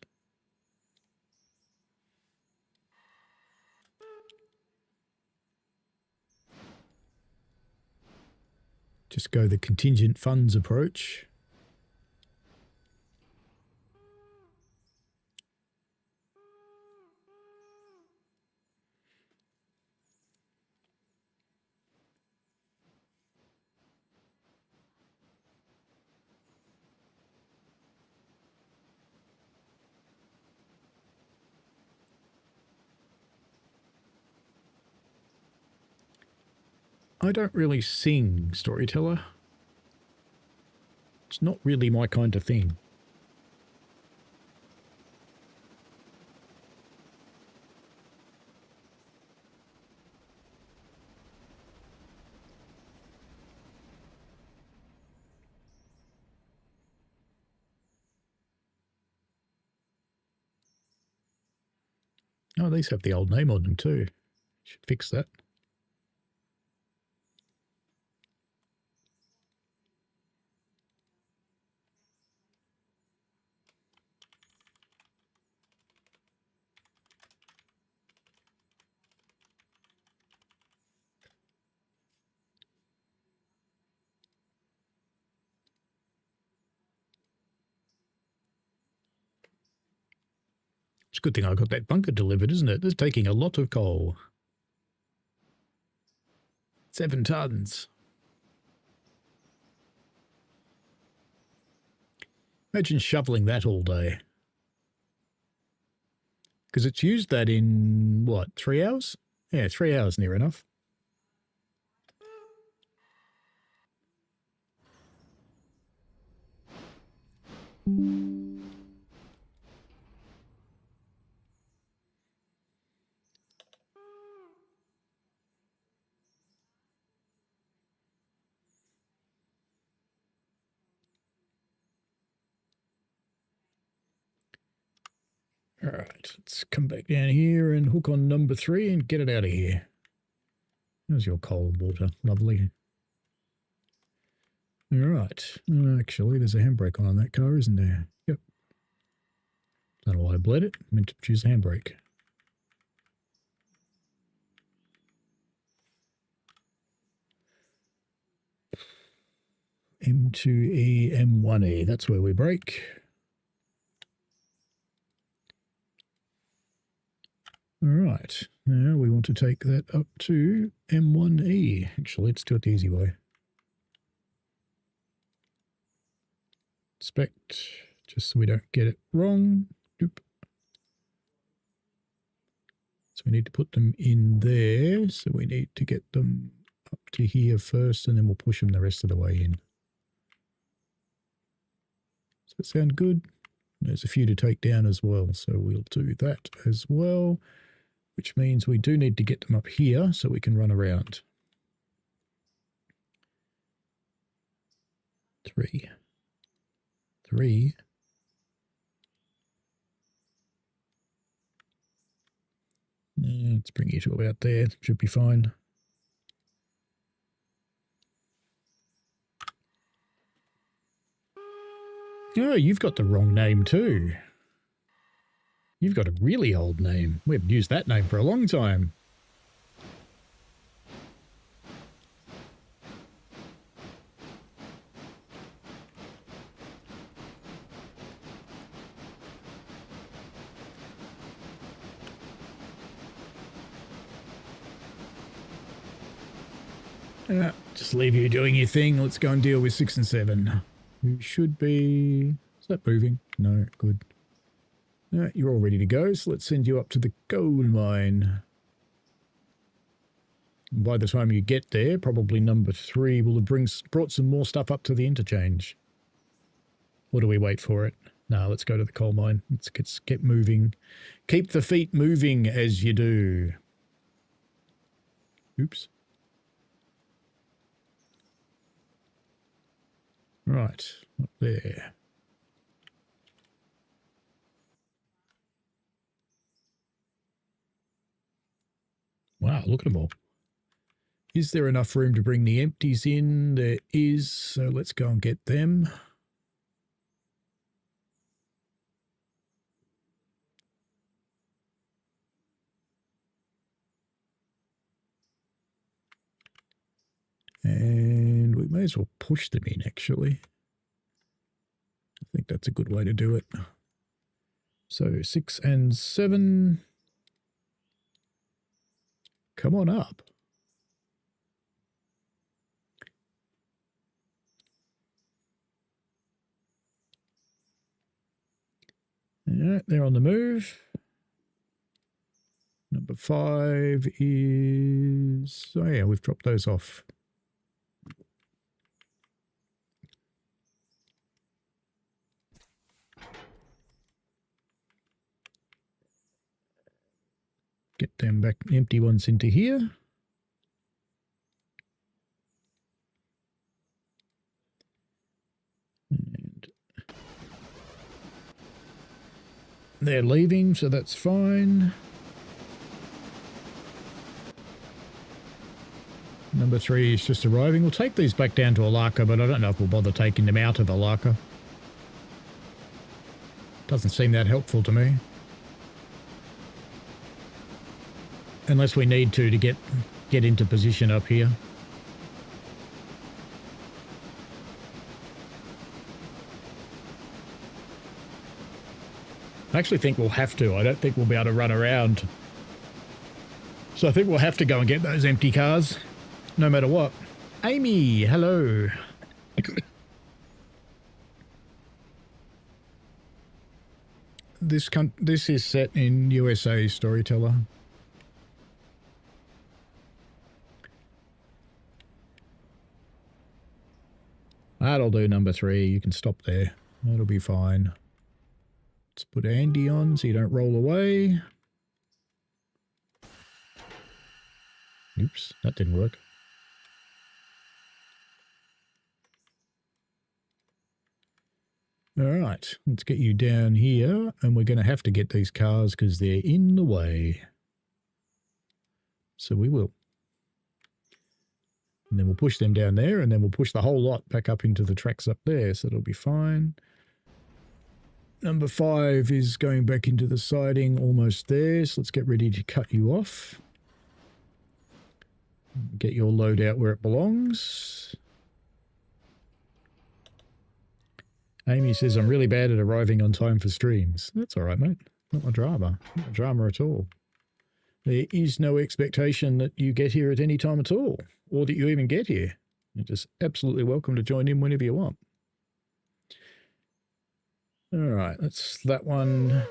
Just go the contingent funds approach. I don't really sing, storyteller. It's not really my kind of thing. Oh, these have the old name on them too. Should fix that. It's a good thing I got that bunker delivered, isn't it? It's taking a lot of coal. 7 tons. Imagine shoveling that all day. Because it's used that in, what, 3 hours? Yeah, 3 hours near enough. All right, let's come back down here and hook on number 3 and get it out of here. There's your cold water. Lovely. All right. Actually, there's a handbrake on that car, isn't there? Yep. Don't know why I bled it. I meant to choose a handbrake. M2E, M1E. That's where we brake. All right. Now we want to take that up to M1E. Actually, let's do it the easy way. Inspect, just so we don't get it wrong. Doop. So we need to put them in there. So we need to get them up to here first, and then we'll push them the rest of the way in. Does that sound good? There's a few to take down as well, so we'll do that as well, which means we do need to get them up here so we can run around. 3. Let's bring you to about there. Should be fine. Oh, you've got the wrong name too. You've got a really old name. We haven't used that name for a long time. Just leave you doing your thing. Let's go and deal with 6 and 7. You should be... Is that moving? No, good. You're all ready to go, so let's send you up to the gold mine. And by the time you get there, probably number 3 will have brought some more stuff up to the interchange. Or do we wait for it? No, let's go to the coal mine. Let's get moving. Keep the feet moving as you do. Oops. Right, up there. Wow, look at them all. Is there enough room to bring the empties in? There is, so let's go and get them. And we may as well push them in, actually. I think that's a good way to do it. So 6 and 7. Come on up. Yeah, they're on the move. Number 5 is... Oh, yeah, we've dropped those off. Get them back, empty ones into here. And they're leaving, so that's fine. Number 3 is just arriving. We'll take these back down to Alarka, but I don't know if we'll bother taking them out of Alarka. Doesn't seem that helpful to me. Unless we need to get into position up here. I actually think we'll have to. I don't think we'll be able to run around. So I think we'll have to go and get those empty cars, no matter what. Amy, hello. This is set in USA Storyteller. That'll do, number 3. You can stop there. That'll be fine. Let's put Andy on so you don't roll away. Oops, that didn't work. All right, let's get you down here, and we're going to have to get these cars because they're in the way. So we will. And then we'll push them down there, and then we'll push the whole lot back up into the tracks up there, so it'll be fine. Number 5 is going back into the siding, almost there, so let's get ready to cut you off. Get your load out where it belongs. Amy says, I'm really bad at arriving on time for streams. That's all right, mate. Not my drama. Not my drama at all. There is no expectation that you get here at any time at all, or that you even get here. You're just absolutely welcome to join in whenever you want. All right, that's that one.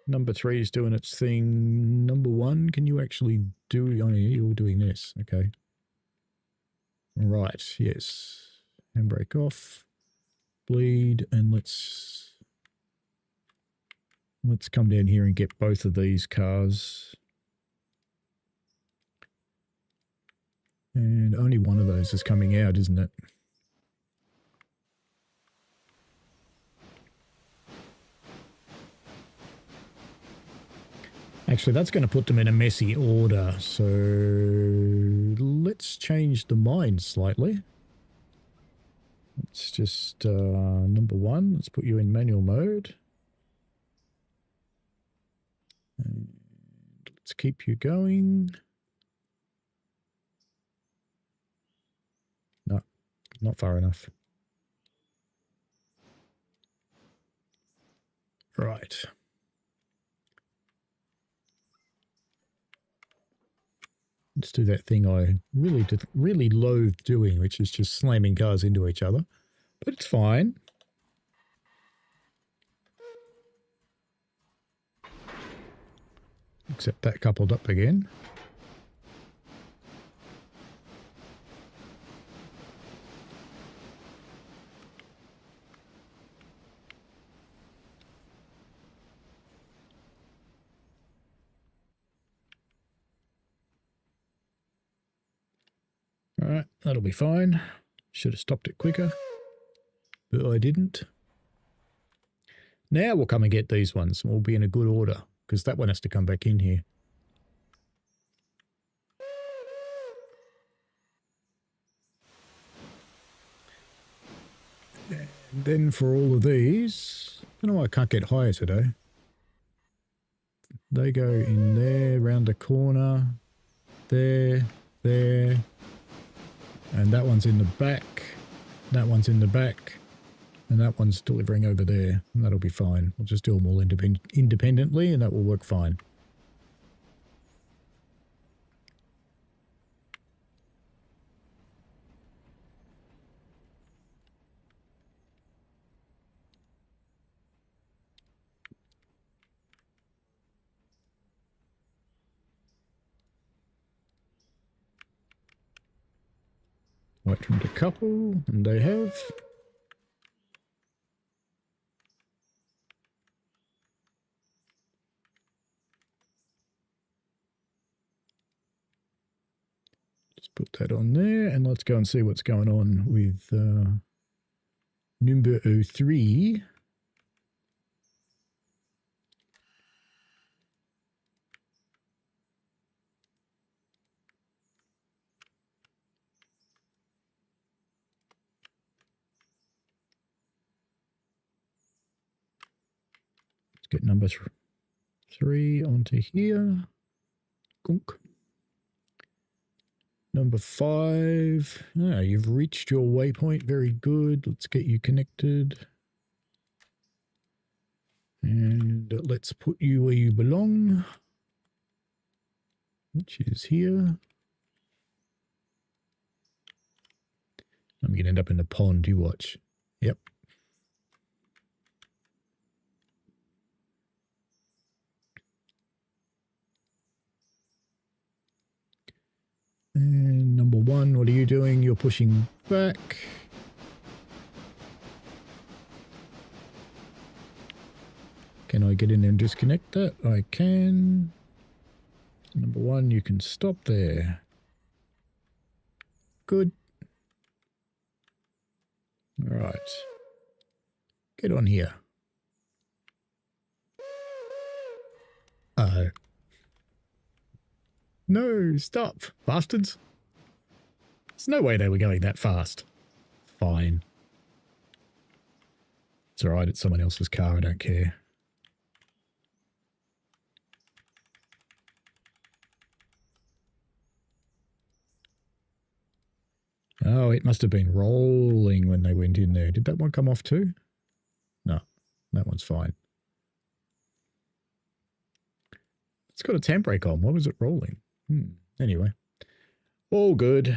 Number 3 is doing its thing. Number 1, can you actually do... Oh, yeah, you're doing this. Okay. Right, yes. Handbrake off. Bleed, and let's come down here and get both of these cars. And only one of those is coming out, isn't it? Actually, that's going to put them in a messy order, so let's change the mind slightly. Let's just, number 1, let's put you in manual mode. And let's keep you going. No, not far enough. Right. Let's do that thing I really loathe doing, which is just slamming cars into each other. But it's fine. Except that coupled up again. All right, that'll be fine. Should have stopped it quicker, but I didn't. Now we'll come and get these ones, and we'll be in a good order, because that one has to come back in here. Then for all of these, I don't know why I can't get higher today. They go in there, round the corner, there, there, and that one's in the back, that one's in the back, and that one's delivering over there, and that'll be fine. We'll just do them all independently, and that will work fine. Wait for them to couple, and they have. Just put that on there, and let's go and see what's going on with number 03. Let's get number 3 onto here. Gunk. Number 5. Ah, you've reached your waypoint. Very good. Let's get you connected. And let's put you where you belong, which is here. I'm going to end up in the pond. You watch. Yep. And number 1, what are you doing? You're pushing back. Can I get in there and disconnect that? I can. Number 1, you can stop there. Good. All right. Get on here. Uh-oh. No, stop, bastards. There's no way they were going that fast. Fine. It's alright, it's someone else's car, I don't care. Oh, it must have been rolling when they went in there. Did that one come off too? No, that one's fine. It's got a temp brake on. Why was it rolling? Anyway. All good.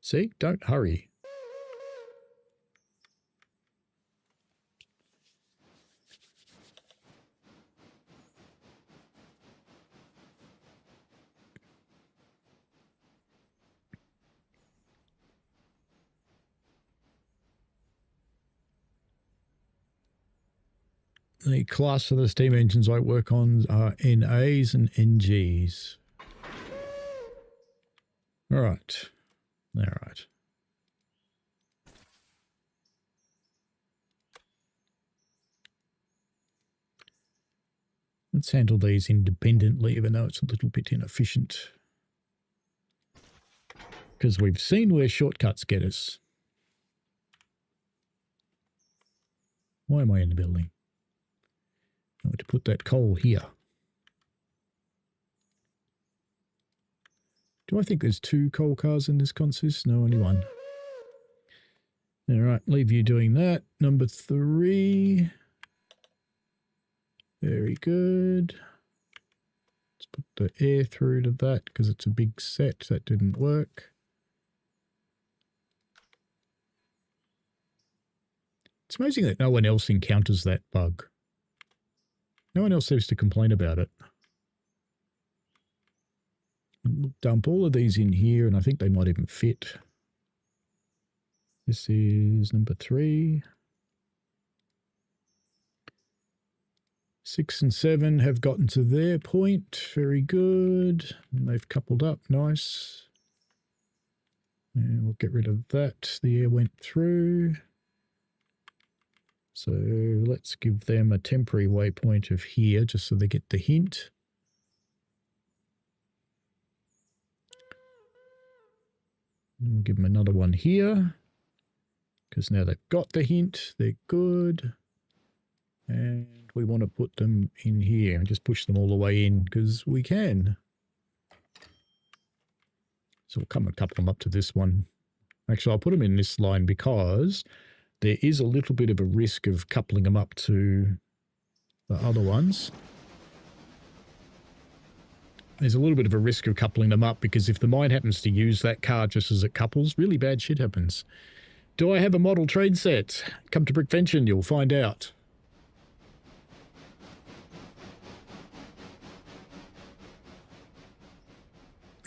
See? Don't hurry. The class of the steam engines I work on are NAs and NGs. All right. All right. Let's handle these independently, even though it's a little bit inefficient. Because we've seen where shortcuts get us. Why am I in the building? I want to put that coal here. Do I think there's 2 coal cars in this consist? No, only 1. All right, leave you doing that. Number 3. Very good. Let's put the air through to that because it's a big set. That didn't work. It's amazing that no one else encounters that bug. No one else seems to complain about it. We'll dump all of these in here, and I think they might even fit. This is number 3. 6 and 7 have gotten to their point. Very good. And they've coupled up. Nice. And we'll get rid of that. The air went through. So let's give them a temporary waypoint of here just so they get the hint. And we'll give them another one here. because now they've got the hint, they're good. And we want to put them in here and just push them all the way in because we can. So we'll come and couple them up to this one. Actually, I'll put them in this line because there is a little bit of a risk of coupling them up to the other ones. There's a little bit of a risk of coupling them up because if the mine happens to use that car just as it couples, really bad shit happens. Do I have a model train set? Come to Brickvention, you'll find out.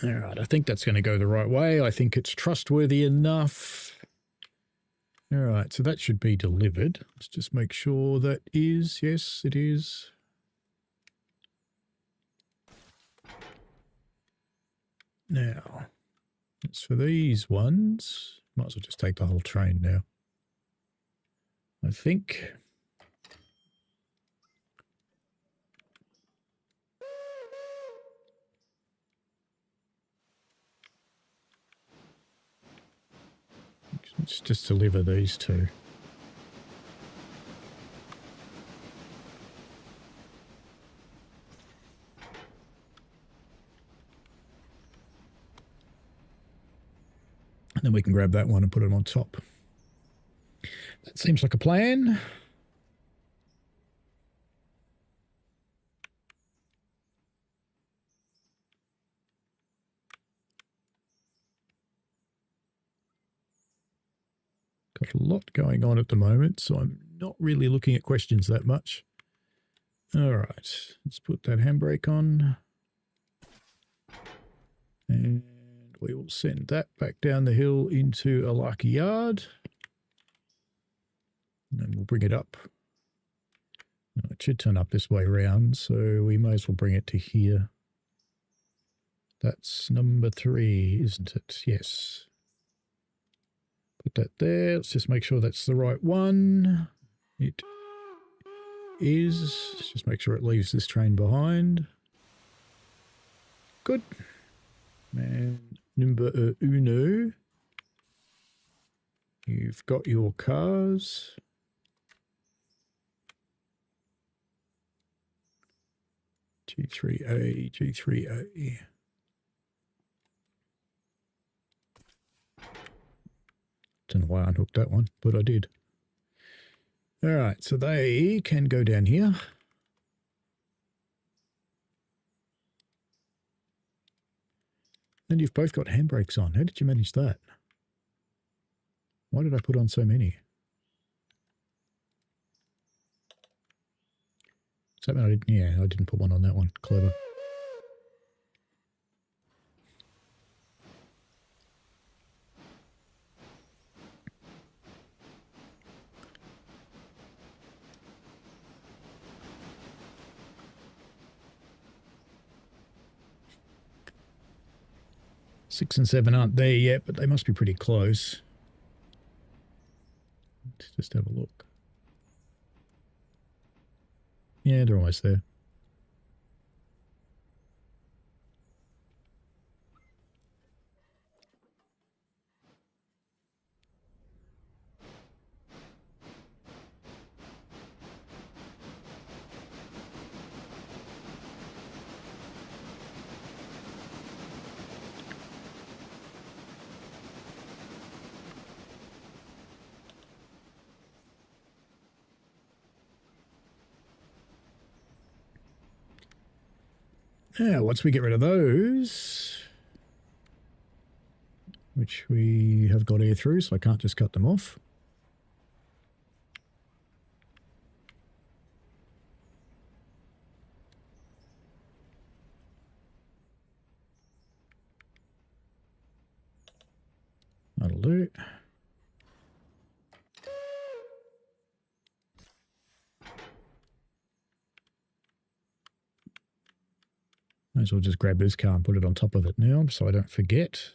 All right, I think that's going to go the right way. I think it's trustworthy enough. All right, so that should be delivered. Let's just make sure that is. Yes, it is. Now, as for these ones, might as well just take the whole train now. I think. Let's just deliver these two. And then we can grab that one and put it on top. That seems like a plan. Got a lot going on at the moment, so I'm not really looking at questions that much. All right, let's put that handbrake on. And we will send that back down the hill into Alarka Yard. And then we'll bring it up. It should turn up this way around, so we may as well bring it to here. That's number 3, isn't it? Yes. Put that there. Let's just make sure that's the right one. It is. Let's just make sure it leaves this train behind. Good. And number uno. You've got your cars. G3A, G3A. Don't know why I unhooked that one, but I did. All right, so they can go down here. And you've both got handbrakes on. How did you manage that? Why did I put on so many? Does that mean I didn't? Yeah, I didn't put one on that one. Clever. Six and 7 aren't there yet, but they must be pretty close. Let's just have a look. Yeah, they're almost there. Now, once we get rid of those, which we have got air through, so I can't just cut them off. That'll do. Might as well just grab this car and put it on top of it now so I don't forget.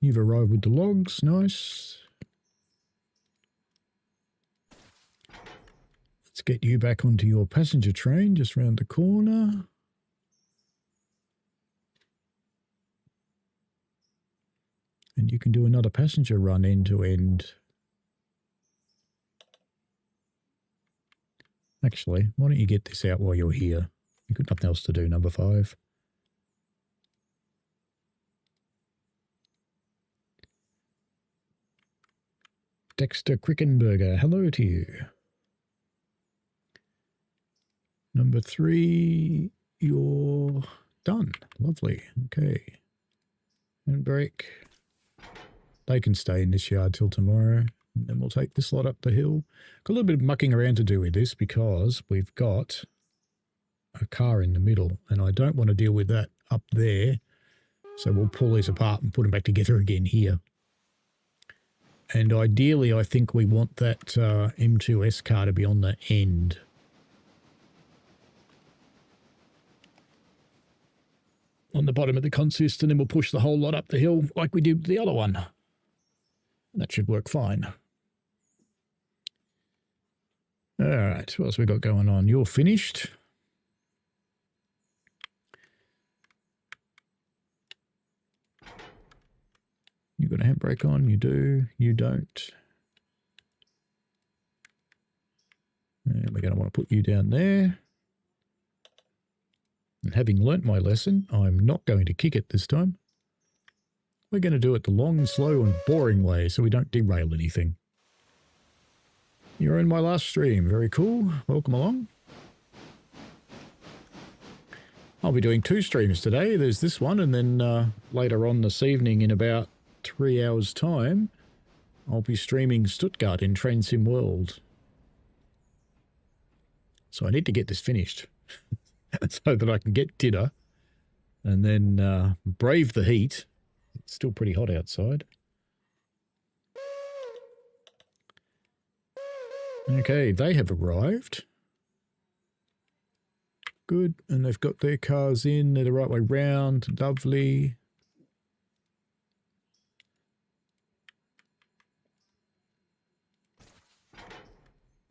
You've arrived with the logs, nice. Let's get you back onto your passenger train just round the corner. And you can do another passenger run end to end. Actually, why don't you get this out while you're here? You've got nothing else to do, number 5. Dexter Crickenberger, hello to you. Number 3, you're done. Lovely. Okay. And break. They can stay in this yard till tomorrow. And then we'll take this lot up the hill. Got a little bit of mucking around to do with this because we've got a car in the middle and I don't want to deal with that up there. So we'll pull these apart and put them back together again here. And ideally, I think we want that M2S car to be on the end. On the bottom of the consist, and then we'll push the whole lot up the hill like we did with the other one. That should work fine. All right, what else we got going on? You're finished. You got a handbrake on? You do. You don't. And we're going to want to put you down there. And having learnt my lesson, I'm not going to kick it this time. We're going to do it the long, slow and boring way so we don't derail anything. You're in my last stream. Very cool. Welcome along. I'll be doing 2 streams today. There's this one, and then later on this evening in about 3 hours' time, I'll be streaming Stuttgart in Train Sim World. So I need to get this finished so that I can get dinner and then brave the heat. It's still pretty hot outside. Okay, they have arrived. Good, and they've got their cars in. They're the right way round. Lovely.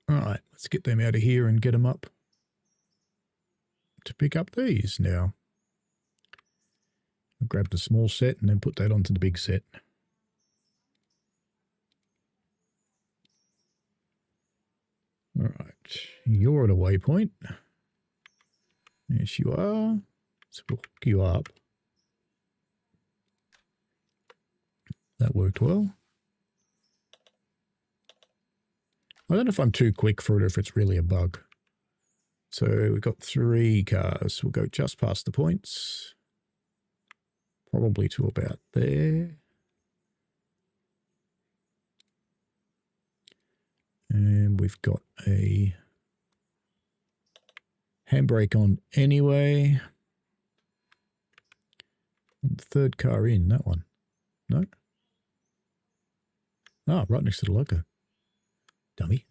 All right, let's get them out of here and get them up to pick up these now. I'll grab the small set and then put that onto the big set. All right, you're at a waypoint. Yes, you are. So we'll hook you up. That worked well. I don't know if I'm too quick for it or if it's really a bug. So we've got 3 cars. We'll go just past the points. Probably to about there. And we've got a handbrake on anyway. And the 3rd car in, that one. No? Ah, right next to the loco. Dummy.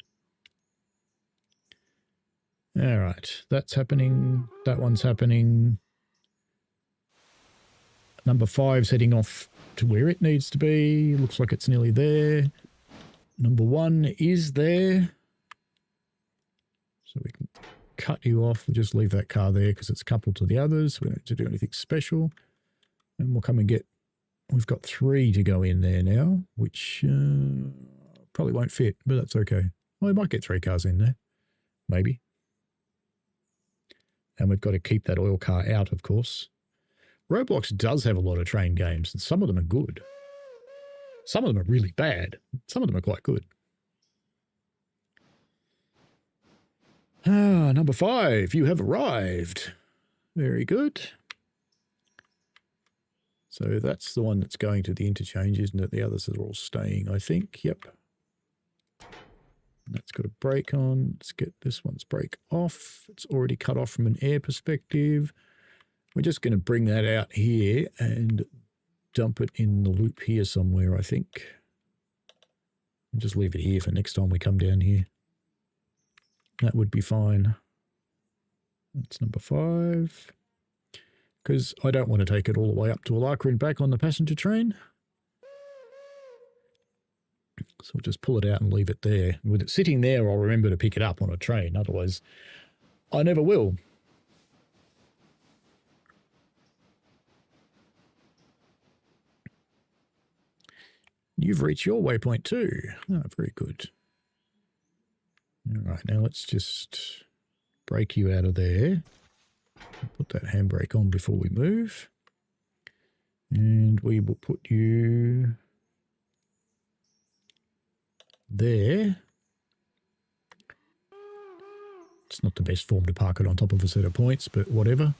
All right, that's happening. That one's happening. Number 5's heading off to where it needs to be. Looks like it's nearly there. Number 1 is there. So we can cut you off. We'll just leave that car there because it's coupled to the others. We don't have to do anything special. And we'll come and get... We've got 3 to go in there now, which probably won't fit, but that's okay. Well, we might get 3 cars in there. Maybe. And we've got to keep that oil car out, of course. Roblox does have a lot of train games, and some of them are good. Some of them are really bad. Some of them are quite good. Ah, number 5, you have arrived. Very good. So that's the one that's going to the interchange, isn't it? The others are all staying, I think. Yep. That's got a brake on. Let's get this one's brake off. It's already cut off from an air perspective. We're just going to bring that out here and dump it in the loop here somewhere, I think. And just leave it here for next time we come down here. That would be fine. That's number 5. Because I don't want to take it all the way up to Alarka and back on the passenger train. So we'll just pull it out and leave it there. With it sitting there, I'll remember to pick it up on a train. Otherwise, I never will. You've reached your waypoint too. Oh, very good. All right, now let's just break you out of there. Put that handbrake on before we move. And we will put you there. It's not the best form to park it on top of a set of points, but whatever.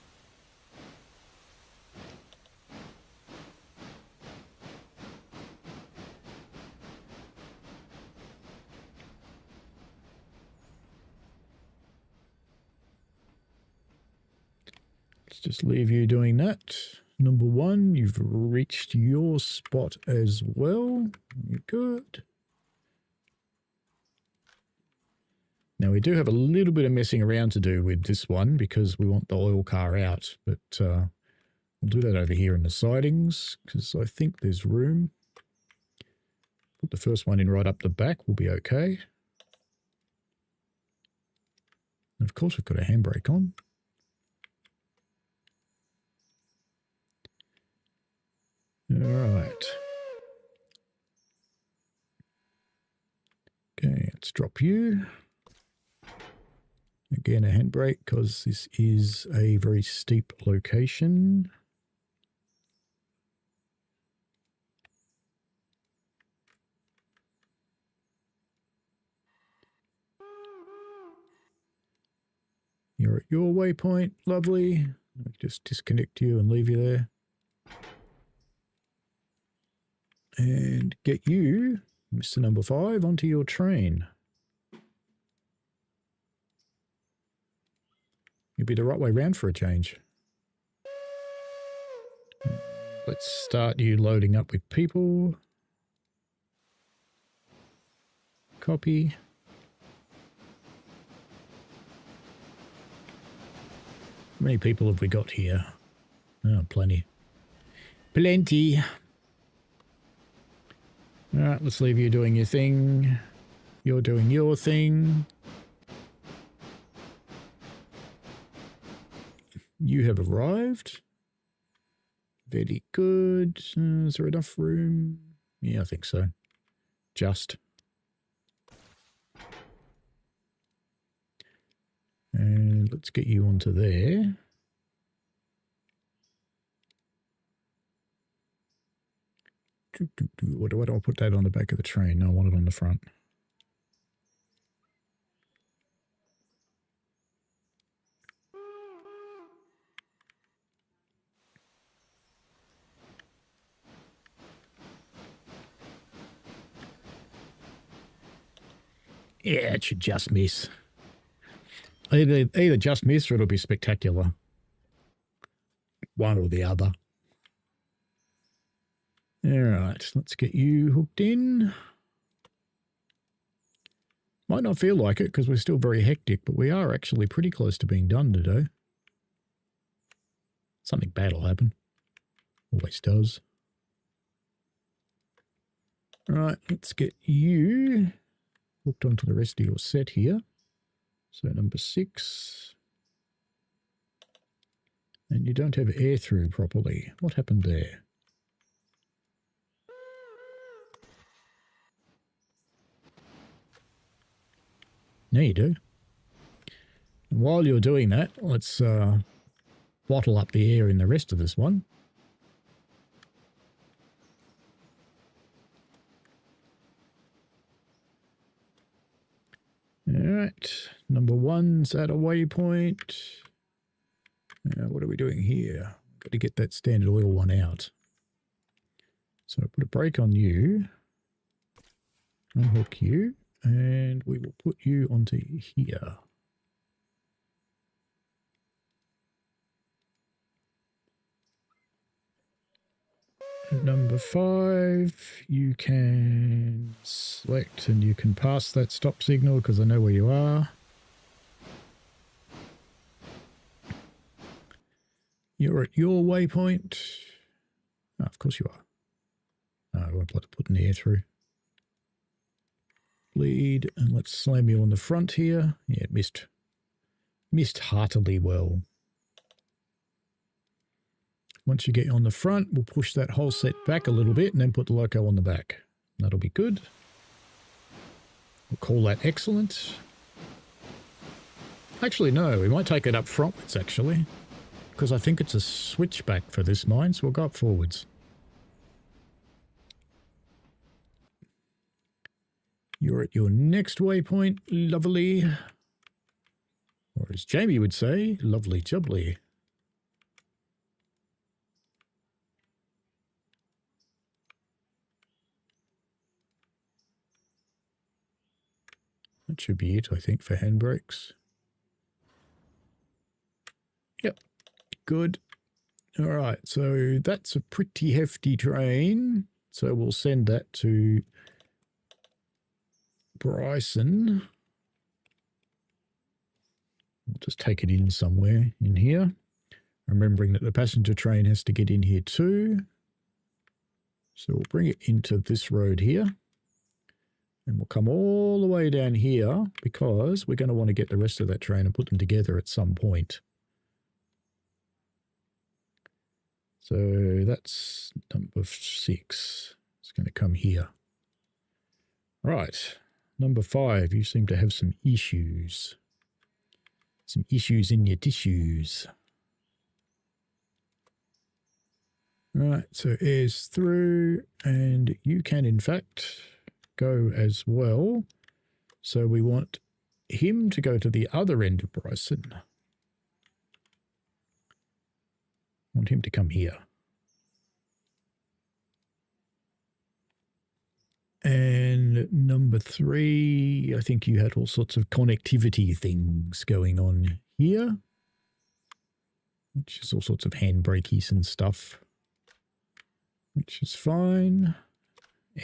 Let's just leave you doing that. Number one, you've reached your spot as well. You're good. Now we do have a little bit of messing around to do with this one because we want the oil car out, but we'll do that over here in the sidings because I think there's room. Put the first one in right up the back, will be okay. And of course we've got a handbrake on. All right. Okay, let's drop you. Again, a handbrake because this is a very steep location. You're at your waypoint, lovely. I'll just disconnect you and leave you there. And get you, Mr. Number 5, onto your train. You'll be the right way round for a change. Let's start you loading up with people. Copy. How many people have we got here? Oh, plenty. Plenty. All right, let's leave you doing your thing. You're doing your thing. You have arrived. Very good. Is there enough room? Yeah, I think so. Just. And let's get you onto there. Why do I put that on the back of the train? No, I want it on the front. Yeah, it should just miss. Either just miss or it'll be spectacular. One or the other. All right, let's get you hooked in. Might not feel like it because we're still very hectic, but we are actually pretty close to being done today. Something bad will happen. Always does. All right, let's get you hooked onto the rest of your set here. So number 6. And you don't have air through properly. What happened there? Now you do. And while you're doing that, let's bottle up the air in the rest of this one. All right, number 1's at a waypoint. What are we doing here? Got to get that standard oil one out. So put a brake on you, unhook you, and we will put you onto here. Number 5, you can select and you can pass that stop signal because I know where you are. You're at your waypoint. Oh, of course you are. Oh, I won't bother putting the air through. lead, and let's slam you on the front here. Yeah, it missed heartily well. Once you get on the front, we'll push that whole set back a little bit and then put the loco on the back. That'll be good. We'll call that excellent. Actually, no, we might take it up frontwards, actually, because I think it's a switchback for this mine, so we'll go up forwards. You're at your next waypoint, lovely. Or as Jamie would say, lovely jubbly. That should be it, I think, for handbrakes. Yep, good. All right, so that's a pretty hefty train. So we'll send that to Bryson. We'll just take it in somewhere in here. Remembering that the passenger train has to get in here too. So we'll bring it into this road here. And we'll come all the way down here because we're going to want to get the rest of that train and put them together at some point. So that's number 6. It's going to come here. Right. Number 5, you seem to have some issues. Some issues in your tissues. Right, so airs through, and you can in fact go as well. So we want him to go to the other end of Bryson. I want him to come here. And number 3, I think you had all sorts of connectivity things going on here, which is all sorts of handbrakies and stuff, which is fine.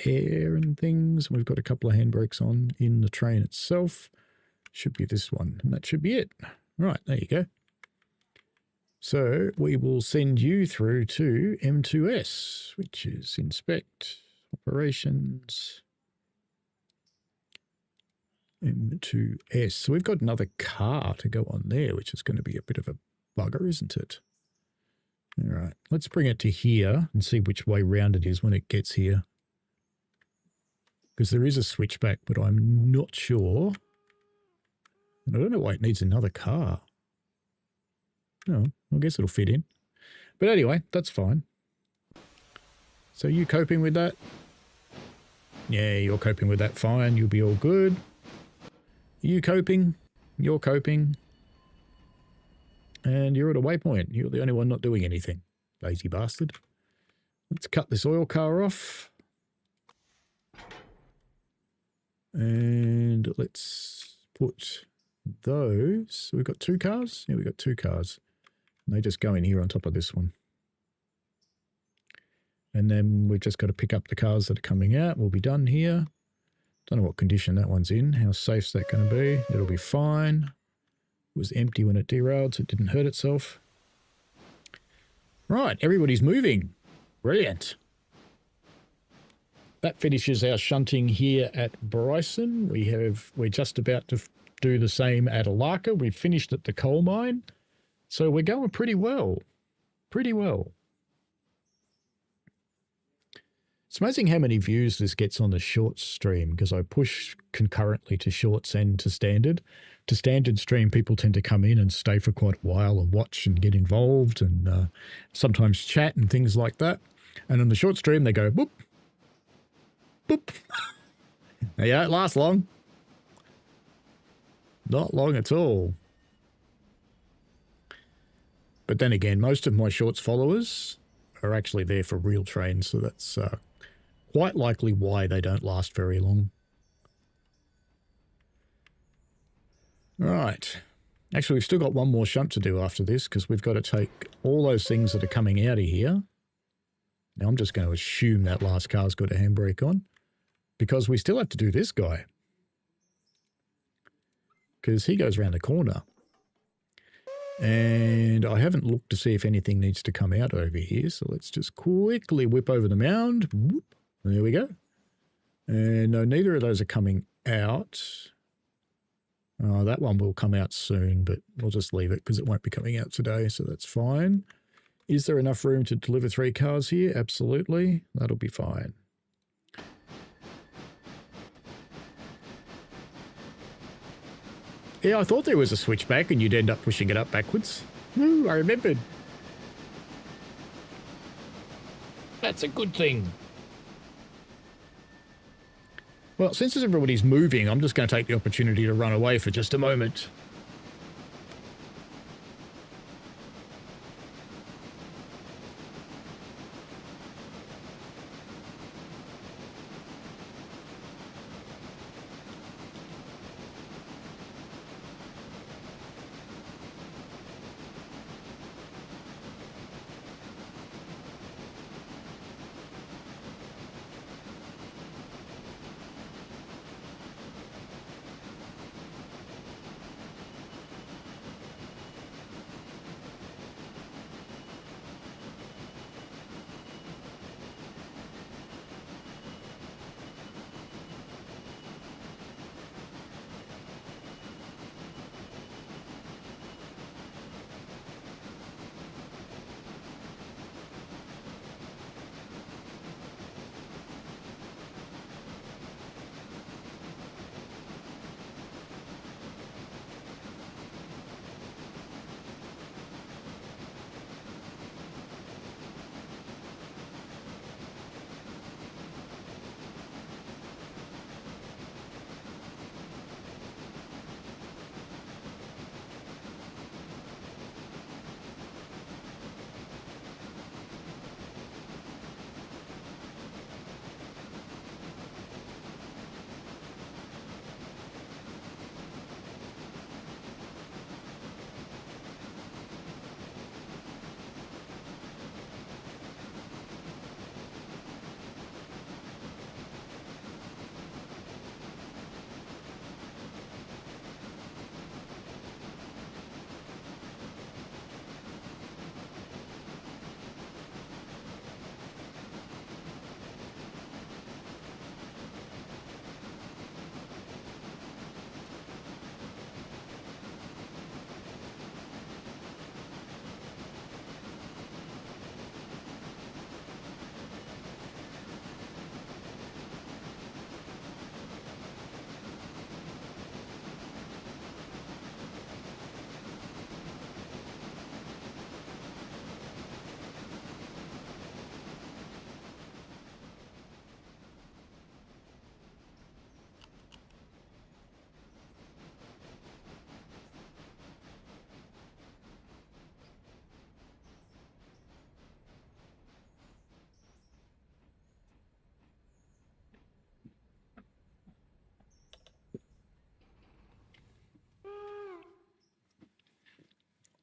Air and things. We've got a couple of handbrakes on in the train itself. Should be this one, and that should be it. Right, there you go. So we will send you through to M2S, which is Inspect, Operations, M2S. So we've got another car to go on there, which is going to be a bit of a bugger, isn't it? All right, let's bring it to here and see which way round it is when it gets here. Because there is a switchback, but I'm not sure. And I don't know why it needs another car. Oh, I guess it'll fit in. But anyway, that's fine. So you coping with that? Yeah, you're coping with that fine. You'll be all good. You coping? You're coping. And you're at a waypoint. You're the only one not doing anything. Lazy bastard. Let's cut this oil car off. And let's put those. So we've got 2 cars? Yeah, we've got 2 cars. And they just go in here on top of this one. And then we've just got to pick up the cars that are coming out. We'll be done here. Don't know what condition that one's in. How safe's that going to be? It'll be fine. It was empty when it derailed, so it didn't hurt itself. Right, everybody's moving. Brilliant. That finishes our shunting here at Bryson. We're just about to do the same at Alarka. We've finished at the coal mine. So we're going pretty well. Pretty well. It's amazing how many views this gets on the short stream because I push concurrently to shorts and to standard. To standard stream, people tend to come in and stay for quite a while and watch and get involved and sometimes chat and things like that. And on the short stream, they go, boop, boop. Now, you don't last long. Not long at all. But then again, most of my shorts followers are actually there for real trains, so that's quite likely why they don't last very long. Right. Actually, we've still got one more shunt to do after this because we've got to take all those things that are coming out of here. Now, I'm just going to assume that last car's got a handbrake on because we still have to do this guy because he goes around the corner. And I haven't looked to see if anything needs to come out over here. So let's just quickly whip over the mound. Whoop, there we go. And no, neither of those are coming out. Oh, that one will come out soon, but we'll just leave it because it won't be coming out today, so that's fine. Is there enough room to deliver 3 cars here? Absolutely. That'll be fine. Yeah, I thought there was a switchback and you'd end up pushing it up backwards. Woo, I remembered. That's a good thing. Well, since everybody's moving, I'm just going to take the opportunity to run away for just a moment.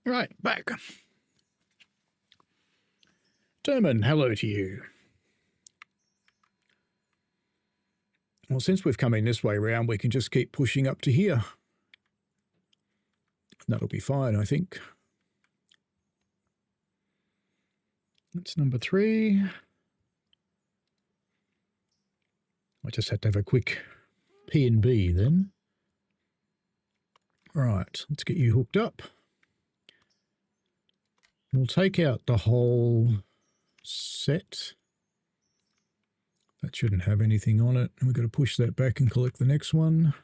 Right, back. Derman, hello to you. Well, since we've come in this way round, we can just keep pushing up to here. That'll be fine, I think. That's number 3. I just had to have a quick P&B then. Right, let's get you hooked up. We'll take out the whole set. That shouldn't have anything on it. And we've got to push that back and collect the next one.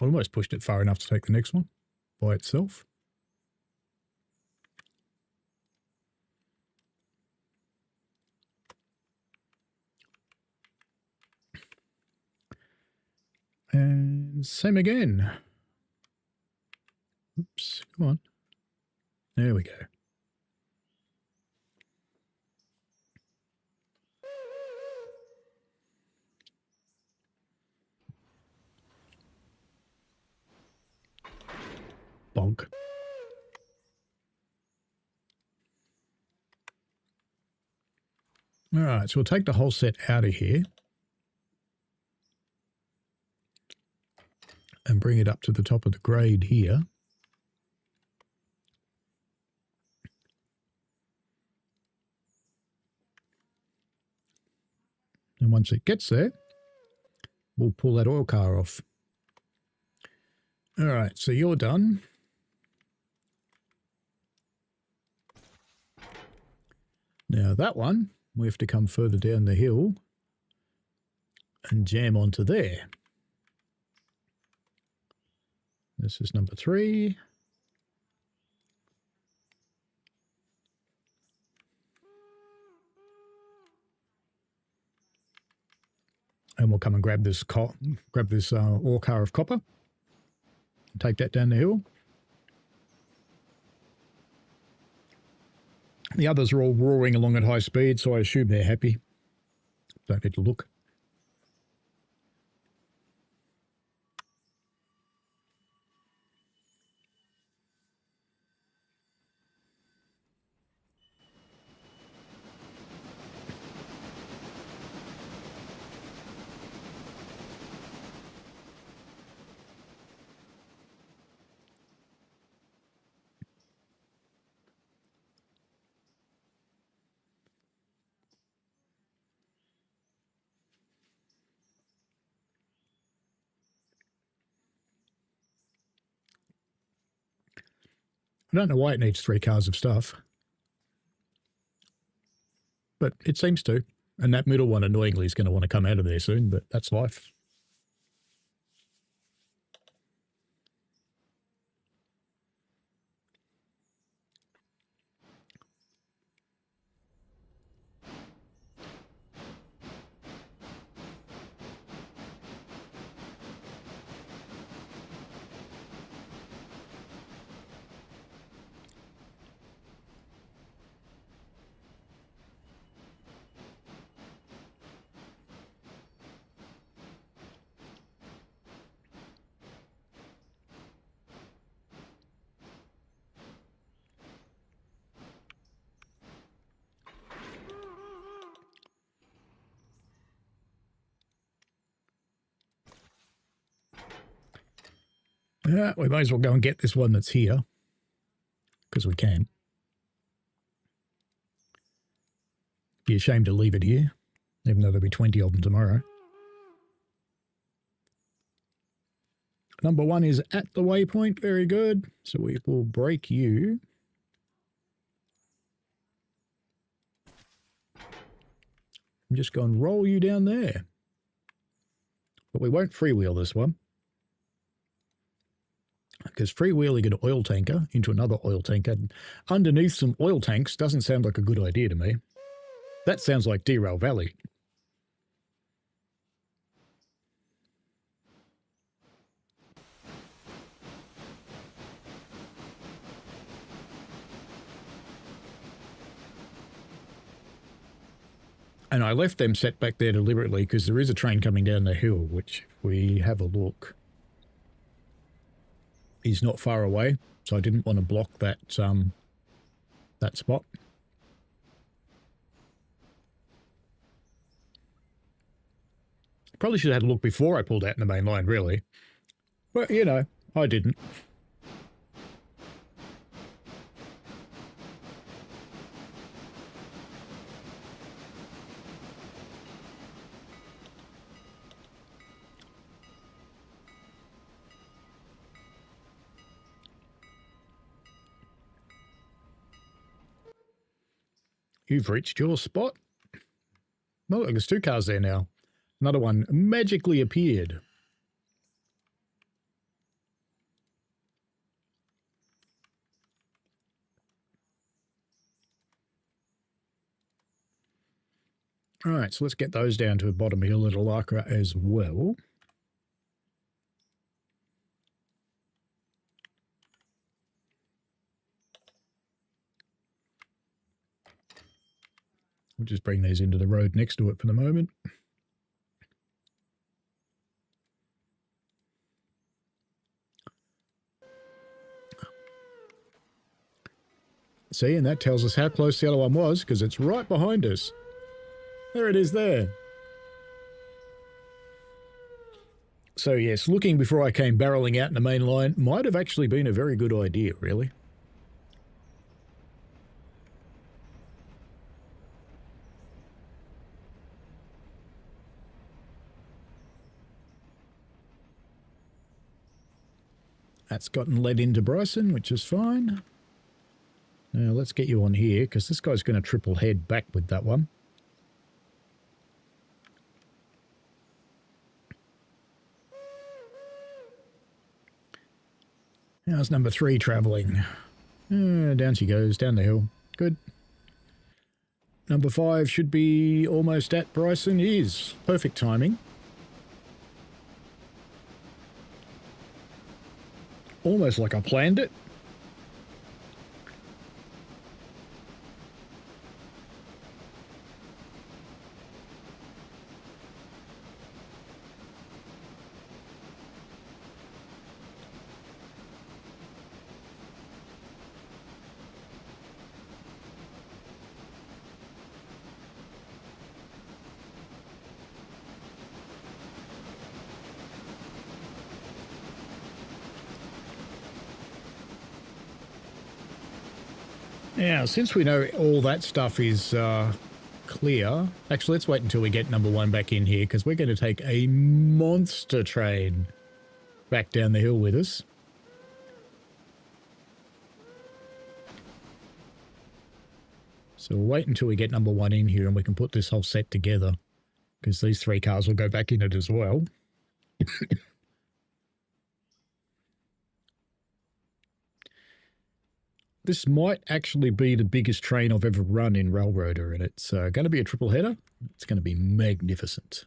Almost pushed it far enough to take the next one by itself. And same again. Oops, come on. There we go. Bonk. All right, so we'll take the whole set out of here and bring it up to the top of the grade here. And once it gets there, we'll pull that oil car off. All right, so you're done. Now that one, we have to come further down the hill and jam onto there. This is number 3. And we'll come and grab this ore car of copper. Take that down the hill. The others are all roaring along at high speed, so I assume they're happy. Don't need to look. I don't know why it needs 3 cars of stuff, but it seems to. And that middle one, annoyingly, is going to want to come out of there soon, but that's life. Yeah, we might as well go and get this one that's here, because we can. Be ashamed to leave it here, even though there'll be 20 of them tomorrow. Number 1 is at the waypoint. Very good. So we will break you. I'm just going to roll you down there. But we won't freewheel this one. Because freewheeling an oil tanker into another oil tanker underneath some oil tanks doesn't sound like a good idea to me. That sounds like Derail Valley. And I left them set back there deliberately because there is a train coming down the hill, which, if we have a look, is not far away. So I didn't want to block that that spot. Probably should have had a look before I pulled out in the main line, really. But, you know, I didn't. You've reached your spot. Well, look, there's 2 cars there now. Another one magically appeared. All right, so let's get those down to the bottom hill at Alarka as well. We'll just bring these into the road next to it for the moment. See, and that tells us how close the other one was, because it's right behind us. There it is there. So yes, looking before I came barreling out in the main line might have actually been a very good idea, really. That's gotten led into Bryson, which is fine. Now let's get you on here, because this guy's going to triple head back with that one. How's number 3 travelling? Down she goes, down the hill. Good. Number 5 should be almost at Bryson. Is perfect timing. Almost like I planned it. Now, since we know all that stuff is clear, actually, let's wait until we get number 1 back in here, because we're going to take a monster train back down the hill with us. So we'll wait until we get number 1 in here and we can put this whole set together, because these 3 cars will go back in it as well. This might actually be the biggest train I've ever run in Railroader, and it's going to be a triple header. It's going to be magnificent.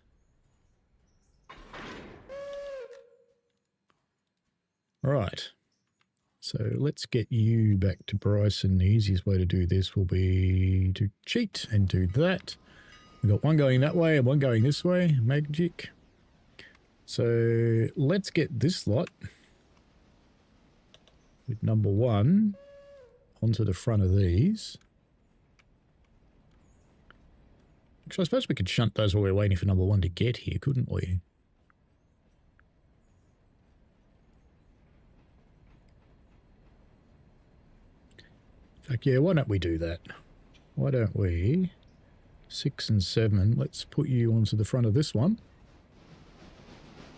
Right. So let's get you back to Bryson. The easiest way to do this will be to cheat and do that. We've got one going that way and one going this way. Magic. So let's get this lot with number 1 onto the front of these. Actually, I suppose we could shunt those while we're waiting for number 1 to get here, couldn't we? In fact, yeah, why don't we do that? Why don't we, 6 and 7, let's put you onto the front of this one.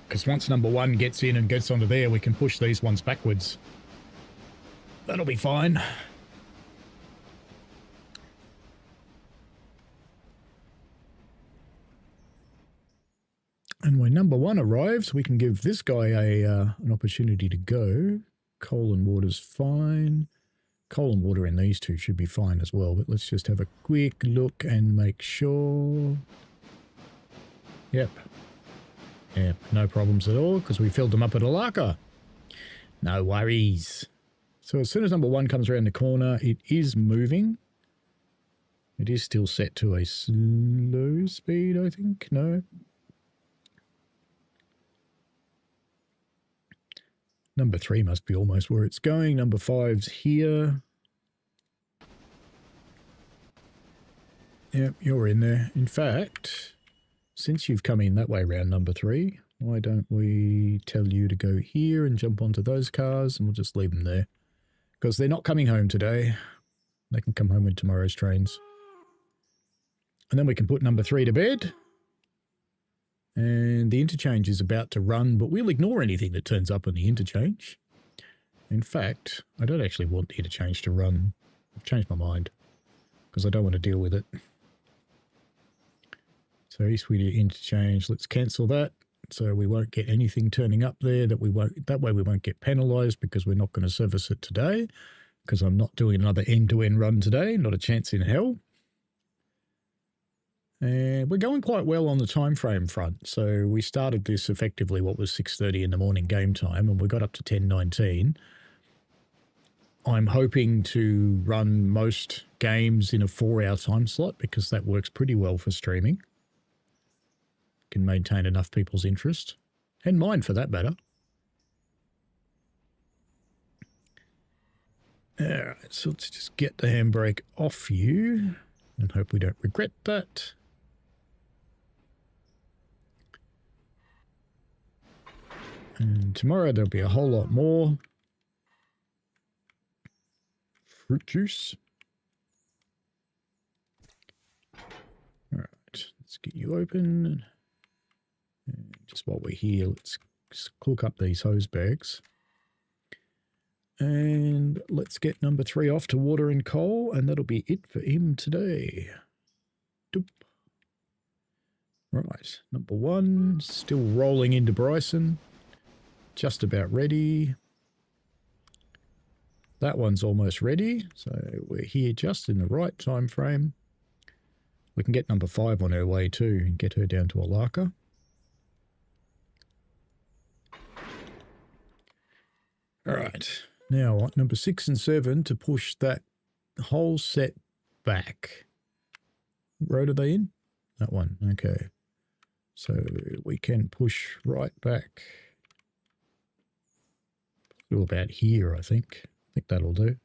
Because once number 1 gets in and gets onto there, we can push these ones backwards. That'll be fine. And when number 1 arrives, we can give this guy an opportunity to go. Coal and water's fine. Coal and water in these 2 should be fine as well. But let's just have a quick look and make sure. Yep. Yep, no problems at all, because we filled them up at Alarka. No worries. So as soon as number 1 comes around the corner, it is moving. It is still set to a slow speed, I think. No. Number 3 must be almost where it's going. Number 5's here. Yep, you're in there. In fact, since you've come in that way round, number 3, why don't we tell you to go here and jump onto those cars, and we'll just leave them there. Because they're not coming home today. They can come home with tomorrow's trains. And then we can put number 3 to bed. And the interchange is about to run, but we'll ignore anything that turns up on the interchange. In fact, I don't actually want the interchange to run. I've changed my mind, because I don't want to deal with it. So East Whittier interchange, let's cancel that. So we won't get anything turning up there. That way we won't get penalised, because we're not going to service it today, because I'm not doing another end-to-end run today. Not a chance in hell. And we're going quite well on the time frame front. So we started this effectively, what was 6:30 in the morning game time, and we got up to 10:19. I'm hoping to run most games in a 4-hour time slot, because that works pretty well for streaming. Can maintain enough people's interest, and mine for that matter. Alright, so let's just get the handbrake off you and hope we don't regret that. And tomorrow there'll be a whole lot more fruit juice. All right, let's get you open. And just while we're here, let's cook up these hose bags. And let's get number 3 off to water and coal, and that'll be it for him today. Doop. Right, number 1, still rolling into Bryson. Just about ready. That one's almost ready, so we're here just in the right time frame. We can get number 5 on her way too and get her down to Alarka. All right, now I want number 6 and 7 to push that whole set back. What road are they in? That one, okay. So we can push right back to about here, I think. I think that'll do.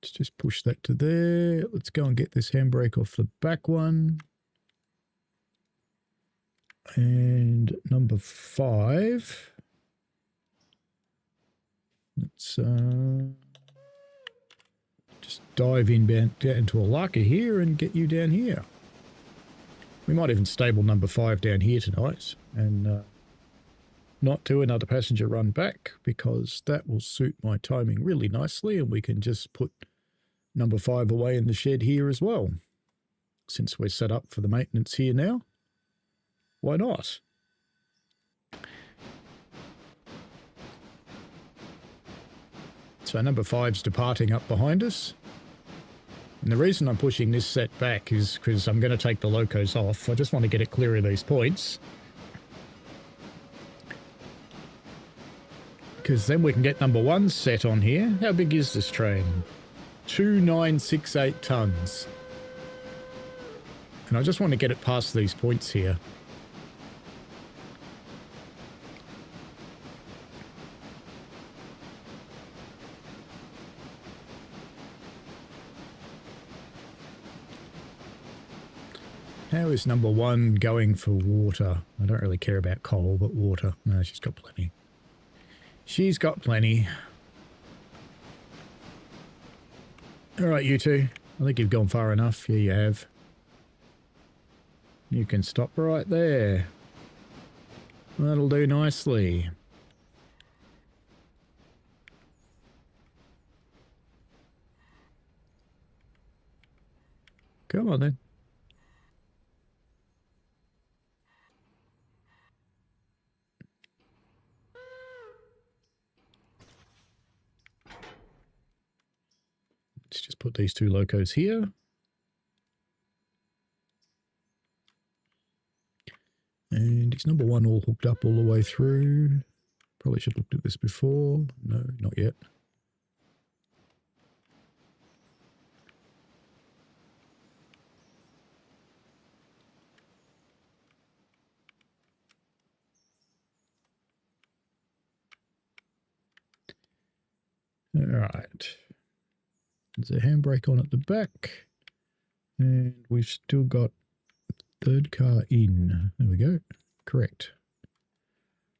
Let's just push that to there. Let's go and get this handbrake off the back one. And number 5. Let's just dive in down into Alarka here and get you down here. We might even stable number 5 down here tonight and not do another passenger run back, because that will suit my timing really nicely, and we can just put number 5 away in the shed here as well. Since we're set up for the maintenance here now, why not? So number 5's departing up behind us. And the reason I'm pushing this set back is because I'm going to take the locos off. I just want to get it clear of these points, because then we can get number 1 set on here. How big is this train? 2968 tons. And I just want to get it past these points here. How is number 1 going for water? I don't really care about coal, but water. No, she's got plenty. She's got plenty. All right, you two. I think you've gone far enough. Here you have. You can stop right there. That'll do nicely. Come on then. Let's just put these 2 locos here. And is number 1 all hooked up all the way through? Probably should have looked at this before. No, not yet. All right. There's a handbrake on at the back. And we've still got 3rd car in. There we go. Correct.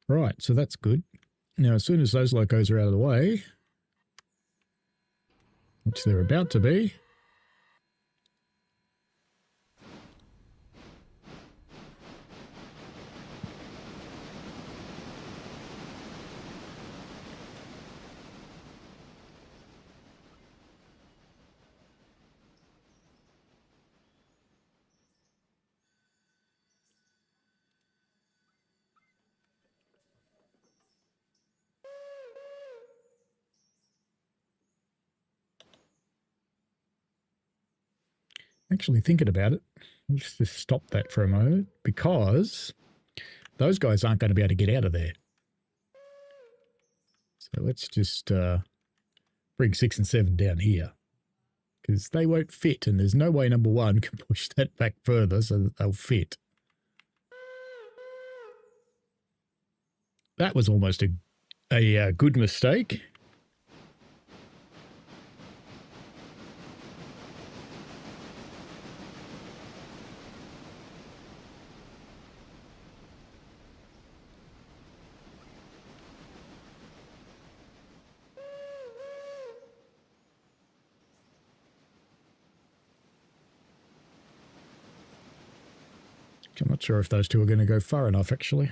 Right, so that's good. Now, as soon as those locos are out of the way, which they're about to be, actually thinking about it, let's just stop that for a moment, because those guys aren't going to be able to get out of there. So let's just bring 6 and 7 down here, because they won't fit, and there's no way number 1 can push that back further so that they'll fit. That was almost a good mistake. I'm not sure if those two are going to go far enough, actually.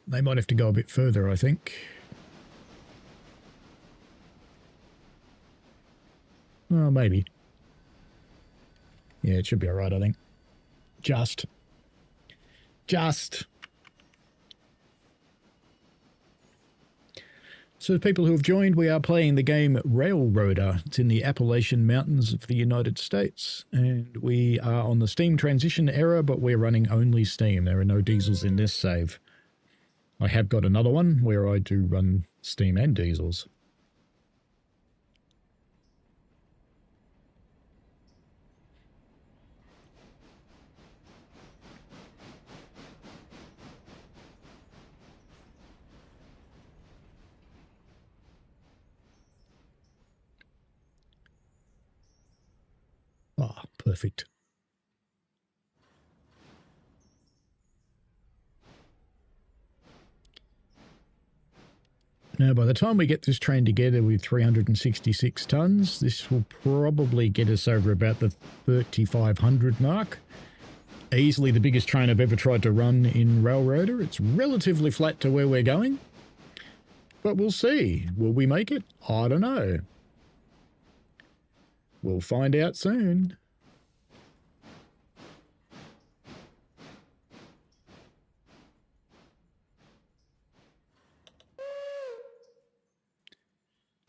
They might have to go a bit further, I think. Oh, maybe. Yeah, it should be all right, I think. Just. So the people who have joined, we are playing the game Railroader. It's in the Appalachian Mountains of the United States. And we are on the Steam transition era, but we're running only Steam. There are no diesels in this save. I have got another one where I do run Steam and diesels. Ah, perfect. Now, by the time we get this train together with 366 tonnes, this will probably get us over about the 3,500 mark. Easily the biggest train I've ever tried to run in Railroader. It's relatively flat to where we're going, but we'll see. Will we make it? I don't know. We'll find out soon.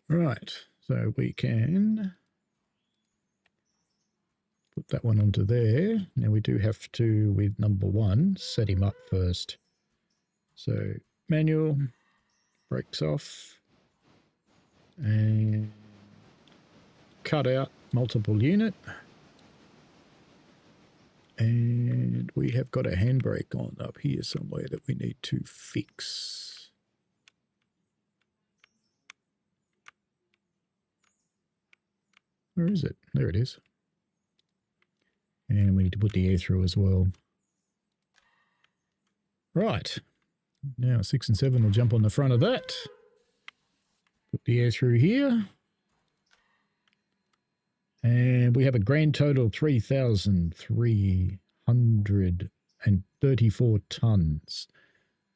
Right, so we can put that one onto there. Now we do have to, with number one, set him up first. So manual, brakes off, and cut out multiple unit. And we have got a handbrake on up here somewhere that we need to fix. Where is it? There it is. And we need to put the air through as well. Right. Now 6 and 7 will jump on the front of that. Put the air through here. And we have a grand total of 3,334 tonnes.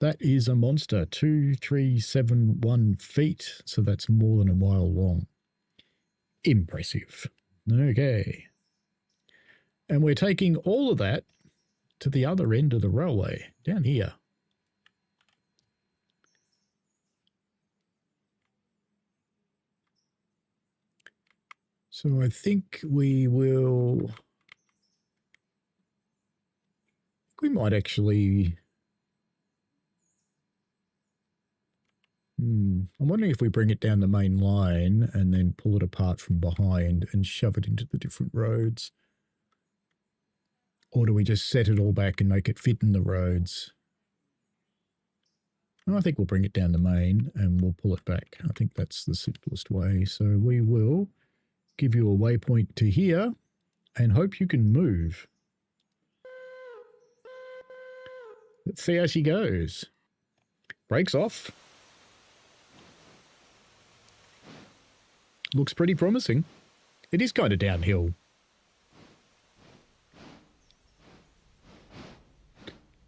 That is a monster. 2,371 feet. So that's more than a mile long. Impressive. Okay. And we're taking all of that to the other end of the railway, down here. So I think we will... We might actually... I'm wondering if we bring it down the main line and then pull it apart from behind and shove it into the different roads. Or do we just set it all back and make it fit in the roads? And I think we'll bring it down the main and we'll pull it back. I think that's the simplest way. So we will give you a waypoint to here and hope you can move. Let's see how she goes. Brakes off. Looks pretty promising. It is kind of downhill.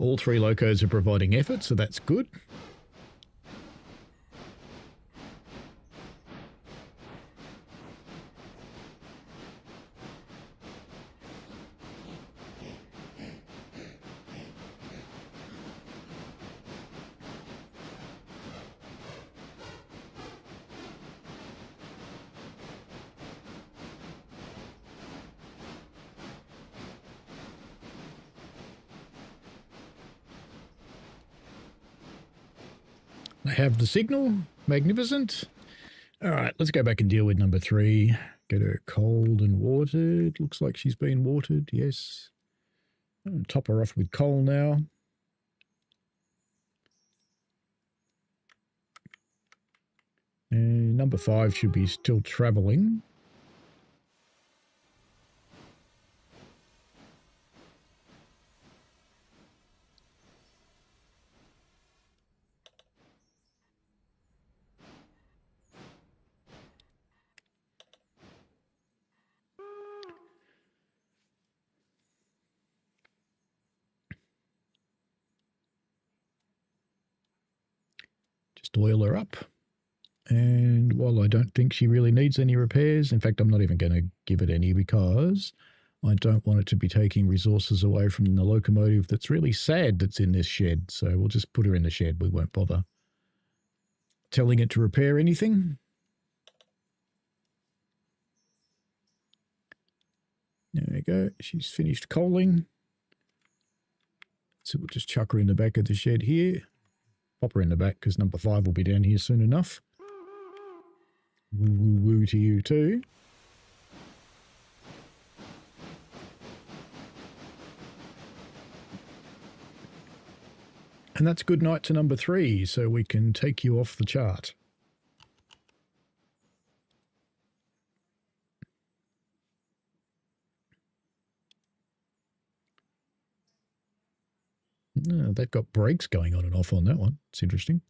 All three locos are providing effort, so that's good. I have the signal. Magnificent. All right, let's go back and deal with number 3. Get her cold and watered. Looks like she's been watered, yes. I'll top her off with coal now. And number 5 should be still travelling. just oil her up. And while I don't think she really needs any repairs, in fact, I'm not even going to give it any because I don't want it to be taking resources away from the locomotive that's really sad that's in this shed. So we'll just put her in the shed. We won't bother telling it to repair anything. There we go. She's finished coaling. So we'll just chuck her in the back of the shed here. Pop her in the back because number 5 will be down here soon enough. Woo woo woo to you too. And that's good night to number 3, so we can take you off the chart. Oh, they've got brakes going on and off on that one. It's interesting.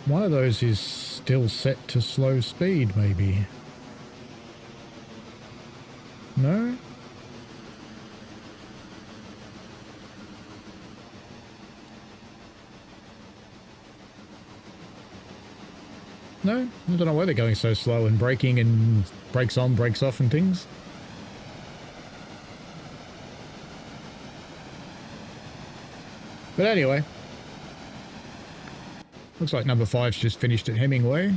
One of those is still set to slow speed, maybe. No? No? I don't know why they're going so slow and braking and brakes on, brakes off and things. But anyway. Looks like number 5's just finished at Hemingway.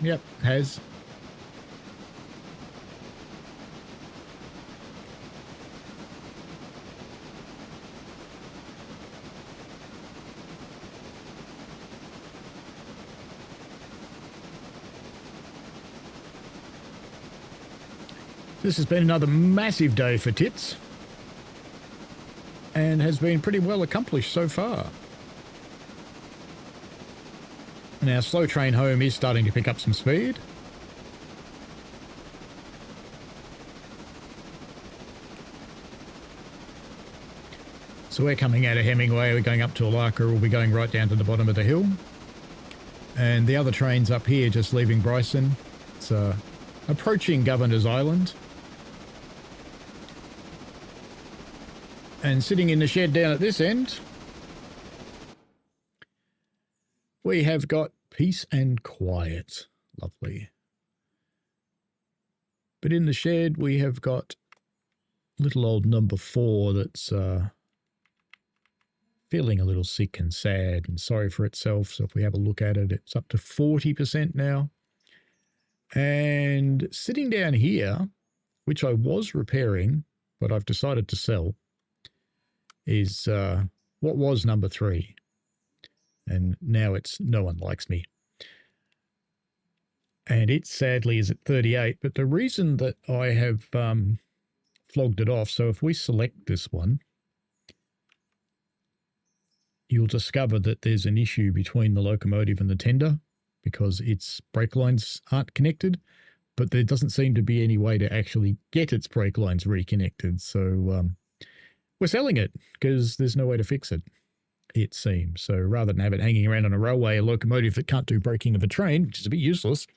Yep, has. This has been another massive day for Tits and has been pretty well accomplished so far. Now, slow train home is starting to pick up some speed. So we're coming out of Hemingway, we're going up to Alarka, we'll be going right down to the bottom of the hill. And the other train's up here just leaving Bryson. It's approaching Governor's Island. And sitting in the shed down at this end, we have got peace and quiet. Lovely. But in the shed, we have got little old number 4 that's feeling a little sick and sad and sorry for itself. So if we have a look at it, it's up to 40% now. And sitting down here, which I was repairing, but I've decided to sell, is what was number 3. And now it's No One Likes Me. And it sadly is at 38. But the reason that I have flogged it off, so if we select this one, you'll discover that there's an issue between the locomotive and the tender because its brake lines aren't connected, but there doesn't seem to be any way to actually get its brake lines reconnected. So we're selling it because there's no way to fix it, it seems. So rather than have it hanging around on a railway, a locomotive that can't do braking of a train, which is a bit useless.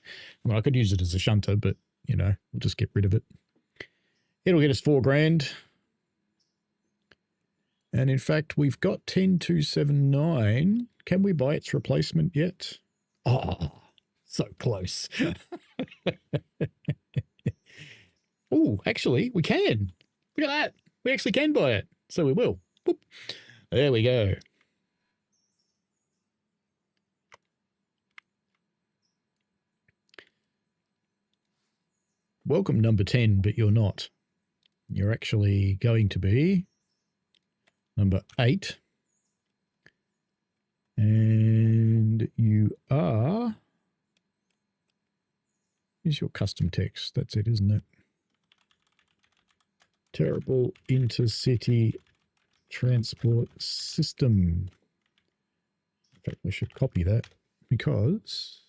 I mean, I could use it as a shunter, but, you know, we'll just get rid of it. It'll get us $4,000. And in fact, we've got 10,279. Can we buy its replacement yet? Oh, so close. Oh, actually, we can. Look at that. We actually can buy it. So we will. Boop. There we go. Welcome, number 10, but you're not. You're actually going to be number 8. And you are... Here's your custom text. That's it, isn't it? Terrible intercity transport system. In fact, we should copy that because...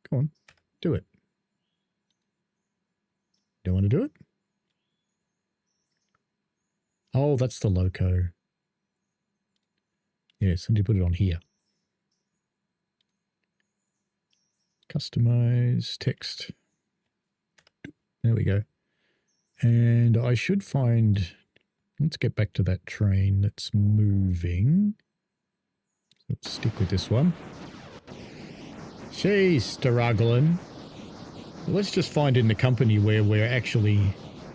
Come on, do it. Don't want to do it? Oh, that's the loco. Yes, I need to put it on here. Customize text. There we go. And I should find... Let's get back to that train that's moving. Let's stick with this one. She's struggling. Let's just find in the company where we're actually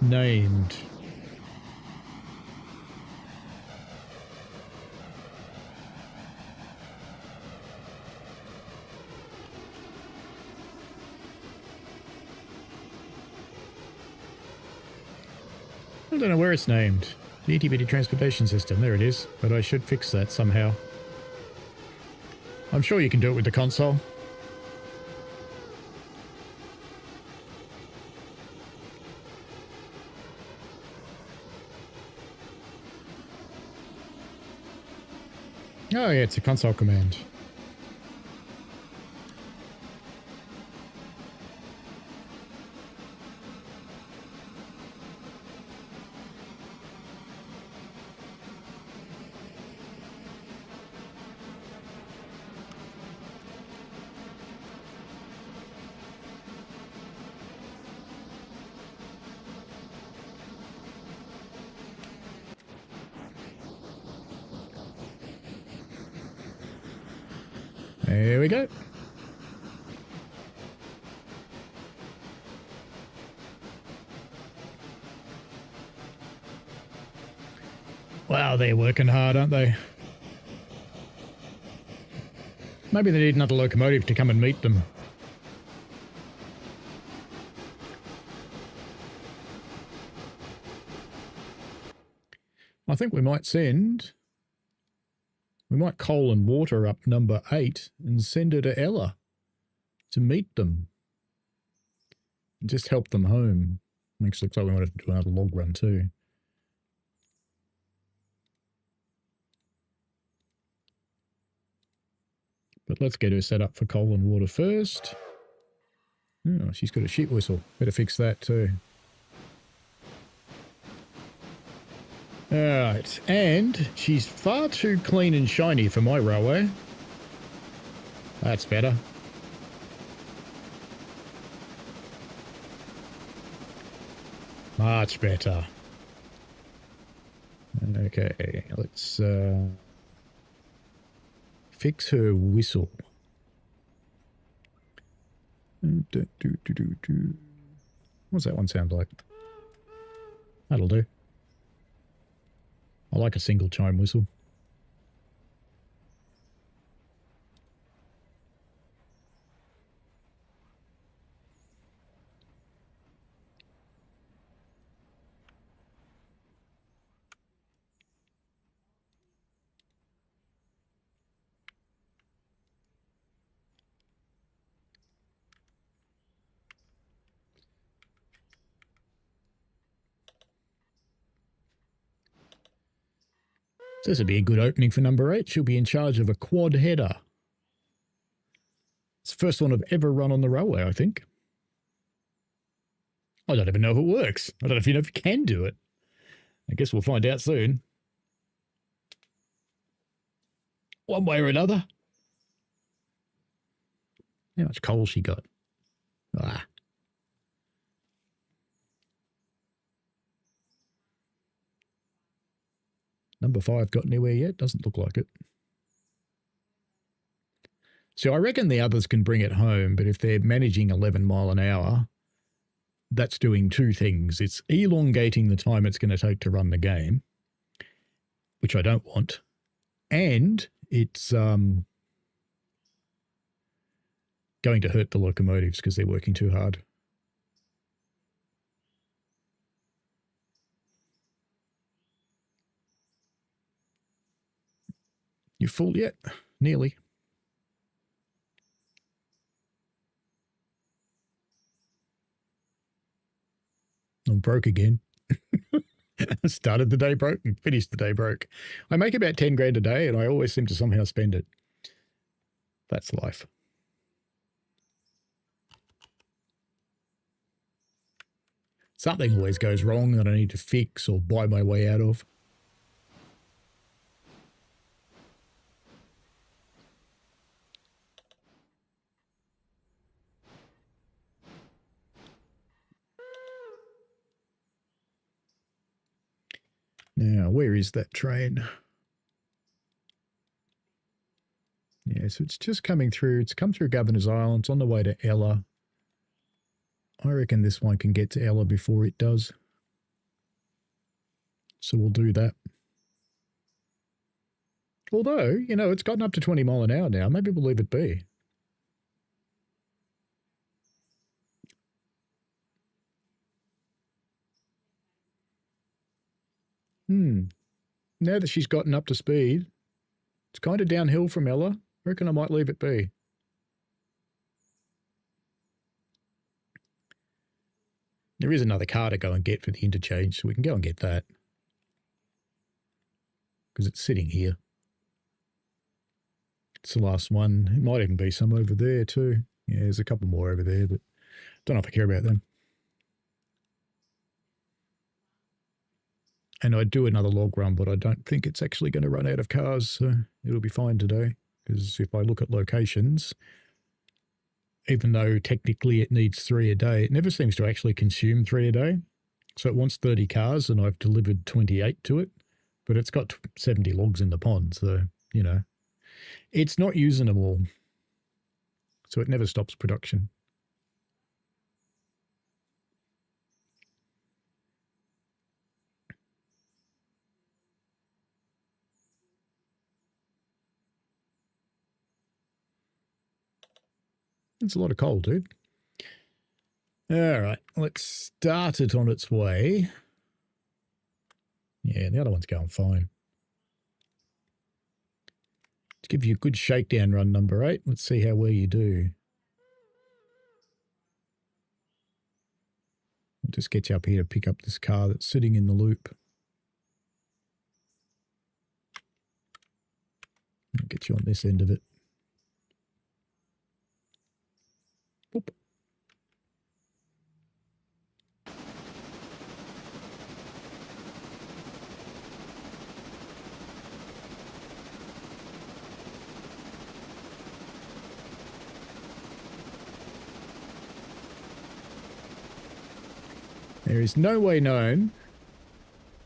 named. I don't know where it's named. The itty bitty transportation system. There it is. But I should fix that somehow. I'm sure you can do it with the console. Oh yeah, it's a console command. There we go. Wow, they're working hard, aren't they? Maybe they need another locomotive to come and meet them. I think we might send... We might coal and water up number 8 and send her to Ella to meet them. And just help them home. Actually, looks like we might have to do another log run too. But let's get her set up for coal and water first. Oh, she's got a shit whistle. Better fix that too. Alright, and she's far too clean and shiny for my railway. That's better. Much better. Okay, let's fix her whistle. What's that one sound like? That'll do. I like a single chime whistle. So this would be a good opening for number 8. She'll be in charge of a quad header. It's the first one I've ever run on the railway, I think. I don't even know if it works. I don't know if you can do it. I guess we'll find out soon. One way or another. How much coal she got? Ah. Number 5 got anywhere yet? Doesn't look like it. So I reckon the others can bring it home, but if they're managing 11 mile an hour, that's doing two things. It's elongating the time it's going to take to run the game, which I don't want, and it's going to hurt the locomotives because they're working too hard. You full yet? Nearly. I'm broke again. Started the day broke and finished the day broke. I make about 10 grand a day and I always seem to somehow spend it. That's life. Something always goes wrong that I need to fix or buy my way out of. Now, where is that train? Yeah, so it's just coming through. It's come through Governor's Island. It's on the way to Ella. I reckon this one can get to Ella before it does. So we'll do that. Although, you know, it's gotten up to 20 mile an hour now. Maybe we'll leave it be. Now that she's gotten up to speed, it's kind of downhill from Ella. I reckon I might leave it be. There is another car to go and get for the interchange, so we can go and get that. Because it's sitting here. It's the last one. It might even be some over there too. Yeah, there's a couple more over there, but don't know if I care about them. And I'd do another log run, but I don't think it's actually going to run out of cars, so it'll be fine today. Because if I look at locations, even though technically it needs 3 a day, it never seems to actually consume 3 a day. So it wants 30 cars and I've delivered 28 to it, but it's got 70 logs in the pond. So, you know, it's not using them all. So it never stops production. It's a lot of coal, dude. All right, let's start it on its way. Yeah, the other one's going fine. Let's give you a good shakedown run, number 8. Let's see how well you do. I'll just get you up here to pick up this car that's sitting in the loop. I'll get you on this end of it. Boop. There is no way known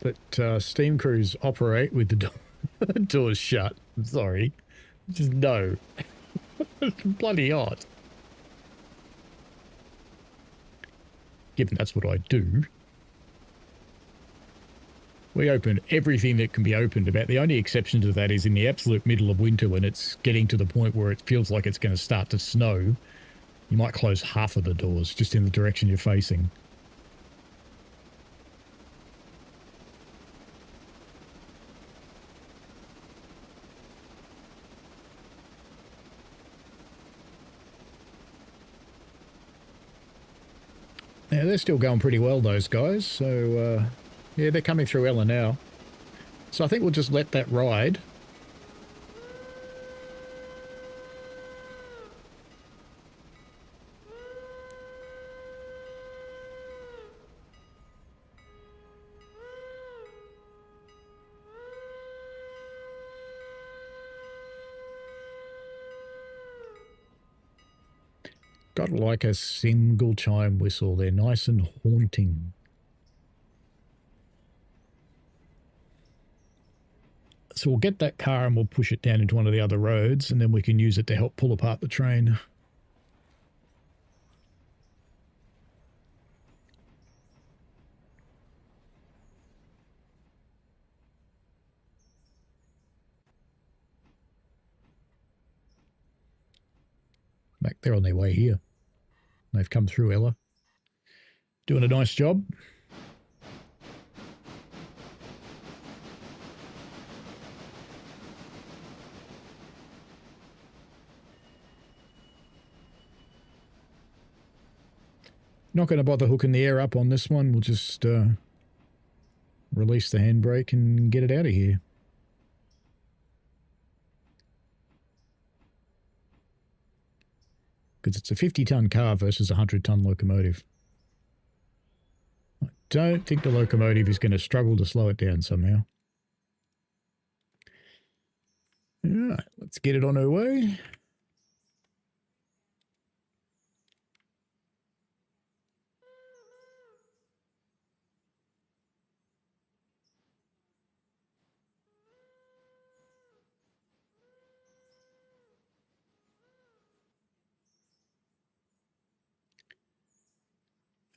that steam crews operate with the doors shut. I'm sorry. Just no. It's bloody odd. Given that's what I do. We open everything that can be opened. About the only exception to that is in the absolute middle of winter when it's getting to the point where it feels like it's going to start to snow. You might close half of the doors just in the direction you're facing. Yeah, they're still going pretty well, those guys. So, yeah, they're coming through Ella now. So I think we'll just let that ride. Got like a single chime whistle. They're nice and haunting. So we'll get that car and we'll push it down into one of the other roads and then we can use it to help pull apart the train. Back there on their way here. They've come through Ella. Doing a nice job. Not going to bother hooking the air up on this one. We'll just release the handbrake and get it out of here. Because it's a 50-ton car versus a 100-ton locomotive. I don't think the locomotive is going to struggle to slow it down somehow. All right, let's get it on our way.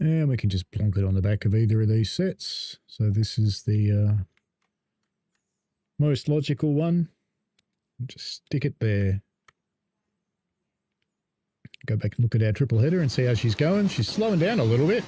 And we can just plonk it on the back of either of these sets. So this is the most logical one. Just stick it there. Go back and look at our triple header and see how she's going. She's slowing down a little bit.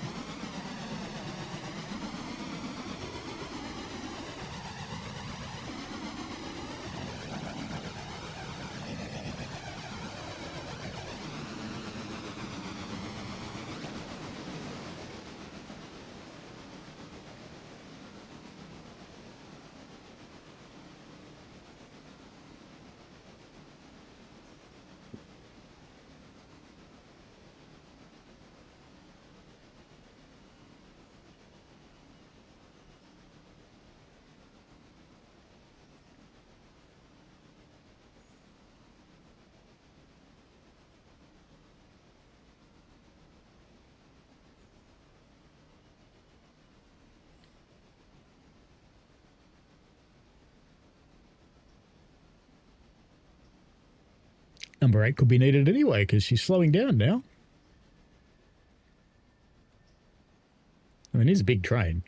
Number 8 could be needed anyway because she's slowing down now. I mean, it's a big train.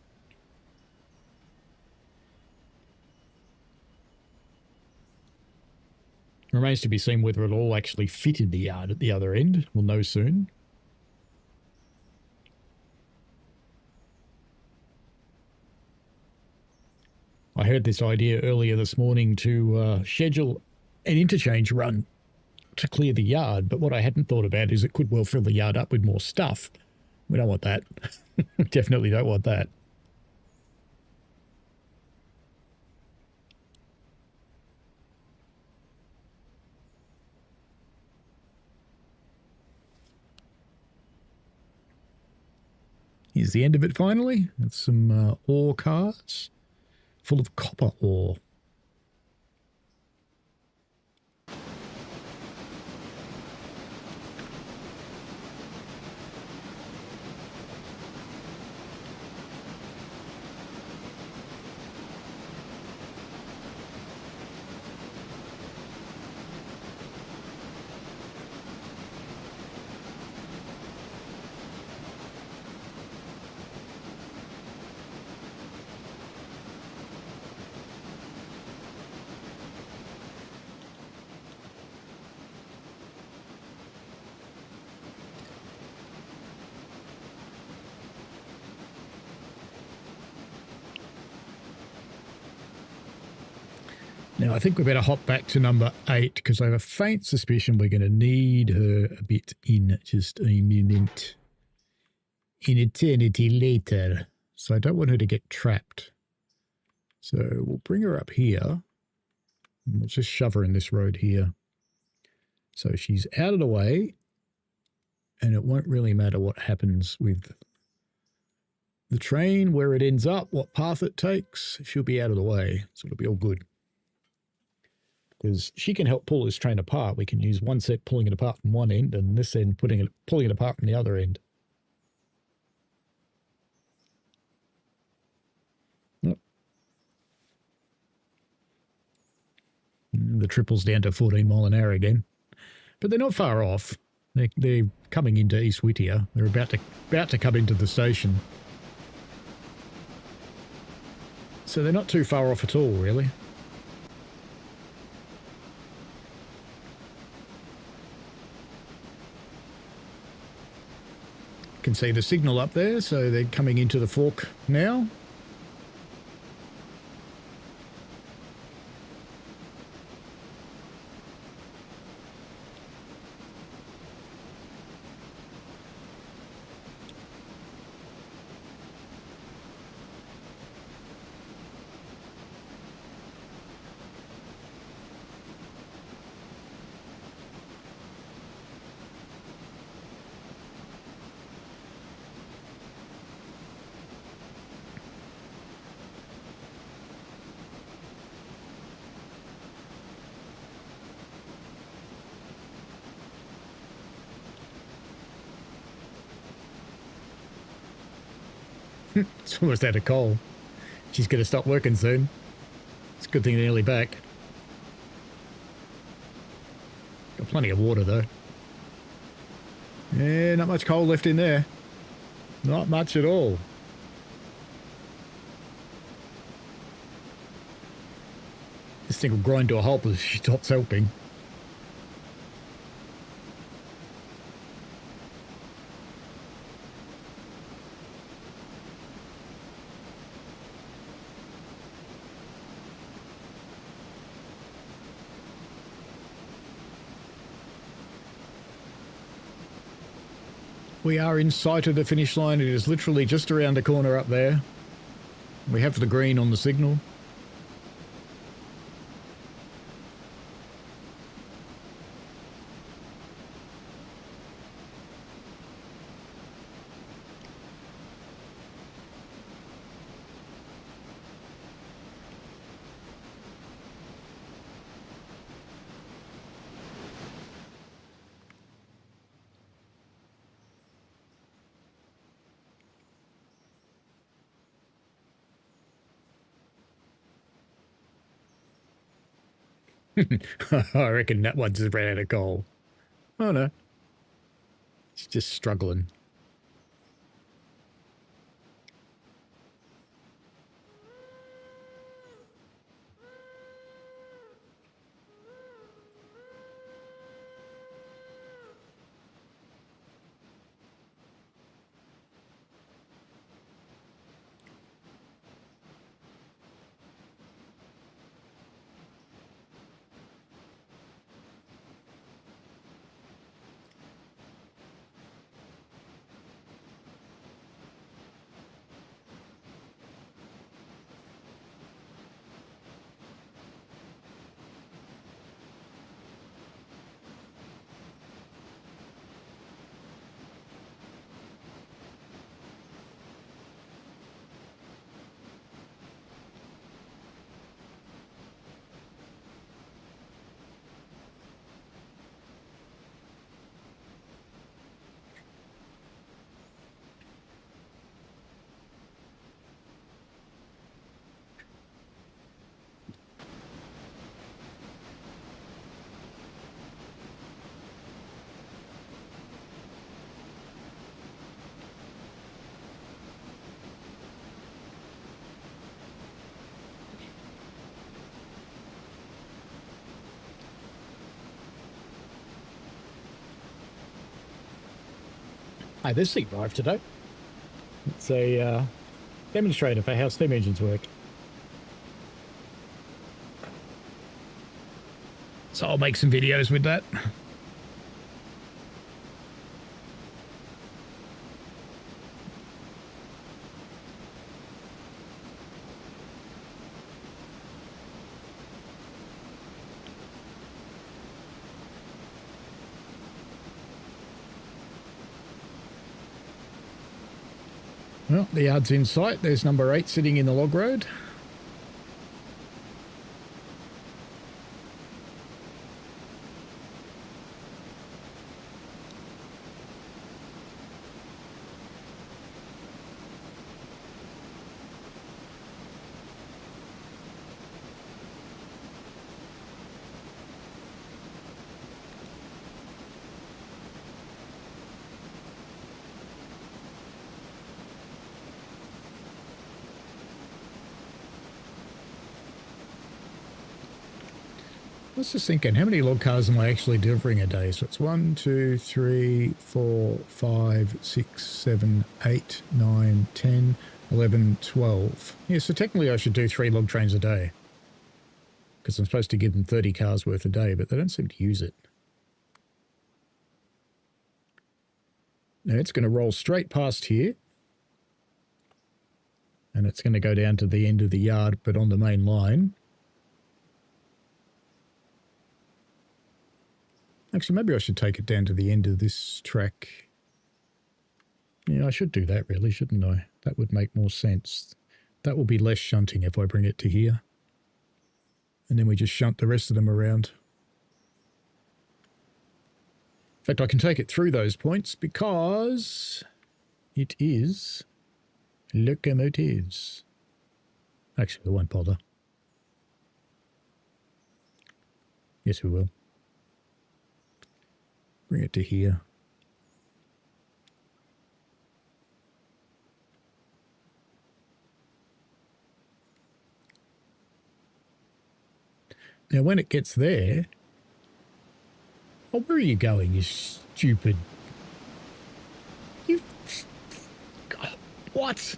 Remains to be seen whether it'll all actually fit in the yard at the other end. We'll know soon. I heard this idea earlier this morning to schedule an interchange run to clear the yard, but what I hadn't thought about is it could well fill the yard up with more stuff. We don't want that. Definitely don't want that. Here's the end of it finally. That's some ore cars full of copper ore. Now, I think we better hop back to number 8 because I have a faint suspicion we're going to need her a bit in just a minute. An eternity later. So I don't want her to get trapped. So we'll bring her up here. And we'll just shove her in this road here. So she's out of the way. And it won't really matter what happens with the train, where it ends up, what path it takes. She'll be out of the way. So it'll be all good. Because she can help pull this train apart. We can use one set pulling it apart from one end and this end pulling it apart from the other end. Yep. The triple's down to 14 mile an hour again. But they're not far off. They're coming into East Whittier. They're about to come into the station. So they're not too far off at all, really. Can see the signal up there, so they're coming into the fork now. It's almost out of coal. She's going to stop working soon. It's a good thing they're nearly back. Got plenty of water though. Yeah, not much coal left in there. Not much at all. This thing will grind to a halt as she stops helping. We are in sight of the finish line. It is literally just around the corner up there. We have the green on the signal. I reckon that one's ran out of coal. Oh no. It's just struggling. Hey, this thing arrived today. It's a demonstrator for how steam engines work. So I'll make some videos with that. Well, the yard's in sight. There's number 8 sitting in the log road. I was just thinking, how many log cars am I actually delivering a day? So it's 1, 2, 3, 4, 5, 6, 7, 8, 9, 10, 11, 12. Yeah, so technically I should do 3 log trains a day. Because I'm supposed to give them 30 cars worth a day, but they don't seem to use it. Now it's going to roll straight past here. And it's going to go down to the end of the yard, but on the main line. Actually, maybe I should take it down to the end of this track. Yeah, I should do that really, shouldn't I? That would make more sense. That will be less shunting if I bring it to here. And then we just shunt the rest of them around. In fact, I can take it through those points because it is locomotives. Actually, we won't bother. Yes, we will. Bring it to here. Now, when it gets there... Oh, where are you going, you stupid... You... God, what?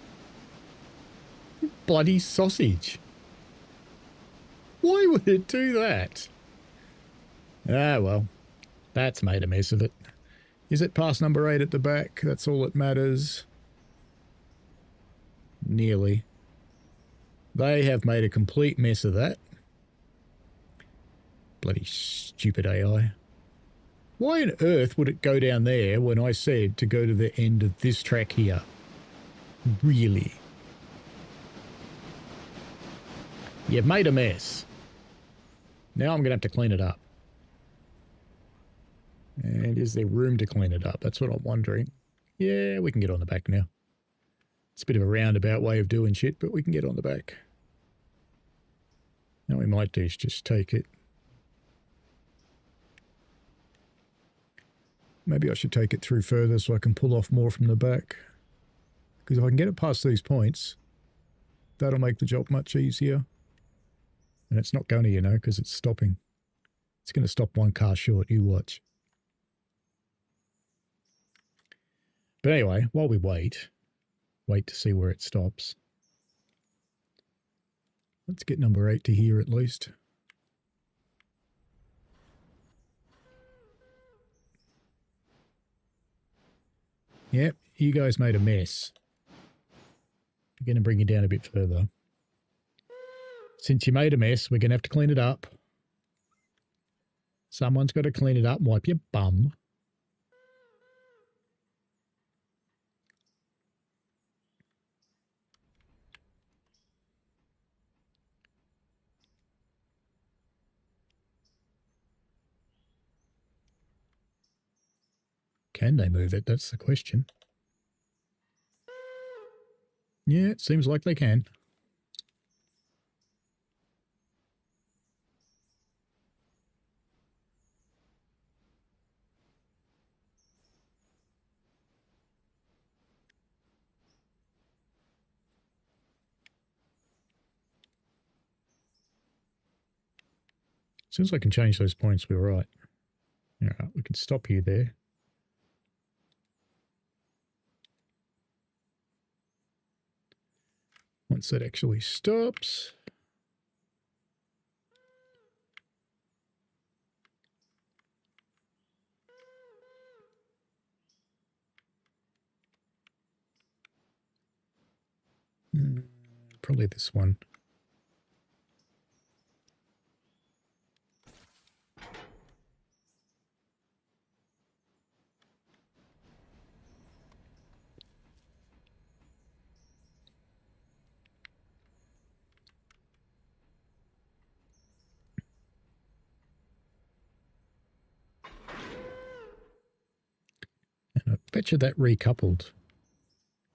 You bloody sausage. Why would it do that? Ah, well. That's made a mess of it. Is it past number 8 at the back? That's all that matters. Nearly. They have made a complete mess of that. Bloody stupid AI. Why on earth would it go down there when I said to go to the end of this track here? Really? You've made a mess. Now I'm going to have to clean it up. And is there room to clean it up? That's what I'm wondering. Yeah, we can get on the back now. It's a bit of a roundabout way of doing shit, but we can get on the back. Now we might do is just take it. Maybe I should take it through further so I can pull off more from the back. Because if I can get it past these points, that'll make the job much easier. And it's not going to, you know, because it's stopping. It's going to stop one car short, you watch. But anyway, while we wait to see where it stops. Let's get number 8 to here at least. Yep, you guys made a mess. We're going to bring you down a bit further. Since you made a mess, we're going to have to clean it up. Someone's got to clean it up and wipe your bum. Can they move it? That's the question. Yeah, it seems like they can. As soon as I can change those points, we're right. All right, we can stop you there. Once that actually stops. Probably this one. And I bet you that recoupled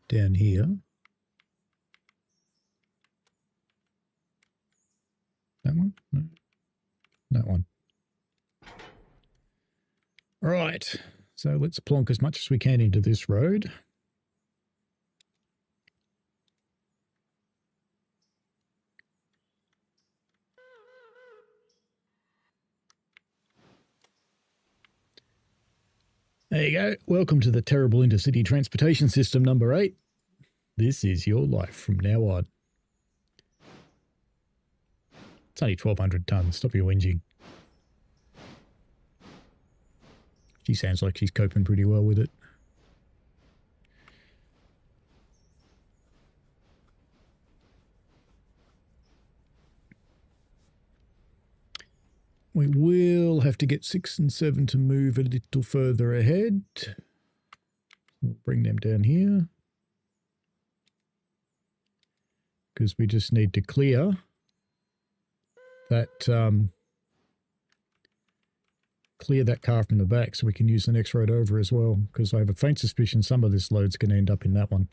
down here. That one? No. That one. All right. So let's plonk as much as we can into this road. There you go. Welcome to the terrible intercity transportation system number 8. This is your life from now on. It's only 1,200 tonnes. Stop your whinging. She sounds like she's coping pretty well with it. We will have to get 6 and 7 to move a little further ahead. We'll bring them down here. Because we just need to clear that car from the back so we can use the next road over as well. Because I have a faint suspicion some of this load's going to end up in that one.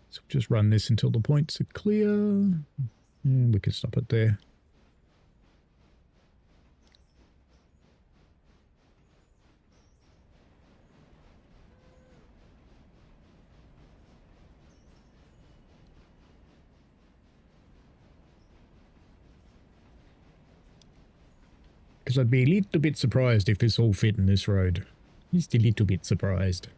So just run this until the points are clear. And we can stop it there. because I'd be a little bit surprised if this all fit in this road. Just a little bit surprised.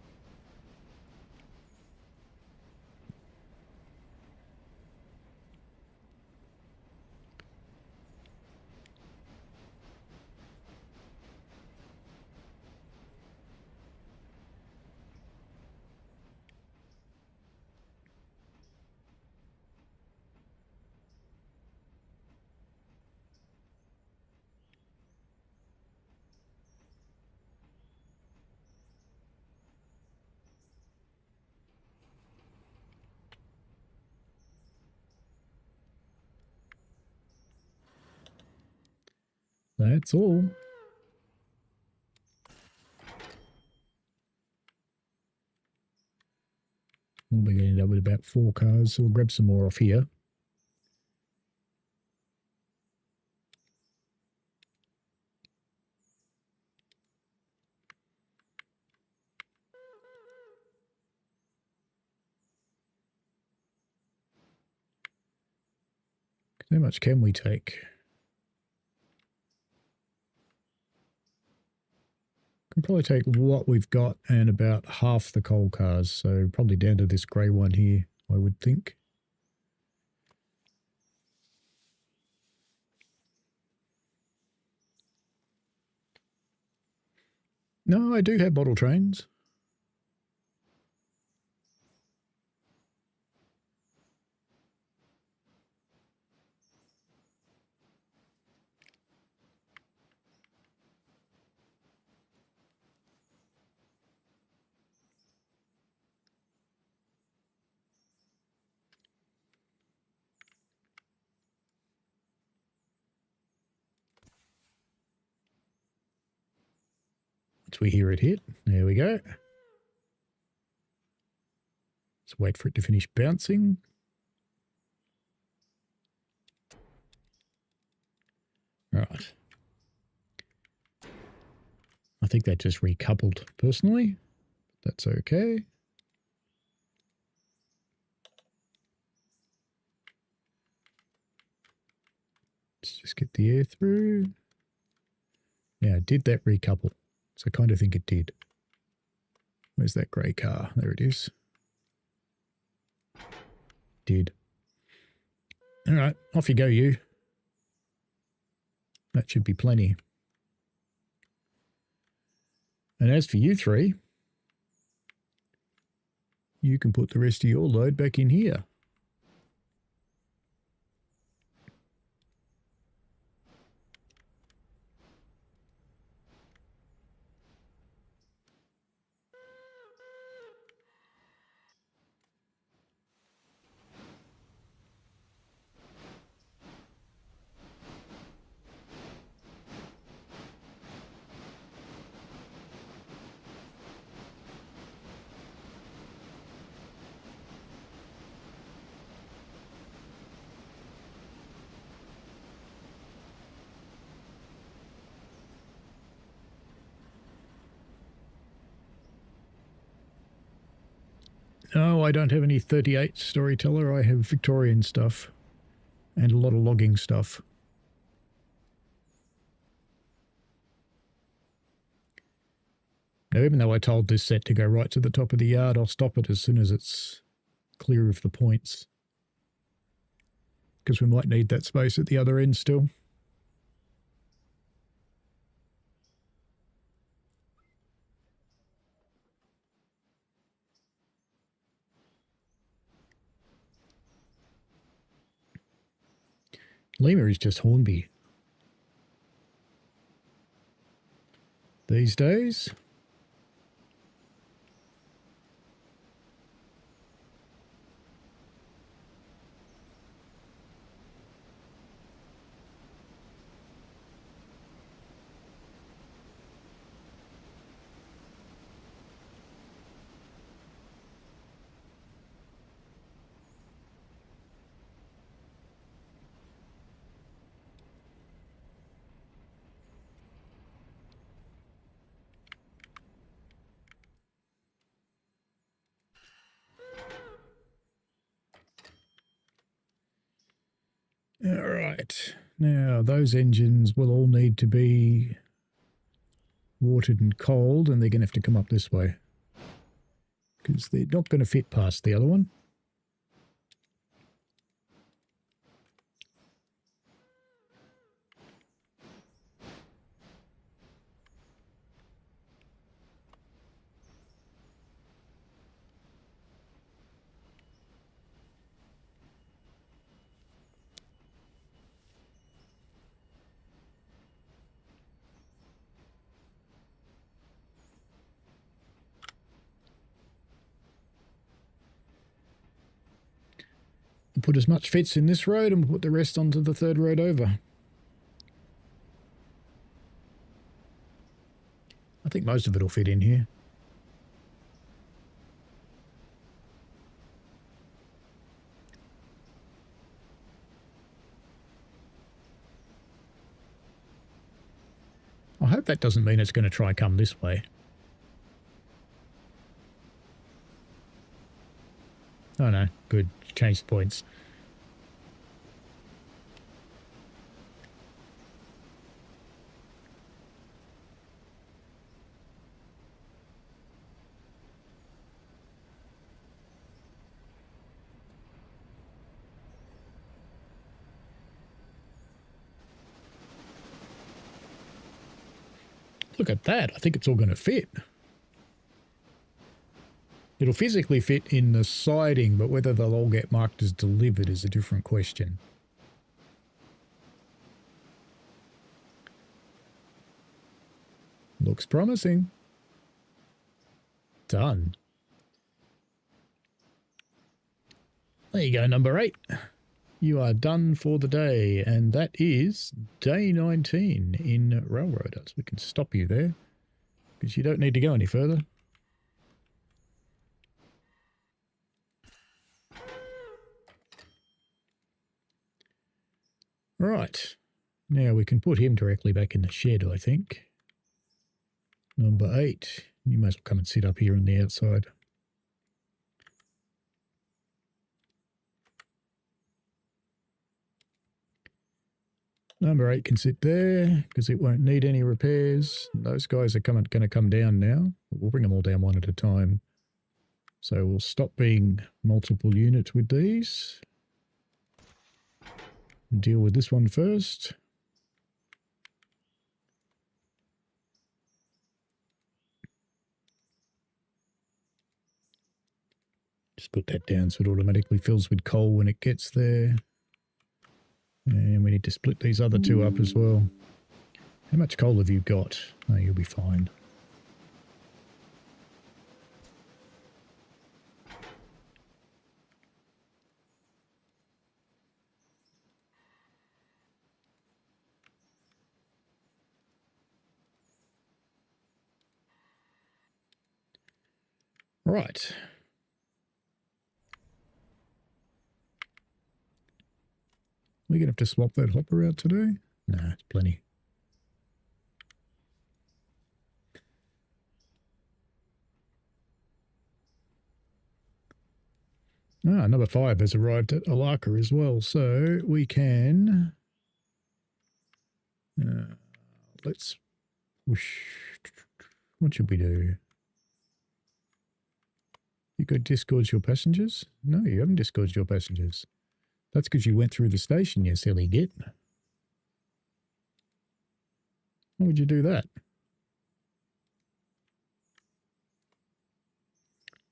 That's all. We'll be getting up with about 4 cars, so we'll grab some more off here. How much can we take? Can probably take what we've got and about half the coal cars, so probably down to this grey one here, I would think. No, I do have model trains. Once we hear it hit, there we go. Let's wait for it to finish bouncing. Right. I think that just recoupled personally. That's okay. Let's just get the air through. Yeah, did that recouple? So I kind of think it did. Where's that grey car? There it is. Did. All right, off you go, you. That should be plenty. And as for you three, you can put the rest of your load back in here. No, I don't have any 38 storyteller. I have Victorian stuff and a lot of logging stuff. Now, even though I told this set to go right to the top of the yard, I'll stop it as soon as it's clear of the points. Because we might need that space at the other end still. Lima is just Hornby these days. All right, Now, those engines will all need to be watered and cold, and they're going to have to come up this way because they're not going to fit past the other one. We'll put as much fits in this road and we'll put the rest onto the third road over. I think most of it will fit in here. I hope that doesn't mean it's going to try come this way. Oh no, good. Change the points. Look at that. I think it's all going to fit. It'll physically fit in the siding, but whether they'll all get marked as delivered is a different question. Looks promising. Done. There you go, number 8. You are done for the day, and that is day 19 in Railroaders. We can stop you there because you don't need to go any further. Right, now we can put him directly back in the shed, I think. Number 8, you might as well come and sit up here on the outside. Number 8 can sit there because it won't need any repairs. Those guys are going to come down now. We'll bring them all down one at a time. So we'll stop being multiple units with these. Deal with this one first. Just put that down so it automatically fills with coal when it gets there. And we need to split these other two up as well. How much coal have you got? Oh, you'll be fine. Right. We're going to have to swap that hopper out today? Nah, it's plenty. Ah, number 5 has arrived at Alarka as well, so we can... let's push... What should we do? You could disgorge your passengers? No, you haven't disgorged your passengers. That's because you went through the station, you silly git. Why would you do that?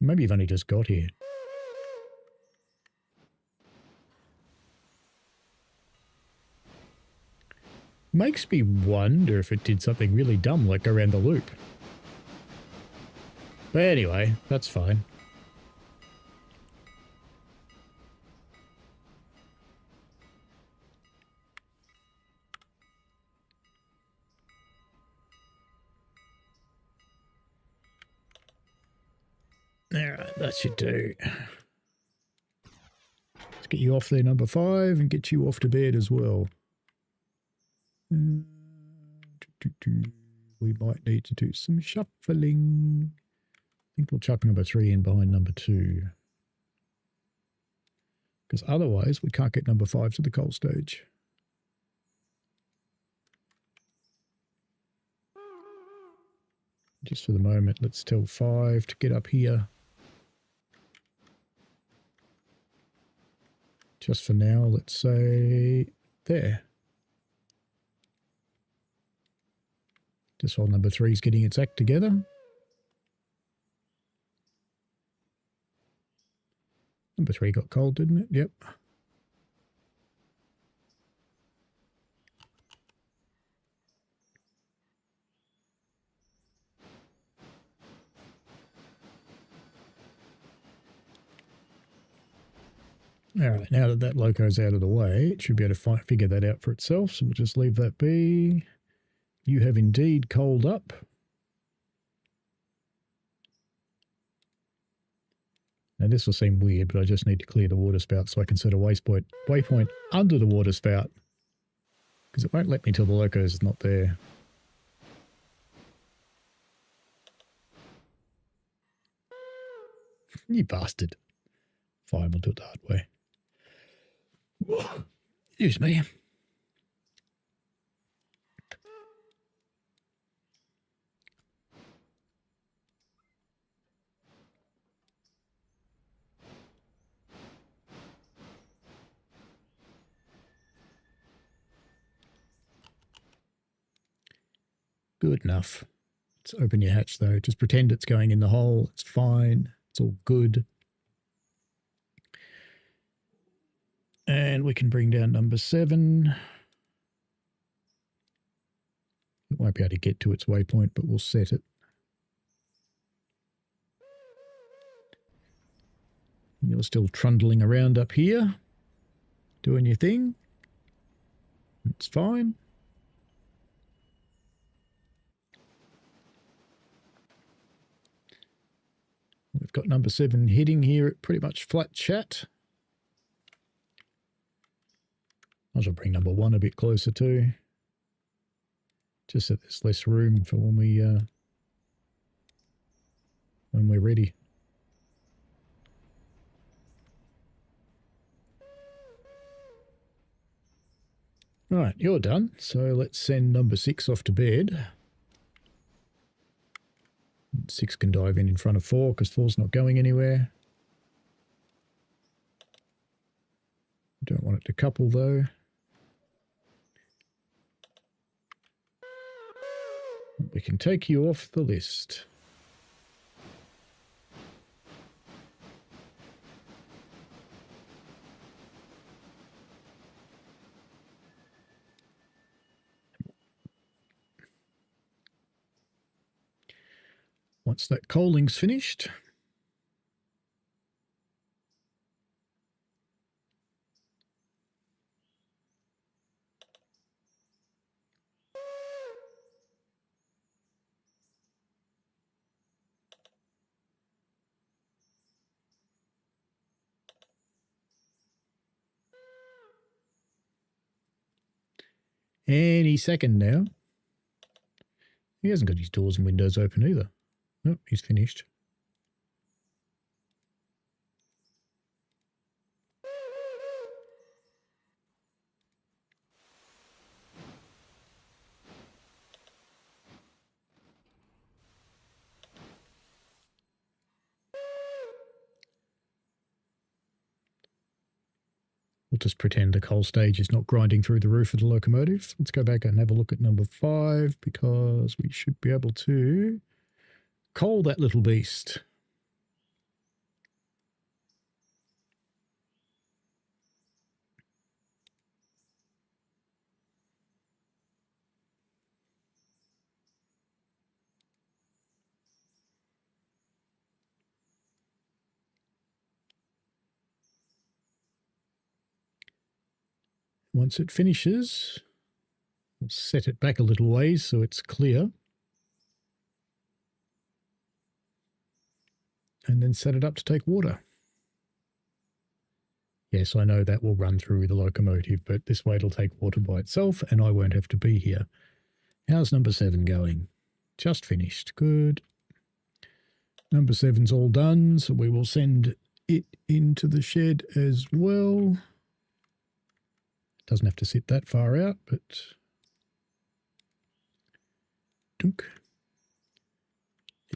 Maybe you've only just got here. Makes me wonder if it did something really dumb like go around the loop. But anyway, that's fine. Alright, that should do. Let's get you off there, number 5, and get you off to bed as well. We might need to do some shuffling. I think we'll chuck number 3 in behind number 2. Because otherwise we can't get number 5 to the coal stage. Just for the moment, let's tell 5 to get up here. Just for now, let's say there. Just while number 3 is getting its act together. Number 3 got cold, didn't it? Yep. All right, now that that loco's out of the way, it should be able to figure that out for itself. So we'll just leave that be. You have indeed coaled up. Now this will seem weird, but I just need to clear the water spout so I can set a waypoint under the water spout, because it won't let me till the loco's not there. You bastard. Fine, we'll do it the hard way. Excuse me. Good enough. Let's open your hatch though. Just pretend it's going in the hole. It's fine. It's all good. And we can bring down number 7. It won't be able to get to its waypoint, but we'll set it. You're still trundling around up here, doing your thing. It's fine. We've got number 7 hitting here at pretty much flat chat. I shall bring number 1 a bit closer too, just so there's less room for when we're ready. Right, you're done. So let's send number 6 off to bed. 6 can dive in front of 4 because 4's not going anywhere. Don't want it to couple though. We can take you off the list. Once that coaling's finished, any second now. He hasn't got his doors and windows open either. Nope, he's finished. We'll just pretend the coal stage is not grinding through the roof of the locomotive. Let's go back and have a look at number 5 because we should be able to coal that little beast. Once it finishes, we'll set it back a little ways so it's clear. And then set it up to take water. Yes, I know that will run through the locomotive, but this way it'll take water by itself and I won't have to be here. How's number 7 going? Just finished. Good. Number 7's all done, so we will send it into the shed as well. Doesn't have to sit that far out, but dunk.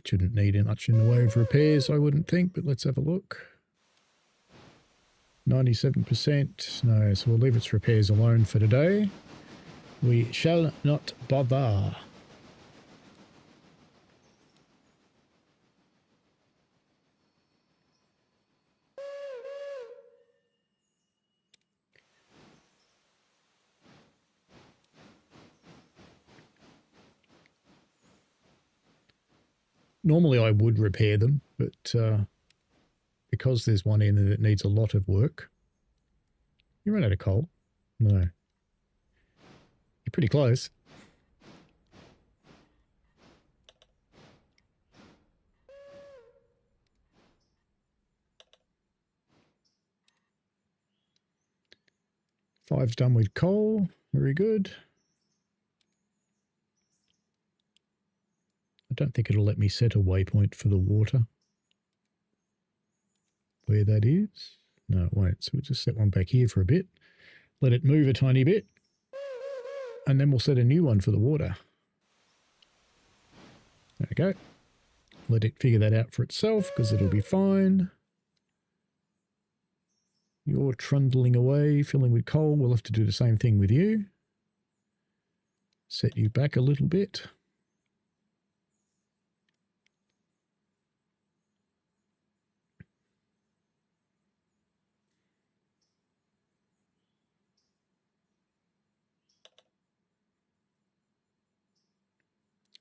Shouldn't need much in the way of repairs, I wouldn't think, but let's have a look. 97%. No, so we'll leave its repairs alone for today. We shall not bother. Normally I would repair them, but because there's one in there that needs a lot of work. You run out of coal? No. You're pretty close. Five's done with coal. Very good. I don't think it'll let me set a waypoint for the water. Where that is? No, it won't. So we'll just set one back here for a bit. Let it move a tiny bit. And then we'll set a new one for the water. There we go. Let it figure that out for itself because it'll be fine. You're trundling away, filling with coal. We'll have to do the same thing with you. Set you back a little bit.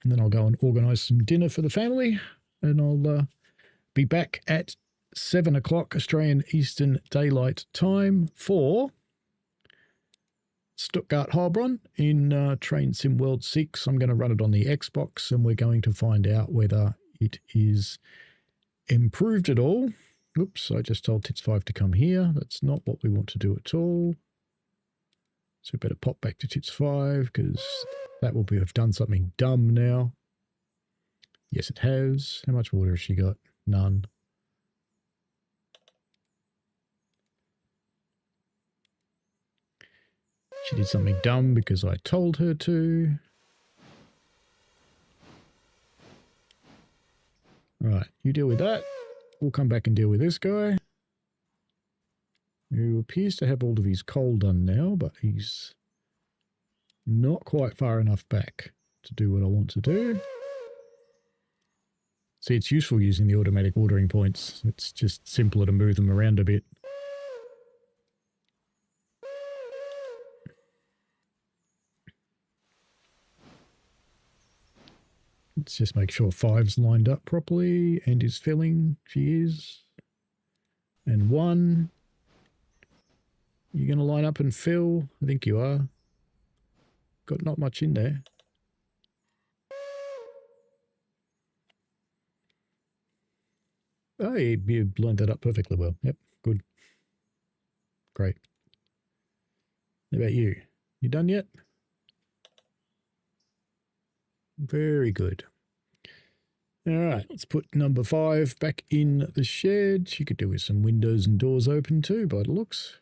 And then I'll go and organise some dinner for the family. And I'll be back at 7 o'clock Australian Eastern Daylight Time for Stuttgart Heilbronn in Train Sim World 6. I'm going to run it on the Xbox and we're going to find out whether it is improved at all. Oops, I just told Tits5 to come here. That's not what we want to do at all. So we better pop back to Tits5 because that will have done something dumb now. Yes, it has. How much water has she got? None. She did something dumb because I told her to. Right, you deal with that. We'll come back and deal with this guy, who appears to have all of his coal done now, but he's not quite far enough back to do what I want to do. See, it's useful using the automatic watering points. It's just simpler to move them around a bit. Let's just make sure 5's lined up properly and is filling. She is. And 1. You're going to line up and fill? I think you are. Got not much in there. Oh, you lined that up perfectly well. Yep, good. Great. How about you? You done yet? Very good. All right, let's put number 5 back in the shed. She could do with some windows and doors open too, by the looks.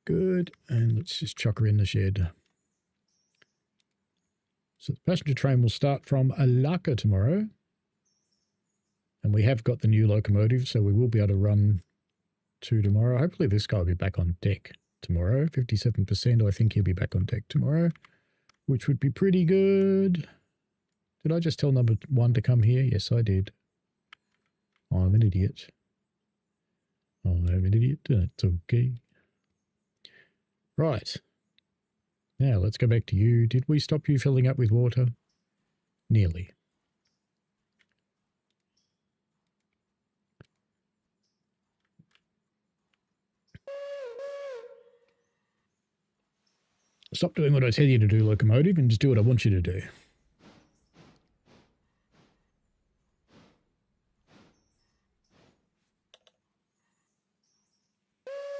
Good, and let's just chuck her in the shed. So the passenger train will start from Alarka tomorrow. And we have got the new locomotive, so we will be able to run to tomorrow. Hopefully this guy will be back on deck tomorrow. 57%, I think he'll be back on deck tomorrow, which would be pretty good. Did I just tell number 1 to come here? Yes, I did. I'm an idiot. I'm an idiot. That's okay. Right. Now let's go back to you. Did we stop you filling up with water? Nearly. Stop doing what I tell you to do, locomotive, and just do what I want you to do.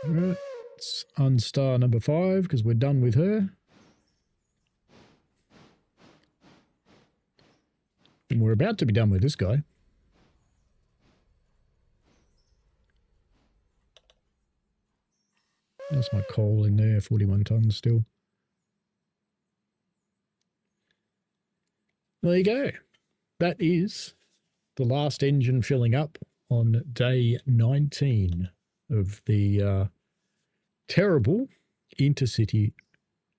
All right. Let's unstar number 5 because we're done with her. And we're about to be done with this guy. There's my coal in there, 41 tonnes still. There you go. That is the last engine filling up on day 19 of the terrible intercity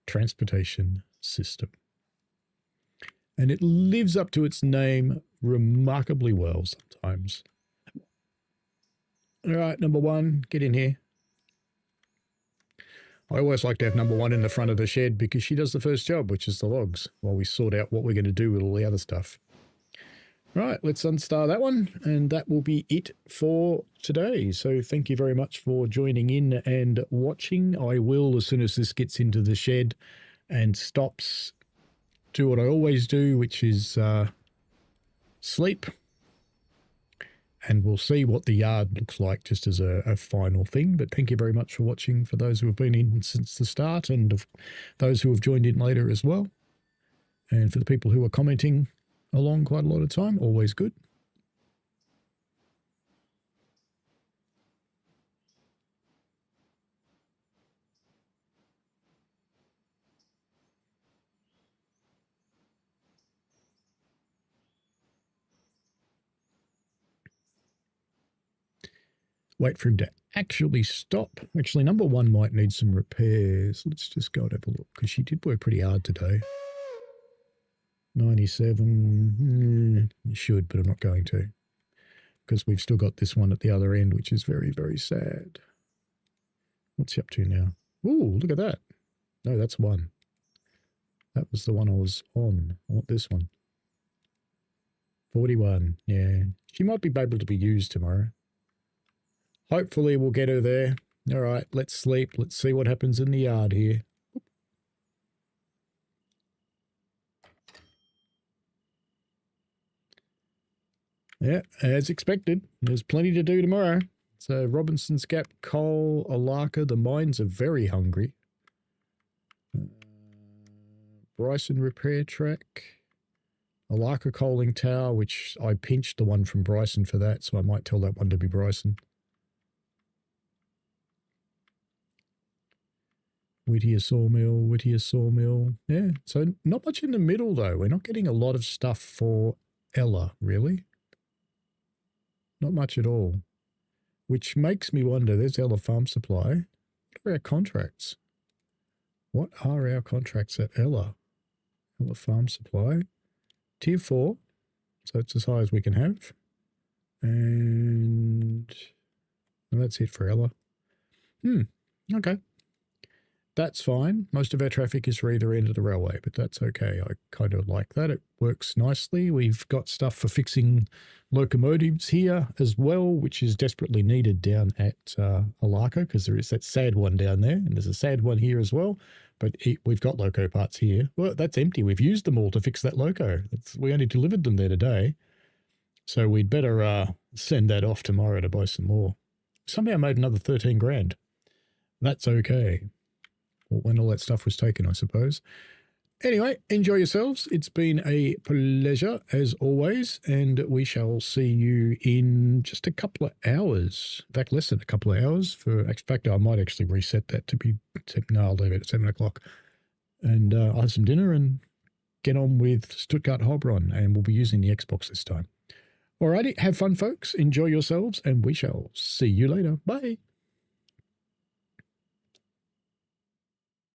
transportation system. And it lives up to its name remarkably well sometimes. All right, number one, get in here. I always like to have number one in the front of the shed because she does the first job, which is the logs, while we sort out what we're going to do with all the other stuff. Right, let's unstar that one, and that will be it for today. So thank you very much for joining in and watching. I will, as soon as this gets into the shed and stops, do what I always do, which is sleep. And we'll see what the yard looks like just as a final thing. But thank you very much for watching, for those who have been in since the start and those who have joined in later as well. And for the people who are commenting along quite a lot of time, always good. Wait for him to actually stop. Actually, number one might need some repairs. Let's just go and have a look, because she did work pretty hard today. 97. You should, but I'm not going to, because we've still got this one at the other end, which is very, very sad. What's he up to now? Ooh, look at that. No, that's one. That was the one I was on. I want this one. 41. Yeah. She might be able to be used tomorrow. Hopefully we'll get her there. All right, let's sleep. Let's see what happens in the yard here. Yeah, as expected. There's plenty to do tomorrow. So Robinson's Gap, Coal, Alarka. The mines are very hungry. Bryson Repair Track. Alarka Coaling Tower, which I pinched the one from Bryson for that, so I might tell that one to be Bryson. Whittier Sawmill. Yeah, so not much in the middle, though. We're not getting a lot of stuff for Ella, really. Not much at all. Which makes me wonder, there's Ella Farm Supply. What are our contracts? What are our contracts at Ella? Ella Farm Supply. Tier 4. So it's as high as we can have. And that's it for Ella. Okay. That's fine. Most of our traffic is for either end of the railway, but that's okay. I kind of like that. It works nicely. We've got stuff for fixing locomotives here as well, which is desperately needed down at Alarka, because there is that sad one down there, and there's a sad one here as well. But we've got loco parts here. Well, that's empty. We've used them all to fix that loco. We only delivered them there today. So we'd better send that off tomorrow to buy some more. Somehow made another 13 grand. That's okay. When all that stuff was taken, I suppose. Anyway, enjoy yourselves. It's been a pleasure, as always, and we shall see you in just a couple of hours. In fact, less than a couple of hours. In fact, I might actually reset that to be, no, I'll leave it at 7 o'clock. And I'll have some dinner and get on with Stuttgart Heilbronn, and we'll be using the Xbox this time. Alrighty, have fun, folks. Enjoy yourselves, and we shall see you later. Bye.